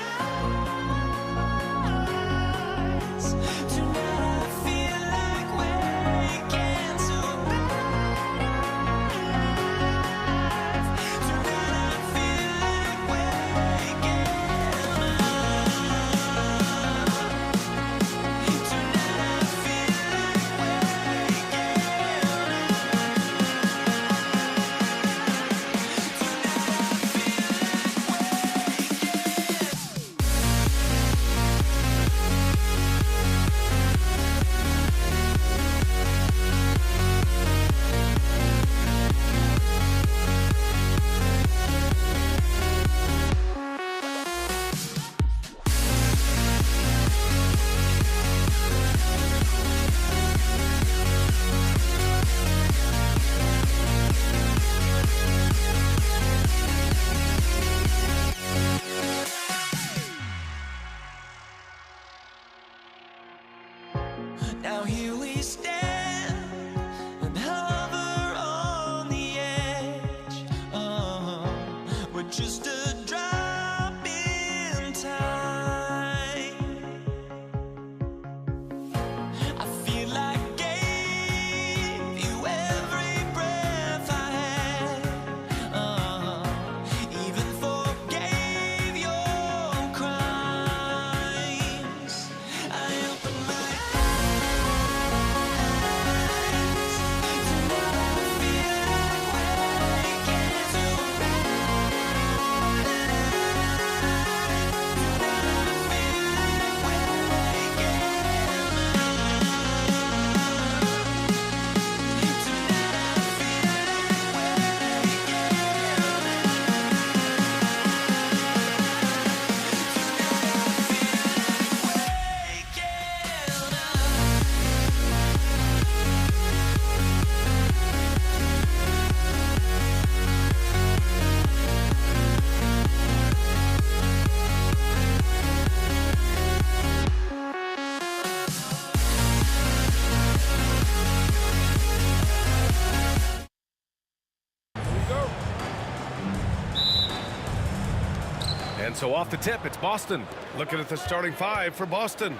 And so off the tip, it's Boston. Looking at the starting five for Boston.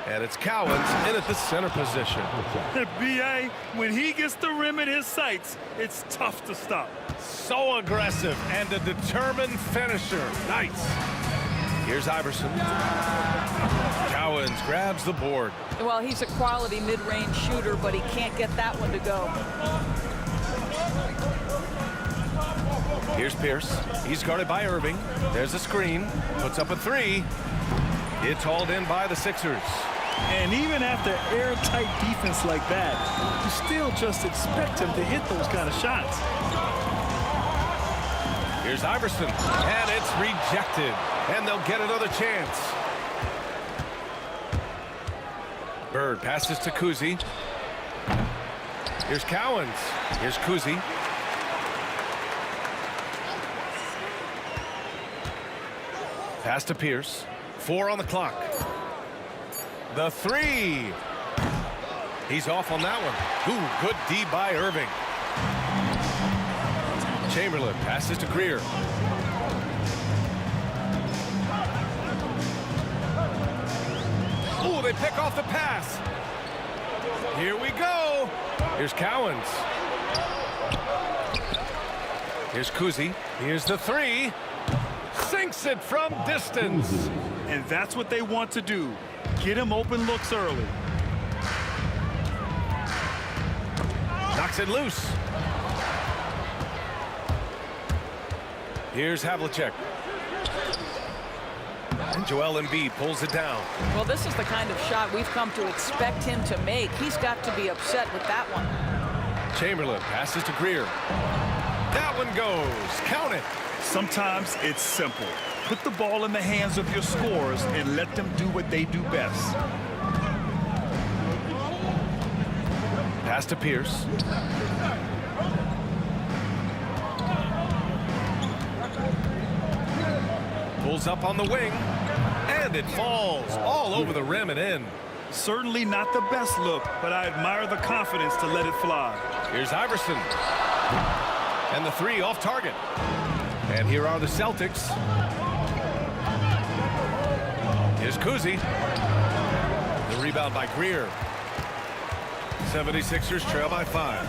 And it's Cowens in at the center position. B.A., when he gets the rim in his sights, it's tough to stop. So aggressive and a determined finisher. Nice. Here's Iverson. Cowens grabs the board. Well, he's a quality mid-range shooter, but he can't get that one to go. Here's Pierce. He's guarded by Irving. There's a screen. Puts up a three. It's hauled in by the Sixers. And even after airtight defense like that, you still just expect him to hit those kind of shots. Here's Iverson, and it's rejected. And they'll get another chance. Bird passes to Kuzi. Here's Cowens. Here's Kuzi. Pass to Pierce. 4 on the clock. The three. He's off on that one. Ooh, good D by Irving. Chamberlain passes to Greer. Ooh, they pick off the pass. Here we go. Here's Cowens. Here's Kuzi. Here's the three. Sinks it from distance. And that's what they want to do. Get him open looks early. Knocks it loose. Here's Havlicek. And Joel Embiid pulls it down. Well, this is the kind of shot we've come to expect him to make. He's got to be upset with that one. Chamberlain passes to Greer. That one goes. Count it. Sometimes it's simple. Put the ball in the hands of your scorers and let them do what they do best. Pass to Pierce. Pulls up on the wing. And it falls all over the rim and in. Certainly not the best look, but I admire the confidence to let it fly. Here's Iverson. And the three off target. And here are the Celtics. Here's Kuzi. The rebound by Greer. 76ers trail by 5.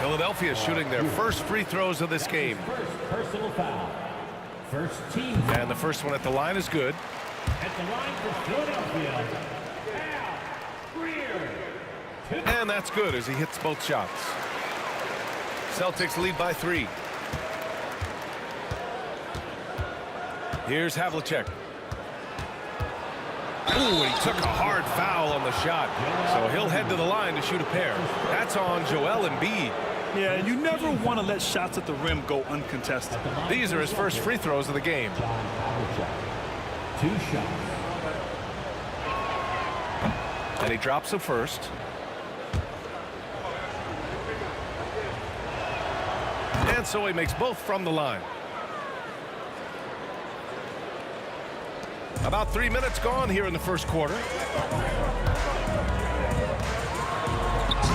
Philadelphia shooting their first free throws of this game. Personal foul. First team. And the first one at the line is good. At the line for Philadelphia, Al Greer. And that's good as he hits both shots. Celtics lead by 3. Here's Havlicek. Ooh, he took a hard foul on the shot. So he'll head to the line to shoot a pair. That's on Joel Embiid. Yeah, you never want to let shots at the rim go uncontested. These are his first free throws of the game. 2 shots. And he drops them first. And so he makes both from the line. About 3 minutes gone here in the first quarter.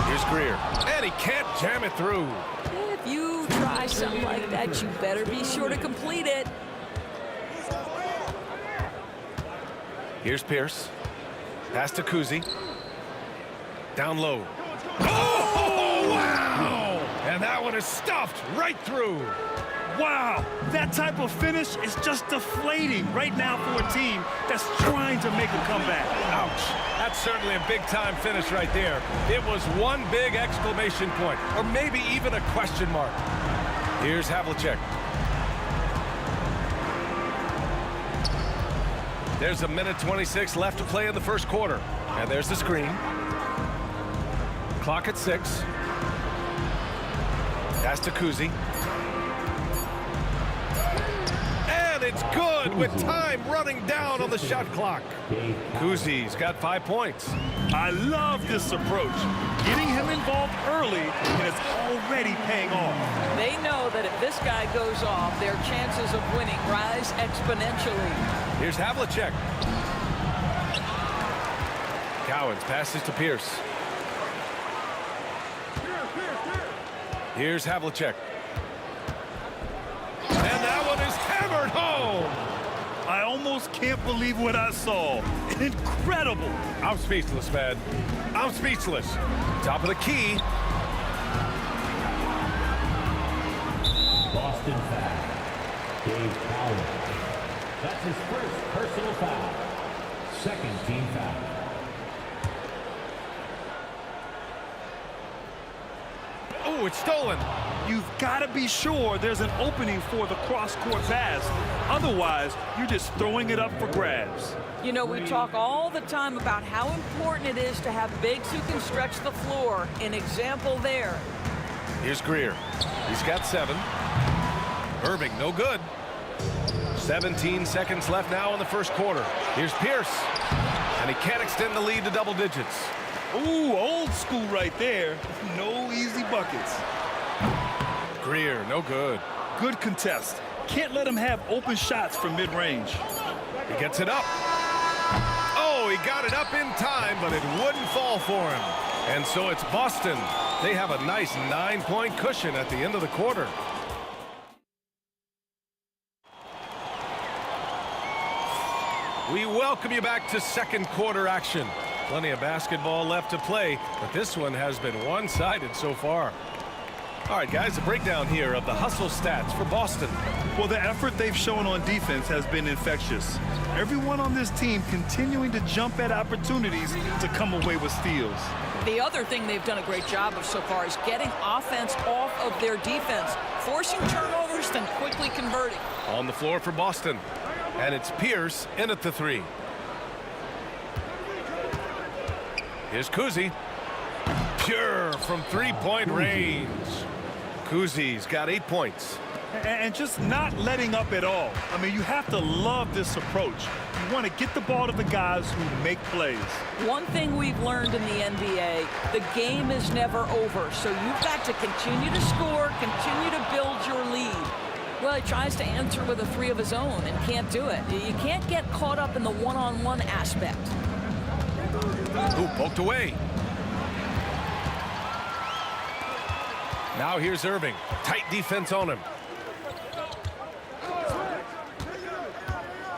Here's Greer. And he can't jam it through. If you try something like that, you better be sure to complete it. Here's Pierce. Pass to Kuzi. Down low. Oh, wow! And that one is stuffed right through. Wow, that type of finish is just deflating right now for a team that's trying to make a comeback. Ouch. That's certainly a big-time finish right there. It was one big exclamation point, or maybe even a question mark. Here's Havlicek. There's a minute 26 left to play in the first quarter. And there's the screen. Clock at 6. Pass to Kuzi. And it's good with time running down on the shot clock. Kuzi's got 5 points. I love this approach. Getting him involved early, and it's already paying off. They know that if this guy goes off, their chances of winning rise exponentially. Here's Havlicek. Cowens passes to Pierce. Here's Havlicek. And that one is hammered home. I almost can't believe what I saw. Incredible. I'm speechless, man. I'm speechless. Top of the key. Boston foul. Dave Powell. That's his first personal foul. Second team foul. Oh, it's stolen. You've got to be sure there's an opening for the cross-court pass. Otherwise, you're just throwing it up for grabs. You know, we talk all the time about how important it is to have bigs who can stretch the floor. An example there. Here's Greer. He's got 7. Irving, no good. 17 seconds left now in the first quarter. Here's Pierce. And he can't extend the lead to double digits. Ooh, old school right there. No easy buckets. Greer, no good. Good contest. Can't let him have open shots from mid-range. He gets it up. Oh, he got it up in time, but it wouldn't fall for him. And so it's Boston. They have a nice 9-point cushion at the end of the quarter. We welcome you back to second quarter action. Plenty of basketball left to play, but this one has been one-sided so far. All right, guys, a breakdown here of the hustle stats for Boston. Well, the effort they've shown on defense has been infectious. Everyone on this team continuing to jump at opportunities to come away with steals. The other thing they've done a great job of so far is getting offense off of their defense, forcing turnovers, then quickly converting. On the floor for Boston, and it's Pierce in at the 3. Here's Kuzi. Pure from 3-point range. Kuzi's got 8 points. And just not letting up at all. I mean, you have to love this approach. You want to get the ball to the guys who make plays. One thing we've learned in the NBA, the game is never over. So you've got to continue to score, continue to build your lead. Well, he tries to answer with a 3 of his own and can't do it. You can't get caught up in the one-on-one aspect. Ooh, poked away. Now here's Irving. Tight defense on him.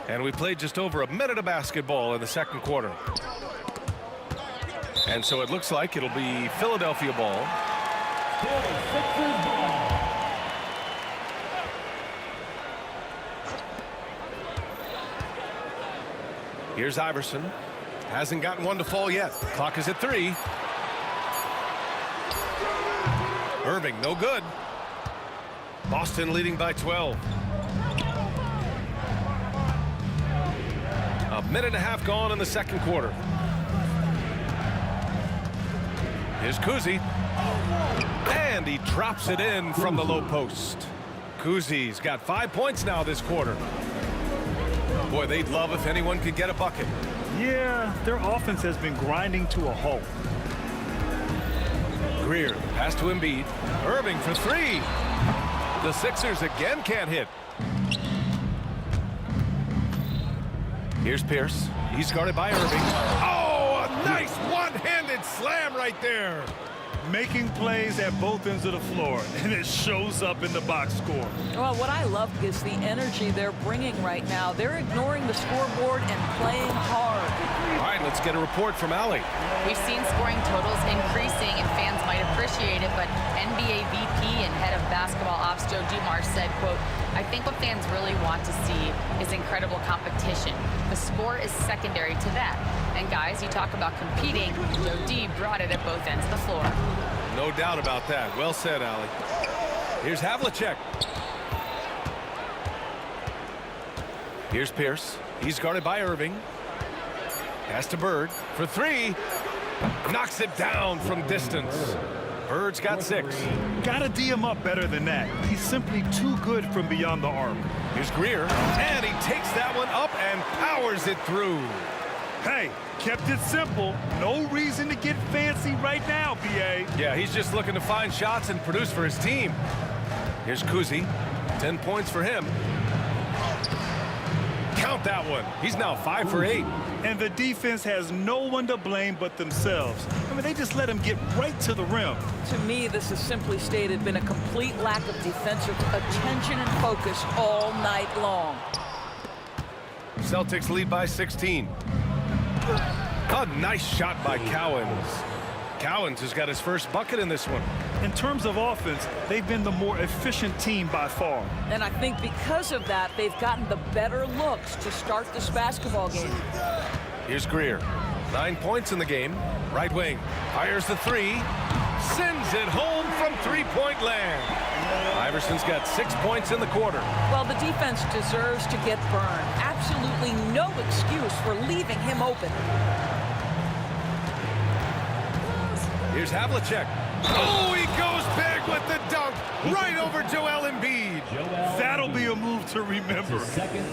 And we played just over a minute of basketball in the second quarter. And so it looks like it'll be Philadelphia ball. Here's Iverson. Hasn't gotten one to fall yet. Clock is at 3. Irving, no good. Boston leading by 12. A minute and a half gone in the second quarter. Here's Kuzi. And he drops it in from the low post. Kuzi's got 5 points now this quarter. Boy, they'd love if anyone could get a bucket. Yeah, their offense has been grinding to a halt. Greer, pass to Embiid. Irving for 3. The Sixers again can't hit. Here's Pierce. He's guarded by Irving. Oh, a nice one-handed slam right there. Making plays at both ends of the floor, and it shows up in the box score. Well, what I love is the energy they're bringing right now. They're ignoring the scoreboard and playing hard. All right, let's get a report from Allie. We've seen scoring totals increasing, and fans might appreciate it, but NBA VP and head of basketball ops Joe Dumars said, quote, I think what fans really want to see is incredible competition. The score is secondary to that. And guys, you talk about competing, Joe D brought it at both ends of the floor. No doubt about that. Well said, Allie. Here's Havlicek. Here's Pierce. He's guarded by Irving. Pass to Bird for 3. Knocks it down from distance. Bird's got 6. Gotta D him up better than that. He's simply too good from beyond the arc. Here's Greer. And he takes that one up and powers it through. Hey, kept it simple. No reason to get fancy right now, BA. Yeah, he's just looking to find shots and produce for his team. Here's Kuzi. 10 points for him. Count that one. He's now 5 for 8. And the defense has no one to blame but themselves. I mean, they just let him get right to the rim. To me, this is simply stated been a complete lack of defensive attention and focus all night long. Celtics lead by 16. A nice shot by Cowens. Cowens has got his first bucket in this one. In terms of offense, they've been the more efficient team by far. And I think because of that, they've gotten the better looks to start this basketball game. Here's Greer. 9 points in the game. Right wing. Fires the three. Sends it home from three-point land. Iverson's got 6 points in the quarter. Well, the defense deserves to get burned. Absolutely no excuse for leaving him open. Here's Havlicek. Oh, he goes big with the dunk right over Joel Embiid. That'll be a move to remember.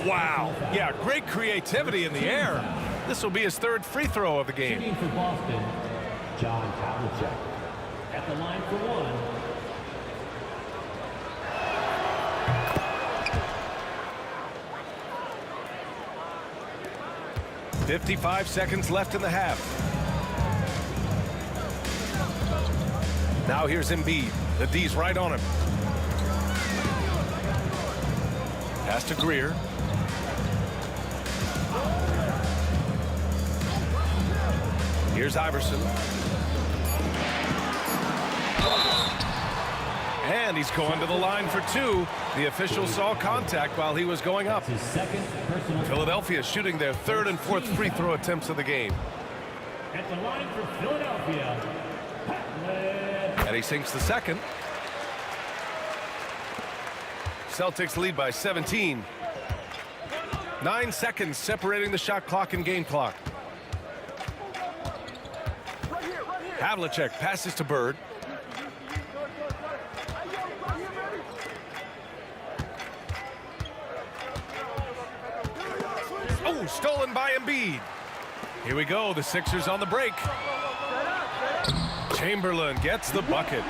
Wow. Yeah, great creativity in the air. This will be his third free throw of the game. Shooting for Boston, John Havlicek. At the line for one. .55 seconds left in the half. Now here's Embiid. The D's right on him. Pass to Greer. Here's Iverson. And he's going to the line for two. The official saw contact while he was going up. His second personal. Philadelphia shooting their third and fourth free throw attempts of the game. At the line for Philadelphia. And he sinks the second. Celtics lead by 17. 9 seconds separating the shot clock and game clock. Havlicek passes to Bird. Oh, stolen by Embiid. Here we go, the Sixers on the break. Chamberlain gets the bucket.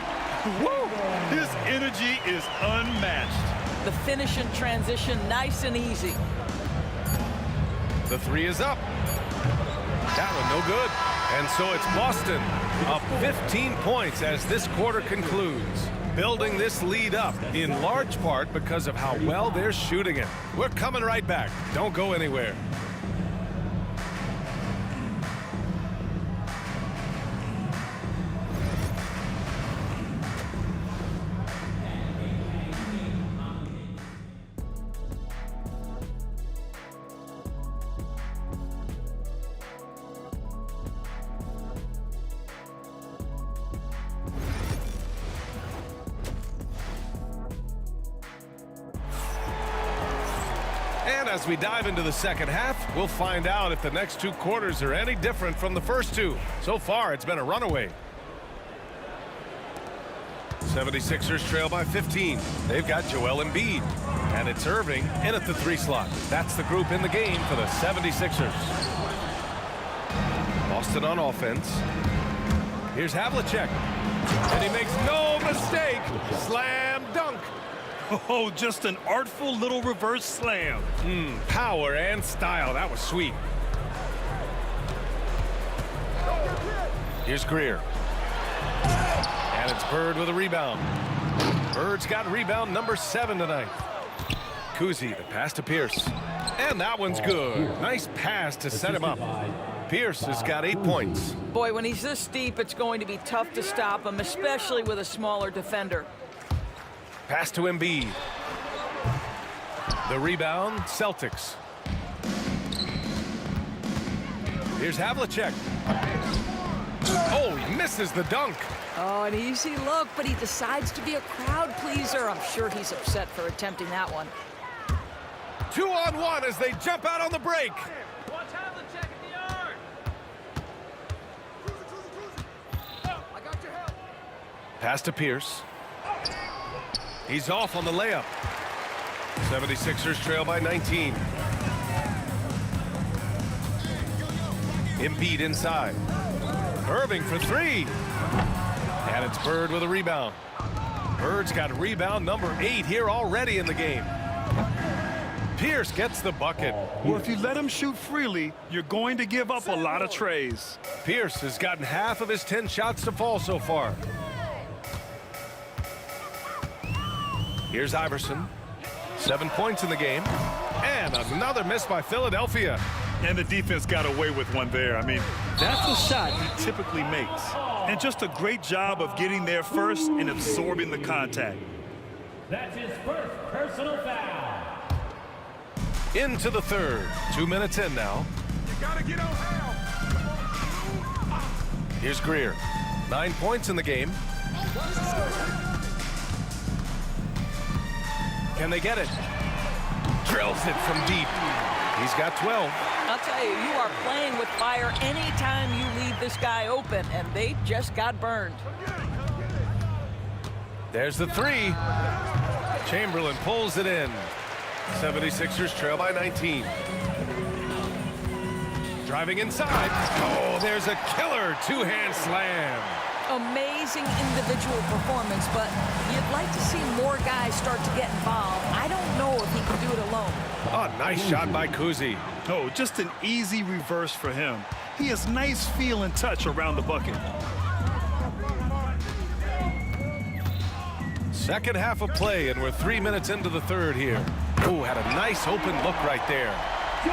Woo! His energy is unmatched. The finish in transition, nice and easy. The three is up. That one no good. And so it's Boston up 15 points as this quarter concludes. Building this lead up in large part because of how well they're shooting it. We're coming right back. Don't go anywhere. And as we dive into the second half, we'll find out if the next two quarters are any different from the first two. So far, it's been a runaway. 76ers trail by 15. They've got Joel Embiid. And it's Irving in at the three slot. That's the group in the game for the 76ers. Boston on offense. Here's Havlicek. And he makes no mistake. Slam dunk. Oh, just an artful little reverse slam. Power and style. That was sweet. Here's Greer. And it's Bird with a rebound. Bird's got rebound number 7 tonight. Kuzi, the pass to Pierce. And that one's good. Nice pass to set him up. Pierce has got 8 points. Boy, when he's this deep, it's going to be tough to stop him, especially with a smaller defender. Pass to Embiid. The rebound, Celtics. Here's Havlicek. Oh, he misses the dunk. Oh, an easy look, but he decides to be a crowd pleaser. I'm sure he's upset for attempting that one. 2-on-1 as they jump out on the break. Watch Havlicek in the yard. I got your help. Pass to Pierce. He's off on the layup. 76ers trail by 19. Embiid inside. Irving for three. And it's Bird with a rebound. Bird's got rebound number 8 here already in the game. Pierce gets the bucket. Well, if you let him shoot freely, you're going to give up a lot of trays. Pierce has gotten half of his 10 shots to fall so far. Here's Iverson. 7 points in the game. And another miss by Philadelphia. And the defense got away with one there. I mean, that's a shot he typically makes. And just a great job of getting there first and absorbing the contact. That's his first personal foul. Into the third. 2 minutes in now. You gotta get on now. Here's Greer. 9 points in the game. Can they get it? Drills it from deep. He's got 12. I'll tell you, you are playing with fire anytime you leave this guy open, and they just got burned. There's the three. Chamberlain pulls it in. 76ers trail by 19. Driving inside. Oh, there's a killer two-hand slam. Amazing individual performance, but you'd like to see more guys start to get involved. I don't know if he can do it alone. Oh, nice shot by Kuzi. Oh, just an easy reverse for him. He has nice feel and touch around the bucket. Second half of play, and we're 3 minutes into the third here. Oh, had a nice open look right there.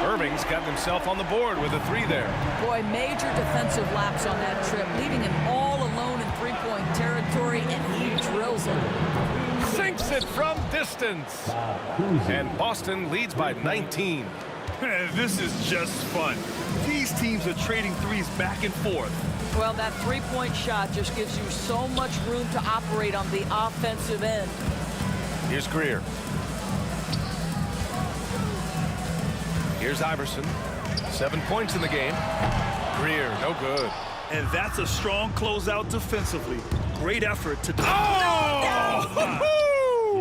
Irving's gotten himself on the board with a three there. Boy, major defensive lapse on that trip, leaving him all alone in three-point territory, and he drills it. Sinks it from distance. And Boston leads by 19. This is just fun. These teams are trading threes back and forth. Well, that three-point shot just gives you so much room to operate on the offensive end. Here's Greer. Here's Iverson. 7 points in the game. Greer, no good. And that's a strong closeout defensively. Great effort to defend. Oh!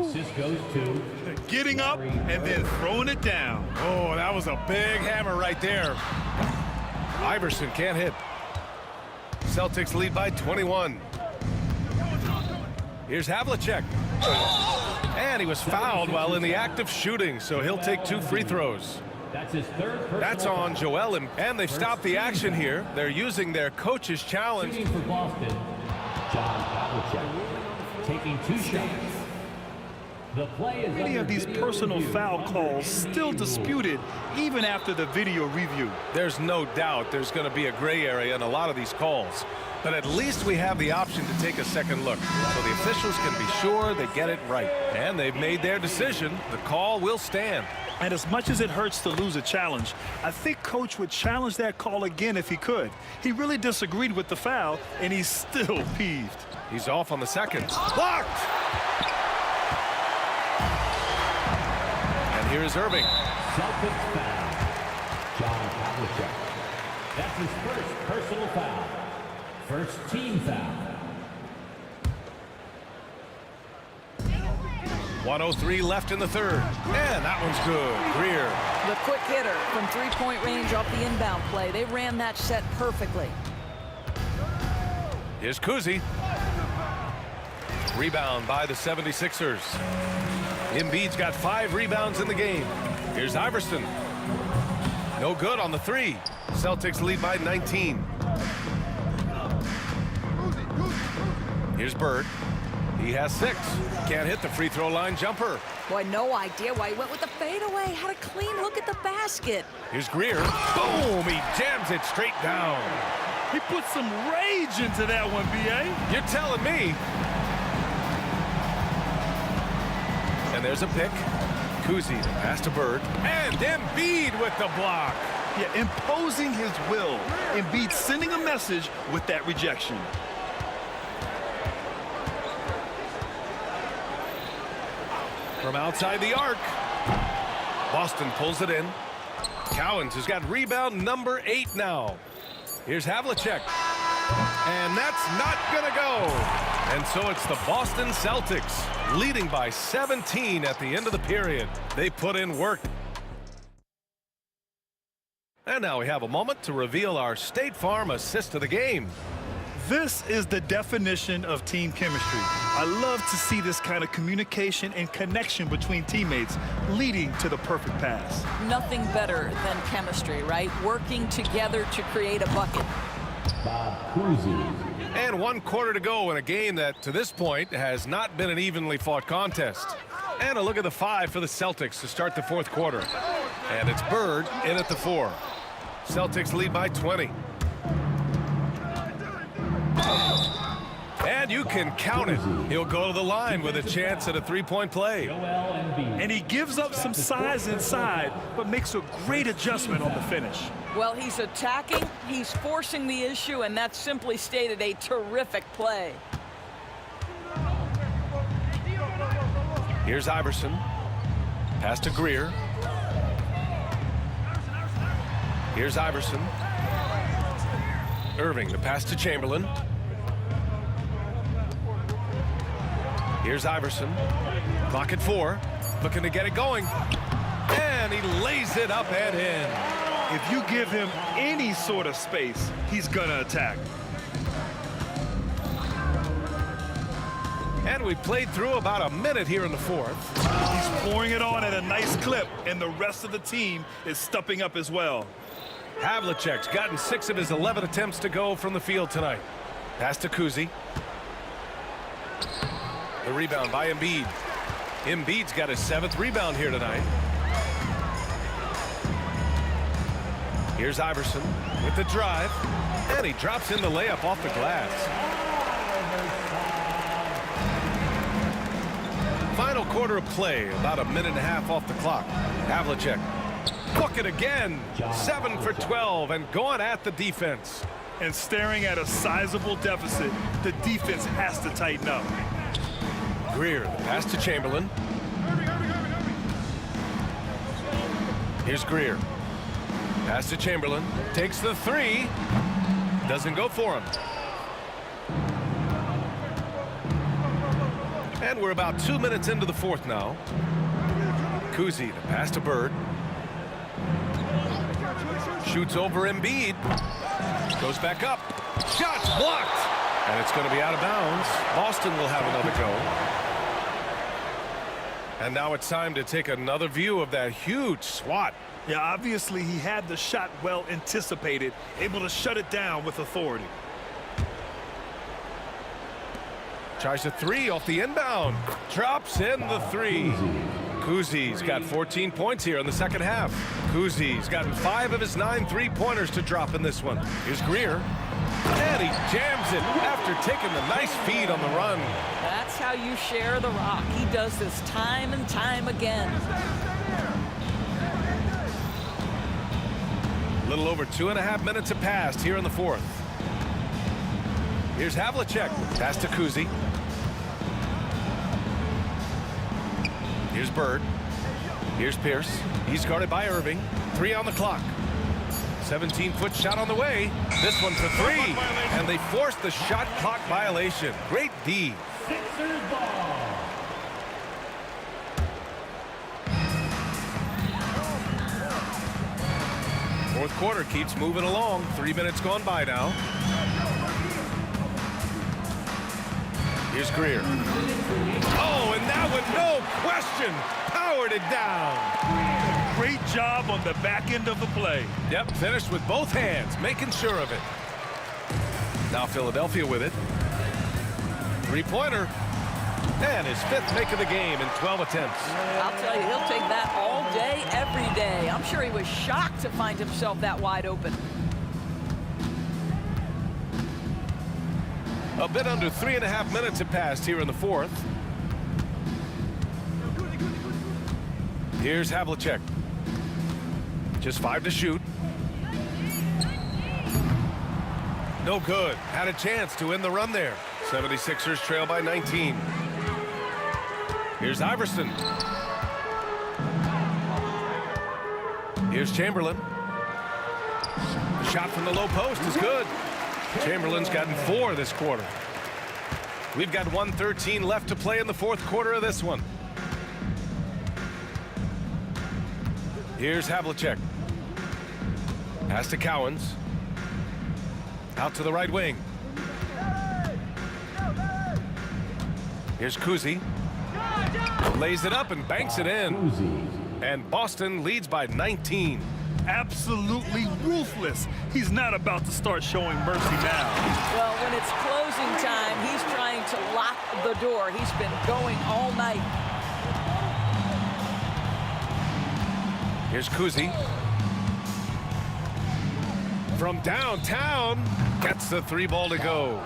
Assist goes to getting up and then throwing it down. Oh, that was a big hammer right there. Iverson can't hit. Celtics lead by 21. Here's Havlicek. And he was fouled while in the act of shooting, so he'll take 2 free throws. That's his third. That's on Joel, and they've stopped the action here. They're using their coach's challenge. Shooting for Boston, John Havlicek, taking 2 shots. The play is Many of these personal foul calls still disputed even after the video review. There's no doubt there's going to be a gray area in a lot of these calls. But at least we have the option to take a second look, so the officials can be sure they get it right. And they've made their decision. The call will stand. And as much as it hurts to lose a challenge, I think Coach would challenge that call again if he could. He really disagreed with the foul, and he's still peeved. He's off on the second. Blocked! And here's Irving. Celtics foul. John Havlicek. That's his first personal foul. First team foul. 1:03 left in the third. And that one's good. Greer. The quick hitter from three-point range off the inbound play. They ran that set perfectly. Here's Kuzi. Rebound by the 76ers. Embiid's got 5 rebounds in the game. Here's Iverson. No good on the three. Celtics lead by 19. Here's Bird. He has 6. Can't hit the free throw line jumper. Boy, no idea why he went with the fadeaway. Had a clean look at the basket. Here's Greer. Boom! He jams it straight down. He put some rage into that one, B.A. You're telling me. And there's a pick. Kuzi pass to Bird. And Embiid with the block. Yeah, imposing his will. Embiid sending a message with that rejection. From outside the arc. Boston pulls it in. Cowens has got rebound number 8 now. Here's Havlicek. And that's not gonna go. And so it's the Boston Celtics leading by 17 at the end of the period. They put in work. And now we have a moment to reveal our State Farm assist of the game. This is the definition of team chemistry. I love to see this kind of communication and connection between teammates leading to the perfect pass. Nothing better than chemistry, right? Working together to create a bucket. And 1 quarter to go in a game that, to this point, has not been an evenly fought contest. And a look at the 5 for the Celtics to start the 4th quarter. And it's Bird in at the 4. Celtics lead by 20. And you can count it. He'll go to the line with a chance at a 3-point play. And he gives up some size inside, but makes a great adjustment on the finish. Well, he's attacking, he's forcing the issue, and that's simply stated a terrific play. Here's Iverson. Pass to Greer. Here's Iverson. Irving, the pass to Chamberlain. Here's Iverson. Clock at 4. Looking to get it going. And he lays it up and in. If you give him any sort of space, he's gonna attack. And we played through about a minute here in the 4th. He's pouring it on at a nice clip, and the rest of the team is stepping up as well. Havlicek's gotten 6 of his 11 attempts to go from the field tonight. Pass to Kuzi. The rebound by Embiid. Embiid's got his 7th rebound here tonight. Here's Iverson with the drive. And he drops in the layup off the glass. Final quarter of play, about a minute and a half off the clock. Havlicek. Book it again. 7 for 12 and going at the defense. And staring at a sizable deficit, the defense has to tighten up. Greer, the pass to Chamberlain. Here's Greer. Pass to Chamberlain. Takes the 3. Doesn't go for him. And we're about 2 minutes into the 4th now. Kuzi, the pass to Bird. Shoots over Embiid. Goes back up. Shots blocked. And it's going to be out of bounds. Boston will have another go. And now it's time to take another view of that huge swat. Yeah, obviously he had the shot well anticipated, able to shut it down with authority. Tries a 3 off the inbound. Drops in the 3. Kuzi's got 14 points here in the 2nd half. Kuzi's gotten 5 of his 9 3-pointers to drop in this one. Here's Greer. And he jams it after taking the nice feed on the run. That's how you share the rock. He does this time and time again. A little over 2.5 minutes have passed here in the 4th. Here's Havlicek. Pass to Kuzi. Here's Bird. Here's Pierce. He's guarded by Irving. 3 on the clock. 17-foot shot on the way. This one for 3. And they forced the shot clock violation. Great D. Fourth quarter keeps moving along. 3 minutes gone by now. Here's Greer. Oh, and that one, no question, powered it down. Great job on the back end of the play. Yep, finished with both hands, making sure of it. Now Philadelphia with it. 3-pointer. And his 5th make of the game in 12 attempts. I'll tell you, he'll take that all day, every day. I'm sure he was shocked to find himself that wide open. A bit under 3.5 minutes have passed here in the 4th. Here's Havlicek. Just 5 to shoot. No good. Had a chance to end the run there. 76ers trail by 19. Here's Iverson. Here's Chamberlain. The shot from the low post is good. Chamberlain's gotten 4 this quarter. We've got 1:13 left to play in the 4th quarter of this one. Here's Havlicek. Pass to Cowens. Out to the right wing. Here's Kuzi. Lays it up and banks it in. And Boston leads by 19. Absolutely ruthless. He's not about to start showing mercy now. Well, when it's closing time, he's trying to lock the door. He's been going all night. Here's Kuzi. From downtown, gets the 3-ball to go.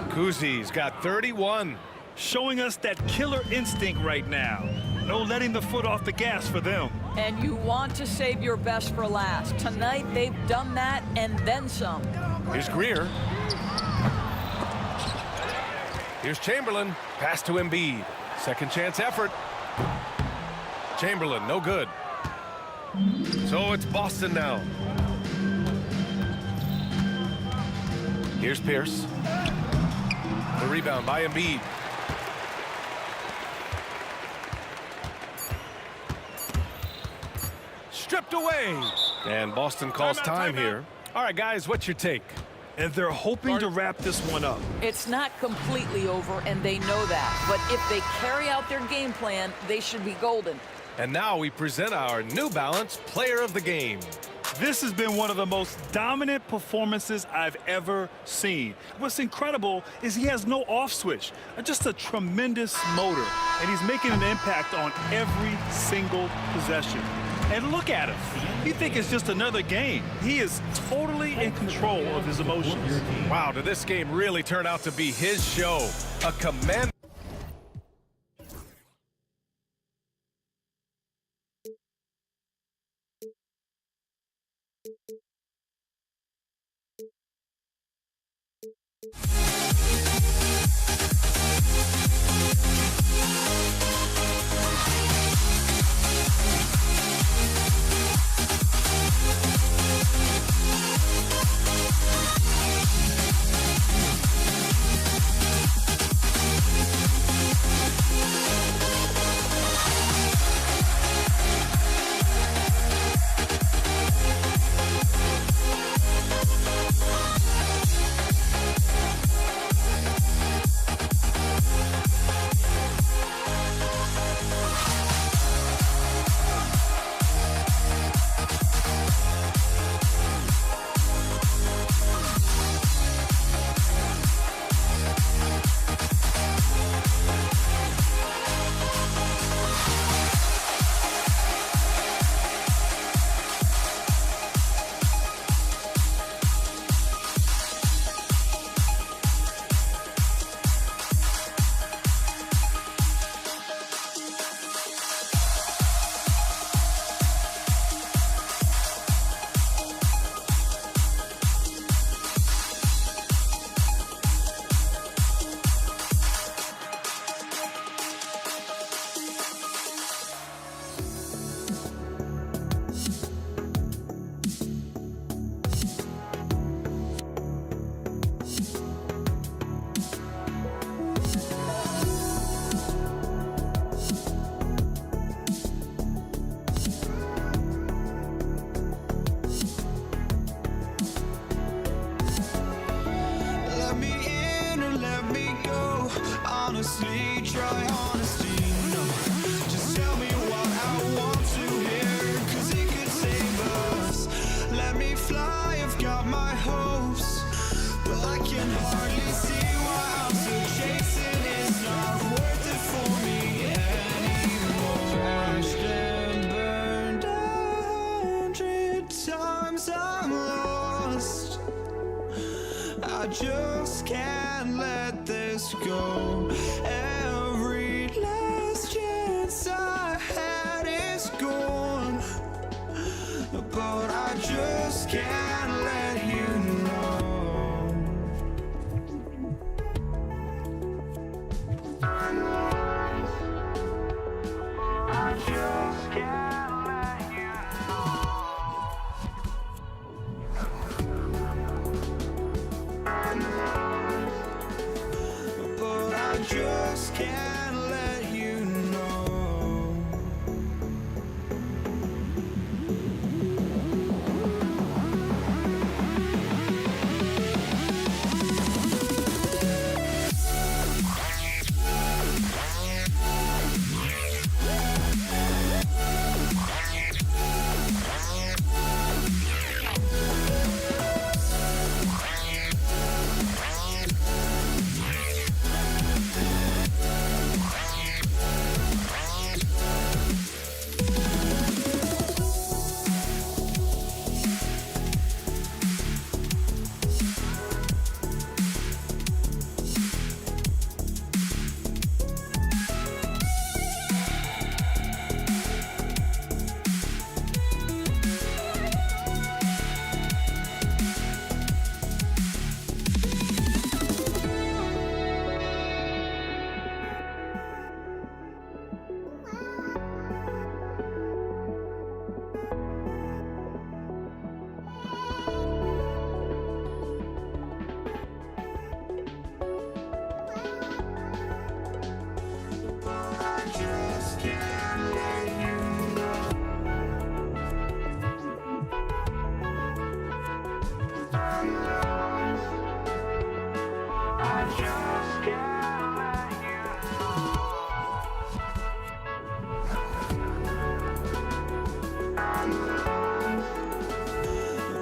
Kuzi's got 31. Showing us that killer instinct right now. No letting the foot off the gas for them. And you want to save your best for last. Tonight, they've done that and then some. Here's Greer. Here's Chamberlain. Pass to Embiid. Second chance effort. Chamberlain, no good. So it's Boston now. Here's Pierce. The rebound by Embiid. Stripped away. And Boston calls time here. All right, guys, what's your take? And they're hoping to wrap this one up. It's not completely over, and they know that. But if they carry out their game plan, they should be golden. And now we present our New Balance Player of the Game. This has been one of the most dominant performances I've ever seen. What's incredible is he has no off switch, just a tremendous motor, and he's making an impact on every single possession. And look at him. You think it's just another game. He is totally in control of his emotions. Wow, did this game really turn out to be his show? A command. honestly, try honesty, no. Just tell me what I want to hear, 'cause it could save us. Let me fly, I've got my hopes, but I can hardly see why I'm still chasing. It's not worth it for me anymore. Crashed and burned 100 times, I'm lost. I just can't let this go. Every last chance I had is gone, but I just can't let you know. I just can't let you but I just can't let you know.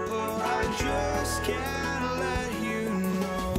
Oh, I just can't let you know.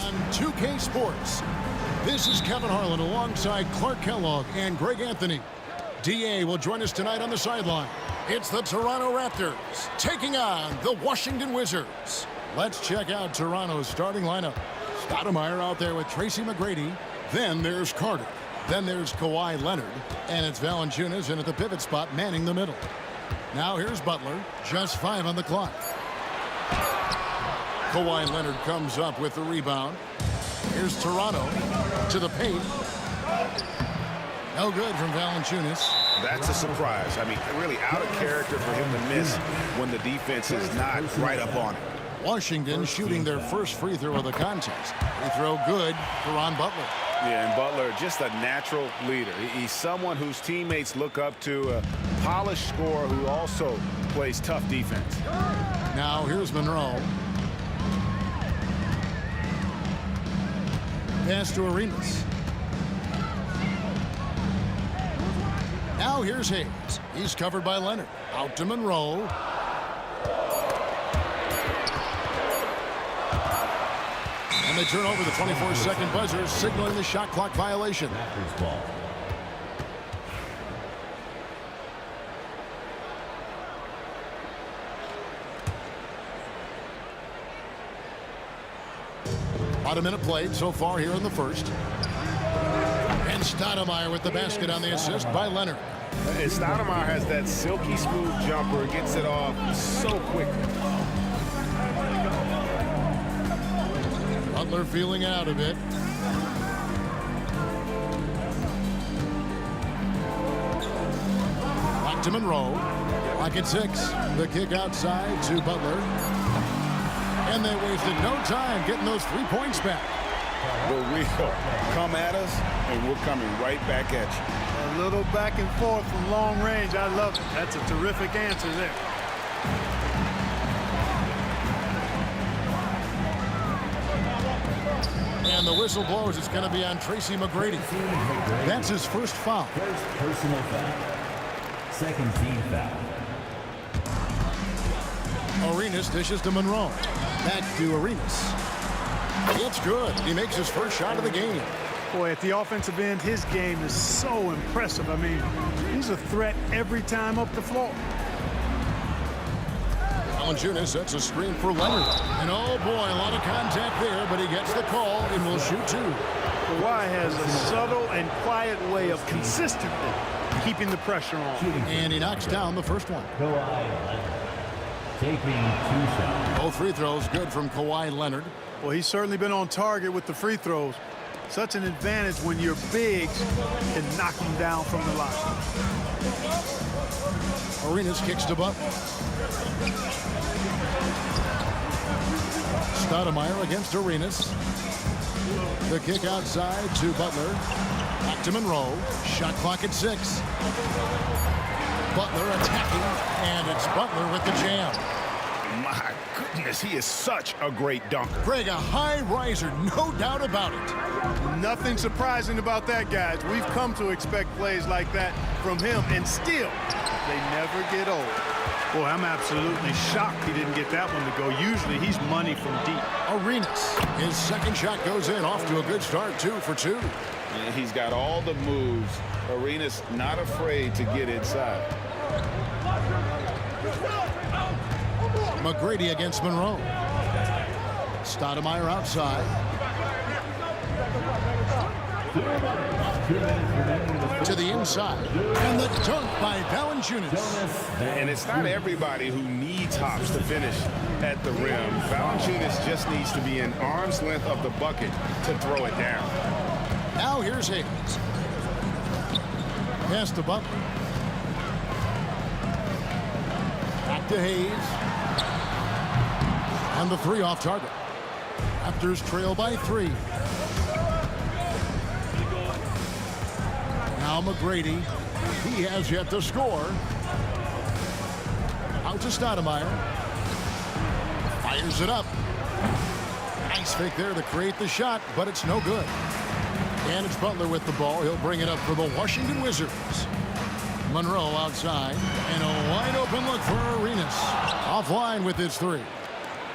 On 2K Sports, this is Kevin Harlan alongside Clark Kellogg and Greg Anthony. DA will join us tonight on the sideline. It's the Toronto Raptors taking on the Washington Wizards. Let's check out Toronto's starting lineup. Stoudemire out there with Tracy McGrady. Then there's Carter. Then there's Kawhi Leonard. And it's Valanciunas in at the pivot spot manning the middle. Now here's Butler, just 5 on the clock. Kawhi Leonard comes up with the rebound. Here's Toronto to the paint. No good from Valanciunas. That's a surprise. I mean, really out of character for him to miss when the defense is not right up on it. Washington shooting their first free throw of the contest. Free throw good for Ron Butler. Yeah, and Butler, just a natural leader. He's someone whose teammates look up to, a polished scorer who also plays tough defense. Now here's Monroe. Pass to Arenas. Now here's Hayes. He's covered by Leonard. Out to Monroe. And they turn over the 24-second buzzer, signaling the shot clock violation. About a minute played so far here in the first. And Stoudemire with the basket on the assist by Leonard. And Stoudemire has that silky smooth jumper, gets it off so quickly. Butler feeling out a bit. Back to Monroe. Clock at 6. The kick outside to Butler. And they wasted no time getting those 3 points back. The wheel come at us, and we're coming right back at you. A little back and forth from long range. I love it. That's a terrific answer there. And the whistle blows. It's going to be on Tracy McGrady. That's his first foul. First personal foul. Second team foul. Arenas dishes to Monroe. Back to Arenas. It's good. He makes his first shot of the game. Boy, at the offensive end, his game is so impressive. I mean, he's a threat every time up the floor. Valanciunas sets a screen for Leonard. And oh boy, a lot of contact there, but he gets the call and will shoot 2. Kawhi has a subtle and quiet way of consistently keeping the pressure on. And he knocks down the first one. Kawhi Leonard taking 2 shots. Both free throws good from Kawhi Leonard. Well, he's certainly been on target with the free throws. Such an advantage when your bigs can knock him down from the line. Arenas kicks to Butler. Stoudemire against Arenas. The kick outside to Butler. Back to Monroe. Shot clock at 6. Butler attacking, and it's Butler with the jam. My goodness, he is such a great dunker. Greg, a high riser, no doubt about it. Nothing surprising about that, guys. We've come to expect plays like that from him, and still, they never get old. Boy, I'm absolutely shocked he didn't get that one to go. Usually, he's money from deep. Arenas, his second shot goes in, off to a good start, 2 for 2. And he's got all the moves. Arenas not afraid to get inside. McGrady against Monroe. Stoudemire outside. To the inside. And the dunk by Valanciunas. And it's not everybody who needs hops to finish at the rim. Valanciunas just needs to be an arm's length of the bucket to throw it down. Now here's Hayes. Pass to Butler. Back to Hayes. And the three off target. Raptors trail by 3. Now McGrady. He has yet to score. Out to Stoudemire. Fires it up. Nice fake there to create the shot, but it's no good. And it's Butler with the ball. He'll bring it up for the Washington Wizards. Monroe outside. And a wide open look for Arenas. Offline with his 3.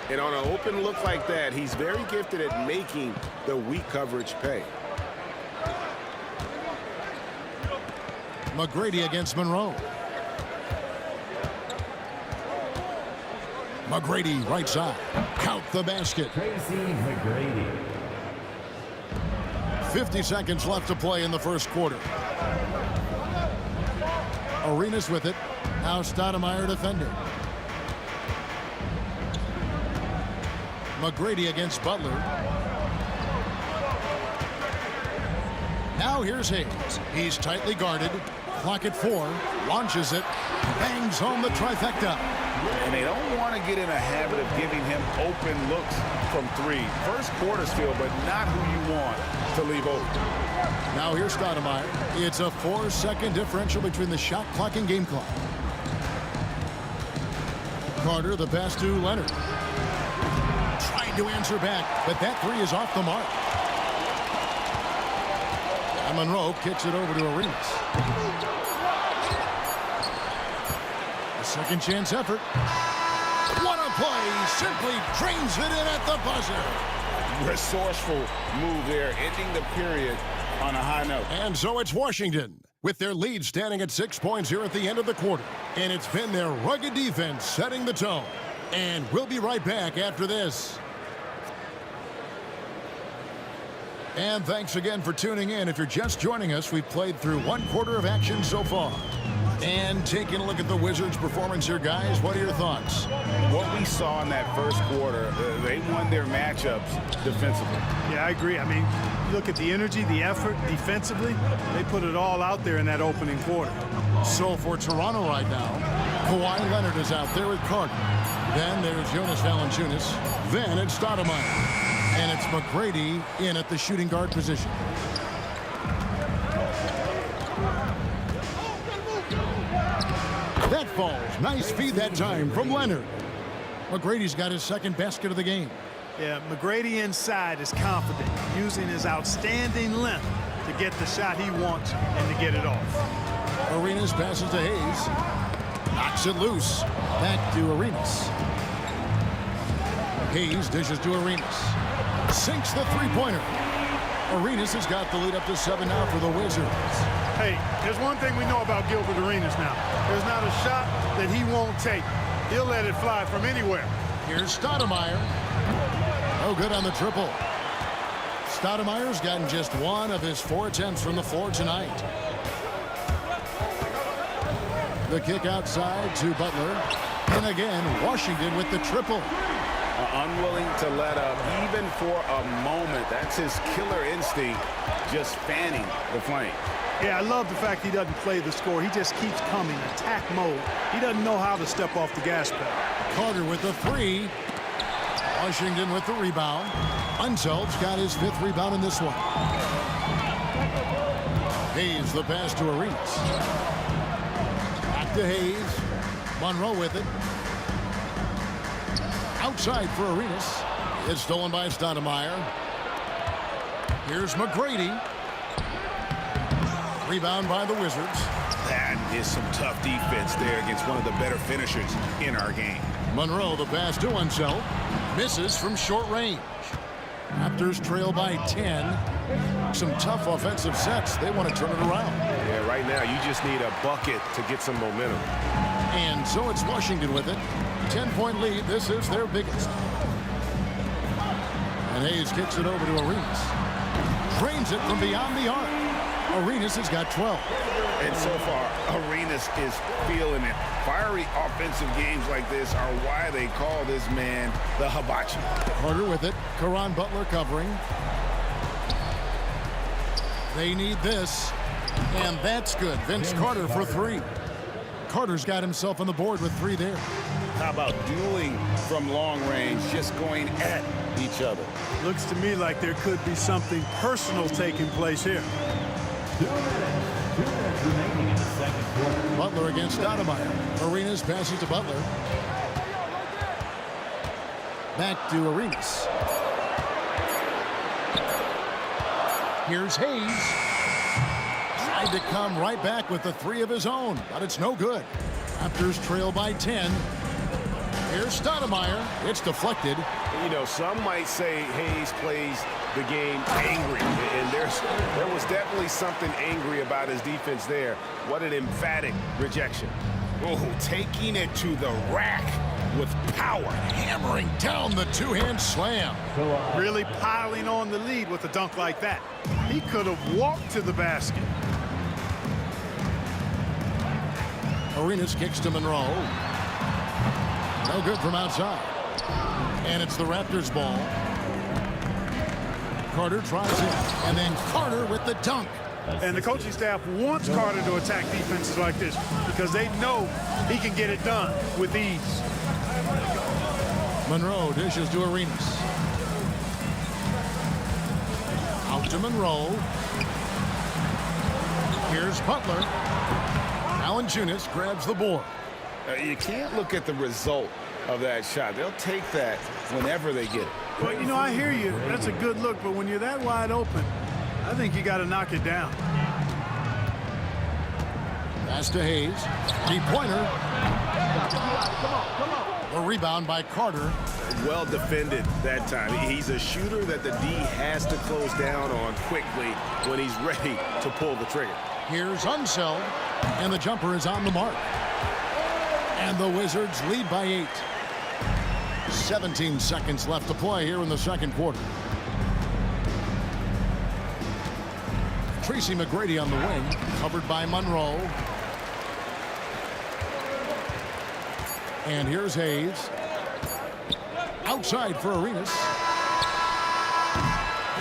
And on an open look like that, he's very gifted at making the weak coverage pay. McGrady against Monroe. McGrady right side. Count the basket. Tracy McGrady. 50 seconds left to play in the first quarter. Arenas with it. Now Stoudemire defending. McGrady against Butler. Now here's Hayes. He's tightly guarded. Clock at 4. Launches it. Bangs home the trifecta. And they don't want to get in a habit of giving him open looks from 3. First quarter's feel, but not who you want to leave open. Now here's Stoudemire. It's a 4-second differential between the shot clock and game clock. Carter, the pass to Leonard. Trying to answer back, but that 3 is off the mark. And Monroe kicks it over to Arenas. A second chance effort. What a play! Simply drains it in at the buzzer. Resourceful move there, ending the period on a high note. And so it's Washington with their lead standing at 6 points here at the end of the quarter. And it's been their rugged defense setting the tone. And we'll be right back after this. And thanks again for tuning in. If you're just joining us, we've played through 1 quarter of action so far. And taking a look at the Wizards' performance here, guys, what are your thoughts? What we saw in that first quarter, they won their matchups defensively. Yeah, I agree. I mean, look at the energy, the effort defensively. They put it all out there in that opening quarter. So for Toronto right now, Kawhi Leonard is out there with Carter. Then there's Jonas Valanciunas. Then it's Stoudemire. And it's McGrady in at the shooting guard position. That falls. Nice feed that time from Leonard. McGrady's got his second basket of the game. Yeah, McGrady inside is confident, using his outstanding length to get the shot he wants and to get it off. Arenas passes to Hayes. Knocks it loose. Back to Arenas. Hayes dishes to Arenas. Sinks the three-pointer. Arenas has got the lead up to 7 now for the Wizards. Hey, there's one thing we know about Gilbert Arenas now. There's not a shot that he won't take. He'll let it fly from anywhere. Here's Stoudemire. No good on the triple. Stoudemire's gotten just 1 of his 4 attempts from the floor tonight. The kick outside to Butler. And again, Washington with the triple. Unwilling to let up even for a moment. That's his killer instinct, just fanning the flame. Yeah, I love the fact he doesn't play the score. He just keeps coming, attack mode. He doesn't know how to step off the gas pedal. Carter with the 3. Washington with the rebound. Unsel's got his 5th rebound in this one. Hayes the pass to Arenas. Back to Hayes. Monroe with it. Outside for Arenas. It's stolen by Stoudemire. Here's McGrady. Rebound by the Wizards. That is some tough defense there against one of the better finishers in our game. Monroe the pass to Unseld. Misses from short range. Raptors trail by 10. Some tough offensive sets. They want to turn it around. Yeah, right now you just need a bucket to get some momentum. And so it's Washington with it. 10-point lead. This is their biggest. And Hayes kicks it over to Arenas. Drains it from beyond the arc. Arenas has got 12. And so far, Arenas is feeling it. Fiery offensive games like this are why they call this man the hibachi. Carter with it. Caron Butler covering. They need this. And that's good. Vince Carter for 3. Carter's got himself on the board with 3 there. How about dueling from long range, just going at each other? Looks to me like there could be something personal taking place here. 2 minutes remaining in the second quarter. Butler against Stoudemire. Arenas passes to Butler. Back to Arenas. Here's Hayes. Tried to come right back with the 3 of his own, but it's no good. Raptors trail by 10. Here's Stoudemire. It's deflected. You know, some might say Hayes plays the game angry, and there was definitely something angry about his defense there. What an emphatic rejection. Oh, taking it to the rack with power. Hammering down the 2-hand slam. Really piling on the lead with a dunk like that. He could have walked to the basket. Arenas kicks to Monroe. No good from outside. And it's the Raptors' ball. Carter tries it, and then Carter with the dunk. And the coaching staff wants Carter to attack defenses like this because they know he can get it done with ease. Monroe dishes to Arenas. Out to Monroe. Here's Butler. Valanciunas grabs the board. You can't look at the result of that shot. They'll take that whenever they get it. Well, you know, I hear you. That's a good look, but when you're that wide open, I think you got to knock it down. Pass to Hayes. Three-pointer. A rebound by Carter. Well defended that time. He's a shooter that the D has to close down on quickly when he's ready to pull the trigger. Here's Unseld, and the jumper is on the mark. And the Wizards lead by 8. 17 seconds left to play here in the second quarter. Tracy McGrady on the wing, covered by Monroe. And here's Hayes. Outside for Arenas.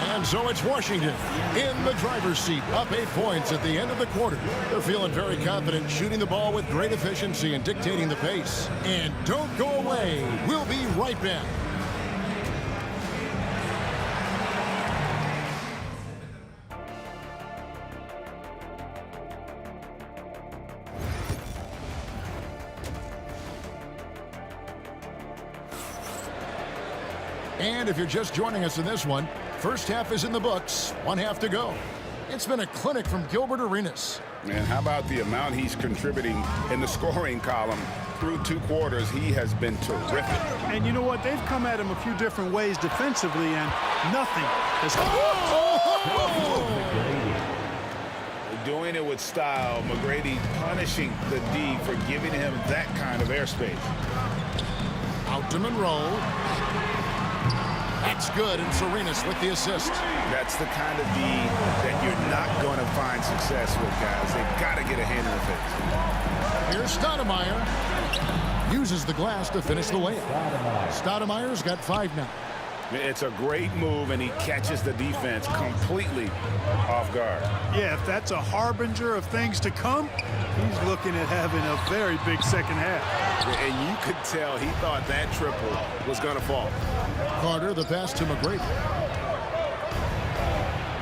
And so it's Washington in the driver's seat, up 8 points at the end of the quarter. They're feeling very confident, shooting the ball with great efficiency and dictating the pace. And don't go away. We'll be right back. And if you're just joining us in this one, first half is in the books, 1 half to go. It's been a clinic from Gilbert Arenas. And how about the amount he's contributing in the scoring column? Through 2 quarters, he has been terrific. And you know what? They've come at him a few different ways defensively, and nothing has... Doing it with style. McGrady punishing the D for giving him that kind of airspace. Out to Monroe. That's good, and Arenas with the assist. That's the kind of D that you're not going to find success with, guys. They've got to get a hand in the face. Here's Stoudemire. Uses the glass to finish the layup. Stoudemire's got 5 now. It's a great move, and he catches the defense completely off guard. Yeah, if that's a harbinger of things to come, he's looking at having a very big second half. And you could tell he thought that triple was going to fall. Carter, the pass to McGrady.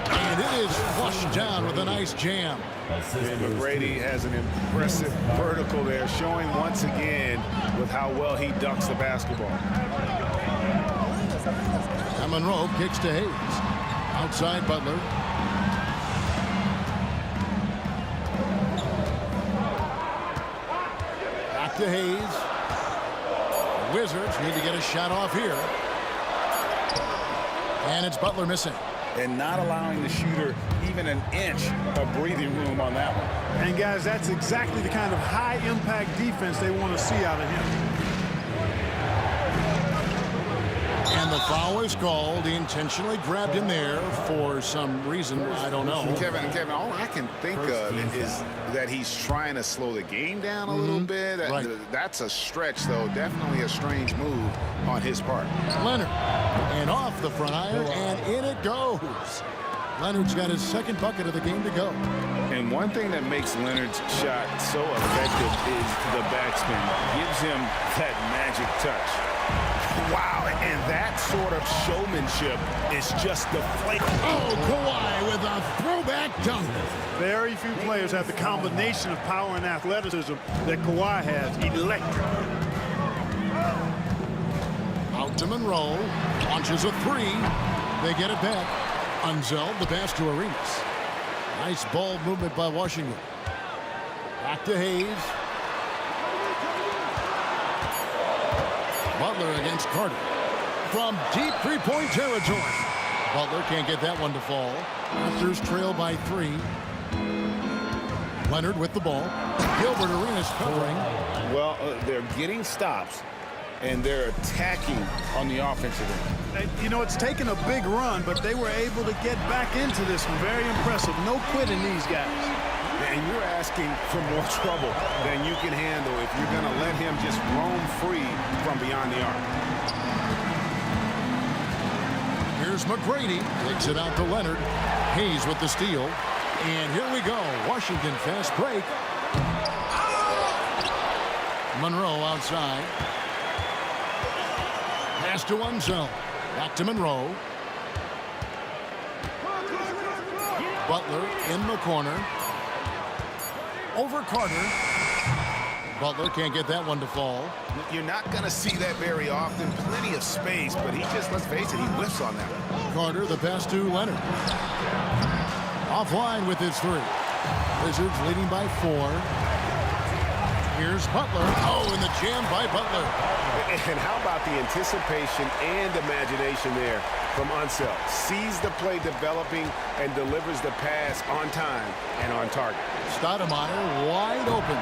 And it is flushed down with a nice jam. And McGrady has an impressive vertical there, showing once again with how well he dunks the basketball. And Monroe kicks to Hayes. Outside Butler. Back to Hayes. The Wizards need to get a shot off here. And it's Butler missing. And not allowing the shooter even an inch of breathing room on that one. And guys, that's exactly the kind of high-impact defense they want to see out of him. And the foul is called. He intentionally grabbed him there for some reason. I don't know. Kevin, all I can think of is that he's trying to slow the game down a little bit. Right. That's a stretch, though. Definitely a strange move on his part. Leonard. And off the front iron, and in it goes. Leonard's got his second bucket of the game to go. And one thing that makes Leonard's shot so effective is the backspin. Gives him that magic touch. Wow, and that sort of showmanship is just the flavor. Oh, Kawhi with a throwback dunk. Very few players have the combination of power and athleticism that Kawhi has. Electric. Out to Monroe. Launches a three. They get it back. Unzeld, the pass to Arenas. Nice ball movement by Washington. Back to Hayes. Butler against Carter. From deep three-point territory. Butler can't get that one to fall. Raptors trail by 3. Leonard with the ball. Gilbert Arenas covering. Well, they're getting stops, and they're attacking on the offensive end. You know, it's taken a big run, but they were able to get back into this one. Very impressive. No quitting these guys. And you're asking for more trouble than you can handle if you're going to let him just roam free from beyond the arc. Here's McGrady. Takes it out to Leonard. Hayes with the steal. And here we go. Washington fast break. Monroe outside. Pass to Unzell. Back to Monroe. Butler in the corner. Over Carter. Butler can't get that one to fall. You're not going to see that very often. Plenty of space, but he just, let's face it, he whiffs on that one. Carter, the pass to Leonard. Offline with his 3. Wizards leading by 4. Here's Butler. Oh, and the jam by Butler. And how about the anticipation and imagination there from Unseld? Sees the play developing and delivers the pass on time and on target. Stoudemire wide open.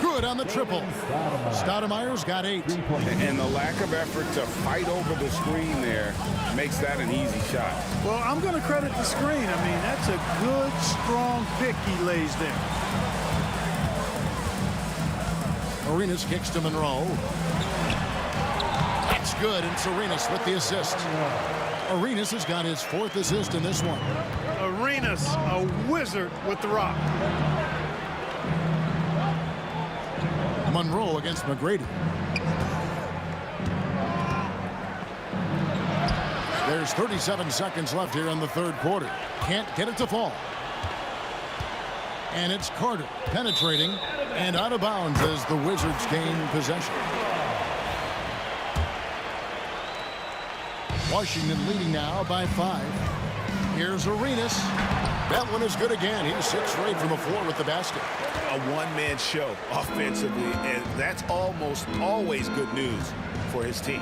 Good on the triple. Stoudemire's got 8. And the lack of effort to fight over the screen there makes that an easy shot. Well, I'm going to credit the screen. I mean, that's a good, strong pick he lays there. Arenas kicks to Monroe. That's good, and it's Arenas with the assist. Arenas has got his 4th assist in this one. Arenas, a wizard with the rock. Monroe against McGrady. There's 37 seconds left here in the 3rd quarter. Can't get it to fall. And it's Carter penetrating and out of bounds as the Wizards gain possession. Washington leading now by 5. Here's Arenas. That one is good again. He's 6 straight from the floor with the basket. A one-man show offensively, and that's almost always good news for his team.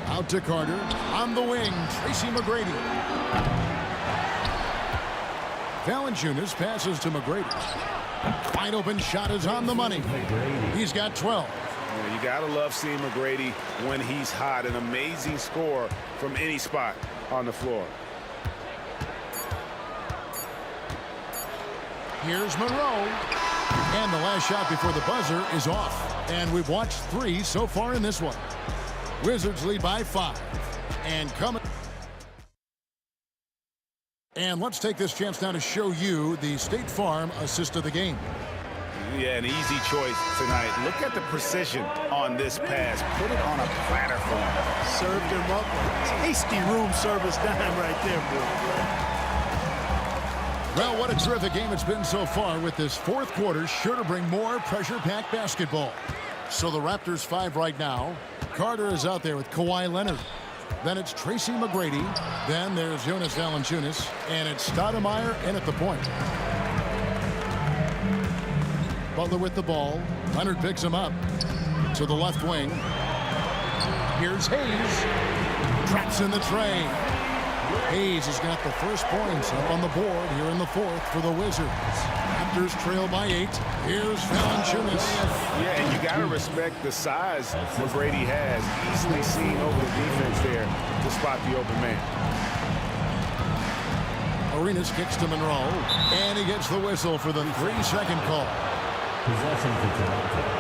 Out to Carter. On the wing, Tracy McGrady. Valanciunas passes to McGrady. Wide open shot is on the money. He's got 12. You gotta love seeing McGrady when he's hot. An amazing score from any spot on the floor. Here's Monroe. And the last shot before the buzzer is off. And we've watched 3 so far in this one. Wizards lead by 5. And coming. And let's take this chance now to show you the State Farm assist of the game. Yeah, an easy choice tonight. Look at the precision on this pass. Put it on a platter for him. Served him up. Tasty room service dime right there, boy. Well, what a terrific game it's been so far, with this 4th quarter sure to bring more pressure-packed basketball. So the Raptors 5 right now. Carter is out there with Kawhi Leonard. Then it's Tracy McGrady. Then there's Jonas Valanciunas. And it's Stoudemire in at the point. Butler with the ball. Leonard picks him up to the left wing. Here's Hayes. Traps in the tray. Hayes has got the first points up on the board here in the 4th for the Wizards. Raptors trail by 8. Here's Valanciunas. Yeah, and you got got to respect the size McGrady has. Easily seen over the defense there to spot the open man. Arenas kicks to Monroe, and he gets the whistle for the 3-second call. Possession for Toronto.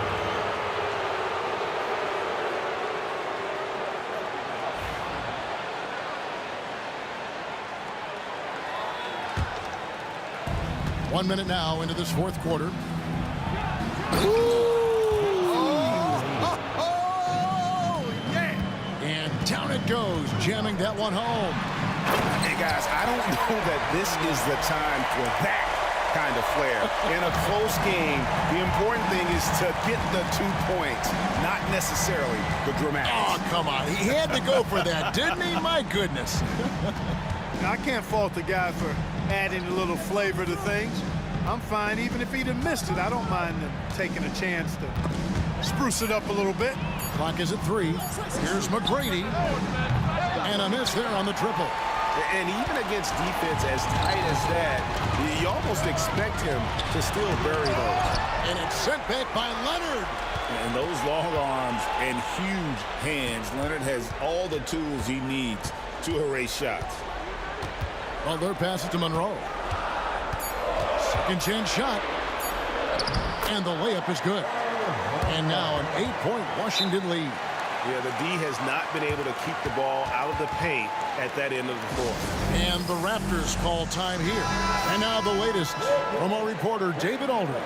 One minute now into this fourth quarter. And down it goes, jamming that one home. Hey, guys, I don't know that this is the time for that kind of flair. In a close game, the important thing is to get the 2 points, not necessarily the dramatics. Oh, come on. He had to go for that, didn't he? My goodness. I can't fault the guy for adding a little flavor to things. I'm fine even if he'd have missed it. I don't mind taking a chance to spruce it up a little bit. Clock is at 3. Here's McGrady. And a miss there on the triple. And even against defense as tight as that, you almost expect him to still bury those. And it's sent back by Leonard. And those long arms and huge hands, Leonard has all the tools he needs to erase shots. Butler passes to Monroe. Second chance shot. And the layup is good. And now an 8-point Washington lead. Yeah, the D has not been able to keep the ball out of the paint at that end of the floor. And the Raptors call time here. And now the latest from our reporter, David Aldridge.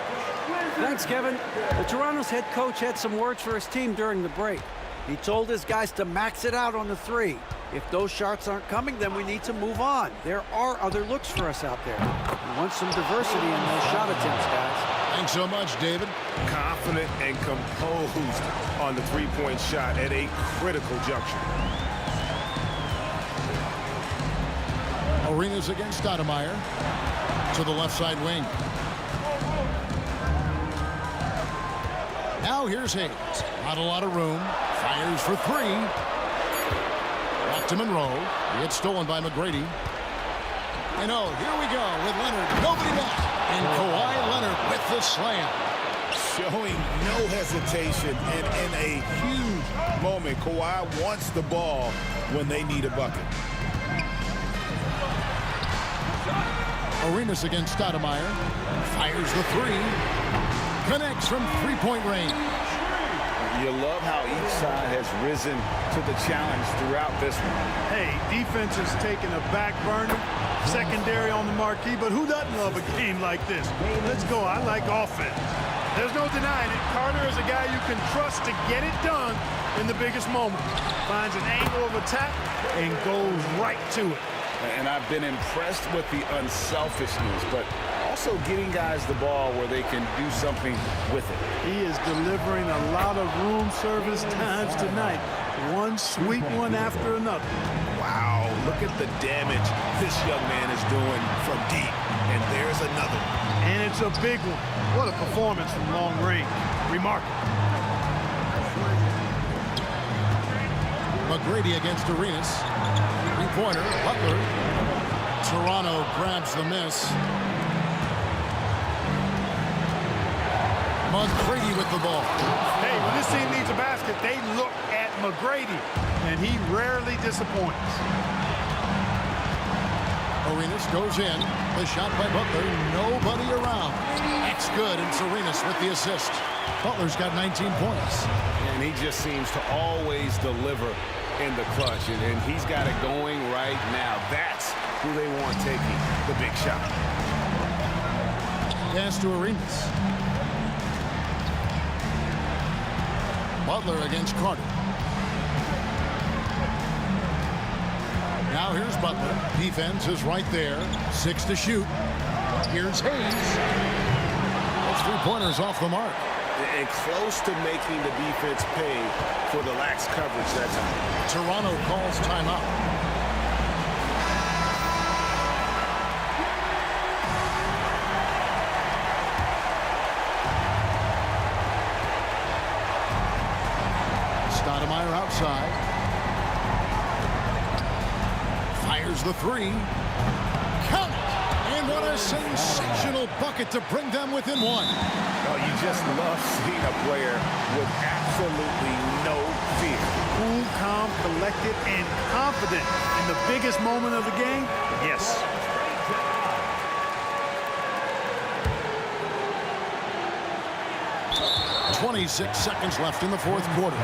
Thanks, Kevin. The Toronto's head coach had some words for his team during the break. He told his guys to max it out on the 3. If those shots aren't coming, then we need to move on. There are other looks for us out there. We want some diversity in those shot attempts, guys. Thanks so much, David. Confident and composed on the three-point shot at a critical juncture. Arenas against Stoudemire to the left side wing. Now here's Hayes. Not a lot of room. Fires for 3. Back to Monroe. It's stolen by McGrady. And oh, here we go with Leonard. Nobody back. And Kawhi Leonard with the slam. Showing no hesitation and in a huge moment. Kawhi wants the ball when they need a bucket. Arenas against Stoudemire. Fires the 3. Connects from three-point range. You love how each side has risen to the challenge throughout this one. Hey, defense is taking a back burner, secondary on the marquee, but who doesn't love a game like this? Let's go. I like offense. There's no denying it. Carter is a guy you can trust to get it done in the biggest moment. Finds an angle of attack and goes right to it. And I've been impressed with the unselfishness, but also getting guys the ball where they can do something with it. He is delivering a lot of room service times tonight. One sweet one after another. Wow, look at the damage this young man is doing from deep. And there's another one. And it's a big one. What a performance from long range. Remarkable. McGrady against Arenas. Three-pointer, Butler. Toronto grabs the miss. McGrady with the ball. Hey, when this team needs a basket, they look at McGrady, and he rarely disappoints. Arenas goes in. The shot by Butler. Nobody around. That's good, and it's Arenas with the assist. Butler's got 19 points. And he just seems to always deliver in the clutch, and he's got it going right now. That's who they want taking the big shot. Pass to Arenas. Butler against Carter. Now here's Butler. Defense is right there. 6 to shoot. Here's Hayes. Those three-pointers off the mark. And close to making the defense pay for the lax coverage that time. Toronto calls timeout. Stoudemire outside. Fires the 3. Count it! And what a sensational bucket to bring them within one. Oh, you just love seeing a player with absolutely no fear. Cool, calm, collected, and confident in the biggest moment of the game. Yes. .26 seconds left in the fourth quarter.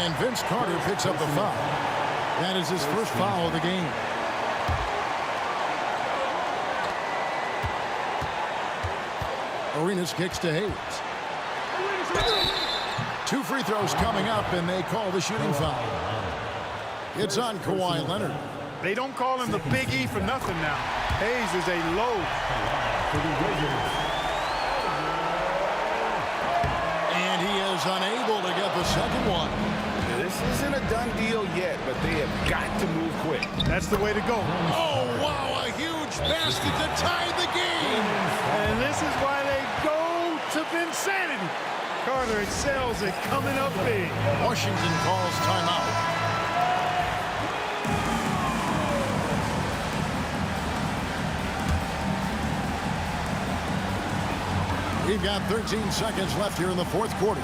And Vince Carter picks up the foul. That is his first foul of the game. Arenas kicks to Hayes. 2 free throws coming up, and they call the shooting foul. It's on Kawhi Leonard. They don't call him the Big E for nothing now. Hayes is a load. And he is unable to get the second one. This isn't a done deal yet, but they have got to move quick. That's the way to go. Oh, wow, a huge basket to tie the game. And this is why they go to Vinsanity. Carter excels at coming up big. Washington calls timeout. We've got 13 seconds left here in the fourth quarter.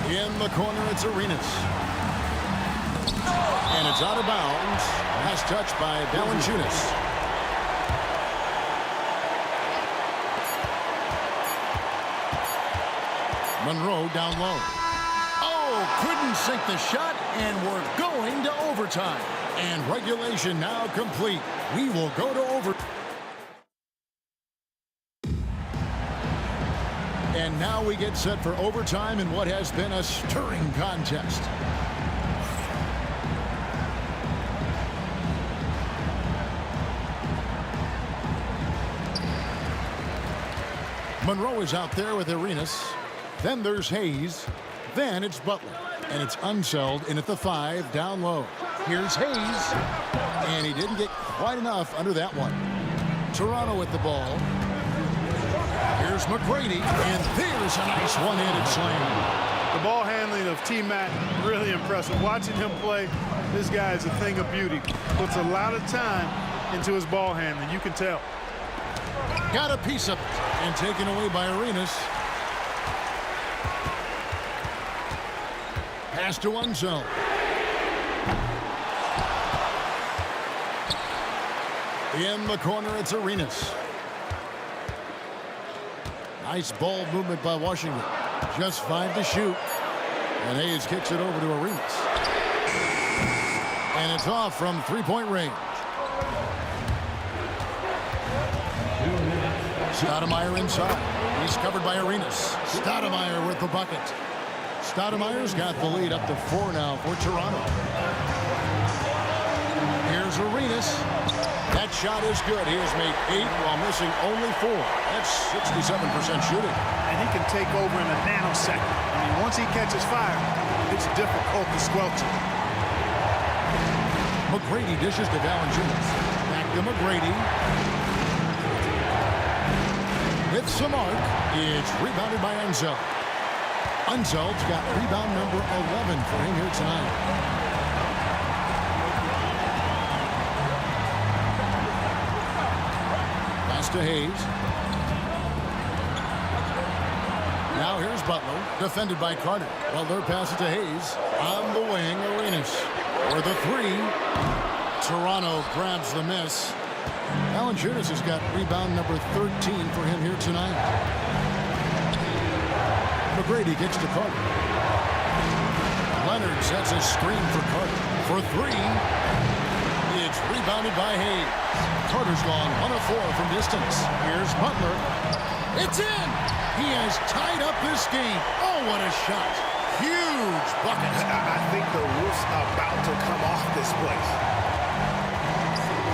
In the corner, it's Arenas. And it's out of bounds. Pass touched by Valanciunas. Monroe down low. Oh, couldn't sink the shot, and we're going to overtime. And regulation now complete. We will go to overtime. And now we get set for overtime in what has been a stirring contest. Monroe is out there with Arenas. Then there's Hayes. Then it's Butler. And it's Unseld in at the 5 down low. Here's Hayes. And he didn't get quite enough under that one. Toronto with the ball. Here's McGrady, and there's a nice one-handed slam. The ball handling of T-Mac, really impressive. Watching him play, this guy is a thing of beauty. Puts a lot of time into his ball handling, you can tell. Got a piece of it, and taken away by Arenas. Pass to Unseld. In the corner, it's Arenas. Nice ball movement by Washington. Just 5 to shoot. And Hayes kicks it over to Arenas. And it's off from three-point range. Stoudemire inside. He's covered by Arenas. Stoudemire with the bucket. Stoudemire's got the lead up to 4 now for Toronto. Here's Arenas. That shot is good. He has made 8 while missing only 4. That's 67% shooting. And he can take over in a nanosecond. I mean, once he catches fire, it's difficult to squelch it. McGrady dishes to Valanciunas. Back to McGrady. With some arc, it's rebounded by Unseld. Unseld's got rebound number 11 for him here tonight. To Hayes. Now here's Butler, defended by Carter. Butler passes to Hayes. On the wing, Arenas. For the 3. Toronto grabs the miss. Valanciunas has got rebound number 13 for him here tonight. McGrady gets to Carter. Leonard sets a screen for Carter. For 3. It's rebounded by Hayes. Carter's gone 1 of 4 from distance. Here's Butler. It's in! He has tied up this game. Oh, what a shot. Huge bucket. I think the roof's about to come off this place.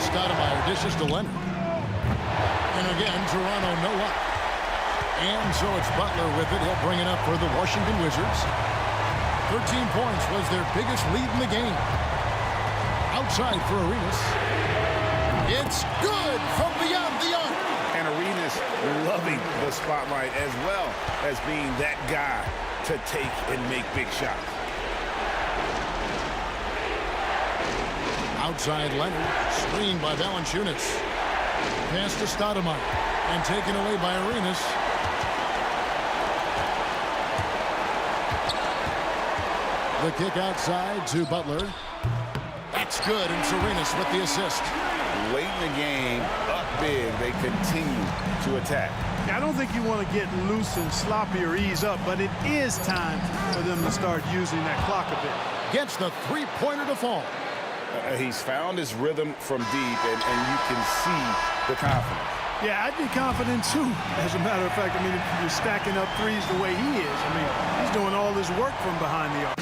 Stoudemire dishes to Leonard. And again, Toronto no up. And so it's Butler with it. He'll bring it up for the Washington Wizards. 13 points was their biggest lead in the game. Outside for Arenas. It's good from beyond the arc. And Arenas loving the spotlight as well as being that guy to take and make big shots. Outside Leonard, screened by Valanciunas. Pass to Stoudemire. And taken away by Arenas. The kick outside to Butler. That's good, and Arenas with the assist. Late in the game, up big, they continue to attack. I don't think you want to get loose and sloppy or ease up, but it is time for them to start using that clock a bit. Gets the three-pointer to fall. He's found his rhythm from deep, and you can see the confidence. Yeah, I'd be confident too. As a matter of fact, I mean, if you're stacking up threes the way he is, I mean, he's doing all this work from behind the arc.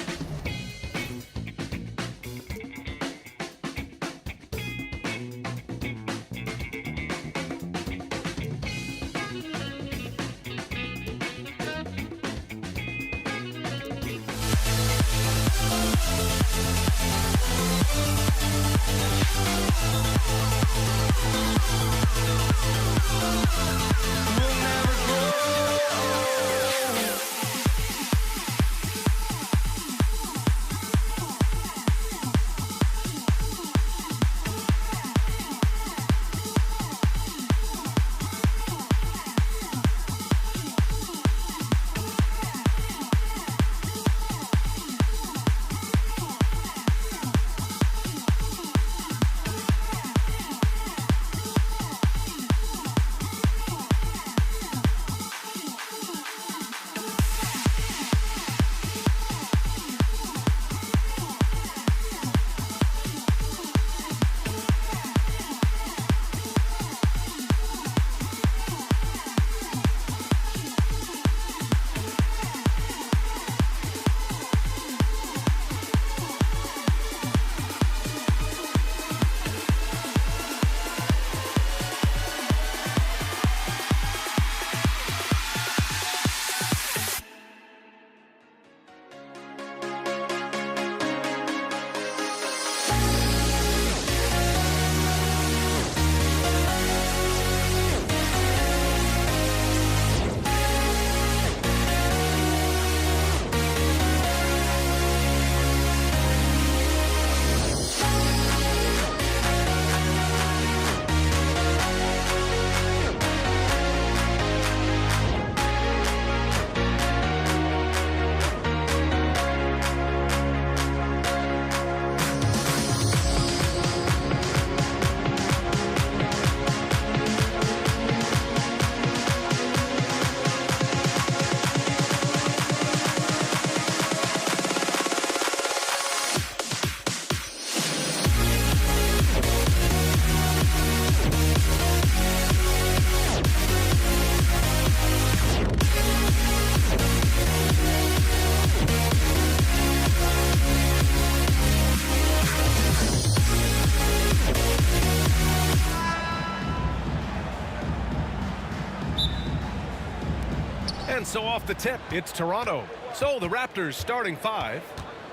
And so off the tip, it's Toronto. So the Raptors starting five.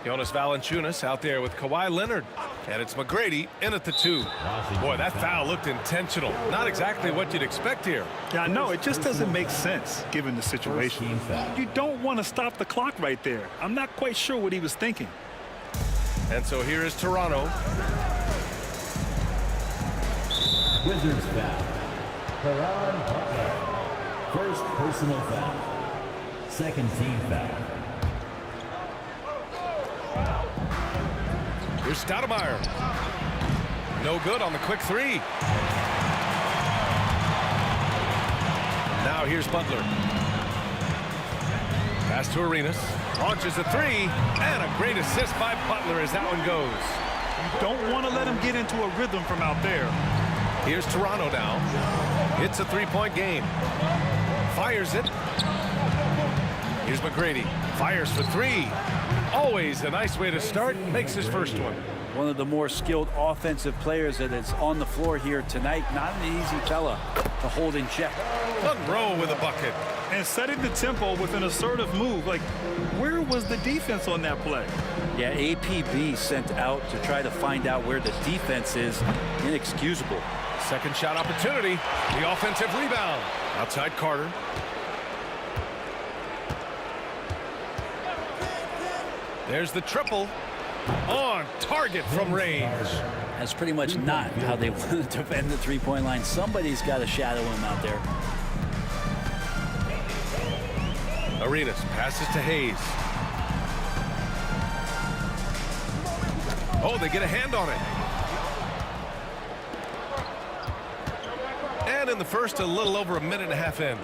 Jonas Valanciunas out there with Kawhi Leonard. And it's McGrady in at the 2. Boy, that foul looked intentional. Not exactly what you'd expect here. Yeah, I know. It just doesn't make sense given the situation. You don't want to stop the clock right there. I'm not quite sure what he was thinking. And so here is Toronto. Wizards foul. Perron Butler. First personal foul. Second team foul. Here's Stoudemire. No good on the quick 3. Now here's Butler. Pass to Arenas. Launches a 3. And a great assist by Butler as that one goes. You don't want to let him get into a rhythm from out there. Here's Toronto now. It's a 3-point game. Fires it. Here's McGrady. Fires for 3. Always a nice way to start. Makes his first one. One of the more skilled offensive players that is on the floor here tonight. Not an easy fella to hold in check. Monroe with a bucket. And setting the tempo with an assertive move. Like, where was the defense on that play? Yeah, APB sent out to try to find out where the defense is. Inexcusable. Second shot opportunity. The offensive rebound. Outside Carter. There's the triple. On target from range. That's pretty much not how they want to defend the three-point line. Somebody's got to shadow him out there. Arenas passes to Hayes. Oh, they get a hand on it. And in the first, a little over a minute and a half in.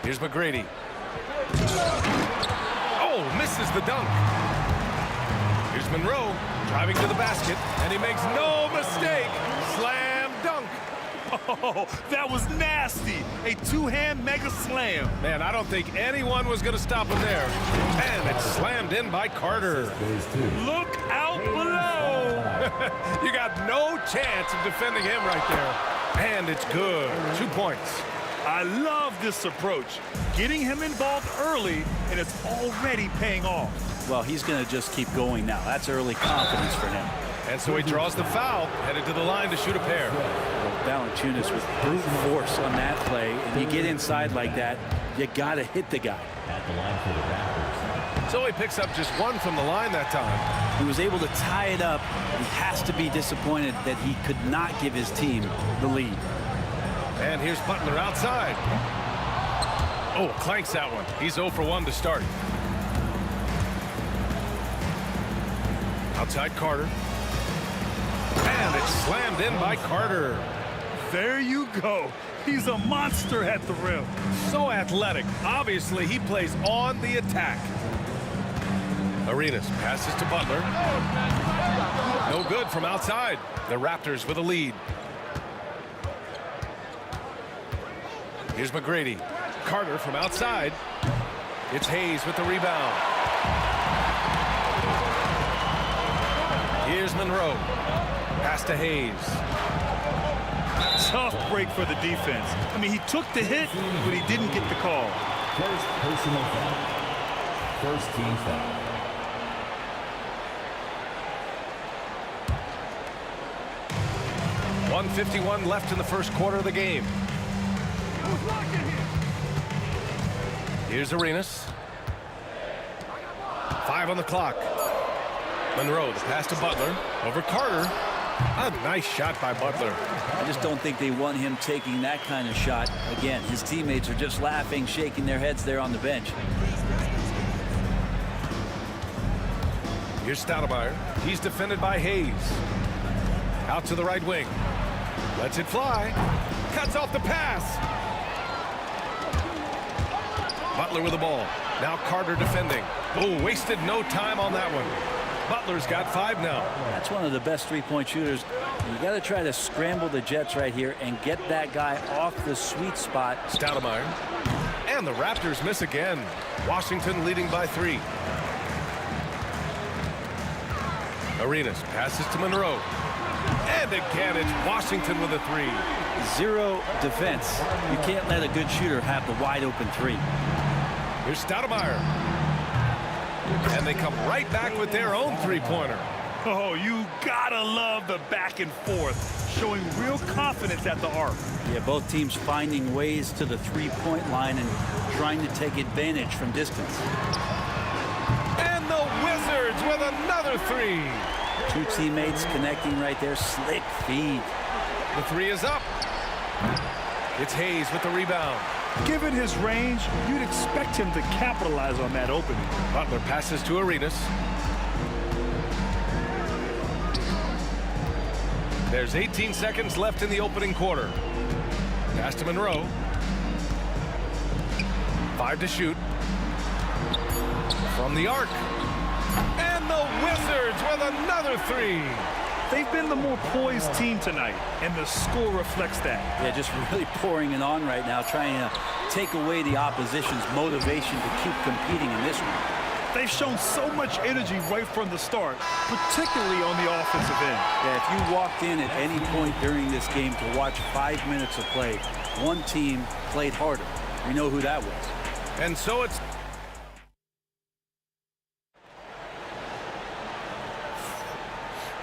Here's McGrady. Oh, misses the dunk. Here's Monroe driving to the basket, and he makes no mistake. Slam dunk. Oh, that was nasty. A two-hand mega slam. Man, I don't think anyone was going to stop him there. And it's slammed in by Carter. Look out below. You got no chance of defending him right there. And it's good. 2 points. I love this approach. Getting him involved early, and it's already paying off. Well, he's going to just keep going now. That's early confidence for him. And so he draws the foul, headed to the line to shoot a pair. Well, Valanciunas with brute force on that play. And you get inside like that, you got to hit the guy. At the line for the Raptors. So he picks up just one from the line that time. He was able to tie it up. He has to be disappointed that he could not give his team the lead. And here's Butler outside. Oh, clanks that one. He's 0 for 1 to start. Outside Carter. And it's slammed in by Carter. There you go. He's a monster at the rim. So athletic. Obviously, he plays on the attack. Arenas passes to Butler. No good from outside. The Raptors with a lead. Here's McGrady. Carter from outside. It's Hayes with the rebound. Here's Monroe. Pass to Hayes. Tough break for the defense. I mean, he took the hit, but he didn't get the call. First personal foul. First team foul. .151 left in the first quarter of the game. Here's Arenas. 5 on the clock. Monroe, the pass to Butler. Over Carter. A nice shot by Butler. I just don't think they want him taking that kind of shot. Again, his teammates are just laughing, shaking their heads there on the bench. Here's Stoudemire. He's defended by Hayes. Out to the right wing. Lets it fly. Cuts off the pass. Butler with the ball. Now Carter defending. Oh, wasted no time on that one. Butler's got 5 now. That's one of the best three-point shooters. You got to try to scramble the Jets right here and get that guy off the sweet spot. Stoudemire. And the Raptors miss again. Washington leading by 3. Arenas passes to Monroe. And again, it's Washington with a 3. Zero defense. You can't let a good shooter have the wide-open 3. Here's Stoudemire. And they come right back with their own three-pointer. Oh, you gotta love the back and forth, showing real confidence at the arc. Yeah, both teams finding ways to the three-point line and trying to take advantage from distance. And the Wizards with another 3. 2 teammates connecting right there. Slick feed. The 3 is up. It's Hayes with the rebound. Given his range, you'd expect him to capitalize on that opening. Butler passes to Arenas. There's 18 seconds left in the opening quarter. Pass to Monroe. 5 to shoot. From the arc. And the Wizards with another 3. They've been the more poised team tonight, and the score reflects that. Yeah, just really pouring it on right now, trying to take away the opposition's motivation to keep competing in this one. They've shown so much energy right from the start, particularly on the offensive end. Yeah, if you walked in at any point during this game to watch 5 minutes of play, one team played harder. We know who that was. And so it's...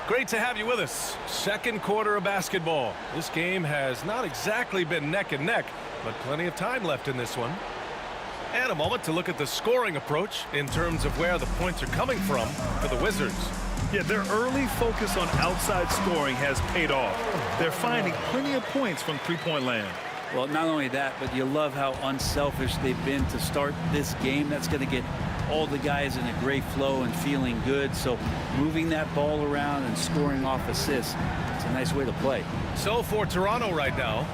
Great to have you with us. Second quarter of basketball. This game has not exactly been neck and neck, but plenty of time left in this one. And a moment to look at the scoring approach in terms of where the points are coming from for the Wizards. Yeah, their early focus on outside scoring has paid off. They're finding plenty of points from three-point land. Well, not only that, but you love how unselfish they've been to start this game. That's going to get all the guys in a great flow and feeling good. So moving that ball around and scoring off assists, it's a nice way to play. So for Toronto right now,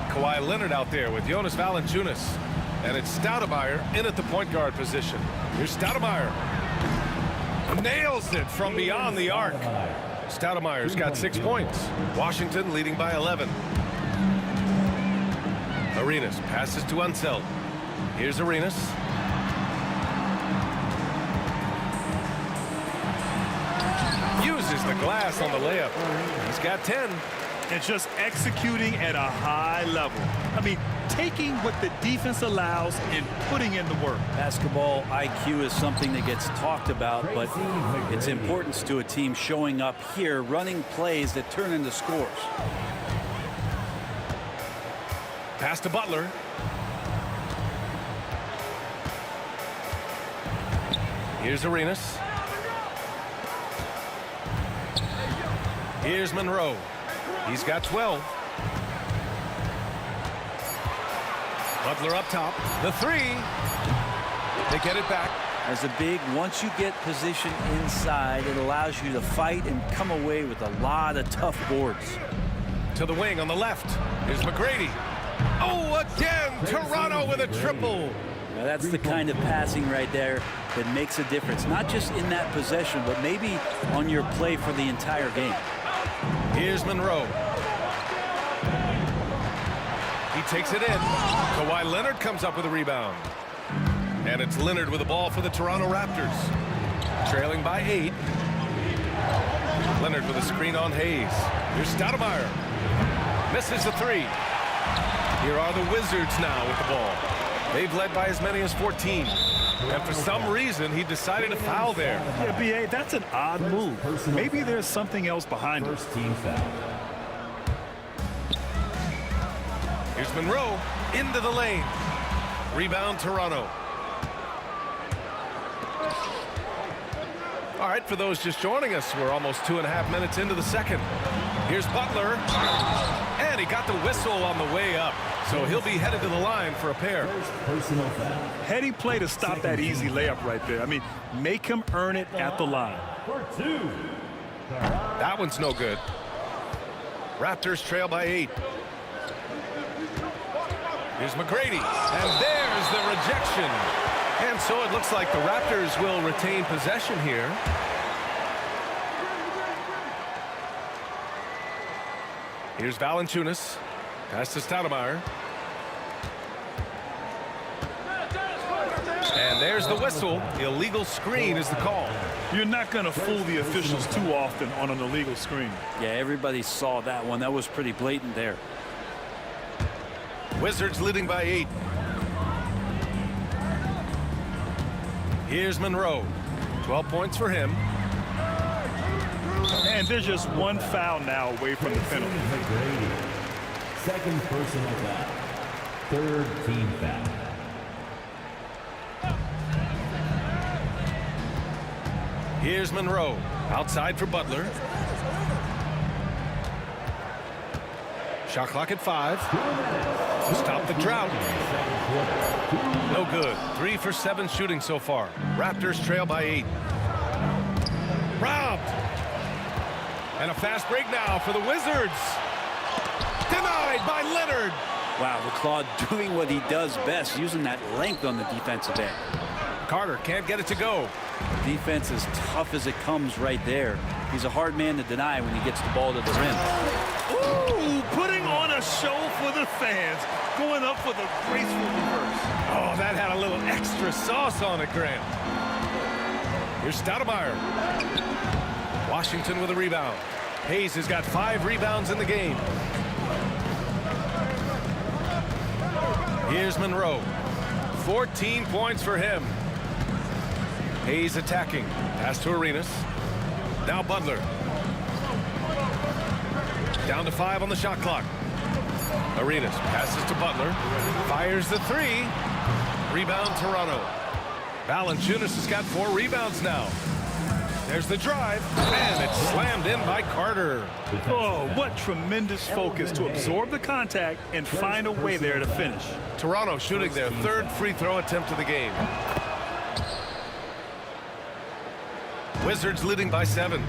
Kawhi Leonard out there with Jonas Valanciunas. And it's Stoudemire in at the point guard position. Here's Stoudemire. Nails it from beyond the arc. Stoudemire's got 6 points. Washington leading by 11. Arenas passes to Unseld. Here's Arenas. Uses the glass on the layup. He's got 10. And just executing at a high level. I mean, taking what the defense allows and putting in the work. Basketball IQ is something that gets talked about, but its importance to a team showing up here, running plays that turn into scores. Pass to Butler. Here's Arenas. Here's Monroe. He's got 12. Butler up top. The three. They get it back. As a big, once you get position inside, it allows you to fight and come away with a lot of tough boards. To the wing on the left. Here's McGrady. Oh, again, Toronto with a triple. Now that's the kind of passing right there that makes a difference, not just in that possession, but maybe on your play for the entire game. Here's Monroe. He takes it in. Kawhi Leonard comes up with a rebound. And it's Leonard with the ball for the Toronto Raptors. Trailing by 8. Leonard with a screen on Hayes. Here's Stoudemire. Misses the three. Here are the Wizards now with the ball. They've led by as many as 14. And for some reason, he decided to foul there. Yeah, B.A., that's an odd move. Maybe there's something else behind it. Team foul. Here's Monroe into the lane. Rebound, Toronto. All right, for those just joining us, we're almost 2.5 minutes into the second. Here's Butler. And he got the whistle on the way up. So he'll be headed to the line for a pair. Personal foul. Heady play to stop that easy layup right there. I mean, make him earn it at the line. For two. That one's no good. Raptors trail by 8. Here's McGrady. And there's the rejection. And so it looks like the Raptors will retain possession here. Here's Valanciunas. Pass to Stoudemire. And there's the whistle. Illegal screen is the call. You're not going to fool the officials too often on an illegal screen. Yeah, everybody saw that one. That was pretty blatant there. Wizards leading by 8. Here's Monroe. 12 points for him. And there's just one foul now away from the penalty. Second personal foul. Third team foul. Here's Monroe. Outside for Butler. Shot clock at 5. Stop the drought. No good. 3 for 7 shooting so far. Raptors trail by 8. Robbed. And a fast break now for the Wizards. Denied by Leonard. Wow, the Claude doing what he does best, using that length on the defensive end. Carter can't get it to go. Defense is tough as it comes right there. He's a hard man to deny when he gets the ball to the rim. Ooh, putting on a show for the fans. Going up with a graceful reverse. Oh, that had a little extra sauce on it, Graham. Here's Stoudemire. Washington with a rebound. Hayes has got 5 rebounds in the game. Here's Monroe. 14 points for him. Hayes attacking. Pass to Arenas. Now Butler. Down to 5 on the shot clock. Arenas passes to Butler. Fires the 3. Rebound, Toronto. Valanciunas has got 4 rebounds now. There's the drive, and it's slammed in by Carter. Oh, what tremendous focus to absorb the contact and find a way there to finish. Toronto shooting their 3rd free throw attempt of the game. Wizards leading by 7.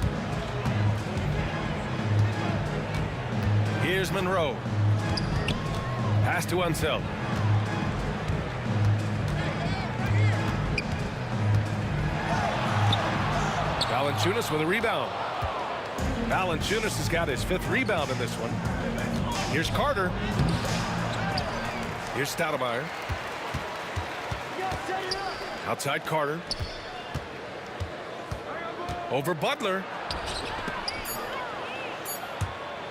Here's Monroe. Pass to Unseld. Valanciunas with a rebound. Valanciunas has got his 5th rebound in this one. Here's Carter. Here's Stoudemire. Outside Carter. Over Butler.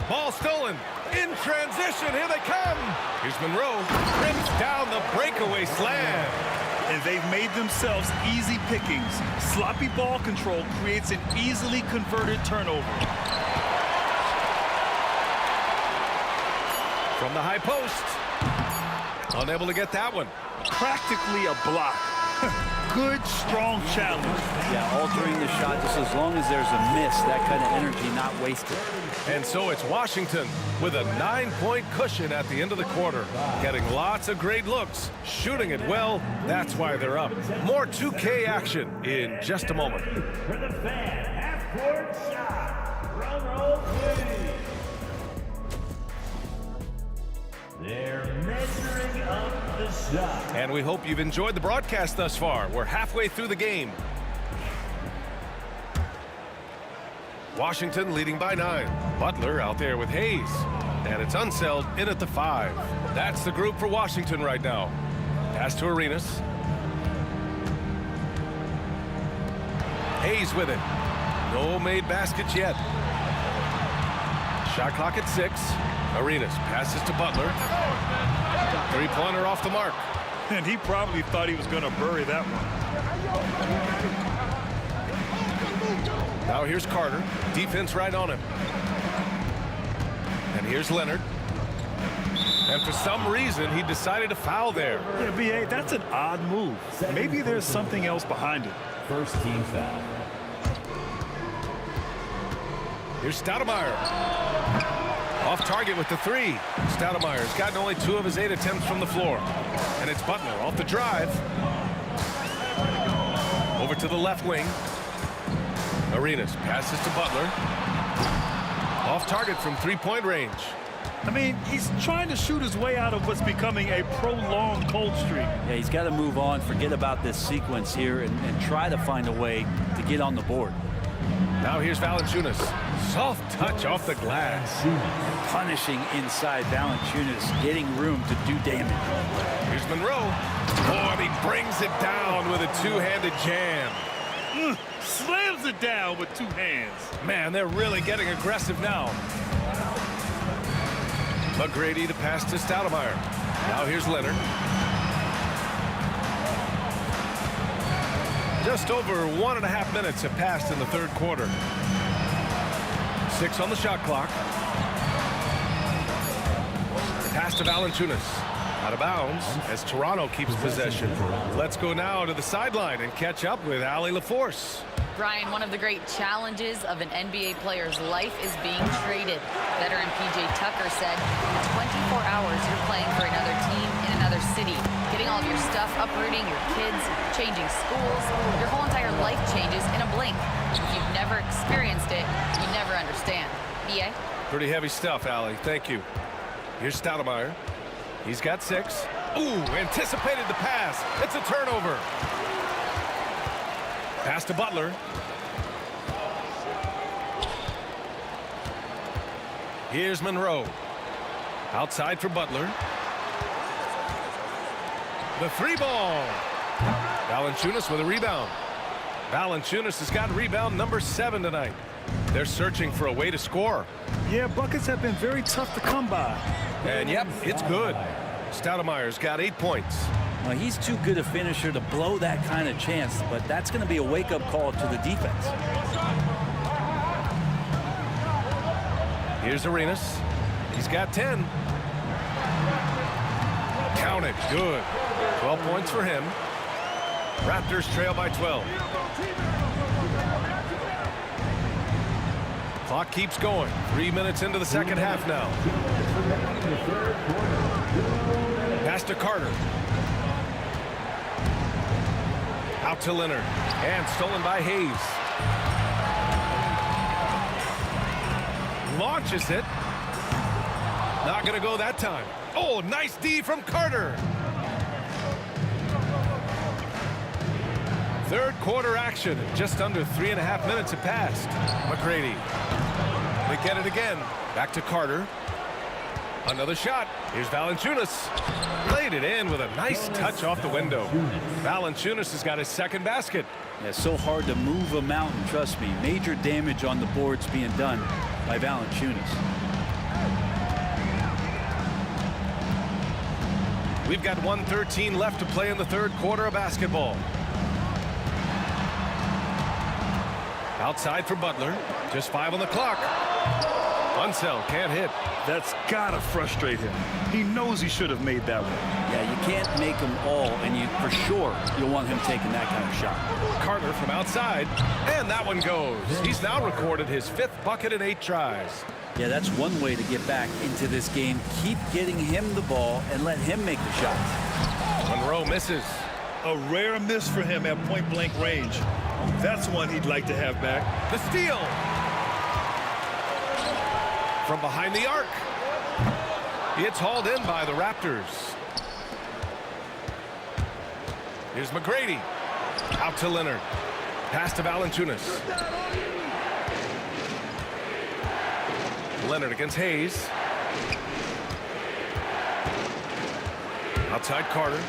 Ball stolen. In transition. Here they come. Here's Monroe. Rips down the breakaway slam. And they've made themselves easy pickings. Sloppy ball control creates an easily converted turnover. From the high post. Unable to get that one. Practically a block. Good, strong challenge. Yeah, altering the shot just as long as there's a miss, that kind of energy not wasted. And so it's Washington with a 9-point cushion at the end of the quarter. Getting lots of great looks, shooting it well. That's why they're up. More 2K action in just a moment. For the fan, half-court shot. Drum roll, please. They're measuring up the shot. And we hope you've enjoyed the broadcast thus far. We're halfway through the game. Washington leading by 9. Butler out there with Hayes. And it's Unseld in at the 5. That's the group for Washington right now. Pass to Arenas. Hayes with it. No made baskets yet. Shot clock at 6. Arenas passes to Butler. 3-pointer off the mark. And he probably thought he was going to bury that one. Now here's Carter. Defense right on him. And here's Leonard. And for some reason, he decided to foul there. Yeah, B.A., that's an odd move. Maybe there's something else behind it. First team foul. Here's Stoudemire. Off target with the 3. Stoudemire's gotten only 2 of his 8 attempts from the floor. And it's Butler off the drive. Over to the left wing. Arenas passes to Butler. Off target from 3-point range. I mean, he's trying to shoot his way out of what's becoming a prolonged cold streak. Yeah, he's got to move on, forget about this sequence here, and try to find a way to get on the board. Now here's Valanciunas. Soft touch off the glass. Punishing inside Valanciunas, getting room to do damage. Here's Monroe. Oh, and he brings it down with a 2-handed jam. Slams it down with 2 hands. Man, they're really getting aggressive now. McGrady to pass to Stoudemire. Now here's Leonard. Just over 1.5 minutes have passed in the 3rd quarter. 6 on the shot clock. Pass to Valanciunas. Out of bounds as Toronto keeps possession. Let's go now to the sideline and catch up with Allie LaForce. Brian, one of the great challenges of an NBA player's life is being traded. Veteran P.J. Tucker said, in 24 hours, you're playing for another team in another city, getting all of your stuff, uprooting your kids, changing schools. Your whole entire life changes in a blink. If you've never experienced it, you never understand. B.A.? Pretty heavy stuff, Allie. Thank you. Here's Stoudemire. He's got 6. Ooh, anticipated the pass. It's a turnover. Pass to Butler. Here's Monroe. Outside for Butler. The 3-ball. Valanciunas with a rebound. Valanciunas has got rebound number 7 tonight. They're searching for a way to score. Yeah, buckets have been very tough to come by. And yep, it's good. Stoudemire's got 8 points. Well, he's too good a finisher to blow that kind of chance, but that's going to be a wake-up call to the defense. Here's Arenas. He's got 10. Count it. Good. 12 points for him. Raptors trail by 12. Clock keeps going. 3 minutes into the second half now. Pass to Carter. Out to Leonard. And stolen by Hayes. Launches it. Not going to go that time. Oh, nice D from Carter. Third quarter action. Just under 3.5 minutes have passed. McGrady. They get it again. Back to Carter. Another shot. Here's Valanciunas. Played it in with a nice touch off the window. Valanciunas has got his second basket. Yeah, so hard to move a mountain, trust me. Major damage on the boards being done by Valanciunas. We've got 1:13 left to play in the third quarter of basketball. Outside for Butler. Just 5 on the clock. Unseld can't hit. That's gotta frustrate him. He knows he should have made that one. Yeah, you can't make them all, and you for sure you'll want him taking that kind of shot. Carter from outside, and that one goes. He's now recorded his 5th bucket in 8 tries. Yeah, that's one way to get back into this game. Keep getting him the ball and let him make the shots. Monroe misses. A rare miss for him at point-blank range. That's one he'd like to have back. The steal. From behind the arc. It's hauled in by the Raptors. Here's McGrady. Out to Leonard. Pass to Valanciunas. Leonard against Hayes. Outside Carter.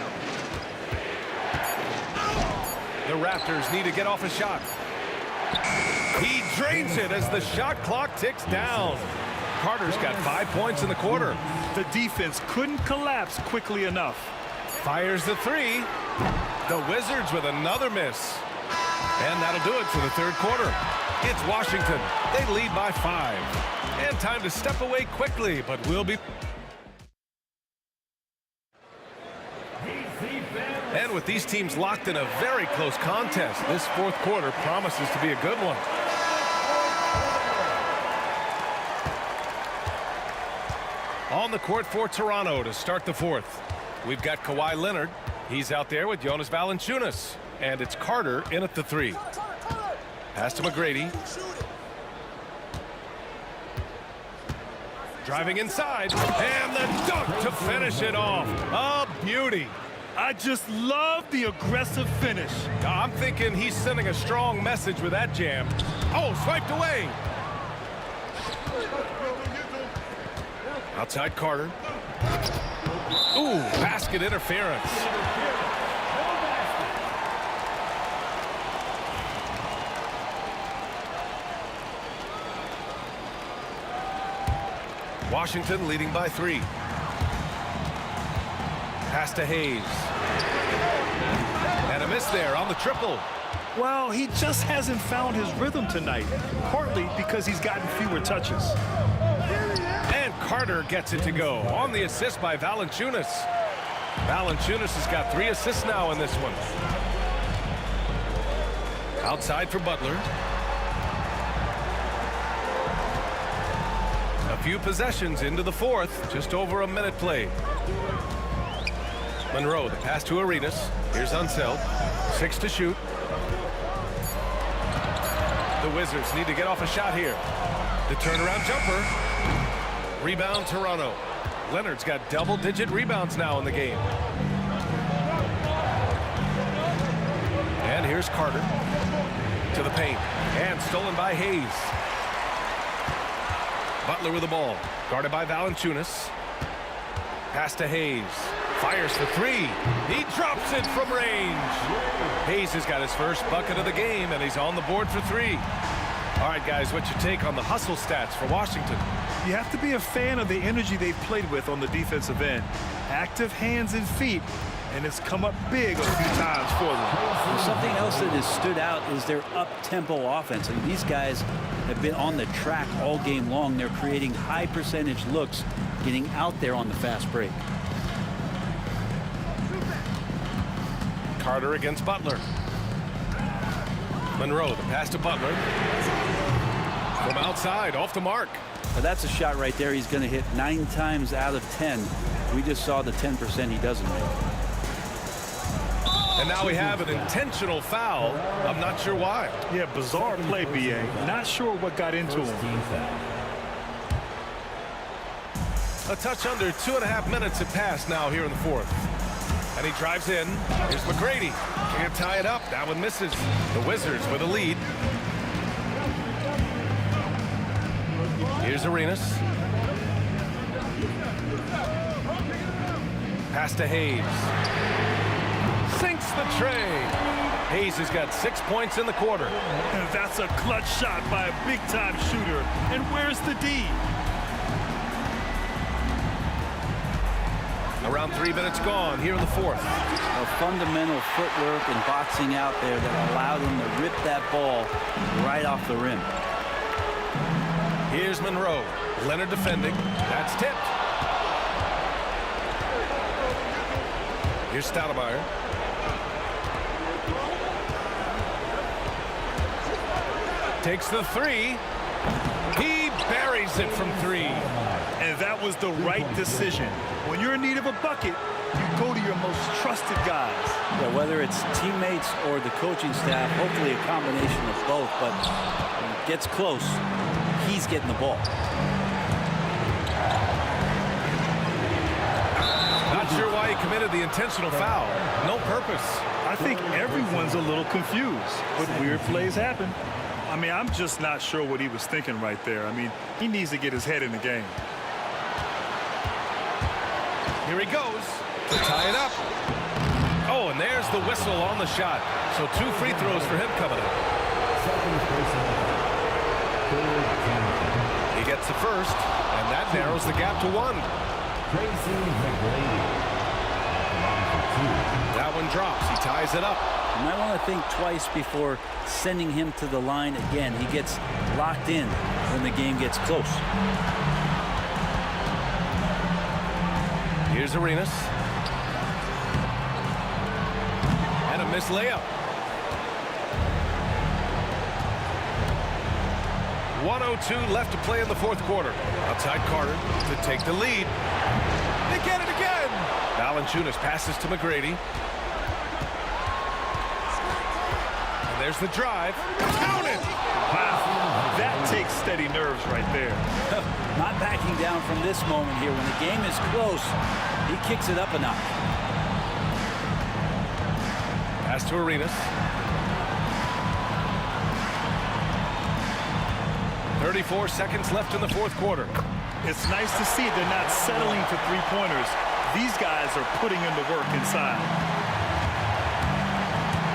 The Raptors need to get off a shot. He drains it as the shot clock ticks down. Carter's got 5 points in the quarter. The defense couldn't collapse quickly enough. Fires the 3. The Wizards with another miss. And that'll do it for the third quarter. It's Washington. They lead by 5. And time to step away quickly, but we'll be... And with these teams locked in a very close contest, this fourth quarter promises to be a good one. On the court for Toronto to start the fourth. We've got Kawhi Leonard. He's out there with Jonas Valanciunas. And it's Carter in at the 3. Pass to McGrady. Driving inside. And the dunk to finish it off. A beauty. I just love the aggressive finish. I'm thinking he's sending a strong message with that jam. Oh, swiped away. Outside Carter. Ooh, basket interference. Washington leading by 3. Pass to Hayes. And a miss there on the triple. Well, he just hasn't found his rhythm tonight, partly because he's gotten fewer touches. And Carter gets it to go on the assist by Valanciunas. Valanciunas has got 3 assists now in this one. Outside for Butler. A few possessions into the fourth, just over a minute played. Monroe, the pass to Arenas. Here's Unseld. 6 to shoot. The Wizards need to get off a shot here. The turnaround jumper. Rebound Toronto. Leonard's got double-digit rebounds now in the game. And here's Carter. To the paint. And stolen by Hayes. Butler with the ball. Guarded by Valanciunas. Pass to Hayes. Fires for 3. He drops it from range. Hayes has got his first bucket of the game, and he's on the board for 3. All right, guys, what's your take on the hustle stats for Washington? You have to be a fan of the energy they've played with on the defensive end. Active hands and feet, and it's come up big a few times for them. And something else that has stood out is their up-tempo offense. I mean, these guys have been on the track all game long. They're creating high-percentage looks, getting out there on the fast break. Carter against Butler. Monroe, the pass to Butler. From outside, off the mark. Well, that's a shot right there he's going to hit 9 times out of 10. We just saw the 10% he doesn't make. And now we have an intentional foul. I'm not sure why. Yeah, bizarre play, B.A. Not sure what got into him. A touch under 2.5 minutes have passed now here in the fourth. And he drives in. Here's McGrady. Can't tie it up. That one misses. The Wizards with a lead. Here's Arenas. Pass to Hayes. Sinks the tray. Hayes has got 6 points in the quarter. And that's a clutch shot by a big-time shooter. And where's the D? Around 3 minutes gone here in the fourth. A fundamental footwork and boxing out there that allowed him to rip that ball right off the rim. Here's Monroe. Leonard defending. That's tipped. Here's Stoudemire. Takes the three. He buries it from 3. And that was the right decision. When you're in need of a bucket, you go to your most trusted guys. Yeah, whether it's teammates or the coaching staff, hopefully a combination of both, but when it gets close, he's getting the ball. Not sure why he committed the intentional foul. No purpose. I think everyone's a little confused, but weird plays happen. I mean, I'm just not sure what he was thinking right there. I mean, he needs to get his head in the game. Here he goes to tie it up. Oh, and there's the whistle on the shot. So 2 free throws for him coming up. He gets the first, and that narrows the gap to 1. That one drops. He ties it up. You might want to think twice before sending him to the line again. He gets locked in when the game gets close. Here's Arenas. And a missed layup. 1:02 left to play in the fourth quarter. Outside Carter to take the lead. They get it again. Valanciunas passes to McGrady. And there's the drive. Count it! Wow, that takes steady nerves right there. Not backing down from this moment here. When the game is close, he kicks it up a notch. Pass to Arenas. 34 seconds left in the fourth quarter. It's nice to see they're not settling for three-pointers. These guys are putting in the work inside.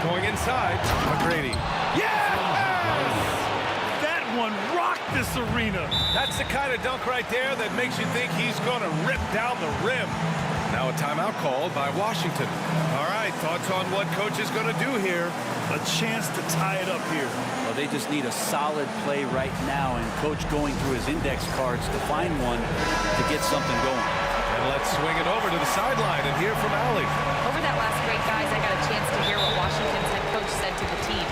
Going inside, McGrady. Yes! That one rocked this arena. That's the kind of dunk right there that makes you think he's going to rip down the rim. Now a timeout called by Washington. All right, thoughts on what coach is going to do here? A chance to tie it up here. Well, they just need a solid play right now, and coach going through his index cards to find one to get something going. And let's swing it over to the sideline and hear from Allie. Over that last break, guys, I got a chance to hear what Washington's head coach said to the team.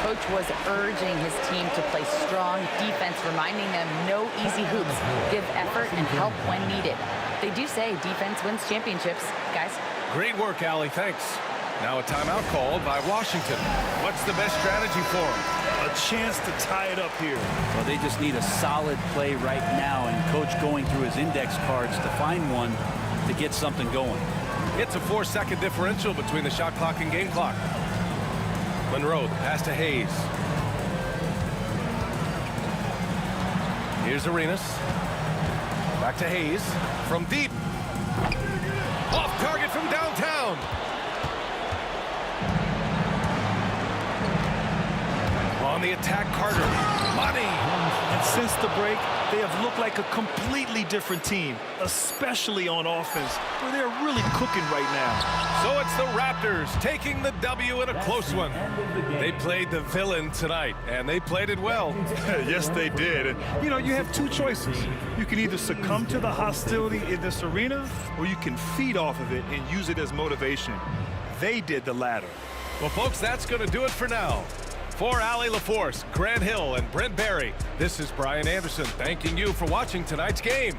Coach was urging his team to play strong defense, reminding them no easy hoops, give effort and help when needed. They do say defense wins championships, guys. Great work, Allie. Thanks. Now a timeout called by Washington. What's the best strategy for them? A chance to tie it up here. Well, they just need a solid play right now, and coach going through his index cards to find one to get something going. It's a 4-second differential between the shot clock and game clock. Monroe, the pass to Hayes. Here's Arenas. Back to Hayes. From deep. Off target from downtown. On the attack, Carter. Money. And since the break, they have looked like a completely different team, especially on offense, where they're really cooking right now. So it's the Raptors taking the W in a close one. They played the villain tonight, and they played it well. Yes, they did. And, you know, you have two choices. You can either succumb to the hostility in this arena, or you can feed off of it and use it as motivation. they did the latter. Well, folks, that's going to do it for now. For Allie LaForce, Grant Hill, and Brent Barry, this is Brian Anderson thanking you for watching tonight's game.